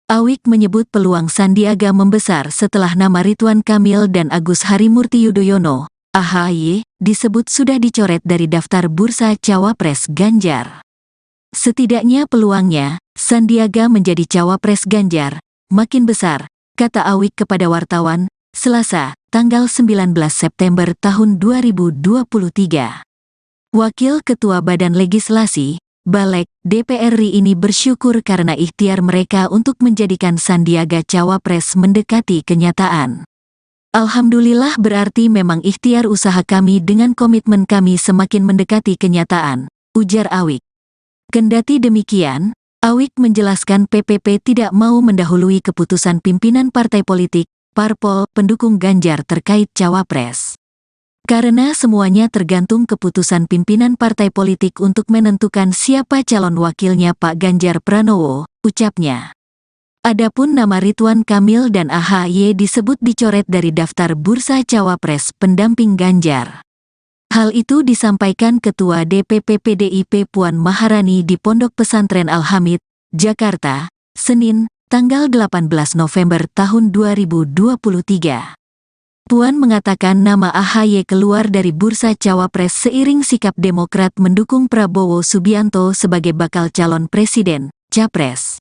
Awik menyebut peluang Sandiaga membesar setelah nama Ridwan Kamil dan Agus Harimurti Yudhoyono, AHY, disebut sudah dicoret dari daftar bursa Cawapres Ganjar. Setidaknya peluangnya, Sandiaga menjadi Cawapres Ganjar, makin besar, kata Awik kepada wartawan, Selasa, tanggal 19 September tahun 2023. Wakil Ketua Badan Legislasi, Balek, DPR RI ini bersyukur karena ikhtiar mereka untuk menjadikan Sandiaga Cawapres mendekati kenyataan. Alhamdulillah berarti memang ikhtiar usaha kami dengan komitmen kami semakin mendekati kenyataan, ujar Awik. Kendati demikian, Awik menjelaskan PPP tidak mau mendahului keputusan pimpinan partai politik, parpol, pendukung Ganjar terkait Cawapres. Karena semuanya tergantung keputusan pimpinan partai politik untuk menentukan siapa calon wakilnya Pak Ganjar Pranowo, ucapnya. Adapun nama Ridwan Kamil dan AHY disebut dicoret dari daftar bursa Cawapres pendamping Ganjar. Hal itu disampaikan Ketua DPP PDIP Puan Maharani di Pondok Pesantren Al-Hamid, Jakarta, Senin, tanggal 18 November tahun 2023. Puan mengatakan nama AHY keluar dari bursa Cawapres seiring sikap Demokrat mendukung Prabowo Subianto sebagai bakal calon presiden, Capres.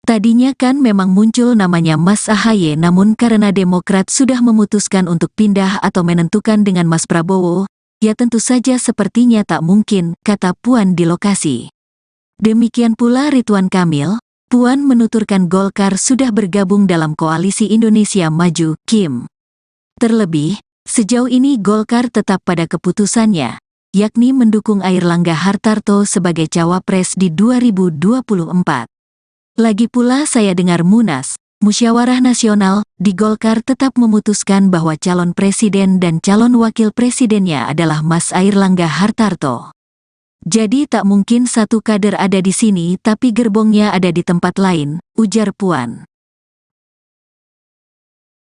Tadinya kan memang muncul namanya Mas AHY, namun karena Demokrat sudah memutuskan untuk pindah atau menentukan dengan Mas Prabowo, Ya tentu saja sepertinya tak mungkin, kata Puan di lokasi. Demikian pula Ridwan Kamil. Puan menuturkan Golkar sudah bergabung dalam Koalisi Indonesia Maju, KIM. Terlebih, sejauh ini Golkar tetap pada keputusannya, yakni mendukung Airlangga Hartarto sebagai cawapres di 2024. Lagi pula saya dengar Munas, Musyawarah Nasional, di Golkar tetap memutuskan bahwa calon presiden dan calon wakil presidennya adalah Mas Airlangga Hartarto. Jadi tak mungkin satu kader ada di sini tapi gerbongnya ada di tempat lain, ujar Puan.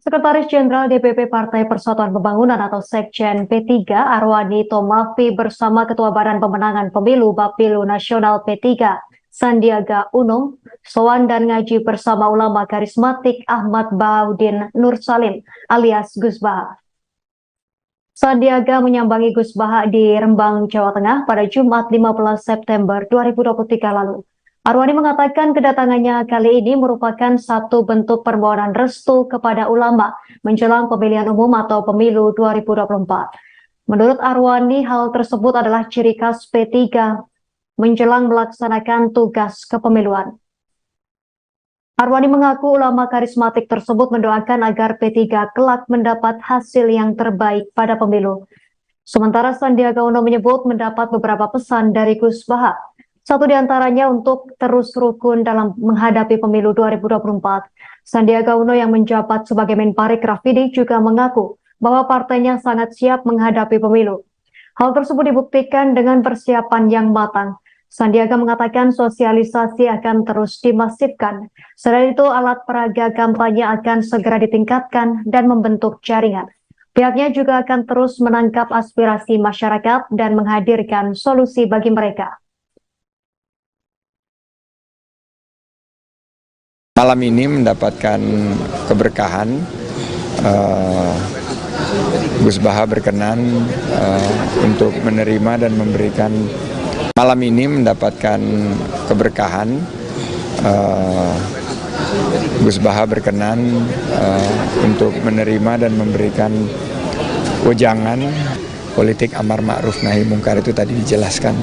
Sekretaris Jenderal DPP Partai Persatuan Pembangunan atau Sekjen P3 Arwani Tomafi bersama Ketua Badan Pemenangan Pemilu Bapilu Nasional P3 Sandiaga Uno sowan dan ngaji bersama ulama karismatik Ahmad Bahaudin Nur Salim alias Gus Baha. Sandiaga menyambangi Gus Baha di Rembang, Jawa Tengah pada Jumat 15 September 2023 lalu. Arwani mengatakan kedatangannya kali ini merupakan satu bentuk permohonan restu kepada ulama menjelang pemilihan umum atau pemilu 2024. Menurut Arwani, hal tersebut adalah ciri khas P3 menjelang melaksanakan tugas kepemiluan. Arwani mengaku ulama karismatik tersebut mendoakan agar P3 kelak mendapat hasil yang terbaik pada pemilu. Sementara Sandiaga Uno menyebut mendapat beberapa pesan dari Gus Baha. Satu di antaranya untuk terus rukun dalam menghadapi pemilu 2024. Sandiaga Uno yang menjabat sebagai Menparekraf ini juga mengaku bahwa partainya sangat siap menghadapi pemilu. Hal tersebut dibuktikan dengan persiapan yang matang. Sandiaga mengatakan sosialisasi akan terus dimasifkan. Selain itu, alat peraga kampanye akan segera ditingkatkan dan membentuk jaringan. Pihaknya juga akan terus menangkap aspirasi masyarakat dan menghadirkan solusi bagi mereka. Malam ini mendapatkan keberkahan, Gus Baha berkenan untuk menerima dan memberikan. Malam ini mendapatkan keberkahan, Gus Baha berkenan untuk menerima dan memberikan wejangan politik amar ma'ruf nahi mungkar. Itu tadi dijelaskan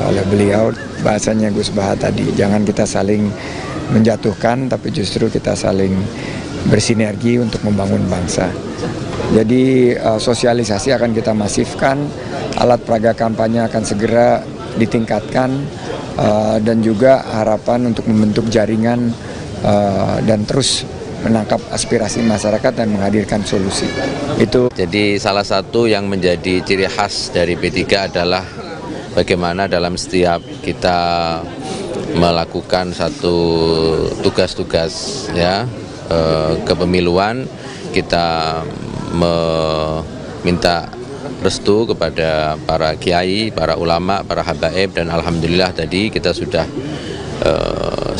oleh beliau, bahasanya Gus Baha tadi, jangan kita saling menjatuhkan tapi justru kita saling bersinergi untuk membangun bangsa. Jadi sosialisasi akan kita masifkan, alat peraga kampanye akan segera ditingkatkan, dan juga harapan untuk membentuk jaringan dan terus menangkap aspirasi masyarakat dan menghadirkan solusi. Itu. Jadi salah satu yang menjadi ciri khas dari P3 adalah bagaimana dalam setiap kita melakukan satu tugas-tugas ya kepemiluan, kita meminta restu kepada para kiai, para ulama, para habaib, dan alhamdulillah tadi kita sudah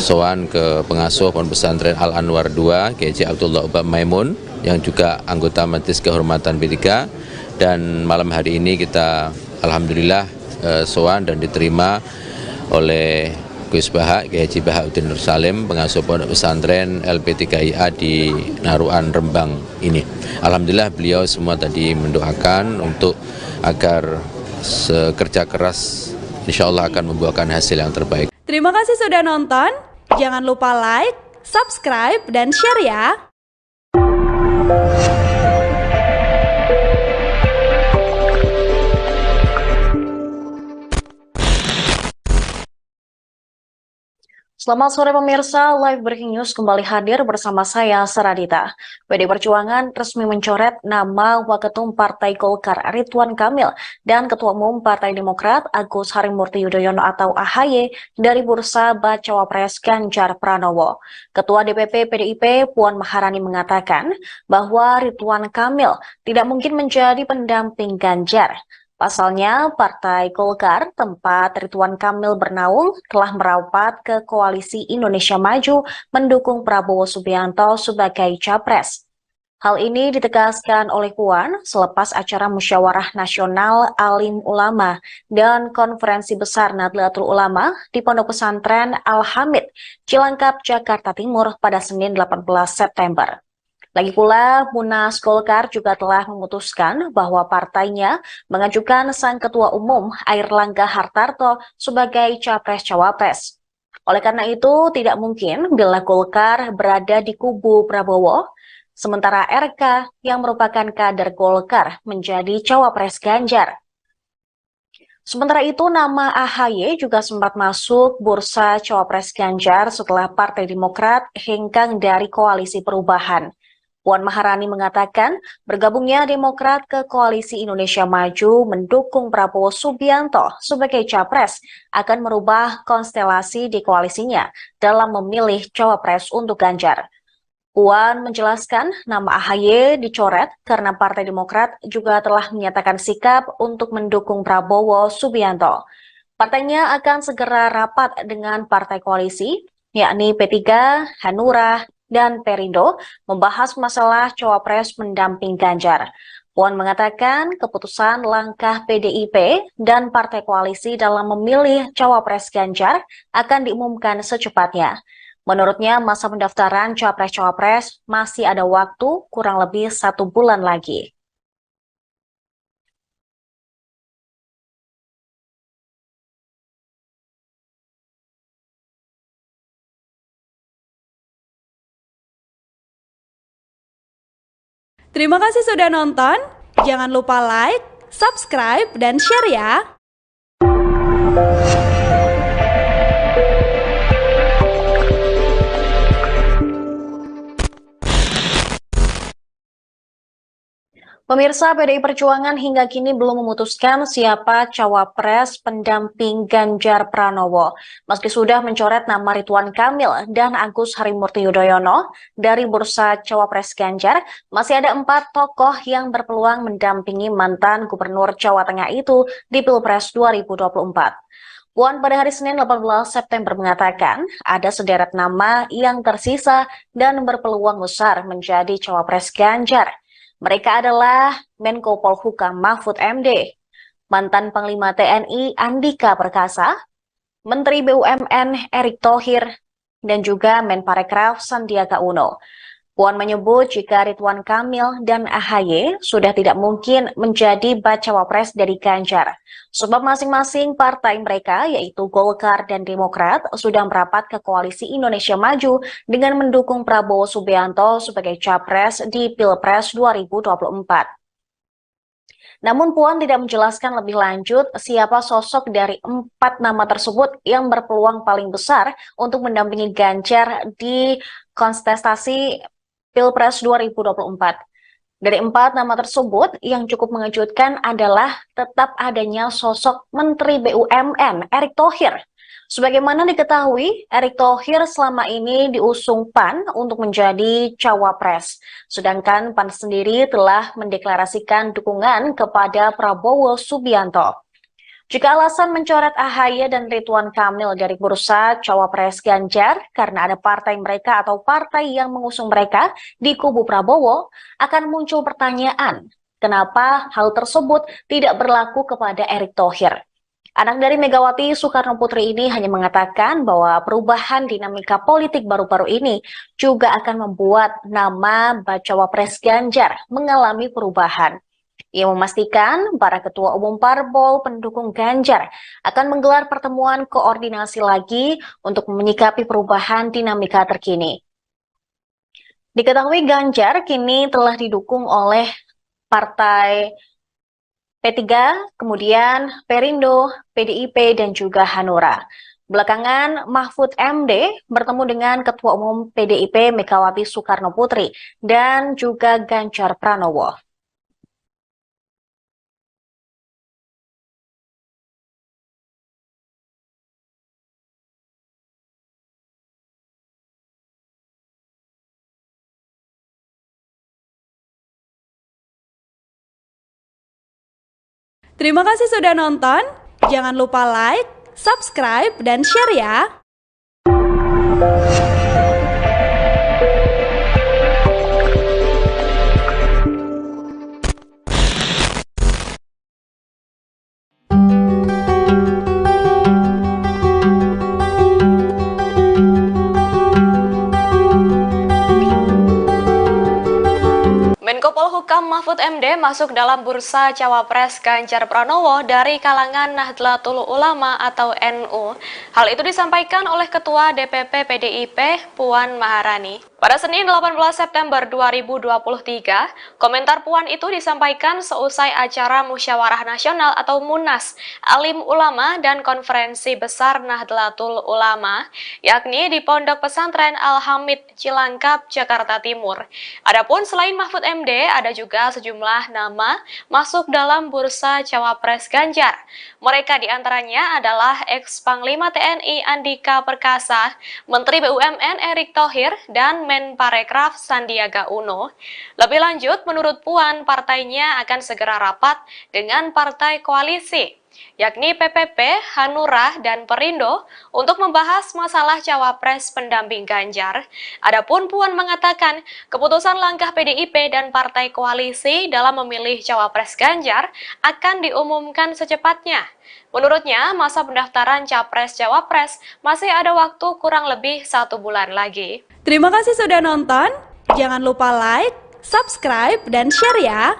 sowan ke pengasuh Pondok Pesantren Al Anwar 2, Kiai Abdullah Ubab Maimun, yang juga anggota Majelis Kehormatan P3, dan malam hari ini kita alhamdulillah sowan dan diterima oleh Gus Baha, Kiai Haji Bahaudin Nur Salim, pengasuh Pondok Pesantren LP3IA di Naruan Rembang ini. Alhamdulillah beliau semua tadi mendoakan untuk agar kerja keras insya Allah akan membuahkan hasil yang terbaik. Terima kasih sudah nonton. Jangan lupa like, subscribe, dan share ya. Selamat sore pemirsa, Live Breaking News kembali hadir bersama saya, Saradita. PD Perjuangan resmi mencoret nama Waketum Partai Golkar Ridwan Kamil dan Ketua Umum Partai Demokrat Agus Harimurti Yudhoyono atau AHY dari bursa Bacawa Pres Ganjar Pranowo. Ketua DPP PDIP Puan Maharani mengatakan bahwa Ridwan Kamil tidak mungkin menjadi pendamping Ganjar. Pasalnya, Partai Golkar, tempat Ridwan Kamil bernaung, telah merapat ke Koalisi Indonesia Maju mendukung Prabowo Subianto sebagai capres. Hal ini ditegaskan oleh Puan selepas acara Musyawarah Nasional Alim Ulama dan Konferensi Besar Nahdlatul Ulama di Pondok Pesantren Al-Hamid, Cilangkap, Jakarta Timur pada Senin 18 September. Lagi pula, Munas Golkar juga telah memutuskan bahwa partainya mengajukan sang Ketua Umum Airlangga Hartarto sebagai Capres-Cawapres. Oleh karena itu, tidak mungkin bila Golkar berada di kubu Prabowo, sementara RK yang merupakan kader Golkar menjadi Cawapres Ganjar. Sementara itu, nama AHY juga sempat masuk bursa Cawapres Ganjar setelah Partai Demokrat hengkang dari Koalisi Perubahan. Puan Maharani mengatakan bergabungnya Demokrat ke Koalisi Indonesia Maju mendukung Prabowo Subianto sebagai Capres akan merubah konstelasi di koalisinya dalam memilih Cawapres untuk Ganjar. Puan menjelaskan nama AHY dicoret karena Partai Demokrat juga telah menyatakan sikap untuk mendukung Prabowo Subianto. Partainya akan segera rapat dengan partai koalisi, yakni P3, Hanura, dan Perindo membahas masalah Cawapres pendamping Ganjar. Puan mengatakan keputusan langkah PDIP dan partai koalisi dalam memilih Cawapres Ganjar akan diumumkan secepatnya. Menurutnya masa pendaftaran Capres-Cawapres masih ada waktu kurang lebih 1 bulan lagi. Terima kasih sudah nonton. Jangan lupa like, subscribe, dan share ya. Pemirsa, PDI Perjuangan hingga kini belum memutuskan siapa Cawapres pendamping Ganjar Pranowo. Meski sudah mencoret nama Ridwan Kamil dan Agus Harimurti Yudhoyono dari bursa Cawapres Ganjar, masih ada 4 tokoh yang berpeluang mendampingi mantan Gubernur Jawa Tengah itu di Pilpres 2024. Puan pada hari Senin 18 September mengatakan ada sederet nama yang tersisa dan berpeluang besar menjadi Cawapres Ganjar. Mereka adalah Menko Polhukam Mahfud MD, mantan Panglima TNI Andika Perkasa, Menteri BUMN Erick Thohir, dan juga Menparekraf Sandiaga Uno. Puan menyebut jika Ridwan Kamil dan AHY sudah tidak mungkin menjadi bacawa pres dari Ganjar, sebab masing-masing partai mereka yaitu Golkar dan Demokrat sudah merapat ke Koalisi Indonesia Maju dengan mendukung Prabowo Subianto sebagai Capres di Pilpres 2024. Namun Puan tidak menjelaskan lebih lanjut siapa sosok dari 4 nama tersebut yang berpeluang paling besar untuk mendampingi Ganjar di kontestasi Pilpres 2024. Dari 4 nama tersebut, yang cukup mengejutkan adalah tetap adanya sosok Menteri BUMN Erick Thohir. Sebagaimana diketahui, Erick Thohir selama ini diusung PAN untuk menjadi cawapres. Sedangkan PAN sendiri telah mendeklarasikan dukungan kepada Prabowo Subianto. Jika alasan mencoret AHY dan Ridwan Kamil dari bursa Cawapres Ganjar karena ada partai mereka atau partai yang mengusung mereka di kubu Prabowo, akan muncul pertanyaan, kenapa hal tersebut tidak berlaku kepada Erick Thohir? Anak dari Megawati Soekarno Putri ini hanya mengatakan bahwa perubahan dinamika politik baru-baru ini juga akan membuat nama bacawa pres Ganjar mengalami perubahan. Ia memastikan para ketua umum parpol pendukung Ganjar akan menggelar pertemuan koordinasi lagi untuk menyikapi perubahan dinamika terkini. Diketahui Ganjar kini telah didukung oleh partai P3, kemudian Perindo, PDIP, dan juga Hanura. Belakangan, Mahfud MD bertemu dengan Ketua Umum PDIP Megawati Soekarno Putri dan juga Ganjar Pranowo. Terima kasih sudah nonton. Jangan lupa like, subscribe, dan share ya. Polhukam Mahfud MD masuk dalam bursa Cawapres Ganjar Pranowo dari kalangan Nahdlatul Ulama atau NU. Hal itu disampaikan oleh Ketua DPP PDIP Puan Maharani. Pada Senin 18 September 2023, komentar Puan itu disampaikan seusai acara Musyawarah Nasional atau Munas, Alim Ulama dan Konferensi Besar Nahdlatul Ulama, yakni di Pondok Pesantren Al-Hamid, Cilangkap, Jakarta Timur. Adapun selain Mahfud MD, ada juga sejumlah nama masuk dalam bursa Cawapres Ganjar. Mereka diantaranya adalah ex-Panglima TNI Andika Perkasa, Menteri BUMN Erick Thohir, dan Menparekraf Sandiaga Uno. Lebih lanjut, menurut Puan, partainya akan segera rapat dengan partai koalisi, yakni PPP, Hanura, dan Perindo untuk membahas masalah Cawapres pendamping Ganjar. Adapun Puan mengatakan, keputusan langkah PDIP dan partai koalisi dalam memilih Cawapres Ganjar akan diumumkan secepatnya. Menurutnya, masa pendaftaran Capres-Cawapres masih ada waktu kurang lebih 1 bulan lagi. Terima kasih sudah nonton. Jangan lupa like, subscribe, dan share ya.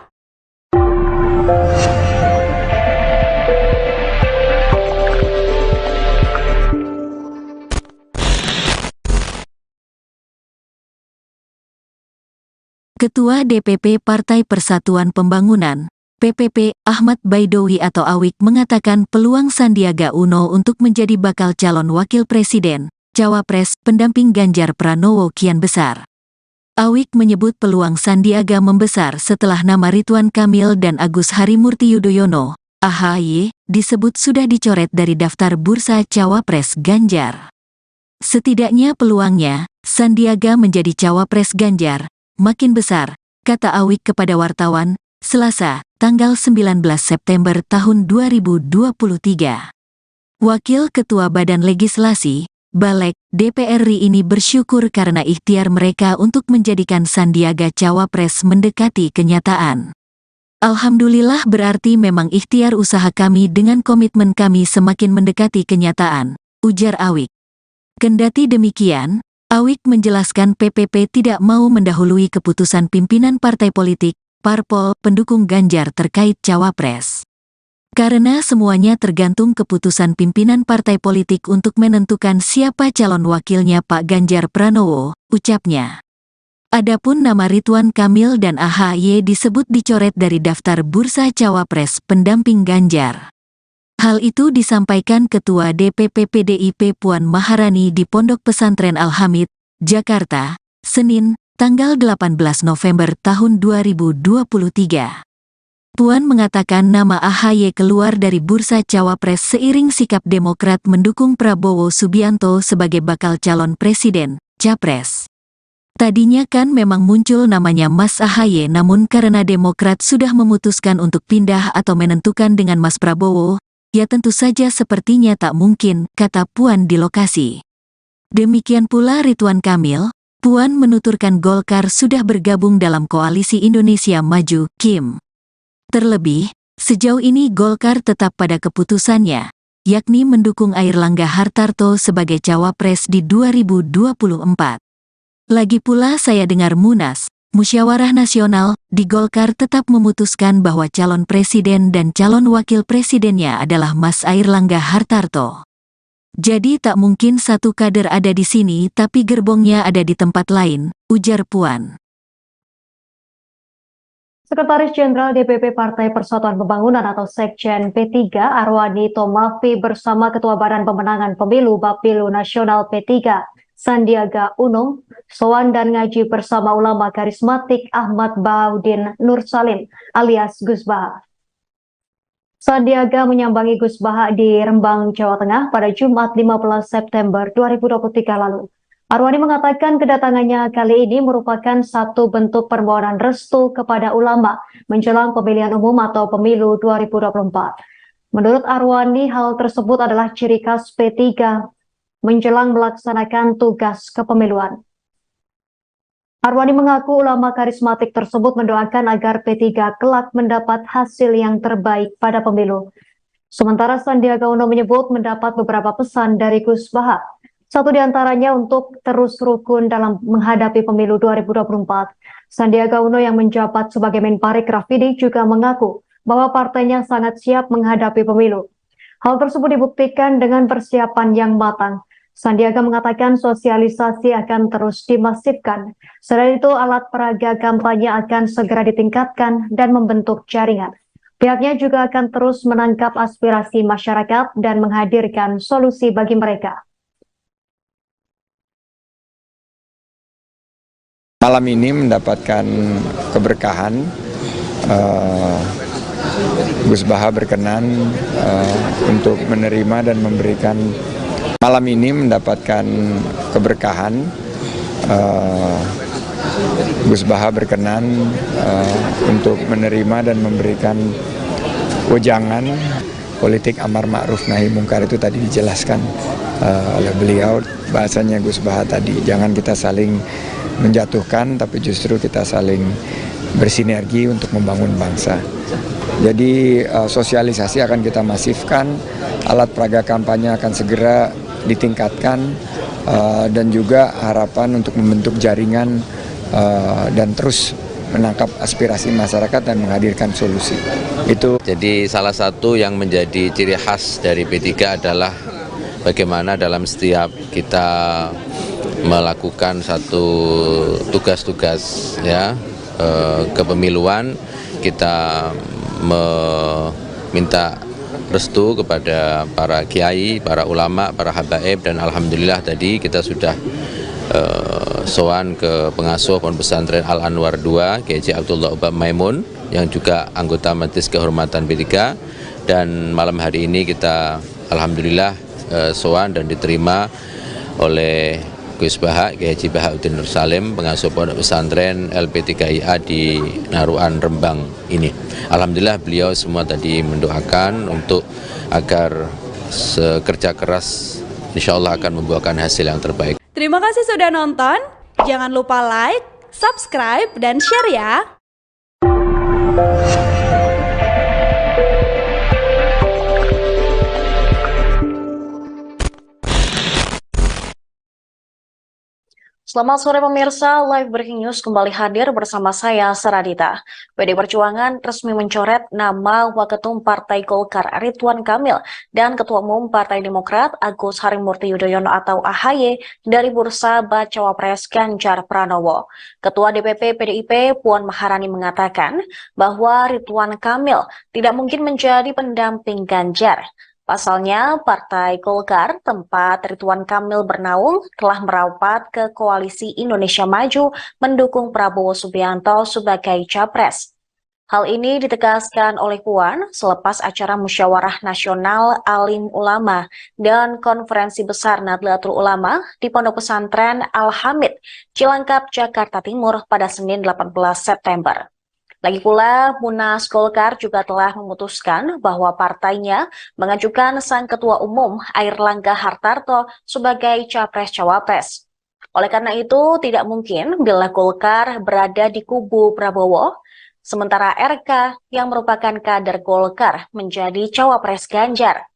Ketua DPP Partai Persatuan Pembangunan, PPP, Ahmad Baidowi atau Awik mengatakan peluang Sandiaga Uno untuk menjadi bakal calon wakil presiden, Cawapres, pendamping Ganjar Pranowo kian besar. Awik menyebut peluang Sandiaga membesar setelah nama Ridwan Kamil dan Agus Harimurti Yudhoyono, AHY, disebut sudah dicoret dari daftar bursa Cawapres Ganjar. Setidaknya peluangnya, Sandiaga menjadi Cawapres Ganjar, makin besar, kata Awik kepada wartawan, Selasa, tanggal 19 September tahun 2023. Wakil Ketua Badan Legislasi, Balek, DPR RI ini bersyukur karena ikhtiar mereka untuk menjadikan Sandiaga Cawapres mendekati kenyataan. Alhamdulillah berarti memang ikhtiar usaha kami dengan komitmen kami semakin mendekati kenyataan, ujar Awik. Kendati demikian, Awik menjelaskan PPP tidak mau mendahului keputusan pimpinan partai politik, parpol, pendukung Ganjar terkait Cawapres. Karena semuanya tergantung keputusan pimpinan partai politik untuk menentukan siapa calon wakilnya Pak Ganjar Pranowo, ucapnya. Adapun nama Ridwan Kamil dan AHY disebut dicoret dari daftar bursa Cawapres pendamping Ganjar. Hal itu disampaikan Ketua DPP PDIP Puan Maharani di Pondok Pesantren Al-Hamid, Jakarta, Senin, tanggal 18 November tahun 2023. Puan mengatakan nama AHY keluar dari bursa Cawapres seiring sikap Demokrat mendukung Prabowo Subianto sebagai bakal calon presiden, Capres. Tadinya kan memang muncul namanya Mas AHY, namun karena Demokrat sudah memutuskan untuk pindah atau menentukan dengan Mas Prabowo, ya tentu saja sepertinya tak mungkin, kata Puan di lokasi. Demikian pula Ridwan Kamil. Puan menuturkan Golkar sudah bergabung dalam Koalisi Indonesia Maju, KIM. Terlebih, sejauh ini Golkar tetap pada keputusannya, yakni mendukung Airlangga Hartarto sebagai Cawapres di 2024. Lagi pula saya dengar Munas, Musyawarah Nasional, di Golkar tetap memutuskan bahwa calon presiden dan calon wakil presidennya adalah Mas Airlangga Hartarto. Jadi tak mungkin satu kader ada di sini tapi gerbongnya ada di tempat lain, ujar Puan. Sekretaris Jenderal DPP Partai Persatuan Pembangunan atau Sekjen P3 Arwani Tomafi bersama Ketua Badan Pemenangan Pemilu Bapilu Nasional P3 Sandiaga Uno sowan dan ngaji bersama ulama karismatik Ahmad Baudin Nur Salim alias Gus Baha. Sandiaga menyambangi Gus Baha di Rembang, Jawa Tengah pada Jumat 15 September 2023 lalu. Arwani mengatakan kedatangannya kali ini merupakan satu bentuk permohonan restu kepada ulama menjelang pemilihan umum atau pemilu 2024. Menurut Arwani, hal tersebut adalah ciri khas P3 menjelang melaksanakan tugas kepemiluan. Arwani mengaku ulama karismatik tersebut mendoakan agar P3 kelak mendapat hasil yang terbaik pada pemilu. Sementara Sandiaga Uno menyebut mendapat beberapa pesan dari Gus Baha. Satu di antaranya untuk terus rukun dalam menghadapi pemilu 2024. Sandiaga Uno yang menjabat sebagai Menparekraf ini juga mengaku bahwa partainya sangat siap menghadapi pemilu. Hal tersebut dibuktikan dengan persiapan yang matang. Sandiaga mengatakan sosialisasi akan terus dimasifkan. Selain itu, alat peraga kampanye akan segera ditingkatkan dan membentuk jaringan. Pihaknya juga akan terus menangkap aspirasi masyarakat dan menghadirkan solusi bagi mereka. Malam ini mendapatkan keberkahan, Gus Baha berkenan untuk menerima dan memberikan. Malam ini mendapatkan keberkahan, Gus Baha berkenan untuk menerima dan memberikan wejangan politik amar ma'ruf nahi mungkar. Itu tadi dijelaskan oleh beliau, bahasanya Gus Baha tadi, jangan kita saling menjatuhkan, tapi justru kita saling bersinergi untuk membangun bangsa. Jadi sosialisasi akan kita masifkan, alat peraga kampanye akan segera ditingkatkan, dan juga harapan untuk membentuk jaringan dan terus menangkap aspirasi masyarakat dan menghadirkan solusi. Itu. Jadi salah satu yang menjadi ciri khas dari P3 adalah bagaimana dalam setiap kita melakukan satu tugas-tugas ya kepemiluan, kita meminta restu kepada para kiai, para ulama, para habaib, dan alhamdulillah tadi kita sudah sowan ke pengasuh Pondok Pesantren Al Anwar 2, Kiai Abdullah Ubab Maimun, yang juga anggota Majelis Kehormatan P3, dan malam hari ini kita alhamdulillah sowan dan diterima oleh Gus Baha, Kiai Haji Bahauddin Nur Salim, pengasuh Pondok Pesantren LP3IA di Naruan Rembang ini. Alhamdulillah beliau semua tadi mendoakan untuk agar kerja keras insya Allah akan membuahkan hasil yang terbaik. Terima kasih sudah nonton. Jangan lupa like, subscribe, dan share ya. Selamat sore pemirsa, Live Breaking News kembali hadir bersama saya, Saradita. PD Perjuangan resmi mencoret nama Waketum Partai Golkar Ridwan Kamil dan Ketua Umum Partai Demokrat Agus Harimurti Yudhoyono atau AHY dari bursa Bacawa Pres Ganjar Pranowo. Ketua DPP PDIP Puan Maharani mengatakan bahwa Ridwan Kamil tidak mungkin menjadi pendamping Ganjar. Pasalnya, Partai Golkar, tempat Ridwan Kamil bernaung, telah merapat ke Koalisi Indonesia Maju mendukung Prabowo Subianto sebagai capres. Hal ini ditegaskan oleh Puan selepas acara Musyawarah Nasional Alim Ulama dan Konferensi Besar Nahdlatul Ulama di Pondok Pesantren Al-Hamid, Cilangkap, Jakarta Timur pada Senin 18 September. Lagi pula, Munas Golkar juga telah memutuskan bahwa partainya mengajukan sang Ketua Umum Airlangga Hartarto sebagai Capres-Cawapres. Oleh karena itu, tidak mungkin bila Golkar berada di kubu Prabowo, sementara RK yang merupakan kader Golkar menjadi Cawapres Ganjar.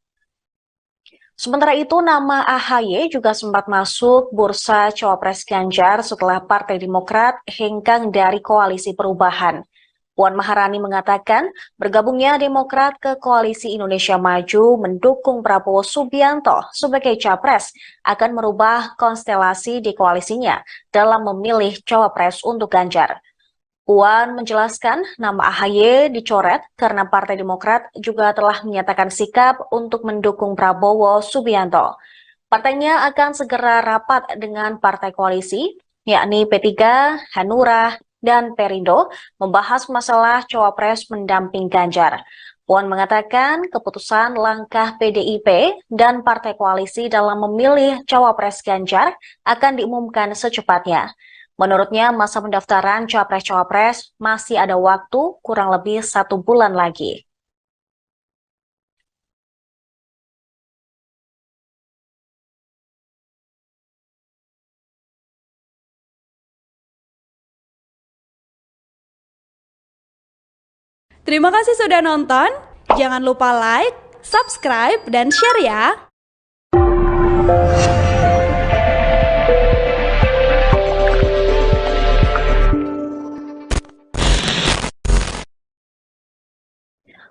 Sementara itu, nama AHY juga sempat masuk bursa Cawapres Ganjar setelah Partai Demokrat hengkang dari Koalisi Perubahan. Puan Maharani mengatakan bergabungnya Demokrat ke Koalisi Indonesia Maju mendukung Prabowo Subianto sebagai capres akan merubah konstelasi di koalisinya dalam memilih cawapres untuk Ganjar. Puan menjelaskan nama AHY dicoret karena Partai Demokrat juga telah menyatakan sikap untuk mendukung Prabowo Subianto. Partainya akan segera rapat dengan partai koalisi, yakni P3, Hanura, dan Perindo membahas masalah cawapres mendamping Ganjar. Puan mengatakan keputusan langkah PDIP dan partai koalisi dalam memilih cawapres Ganjar akan diumumkan secepatnya. Menurutnya masa pendaftaran cawapres-cawapres masih ada waktu kurang lebih 1 bulan lagi. Terima kasih sudah nonton. Jangan lupa like, subscribe, dan share ya.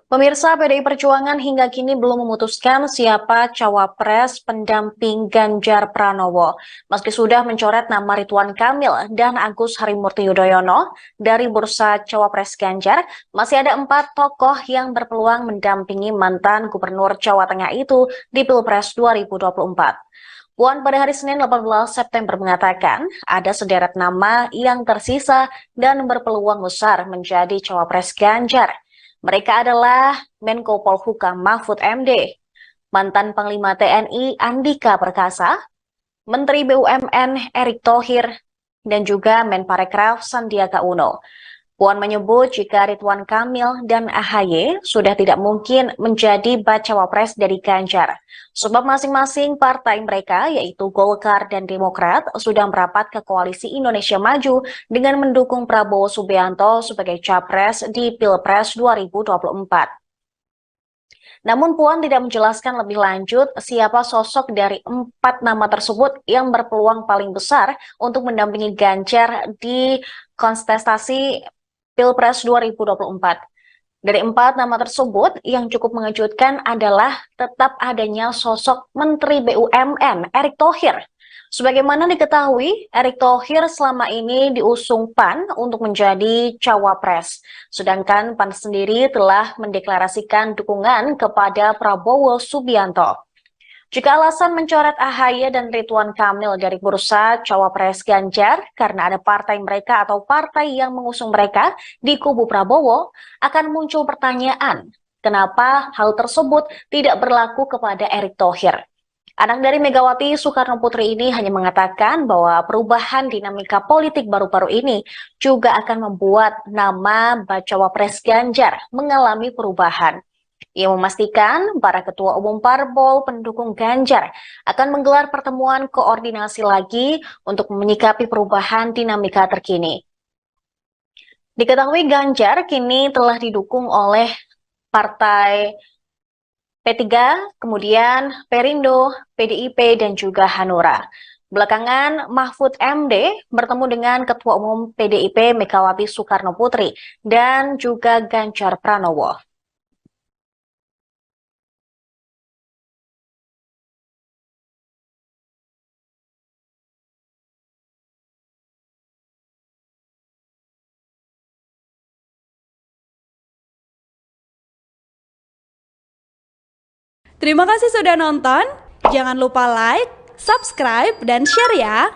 Pemirsa, PDI Perjuangan hingga kini belum memutuskan siapa cawapres pendamping Ganjar Pranowo. Meski sudah mencoret nama Ridwan Kamil dan Agus Harimurti Yudhoyono dari bursa cawapres Ganjar, masih ada 4 tokoh yang berpeluang mendampingi mantan Gubernur Jawa Tengah itu di Pilpres 2024. Puan pada hari Senin 18 September mengatakan ada sederet nama yang tersisa dan berpeluang besar menjadi cawapres Ganjar. Mereka adalah Menko Polhukam Mahfud MD, mantan Panglima TNI Andika Perkasa, Menteri BUMN Erick Thohir, dan juga Menparekraf Sandiaga Uno. Puan menyebut jika Ridwan Kamil dan AHY sudah tidak mungkin menjadi bacawa pres dari Ganjar, sebab masing-masing partai mereka yaitu Golkar dan Demokrat sudah merapat ke Koalisi Indonesia Maju dengan mendukung Prabowo Subianto sebagai capres di Pilpres 2024. Namun Puan tidak menjelaskan lebih lanjut siapa sosok dari 4 nama tersebut yang berpeluang paling besar untuk mendampingi Ganjar di kontestasi Pilpres 2024. Dari 4 nama tersebut, yang cukup mengejutkan adalah tetap adanya sosok Menteri BUMN Erick Thohir. Sebagaimana diketahui, Erick Thohir selama ini diusung PAN untuk menjadi cawapres. Sedangkan PAN sendiri telah mendeklarasikan dukungan kepada Prabowo Subianto. Jika alasan mencoret AHY dan Ridwan Kamil dari bursa cawapres Ganjar karena ada partai mereka atau partai yang mengusung mereka di kubu Prabowo, akan muncul pertanyaan, kenapa hal tersebut tidak berlaku kepada Erick Thohir? Anak dari Megawati Soekarno Putri ini hanya mengatakan bahwa perubahan dinamika politik baru-baru ini juga akan membuat nama bacawa pres Ganjar mengalami perubahan. Ia memastikan para ketua umum parpol pendukung Ganjar akan menggelar pertemuan koordinasi lagi untuk menyikapi perubahan dinamika terkini. Diketahui Ganjar kini telah didukung oleh partai P3, kemudian Perindo, PDIP, dan juga Hanura. Belakangan, Mahfud MD bertemu dengan Ketua Umum PDIP Megawati Soekarno Putri dan juga Ganjar Pranowo. Terima kasih sudah nonton. Jangan lupa like, subscribe, dan share ya.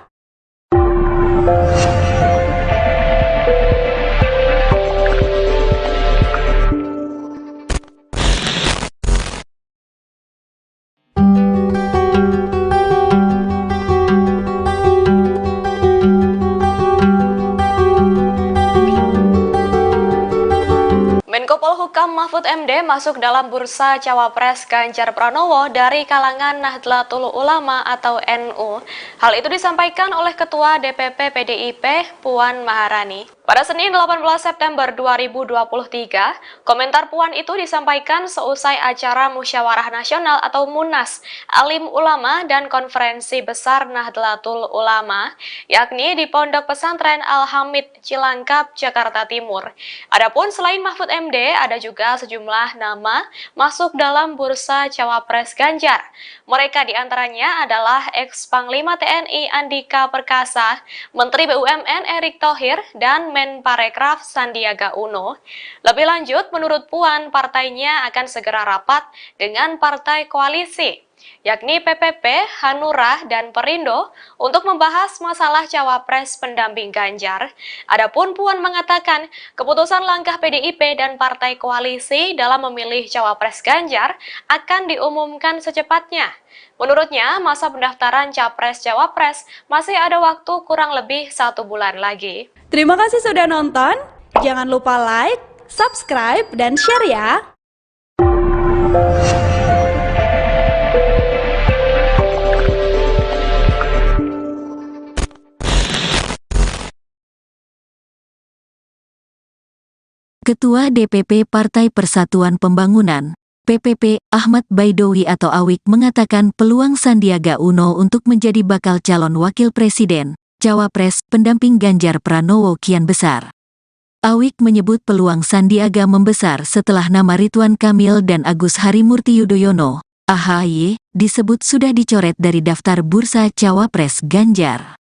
Menko Polhukam Mahfud MD masuk dalam bursa cawapres Ganjar Pranowo dari kalangan Nahdlatul Ulama atau NU. Hal itu disampaikan oleh Ketua DPP PDIP Puan Maharani. Pada Senin 18 September 2023, komentar Puan itu disampaikan seusai acara Musyawarah Nasional atau Munas, Alim Ulama dan Konferensi Besar Nahdlatul Ulama, yakni di Pondok Pesantren Al-Hamid, Cilangkap, Jakarta Timur. Adapun selain Mahfud MD, ada juga sejumlah nama masuk dalam bursa cawapres Ganjar. Mereka diantaranya adalah ex-Panglima TNI Andika Perkasa, Menteri BUMN Erick Thohir, dan Menparekraf Sandiaga Uno. Lebih lanjut, menurut Puan, partainya akan segera rapat dengan partai koalisi, yakni PPP, Hanura, dan Perindo untuk membahas masalah cawapres pendamping Ganjar. Adapun Puan mengatakan keputusan langkah PDIP dan partai koalisi dalam memilih cawapres Ganjar akan diumumkan secepatnya. Menurutnya, masa pendaftaran capres-cawapres masih ada waktu kurang lebih 1 bulan lagi. Terima kasih sudah nonton. Jangan lupa like, subscribe, dan share ya. Ketua DPP Partai Persatuan Pembangunan, PPP, Ahmad Baidowi atau Awik mengatakan peluang Sandiaga Uno untuk menjadi bakal calon wakil presiden, cawapres, pendamping Ganjar Pranowo kian besar. Awik menyebut peluang Sandiaga membesar setelah nama Ridwan Kamil dan Agus Harimurti Yudhoyono, AHY, disebut sudah dicoret dari daftar bursa Cawapres Ganjar.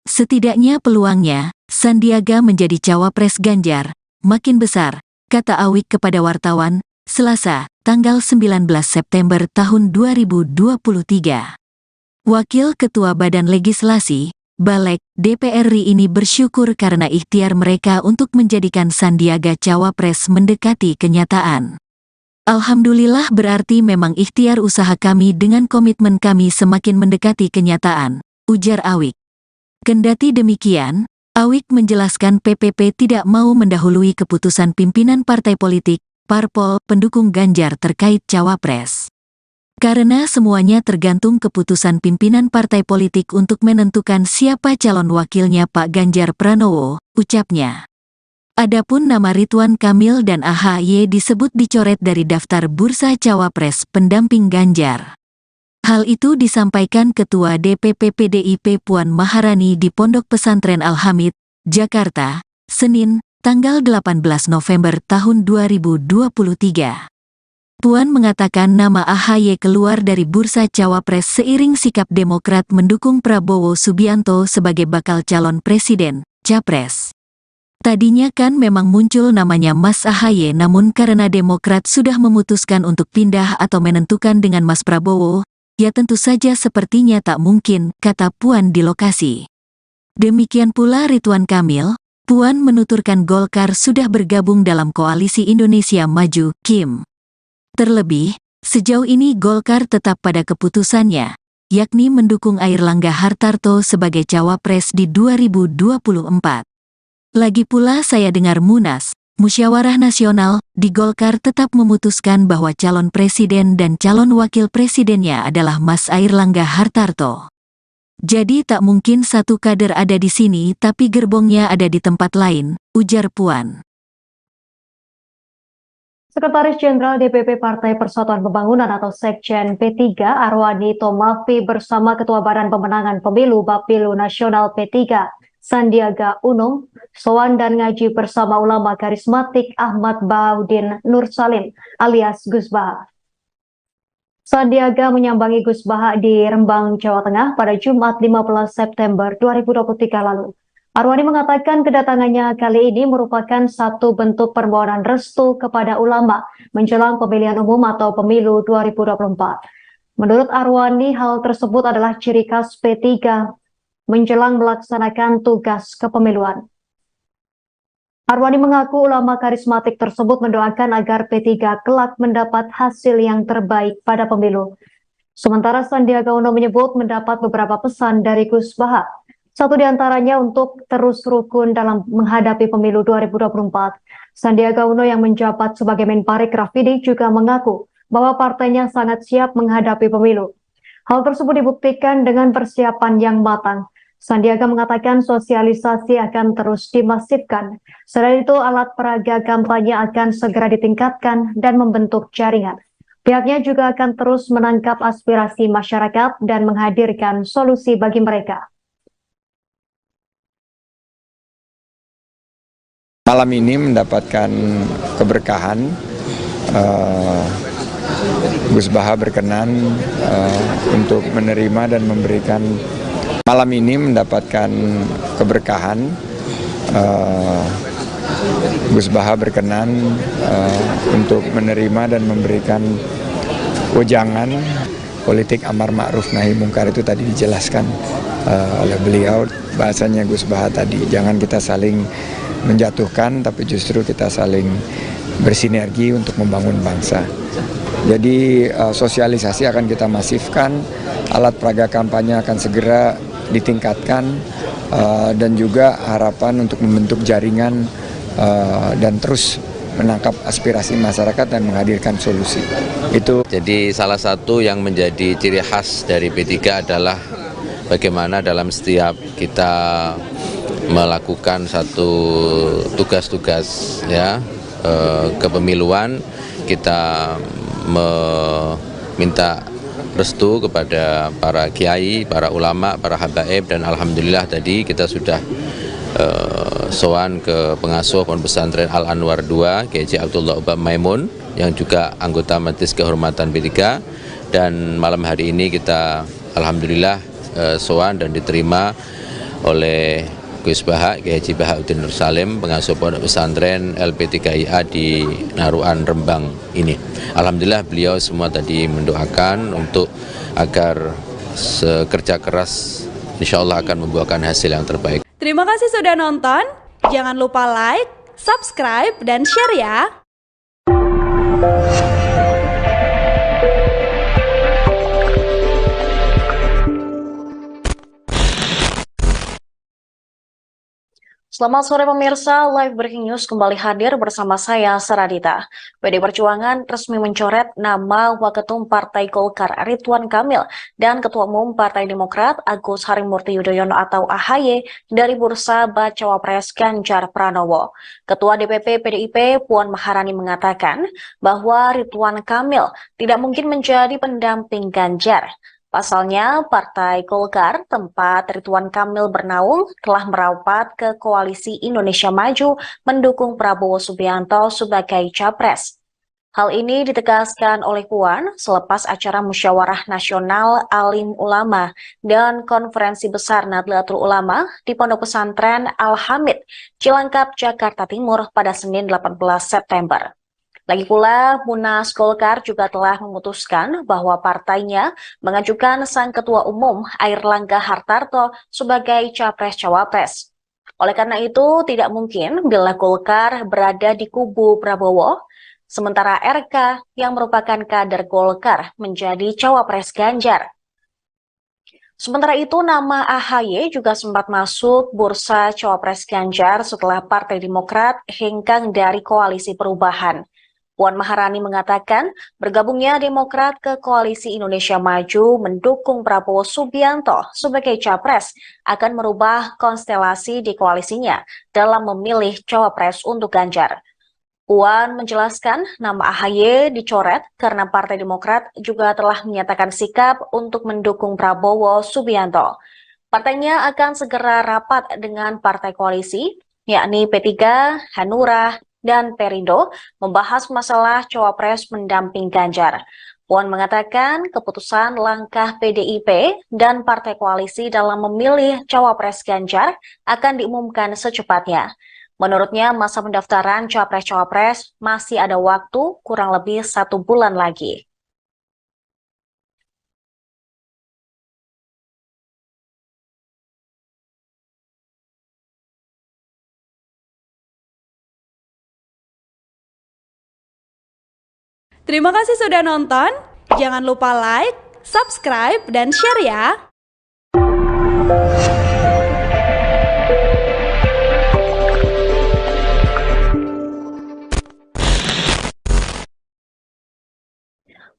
Setidaknya peluangnya, Sandiaga menjadi Cawapres Ganjar, makin besar, kata Awik kepada wartawan, Selasa, tanggal 19 September tahun 2023. Wakil Ketua Badan Legislasi, Balek, DPR RI ini bersyukur karena ikhtiar mereka untuk menjadikan Sandiaga Cawapres mendekati kenyataan. Alhamdulillah berarti memang ikhtiar usaha kami dengan komitmen kami semakin mendekati kenyataan, ujar Awik. Kendati demikian, Awik menjelaskan PPP tidak mau mendahului keputusan pimpinan partai politik, parpol, pendukung Ganjar terkait Cawapres. Karena semuanya tergantung keputusan pimpinan partai politik untuk menentukan siapa calon wakilnya Pak Ganjar Pranowo, ucapnya. Adapun nama Ridwan Kamil dan AHY disebut dicoret dari daftar bursa Cawapres pendamping Ganjar. Hal itu disampaikan Ketua DPP PDIP Puan Maharani di Pondok Pesantren Al-Hamid, Jakarta, Senin, tanggal 18 November tahun 2023. Puan mengatakan nama AHY keluar dari bursa Cawapres seiring sikap Demokrat mendukung Prabowo Subianto sebagai bakal calon presiden, Capres. Tadinya kan memang muncul namanya Mas AHY namun karena Demokrat sudah memutuskan untuk pindah atau menentukan dengan Mas Prabowo, ya tentu saja sepertinya tak mungkin, kata Puan di lokasi. Demikian pula Ridwan Kamil, Puan menuturkan Golkar sudah bergabung dalam Koalisi Indonesia Maju, KIM. Terlebih, sejauh ini Golkar tetap pada keputusannya, yakni mendukung Airlangga Hartarto sebagai Cawapres di 2024. Lagi pula saya dengar Munas, Musyawarah Nasional, di Golkar tetap memutuskan bahwa calon presiden dan calon wakil presidennya adalah Mas Airlangga Hartarto. Jadi tak mungkin satu kader ada di sini tapi gerbongnya ada di tempat lain, ujar Puan. Sekretaris Jenderal DPP Partai Persatuan Pembangunan atau Sekjen P3 Arwani Tomafi bersama Ketua Badan Pemenangan Pemilu Bapilu Nasional P3 Sandiaga Uno sowan dan ngaji bersama ulama karismatik Ahmad Baudin Nur Salim alias Gus Baha. Sandiaga menyambangi Gus Baha di Rembang, Jawa Tengah pada Jumat 15 September 2023 lalu. Arwani mengatakan kedatangannya kali ini merupakan satu bentuk permohonan restu kepada ulama menjelang pemilihan umum atau pemilu 2024. Menurut Arwani, hal tersebut adalah ciri khas P3 menjelang melaksanakan tugas kepemiluan. Arwani mengaku ulama karismatik tersebut mendoakan agar P3 kelak mendapat hasil yang terbaik pada pemilu. Sementara Sandiaga Uno menyebut mendapat beberapa pesan dari Gus Baha. Satu di antaranya untuk terus rukun dalam menghadapi pemilu 2024. Sandiaga Uno yang menjabat sebagai Menparekraf ini juga mengaku bahwa partainya sangat siap menghadapi pemilu. Hal tersebut dibuktikan dengan persiapan yang matang. Sandiaga mengatakan sosialisasi akan terus dimasifkan. Selain itu, alat peraga kampanye akan segera ditingkatkan dan membentuk jaringan. Pihaknya juga akan terus menangkap aspirasi masyarakat dan menghadirkan solusi bagi mereka. Malam ini mendapatkan keberkahan, Gus Baha berkenan untuk menerima dan memberikan. Malam ini mendapatkan keberkahan, Gus Baha berkenan untuk menerima dan memberikan wejangan politik amar ma'ruf nahi mungkar. Itu tadi dijelaskan oleh beliau, bahasanya Gus Baha tadi, jangan kita saling menjatuhkan, tapi justru kita saling bersinergi untuk membangun bangsa. Jadi sosialisasi akan kita masifkan, alat peraga kampanye akan segera ditingkatkan, dan juga harapan untuk membentuk jaringan dan terus menangkap aspirasi masyarakat dan menghadirkan solusi. Itu. Jadi salah satu yang menjadi ciri khas dari P3 adalah bagaimana dalam setiap kita melakukan satu tugas-tugas ya kepemiluan, kita meminta restu kepada para kiai, para ulama, para habaib, dan alhamdulillah tadi kita sudah sowan ke pengasuh Pondok Pesantren Al Anwar 2, Kiai Abdullah Ubab Maimun, yang juga anggota Majelis Kehormatan P3, dan malam hari ini kita alhamdulillah sowan dan diterima oleh Gus Baha, Kiai Haji Bahauddin Nur Salim, pengasuh Pondok Pesantren LP3IA di Naruan Rembang ini. Alhamdulillah beliau semua tadi mendoakan untuk agar kerja keras insya Allah akan membuahkan hasil yang terbaik. Terima kasih sudah nonton. Jangan lupa like, subscribe, dan share ya. Selamat sore pemirsa, Live Breaking News kembali hadir bersama saya, Saradita. PDI Perjuangan resmi mencoret nama Waketum Partai Golkar Ridwan Kamil dan Ketua Umum Partai Demokrat Agus Harimurti Yudhoyono atau AHY dari bursa Bacawa Pres Ganjar Pranowo. Ketua DPP PDIP Puan Maharani mengatakan bahwa Ridwan Kamil tidak mungkin menjadi pendamping Ganjar. Pasalnya, Partai Golkar, tempat Ridwan Kamil bernaung, telah merapat ke Koalisi Indonesia Maju mendukung Prabowo Subianto sebagai capres. Hal ini ditegaskan oleh Puan selepas acara Musyawarah Nasional Alim Ulama dan Konferensi Besar Nahdlatul Ulama di Pondok Pesantren Al-Hamid, Cilangkap, Jakarta Timur pada Senin 18 September. Lagi pula, Munas Golkar juga telah memutuskan bahwa partainya mengajukan sang Ketua Umum Airlangga Hartarto sebagai Capres-Cawapres. Oleh karena itu, tidak mungkin bila Golkar berada di kubu Prabowo, sementara RK yang merupakan kader Golkar menjadi Cawapres Ganjar. Sementara itu, nama AHY juga sempat masuk bursa Cawapres Ganjar setelah Partai Demokrat hengkang dari Koalisi Perubahan. Puan Maharani mengatakan bergabungnya Demokrat ke Koalisi Indonesia Maju mendukung Prabowo Subianto sebagai capres akan merubah konstelasi di koalisinya dalam memilih cawapres untuk Ganjar. Puan menjelaskan nama AHY dicoret karena Partai Demokrat juga telah menyatakan sikap untuk mendukung Prabowo Subianto. Partainya akan segera rapat dengan partai koalisi, yakni P3, Hanura, dan Perindo membahas masalah cawapres mendamping Ganjar. Puan mengatakan keputusan langkah PDIP dan partai koalisi dalam memilih cawapres Ganjar akan diumumkan secepatnya. Menurutnya masa pendaftaran cawapres-cawapres masih ada waktu kurang lebih 1 bulan lagi. Terima kasih sudah nonton. Jangan lupa like, subscribe, dan share ya.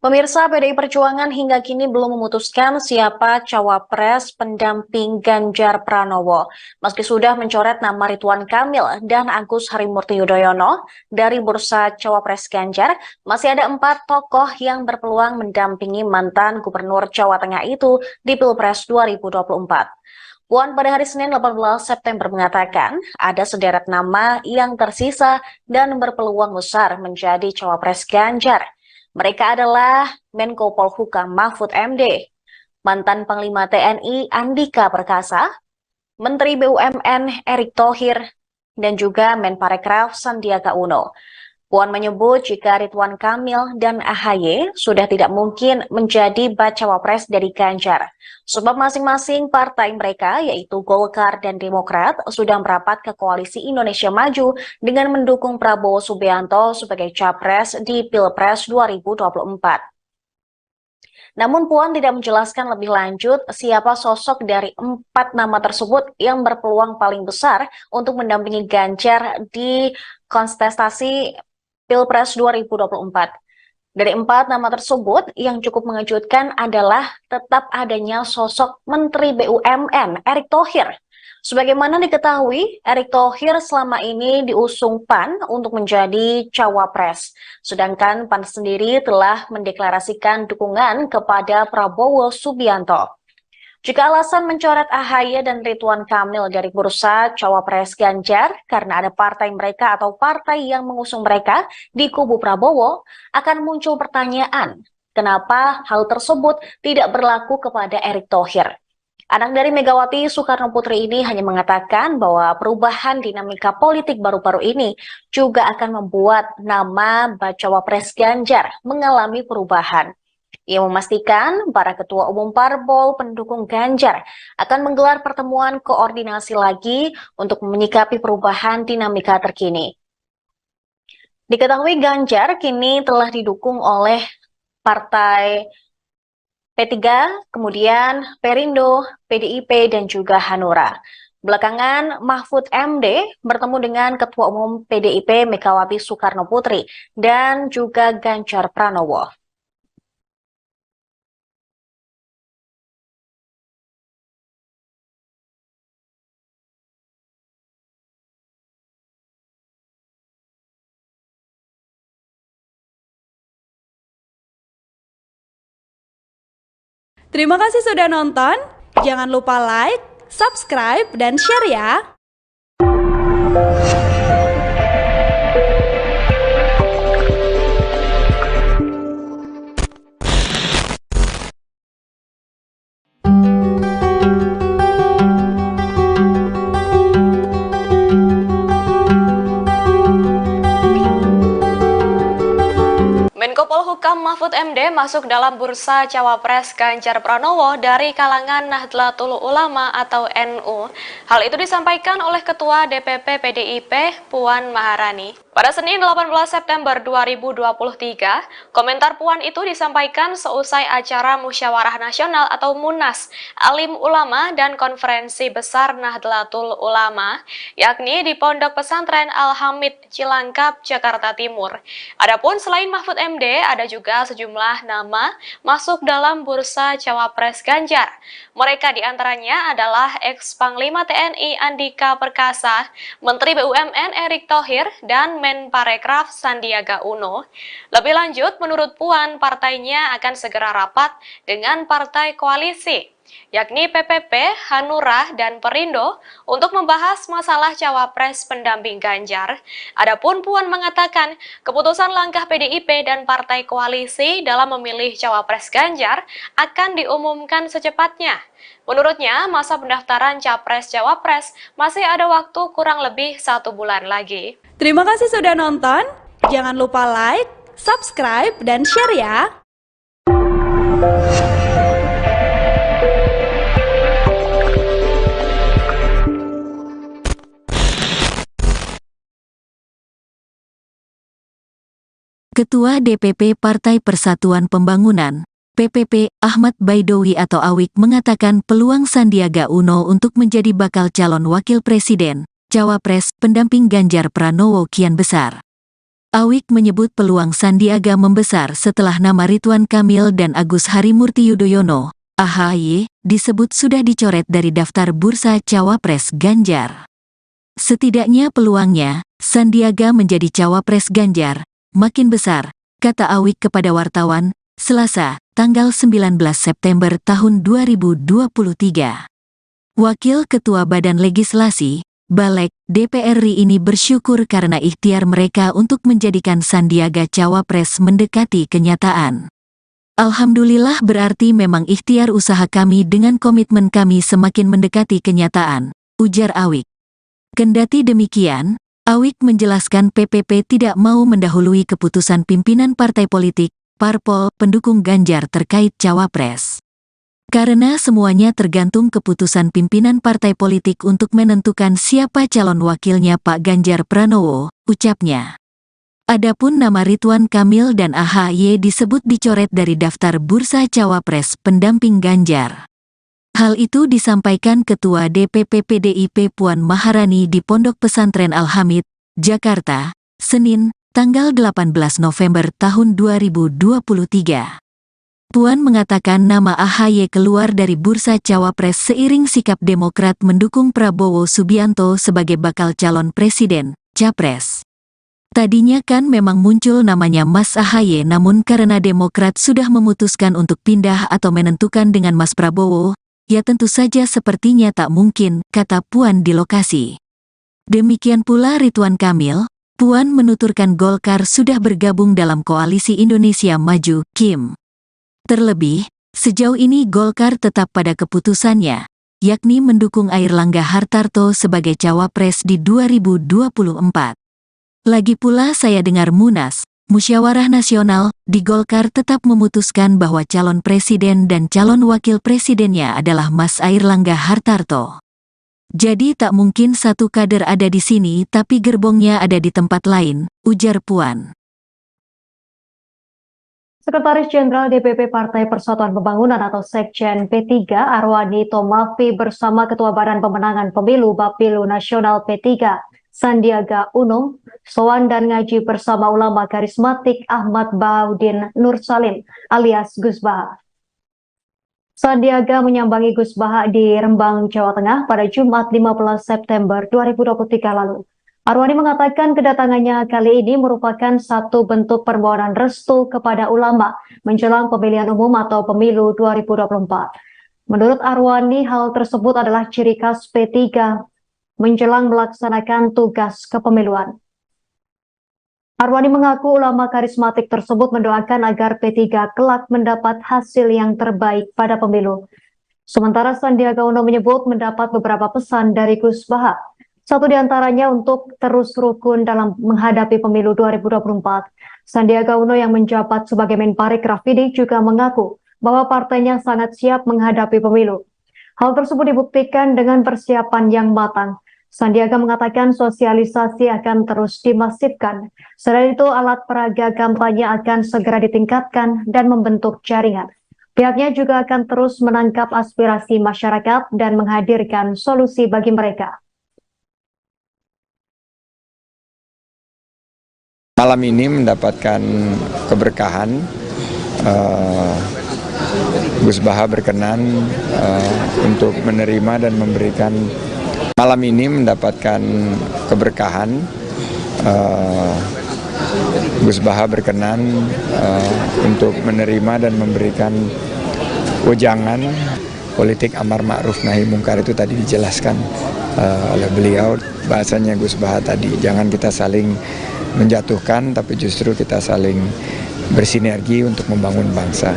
Pemirsa, PDI Perjuangan hingga kini belum memutuskan siapa cawapres pendamping Ganjar Pranowo. Meski sudah mencoret nama Ridwan Kamil dan Agus Harimurti Yudhoyono dari bursa cawapres Ganjar, masih ada 4 tokoh yang berpeluang mendampingi mantan Gubernur Jawa Tengah itu di Pilpres 2024. Puan pada hari Senin 18 September mengatakan ada sederet nama yang tersisa dan berpeluang besar menjadi cawapres Ganjar. Mereka adalah Menko Polhukam Mahfud MD, mantan Panglima TNI Andika Perkasa, Menteri BUMN Erick Thohir, dan juga Menparekraf Sandiaga Uno. Puan menyebut jika Ridwan Kamil dan AHY sudah tidak mungkin menjadi bacawa pres dari Ganjar, sebab masing-masing partai mereka yaitu Golkar dan Demokrat sudah merapat ke Koalisi Indonesia Maju dengan mendukung Prabowo Subianto sebagai capres di Pilpres 2024. Namun Puan tidak menjelaskan lebih lanjut siapa sosok dari 4 nama tersebut yang berpeluang paling besar untuk mendampingi Ganjar di kontestasi Pilpres 2024. Dari 4 nama tersebut, yang cukup mengejutkan adalah tetap adanya sosok Menteri BUMN Erick Thohir. Sebagaimana diketahui, Erick Thohir selama ini diusung PAN untuk menjadi cawapres. Sedangkan PAN sendiri telah mendeklarasikan dukungan kepada Prabowo Subianto. Jika alasan mencoret AHY dan Ridwan Kamil dari bursa cawapres Ganjar karena ada partai mereka atau partai yang mengusung mereka di kubu Prabowo, akan muncul pertanyaan, kenapa hal tersebut tidak berlaku kepada Erick Thohir? Anak dari Megawati Soekarno Putri ini hanya mengatakan bahwa perubahan dinamika politik baru-baru ini juga akan membuat nama bacawa pres Ganjar mengalami perubahan. Ia memastikan para ketua umum parpol pendukung Ganjar akan menggelar pertemuan koordinasi lagi untuk menyikapi perubahan dinamika terkini. Diketahui Ganjar kini telah didukung oleh partai P3, kemudian Perindo, PDIP, dan juga Hanura. Belakangan, Mahfud MD bertemu dengan Ketua Umum PDIP Megawati Soekarno Putri dan juga Ganjar Pranowo. Terima kasih sudah nonton. Jangan lupa like, subscribe, dan share ya. Menko Polhukam Mahfud MD masuk dalam bursa cawapres Ganjar Pranowo dari kalangan Nahdlatul Ulama atau NU. Hal itu disampaikan oleh Ketua DPP PDIP Puan Maharani. Pada Senin 18 September 2023, komentar Puan itu disampaikan seusai acara Musyawarah Nasional atau Munas, Alim Ulama dan Konferensi Besar Nahdlatul Ulama, yakni di Pondok Pesantren Al-Hamid, Cilangkap, Jakarta Timur. Adapun selain Mahfud MD, ada juga sejumlah nama masuk dalam bursa cawapres Ganjar. Mereka diantaranya adalah ex-Panglima TNI Andika Perkasa, Menteri BUMN Erick Thohir, dan Menparekraf Sandiaga Uno. Lebih lanjut, menurut Puan, partainya akan segera rapat dengan partai koalisi, yakni PPP, Hanura, dan Perindo untuk membahas masalah cawapres pendamping Ganjar. Adapun Puan mengatakan, keputusan langkah PDIP dan partai koalisi dalam memilih cawapres Ganjar akan diumumkan secepatnya. Menurutnya, masa pendaftaran capres-cawapres masih ada waktu kurang lebih 1 bulan lagi. Terima kasih sudah nonton. Jangan lupa like, subscribe, dan share ya. Ketua DPP Partai Persatuan Pembangunan, PPP, Ahmad Baidowi atau Awik mengatakan peluang Sandiaga Uno untuk menjadi bakal calon wakil presiden, cawapres, pendamping Ganjar Pranowo kian besar. Awik menyebut peluang Sandiaga membesar setelah nama Ridwan Kamil dan Agus Harimurti Yudhoyono, AHY, disebut sudah dicoret dari daftar bursa cawapres Ganjar. Setidaknya peluangnya, Sandiaga menjadi cawapres Ganjar, makin besar, kata Awik kepada wartawan, Selasa, tanggal 19 September tahun 2023. Wakil Ketua Badan Legislasi, Balek, DPR RI ini bersyukur karena ikhtiar mereka untuk menjadikan Sandiaga cawapres mendekati kenyataan. Alhamdulillah berarti memang ikhtiar usaha kami dengan komitmen kami semakin mendekati kenyataan, ujar Awik. Kendati demikian, Awik menjelaskan PPP tidak mau mendahului keputusan pimpinan partai politik, parpol, pendukung Ganjar terkait cawapres. Karena semuanya tergantung keputusan pimpinan partai politik untuk menentukan siapa calon wakilnya Pak Ganjar Pranowo, ucapnya. Adapun nama Ridwan Kamil dan AHY disebut dicoret dari daftar bursa cawapres pendamping Ganjar. Hal itu disampaikan Ketua DPP PDIP Puan Maharani di Pondok Pesantren Al-Hamid, Jakarta, Senin, tanggal 18 November tahun 2023. Puan mengatakan nama AHY keluar dari bursa cawapres seiring sikap Demokrat mendukung Prabowo Subianto sebagai bakal calon presiden, capres. Tadinya kan memang muncul namanya Mas AHY, namun karena Demokrat sudah memutuskan untuk pindah atau menentukan dengan Mas Prabowo, ya tentu saja sepertinya tak mungkin, kata Puan di lokasi. Demikian pula Ridwan Kamil. Puan menuturkan Golkar sudah bergabung dalam Koalisi Indonesia Maju, KIM. Terlebih, sejauh ini Golkar tetap pada keputusannya, yakni mendukung Airlangga Hartarto sebagai cawapres di 2024. Lagi pula saya dengar Munas, Musyawarah Nasional, di Golkar tetap memutuskan bahwa calon presiden dan calon wakil presidennya adalah Mas Airlangga Hartarto. Jadi tak mungkin satu kader ada di sini tapi gerbongnya ada di tempat lain, ujar Puan. Sekretaris Jenderal DPP Partai Persatuan Pembangunan atau Sekjen P3 Arwani Tomafi bersama Ketua Badan Pemenangan Pemilu Bapilu Nasional P3 Sandiaga Uno sowan dan ngaji bersama ulama karismatik Ahmad Bahaudin Nur Salim alias Gus Baha. Sandiaga menyambangi Gus Baha di Rembang, Jawa Tengah pada Jumat 15 September 2023 lalu. Arwani mengatakan kedatangannya kali ini merupakan satu bentuk permohonan restu kepada ulama menjelang pemilihan umum atau pemilu 2024. Menurut Arwani, hal tersebut adalah ciri khas P3 menjelang melaksanakan tugas kepemiluan. Arwani mengaku ulama karismatik tersebut mendoakan agar P3 kelak mendapat hasil yang terbaik pada pemilu. Sementara Sandiaga Uno menyebut mendapat beberapa pesan dari Gus Baha. Satu di antaranya untuk terus rukun dalam menghadapi pemilu 2024. Sandiaga Uno yang menjabat sebagai Menparekraf ini juga mengaku bahwa partainya sangat siap menghadapi pemilu. Hal tersebut dibuktikan dengan persiapan yang matang. Sandiaga mengatakan sosialisasi akan terus dimasifkan. Selain itu, alat peraga kampanye akan segera ditingkatkan dan membentuk jaringan. Pihaknya juga akan terus menangkap aspirasi masyarakat dan menghadirkan solusi bagi mereka. Malam ini mendapatkan keberkahan, Gus Baha berkenan untuk menerima dan memberikan. Malam ini mendapatkan keberkahan, Gus Baha berkenan untuk menerima dan memberikan wejangan politik amar ma'ruf nahi mungkar. Itu tadi dijelaskan oleh beliau, bahasanya Gus Baha tadi, jangan kita saling menjatuhkan tapi justru kita saling bersinergi untuk membangun bangsa.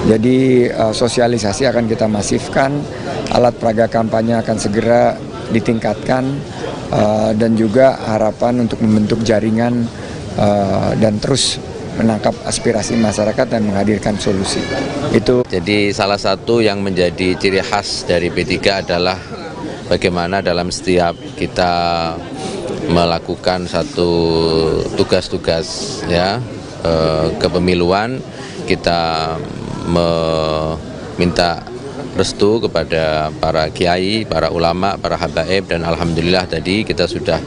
Jadi sosialisasi akan kita masifkan, alat peraga kampanye akan segera ditingkatkan, dan juga harapan untuk membentuk jaringan dan terus menangkap aspirasi masyarakat dan menghadirkan solusi. Itu. Jadi salah satu yang menjadi ciri khas dari P3 adalah bagaimana dalam setiap kita melakukan satu tugas-tugas ya kepemiluan, kita meminta restu kepada para kiai, para ulama, para habaib, dan alhamdulillah tadi kita sudah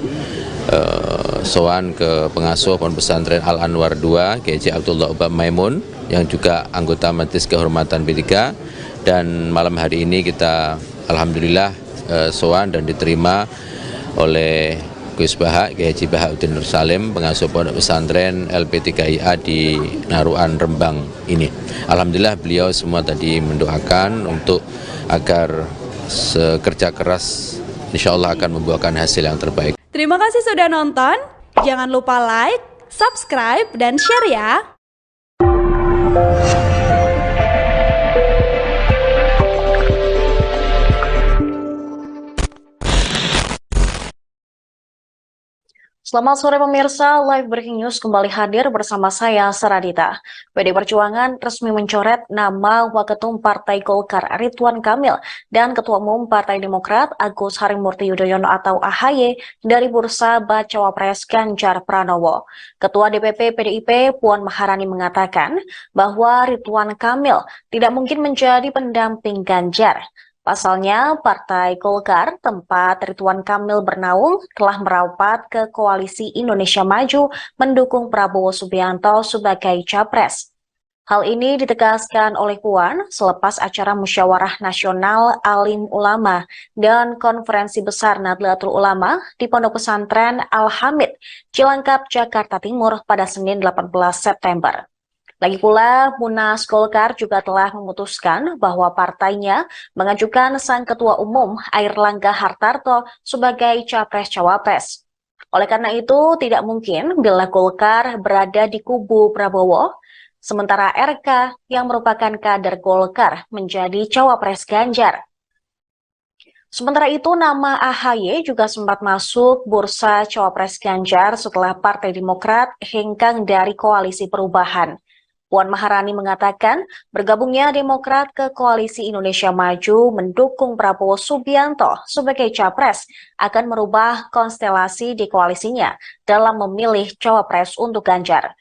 sowan ke pengasuh Pondok Pesantren Al Anwar 2, Kiai Abdullah Ubah Maimun, yang juga anggota Majelis Kehormatan P3, dan malam hari ini kita alhamdulillah sowan dan diterima oleh Gus Baha, Kiai Bahaudin Nur Salim, pengasuh Pondok Pesantren LP3IA di Naruan Rembang ini. Alhamdulillah beliau semua tadi mendoakan untuk agar kerja keras insya Allah akan membuahkan hasil yang terbaik. Terima kasih sudah nonton. Jangan lupa like, subscribe, dan share ya. Selamat sore pemirsa, Live Breaking News kembali hadir bersama saya, Saradita. PD Perjuangan resmi mencoret nama Waketum Partai Golkar Ridwan Kamil dan Ketua Umum Partai Demokrat Agus Harimurti Yudhoyono atau AHY dari bursa Bacawa Pres Ganjar Pranowo. Ketua DPP PDIP Puan Maharani mengatakan bahwa Ridwan Kamil tidak mungkin menjadi pendamping Ganjar. Pasalnya, Partai Golkar, tempat Ridwan Kamil bernaung, telah merapat ke Koalisi Indonesia Maju mendukung Prabowo Subianto sebagai capres. Hal ini ditegaskan oleh Puan selepas acara Musyawarah Nasional Alim Ulama dan Konferensi Besar Nahdlatul Ulama di Pondok Pesantren Al-Hamid, Cilangkap, Jakarta Timur pada Senin 18 September. Lagi pula, Munas Golkar juga telah memutuskan bahwa partainya mengajukan sang Ketua Umum Airlangga Hartarto sebagai Capres-Cawapres. Oleh karena itu, tidak mungkin bila Golkar berada di kubu Prabowo, sementara RK yang merupakan kader Golkar menjadi Cawapres Ganjar. Sementara itu, nama AHY juga sempat masuk bursa Cawapres Ganjar setelah Partai Demokrat hengkang dari Koalisi Perubahan. Puan Maharani mengatakan bergabungnya Demokrat ke Koalisi Indonesia Maju mendukung Prabowo Subianto sebagai Capres akan merubah konstelasi di koalisinya dalam memilih Cawapres untuk Ganjar.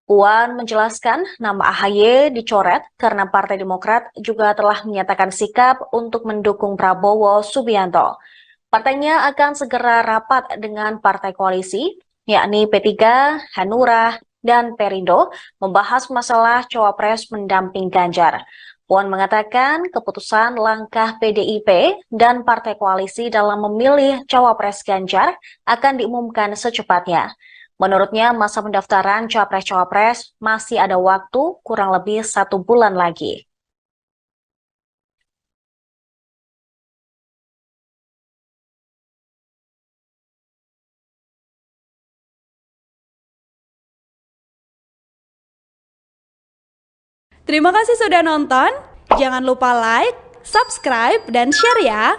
Puan menjelaskan nama AHY dicoret karena Partai Demokrat juga telah menyatakan sikap untuk mendukung Prabowo Subianto. Partainya akan segera rapat dengan partai koalisi, yakni P3, Hanura, dan Perindo, membahas masalah Cawapres mendamping Ganjar. Puan mengatakan keputusan langkah PDIP dan partai koalisi dalam memilih Cawapres Ganjar akan diumumkan secepatnya. Menurutnya, masa pendaftaran Capres-Cawapres masih ada waktu kurang lebih 1 bulan lagi. Terima kasih sudah nonton. Jangan lupa like, subscribe, dan share ya.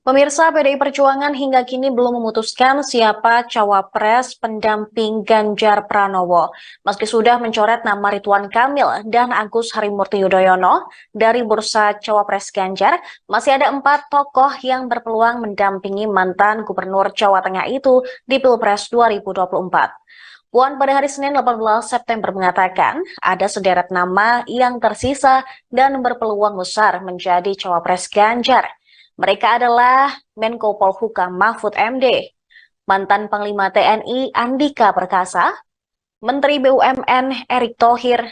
Pemirsa, PDI Perjuangan hingga kini belum memutuskan siapa Cawapres pendamping Ganjar Pranowo. Meski sudah mencoret nama Ridwan Kamil dan Agus Harimurti Yudhoyono dari bursa Cawapres Ganjar, masih ada 4 tokoh yang berpeluang mendampingi mantan Gubernur Jawa Tengah itu di Pilpres 2024. Puan pada hari Senin 18 September mengatakan ada sederet nama yang tersisa dan berpeluang besar menjadi Cawapres Ganjar. Mereka adalah Menko Polhukam Mahfud MD, mantan Panglima TNI Andika Perkasa, Menteri BUMN Erick Thohir,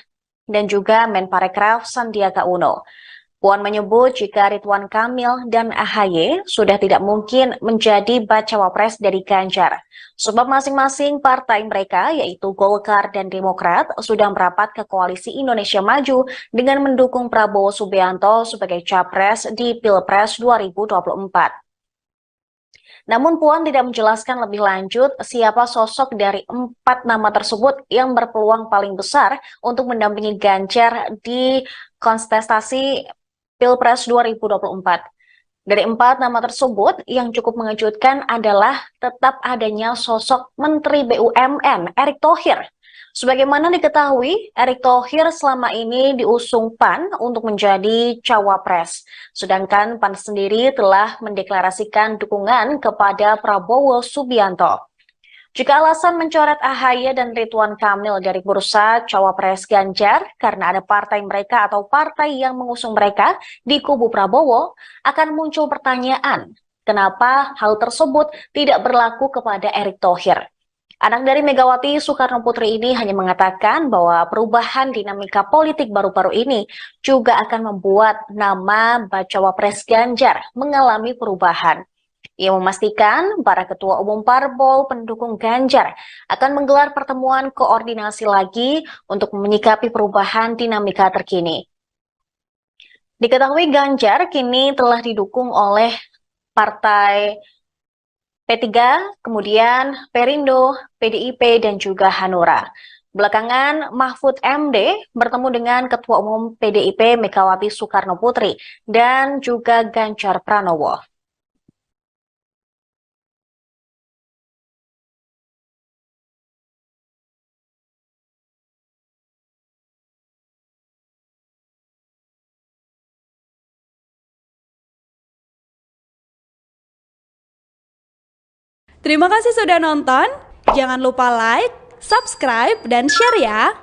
dan juga Menparekraf Sandiaga Uno. Puan menyebut jika Ridwan Kamil dan AHY sudah tidak mungkin menjadi bacawa pres dari Ganjar, sebab masing-masing partai mereka yaitu Golkar dan Demokrat sudah merapat ke Koalisi Indonesia Maju dengan mendukung Prabowo Subianto sebagai Capres di Pilpres 2024. Namun Puan tidak menjelaskan lebih lanjut siapa sosok dari 4 nama tersebut yang berpeluang paling besar untuk mendampingi Ganjar di kontestasi Pilpres 2024. Dari 4 nama tersebut, yang cukup mengejutkan adalah tetap adanya sosok Menteri BUMN Erick Thohir. Sebagaimana diketahui, Erick Thohir selama ini diusung PAN untuk menjadi cawapres. Sedangkan PAN sendiri telah mendeklarasikan dukungan kepada Prabowo Subianto. Jika alasan mencoret AHY dan Ridwan Kamil dari bursa Cawapres Ganjar karena ada partai mereka atau partai yang mengusung mereka di kubu Prabowo, akan muncul pertanyaan, kenapa hal tersebut tidak berlaku kepada Erick Thohir? Anak dari Megawati Soekarno Putri ini hanya mengatakan bahwa perubahan dinamika politik baru-baru ini juga akan membuat nama bacawa pres Ganjar mengalami perubahan. Ia memastikan para ketua umum parpol pendukung Ganjar akan menggelar pertemuan koordinasi lagi untuk menyikapi perubahan dinamika terkini. Diketahui Ganjar kini telah didukung oleh partai P3, kemudian Perindo, PDIP, dan juga Hanura. Belakangan, Mahfud MD bertemu dengan Ketua Umum PDIP Megawati Soekarno Putri dan juga Ganjar Pranowo. Terima kasih sudah nonton. Jangan lupa like, subscribe, dan share ya.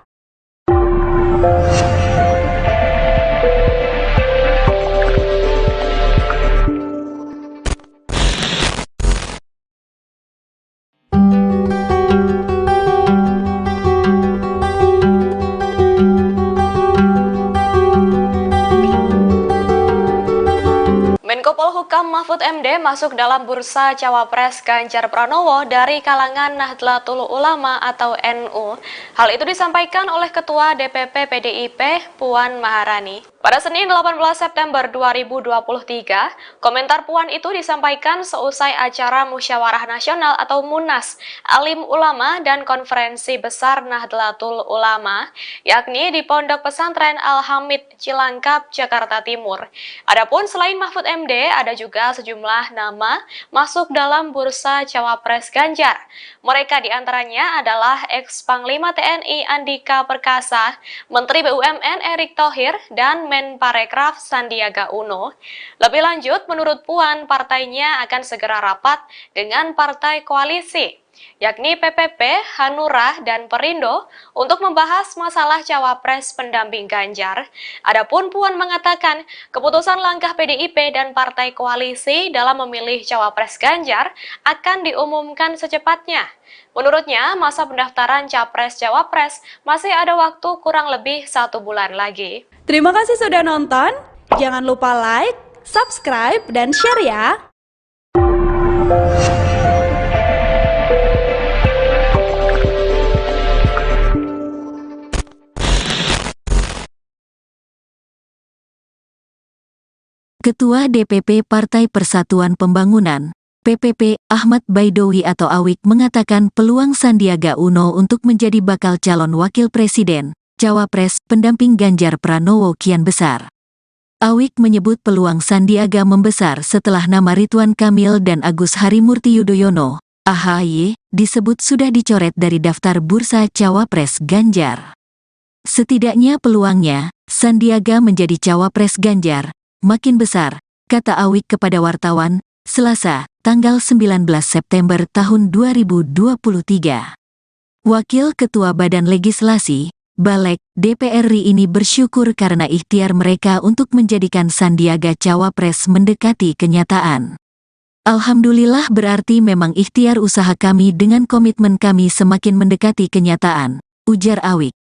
Hukam Mahfud MD masuk dalam bursa Cawapres Ganjar Pranowo dari kalangan Nahdlatul Ulama atau NU. Hal itu disampaikan oleh Ketua DPP PDIP Puan Maharani. Pada Senin 18 September 2023, komentar Puan itu disampaikan seusai acara Musyawarah Nasional atau Munas Alim Ulama dan Konferensi Besar Nahdlatul Ulama, yakni di Pondok Pesantren Al-Hamid, Cilangkap, Jakarta Timur. Adapun selain Mahfud MD, ada juga sejumlah nama masuk dalam bursa Cawapres Ganjar. Mereka diantaranya adalah ex-Panglima TNI Andika Perkasa, Menteri BUMN Erick Thohir, dan Menparekraf Sandiaga Uno. Lebih lanjut, menurut Puan, partainya akan segera rapat dengan partai koalisi, yakni PPP, Hanura, dan Perindo untuk membahas masalah Cawapres pendamping Ganjar. Adapun Puan mengatakan, keputusan langkah PDIP dan partai koalisi dalam memilih Cawapres Ganjar akan diumumkan secepatnya. Menurutnya, masa pendaftaran Capres-Cawapres masih ada waktu kurang lebih 1 bulan lagi. Terima kasih sudah nonton. Jangan lupa like, subscribe, dan share ya. Ketua DPP Partai Persatuan Pembangunan, PPP, Ahmad Baidowi atau Awik mengatakan peluang Sandiaga Uno untuk menjadi bakal calon wakil presiden, Cawapres, pendamping Ganjar Pranowo kian besar. Awik menyebut peluang Sandiaga membesar setelah nama Ridwan Kamil dan Agus Harimurti Yudhoyono, AHY, disebut sudah dicoret dari daftar bursa Cawapres Ganjar. Setidaknya peluangnya, Sandiaga menjadi Cawapres Ganjar, makin besar, kata Awik kepada wartawan, Selasa, tanggal 19 September tahun 2023. Wakil Ketua Badan Legislasi, Balek, DPR RI ini bersyukur karena ikhtiar mereka untuk menjadikan Sandiaga Cawapres mendekati kenyataan. Alhamdulillah berarti memang ikhtiar usaha kami dengan komitmen kami semakin mendekati kenyataan, ujar Awik.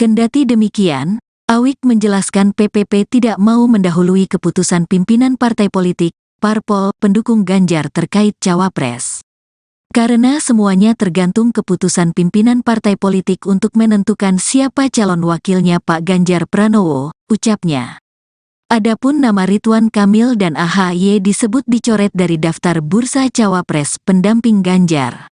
Kendati demikian, Awik menjelaskan PPP tidak mau mendahului keputusan pimpinan partai politik, parpol, pendukung Ganjar terkait Cawapres. Karena semuanya tergantung keputusan pimpinan partai politik untuk menentukan siapa calon wakilnya Pak Ganjar Pranowo, ucapnya. Adapun nama Ridwan Kamil dan AHY disebut dicoret dari daftar bursa Cawapres pendamping Ganjar.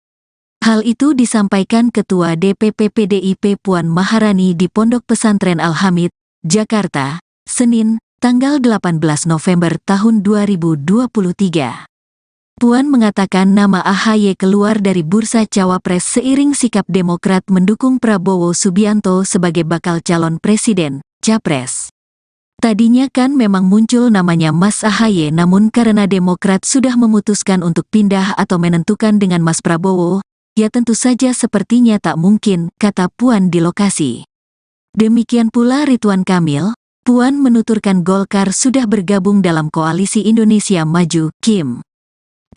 Hal itu disampaikan Ketua DPP PDIP Puan Maharani di Pondok Pesantren Al-Hamid, Jakarta, Senin, tanggal 18 November tahun 2023. Puan mengatakan nama AHY keluar dari bursa Cawapres seiring sikap Demokrat mendukung Prabowo Subianto sebagai bakal calon presiden, Capres. Tadinya kan memang muncul namanya Mas AHY, namun karena Demokrat sudah memutuskan untuk pindah atau menentukan dengan Mas Prabowo, ya tentu saja sepertinya tak mungkin, kata Puan di lokasi. Demikian pula Ridwan Kamil. Puan menuturkan Golkar sudah bergabung dalam Koalisi Indonesia Maju, KIM.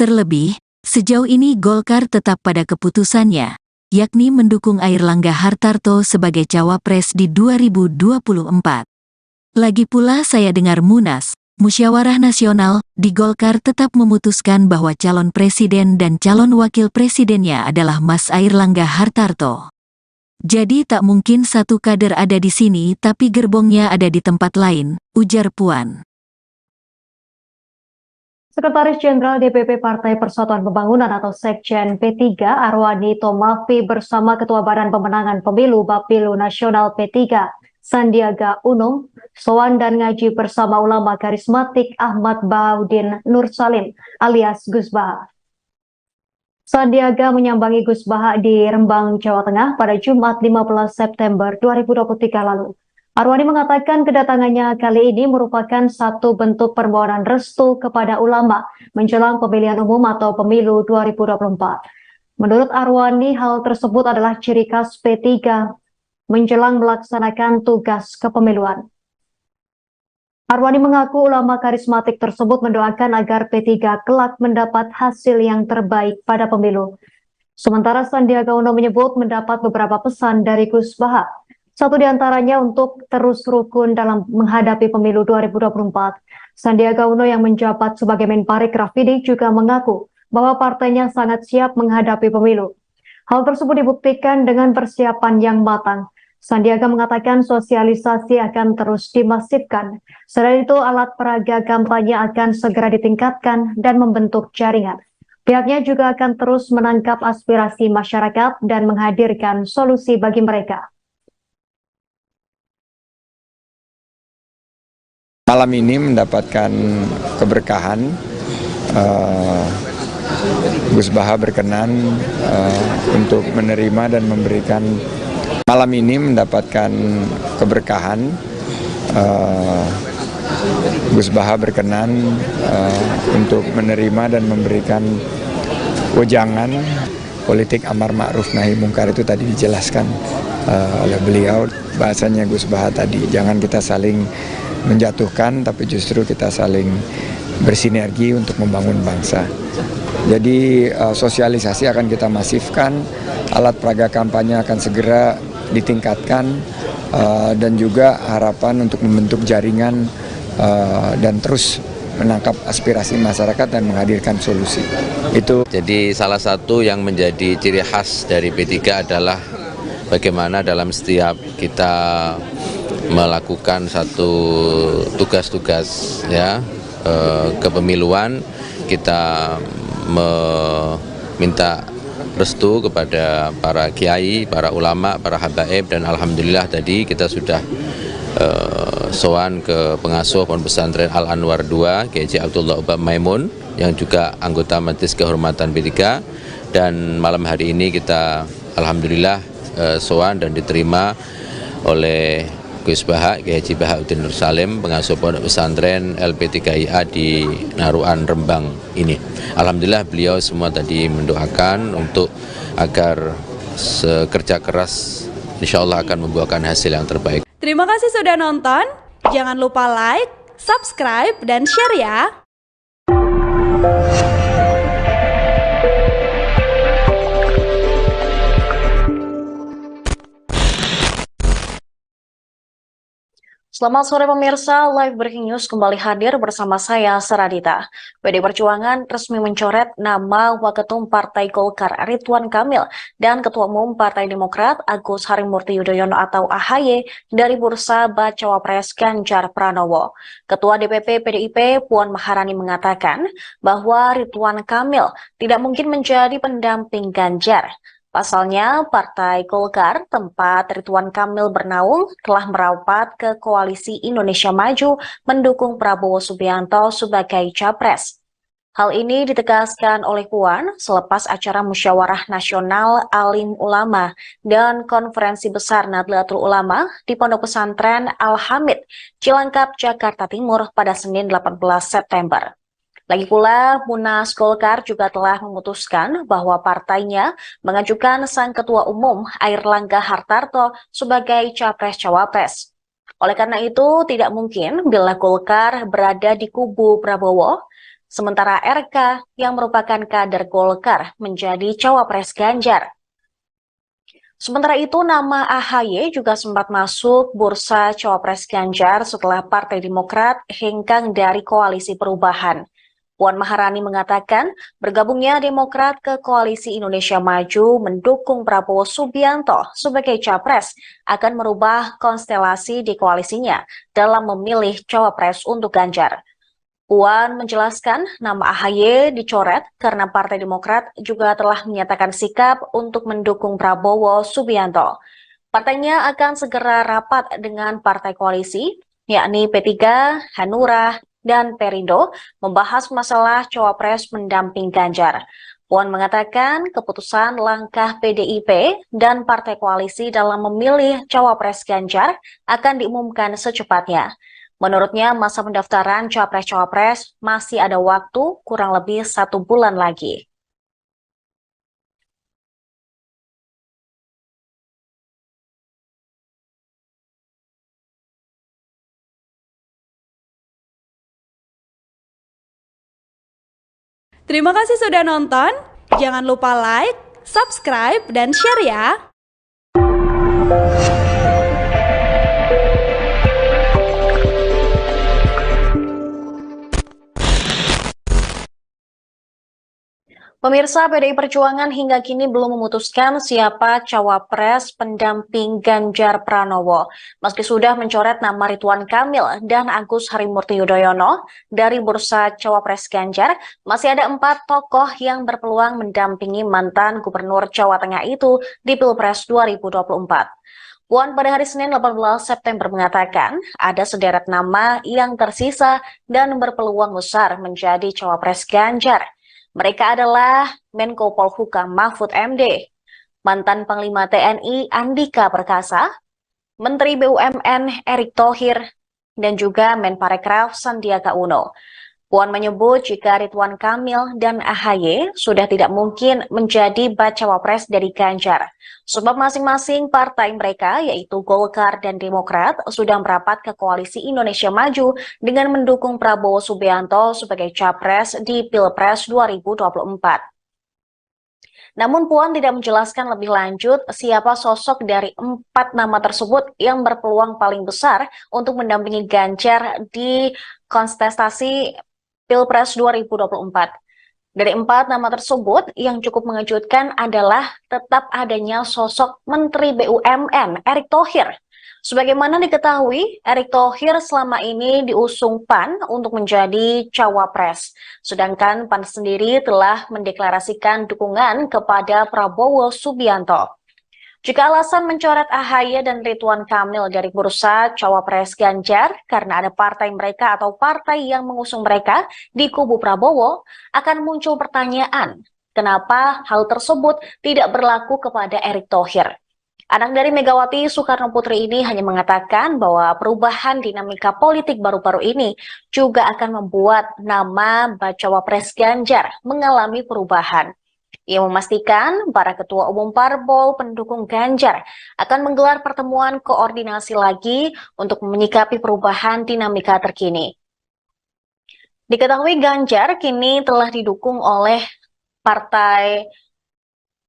Terlebih, sejauh ini Golkar tetap pada keputusannya, yakni mendukung Airlangga Hartarto sebagai Cawapres di 2024. Lagi pula saya dengar Munas, Musyawarah Nasional, di Golkar tetap memutuskan bahwa calon presiden dan calon wakil presidennya adalah Mas Airlangga Hartarto. Jadi tak mungkin satu kader ada di sini tapi gerbongnya ada di tempat lain, ujar Puan. Sekretaris Jenderal DPP Partai Persatuan Pembangunan atau Sekjen P3 Arwani Tomafi bersama Ketua Badan Pemenangan Pemilu Bapilu Nasional P3 Sandiaga Uno sowan dan ngaji bersama ulama karismatik Ahmad Bahaudin Nur Salim alias Gus Baha. Sandiaga menyambangi Gus Baha di Rembang, Jawa Tengah pada Jumat 15 September 2023 lalu. Arwani mengatakan kedatangannya kali ini merupakan satu bentuk permohonan restu kepada ulama menjelang pemilihan umum atau pemilu 2024. Menurut Arwani, hal tersebut adalah ciri khas P3 menjelang melaksanakan tugas kepemiluan. Arwani mengaku ulama karismatik tersebut mendoakan agar P3 kelak mendapat hasil yang terbaik pada pemilu. Sementara Sandiaga Uno menyebut mendapat beberapa pesan dari Gus Baha. Satu di antaranya untuk terus rukun dalam menghadapi pemilu 2024. Sandiaga Uno yang menjabat sebagai Menparekraf ini juga mengaku bahwa partainya sangat siap menghadapi pemilu. Hal tersebut dibuktikan dengan persiapan yang matang. Sandiaga mengatakan sosialisasi akan terus dimasifkan. Selain itu, alat peraga kampanye akan segera ditingkatkan dan membentuk jaringan. Pihaknya juga akan terus menangkap aspirasi masyarakat dan menghadirkan solusi bagi mereka. Malam ini mendapatkan keberkahan, Gus Baha berkenan untuk menerima dan memberikan. Malam ini mendapatkan keberkahan, Gus Baha berkenan untuk menerima dan memberikan wejangan politik amar ma'ruf nahi mungkar. Itu tadi dijelaskan oleh beliau. Bahasanya Gus Baha tadi, jangan kita saling menjatuhkan, tapi justru kita saling bersinergi untuk membangun bangsa. Jadi sosialisasi akan kita masifkan, alat peraga kampanye akan segera ditingkatkan, dan juga harapan untuk membentuk jaringan dan terus menangkap aspirasi masyarakat dan menghadirkan solusi. Itu. Jadi salah satu yang menjadi ciri khas dari P3 adalah bagaimana dalam setiap kita melakukan satu tugas-tugas kepemiluan, kita meminta restu kepada para kiai, para ulama, para habaib, dan alhamdulillah tadi kita sudah sowan ke pengasuh Pondok Pesantren Al Anwar 2, Kiai Abdullah Ubah Maimun, yang juga anggota Majelis Kehormatan P3, dan malam hari ini kita alhamdulillah sowan dan diterima oleh Gus Baha, Kiai Haji Bahauddin Nur Salim, pengasuh Pondok Pesantren LP3IA di Naruan Rembang ini. Alhamdulillah beliau semua tadi mendoakan untuk agar kerja keras insya Allah akan membuahkan hasil yang terbaik. Terima kasih sudah nonton. Jangan lupa like, subscribe, dan share ya. Selamat sore pemirsa, Live Breaking News kembali hadir bersama saya, Saradita. PDI Perjuangan resmi mencoret nama Waketum Partai Golkar Ridwan Kamil dan Ketua Umum Partai Demokrat Agus Harimurti Yudhoyono atau AHY dari bursa Bacawa Pres Ganjar Pranowo. Ketua DPP PDIP Puan Maharani mengatakan bahwa Ridwan Kamil tidak mungkin menjadi pendamping Ganjar. Pasalnya, Partai Golkar, tempat Ridwan Kamil bernaung, telah merapat ke Koalisi Indonesia Maju mendukung Prabowo Subianto sebagai Capres. Hal ini ditegaskan oleh Puan selepas acara Musyawarah Nasional Alim Ulama dan Konferensi Besar Nahdlatul Ulama di Pondok Pesantren Al-Hamid, Cilangkap, Jakarta Timur pada Senin 18 September. Lagi pula, Munas Golkar juga telah memutuskan bahwa partainya mengajukan sang Ketua Umum Airlangga Hartarto sebagai Capres-Cawapres. Oleh karena itu, tidak mungkin bila Golkar berada di kubu Prabowo, sementara RK yang merupakan kader Golkar menjadi Cawapres Ganjar. Sementara itu, nama AHY juga sempat masuk bursa Cawapres Ganjar setelah Partai Demokrat hengkang dari Koalisi Perubahan. Puan Maharani mengatakan bergabungnya Demokrat ke Koalisi Indonesia Maju mendukung Prabowo Subianto sebagai Capres akan merubah konstelasi di koalisinya dalam memilih Cawapres untuk Ganjar. Puan menjelaskan nama AHY dicoret karena Partai Demokrat juga telah menyatakan sikap untuk mendukung Prabowo Subianto. Partainya akan segera rapat dengan partai koalisi, yakni P3, Hanura, dan Perindo membahas masalah Cawapres mendamping Ganjar. Puan mengatakan keputusan langkah PDIP dan partai koalisi dalam memilih Cawapres Ganjar akan diumumkan secepatnya. Menurutnya masa pendaftaran Capres-Cawapres masih ada waktu kurang lebih 1 bulan lagi. Terima kasih sudah nonton. Jangan lupa like, subscribe, dan share ya. Pemirsa, PDI Perjuangan hingga kini belum memutuskan siapa cawapres pendamping Ganjar Pranowo. Meski sudah mencoret nama Ridwan Kamil dan Agus Harimurti Yudhoyono dari bursa cawapres Ganjar, masih ada 4 tokoh yang berpeluang mendampingi mantan Gubernur Jawa Tengah itu di Pilpres 2024. Puan pada hari Senin 18 September mengatakan ada sederet nama yang tersisa dan berpeluang besar menjadi cawapres Ganjar. Mereka adalah Menko Polhukam Mahfud MD, mantan Panglima TNI Andika Perkasa, Menteri BUMN Erick Thohir, dan juga Menparekraf Sandiaga Uno. Puan menyebut jika Ridwan Kamil dan AHY sudah tidak mungkin menjadi bacawa pres dari Ganjar, sebab masing-masing partai mereka yaitu Golkar dan Demokrat sudah merapat ke Koalisi Indonesia Maju dengan mendukung Prabowo Subianto sebagai capres di Pilpres 2024. Namun Puan tidak menjelaskan lebih lanjut siapa sosok dari 4 nama tersebut yang berpeluang paling besar untuk mendampingi Ganjar di kontestasi Pilpres 2024. Dari 4 nama tersebut, yang cukup mengejutkan adalah tetap adanya sosok Menteri BUMN Erick Thohir. Sebagaimana diketahui, Erick Thohir selama ini diusung PAN untuk menjadi cawapres. Sedangkan PAN sendiri telah mendeklarasikan dukungan kepada Prabowo Subianto. Jika alasan mencoret AHY dan Ridwan Kamil dari bursa cawapres Ganjar karena ada partai mereka atau partai yang mengusung mereka di kubu Prabowo, akan muncul pertanyaan, kenapa hal tersebut tidak berlaku kepada Erick Thohir? Anak dari Megawati Soekarno Putri ini hanya mengatakan bahwa perubahan dinamika politik baru-baru ini juga akan membuat nama bacawa pres Ganjar mengalami perubahan. Ia memastikan para ketua umum parpol pendukung Ganjar akan menggelar pertemuan koordinasi lagi untuk menyikapi perubahan dinamika terkini. Diketahui Ganjar kini telah didukung oleh partai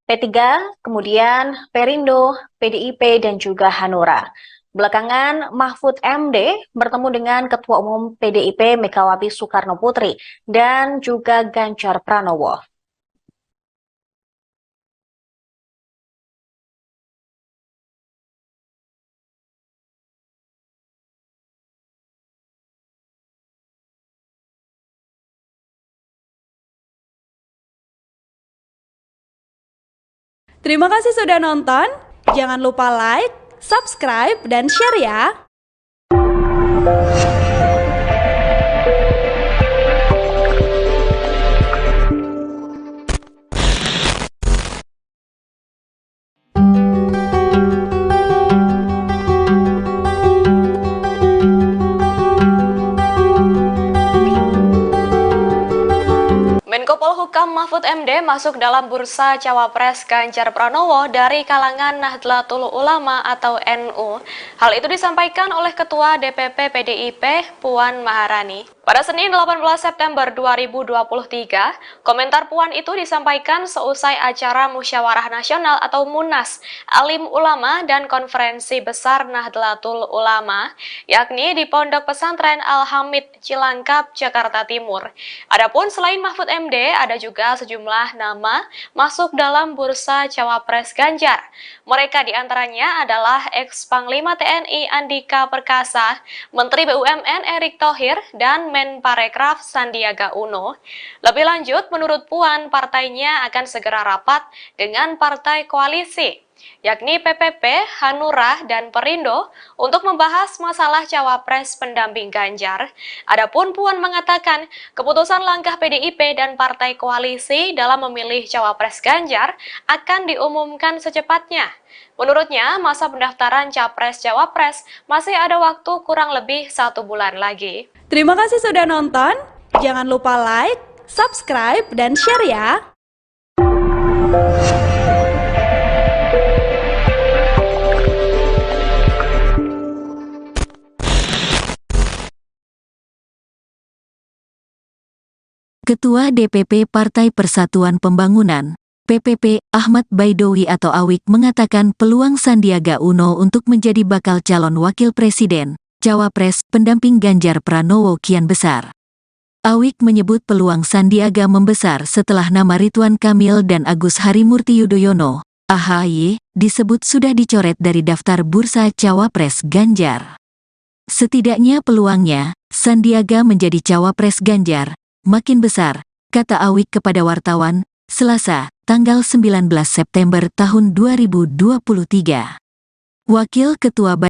P3, kemudian Perindo, PDIP, dan juga Hanura. Belakangan Mahfud MD bertemu dengan Ketua Umum PDIP Megawati Soekarno Putri dan juga Ganjar Pranowo. Terima kasih sudah nonton. Jangan lupa like, subscribe, dan share ya. Menko Polhukam Mahfud MD masuk dalam bursa cawapres Ganjar Pranowo dari kalangan Nahdlatul Ulama atau NU. Hal itu disampaikan oleh Ketua DPP PDIP Puan Maharani. Pada Senin 18 September 2023, komentar Puan itu disampaikan seusai acara Musyawarah Nasional atau Munas, Alim Ulama dan Konferensi Besar Nahdlatul Ulama, yakni di Pondok Pesantren Al-Hamid, Cilangkap, Jakarta Timur. Adapun selain Mahfud MD, ada juga sejumlah nama masuk dalam bursa cawapres Ganjar. Mereka diantaranya adalah ex-Panglima TNI Andika Perkasa, Menteri BUMN Erick Thohir, dan Menparekraf Sandiaga Uno. Lebih lanjut, menurut Puan, partainya akan segera rapat dengan partai koalisi, yakni PPP, Hanura, dan Perindo untuk membahas masalah cawapres pendamping Ganjar. Adapun Puan mengatakan, keputusan langkah PDIP dan partai koalisi dalam memilih cawapres Ganjar akan diumumkan secepatnya. Menurutnya, masa pendaftaran capres-cawapres masih ada waktu kurang lebih 1 bulan lagi. Terima kasih sudah nonton. Jangan lupa like, subscribe, dan share ya. Ketua DPP Partai Persatuan Pembangunan, PPP, Ahmad Baidowi atau Awik mengatakan peluang Sandiaga Uno untuk menjadi bakal calon wakil presiden, cawapres, pendamping Ganjar Pranowo kian besar. Awik menyebut peluang Sandiaga membesar setelah nama Ridwan Kamil dan Agus Harimurti Yudhoyono, AHY, disebut sudah dicoret dari daftar bursa Cawapres Ganjar. Setidaknya peluangnya, Sandiaga menjadi Cawapres Ganjar, makin besar, kata Awik kepada wartawan, Selasa, tanggal 19 September tahun 2023. Wakil Ketua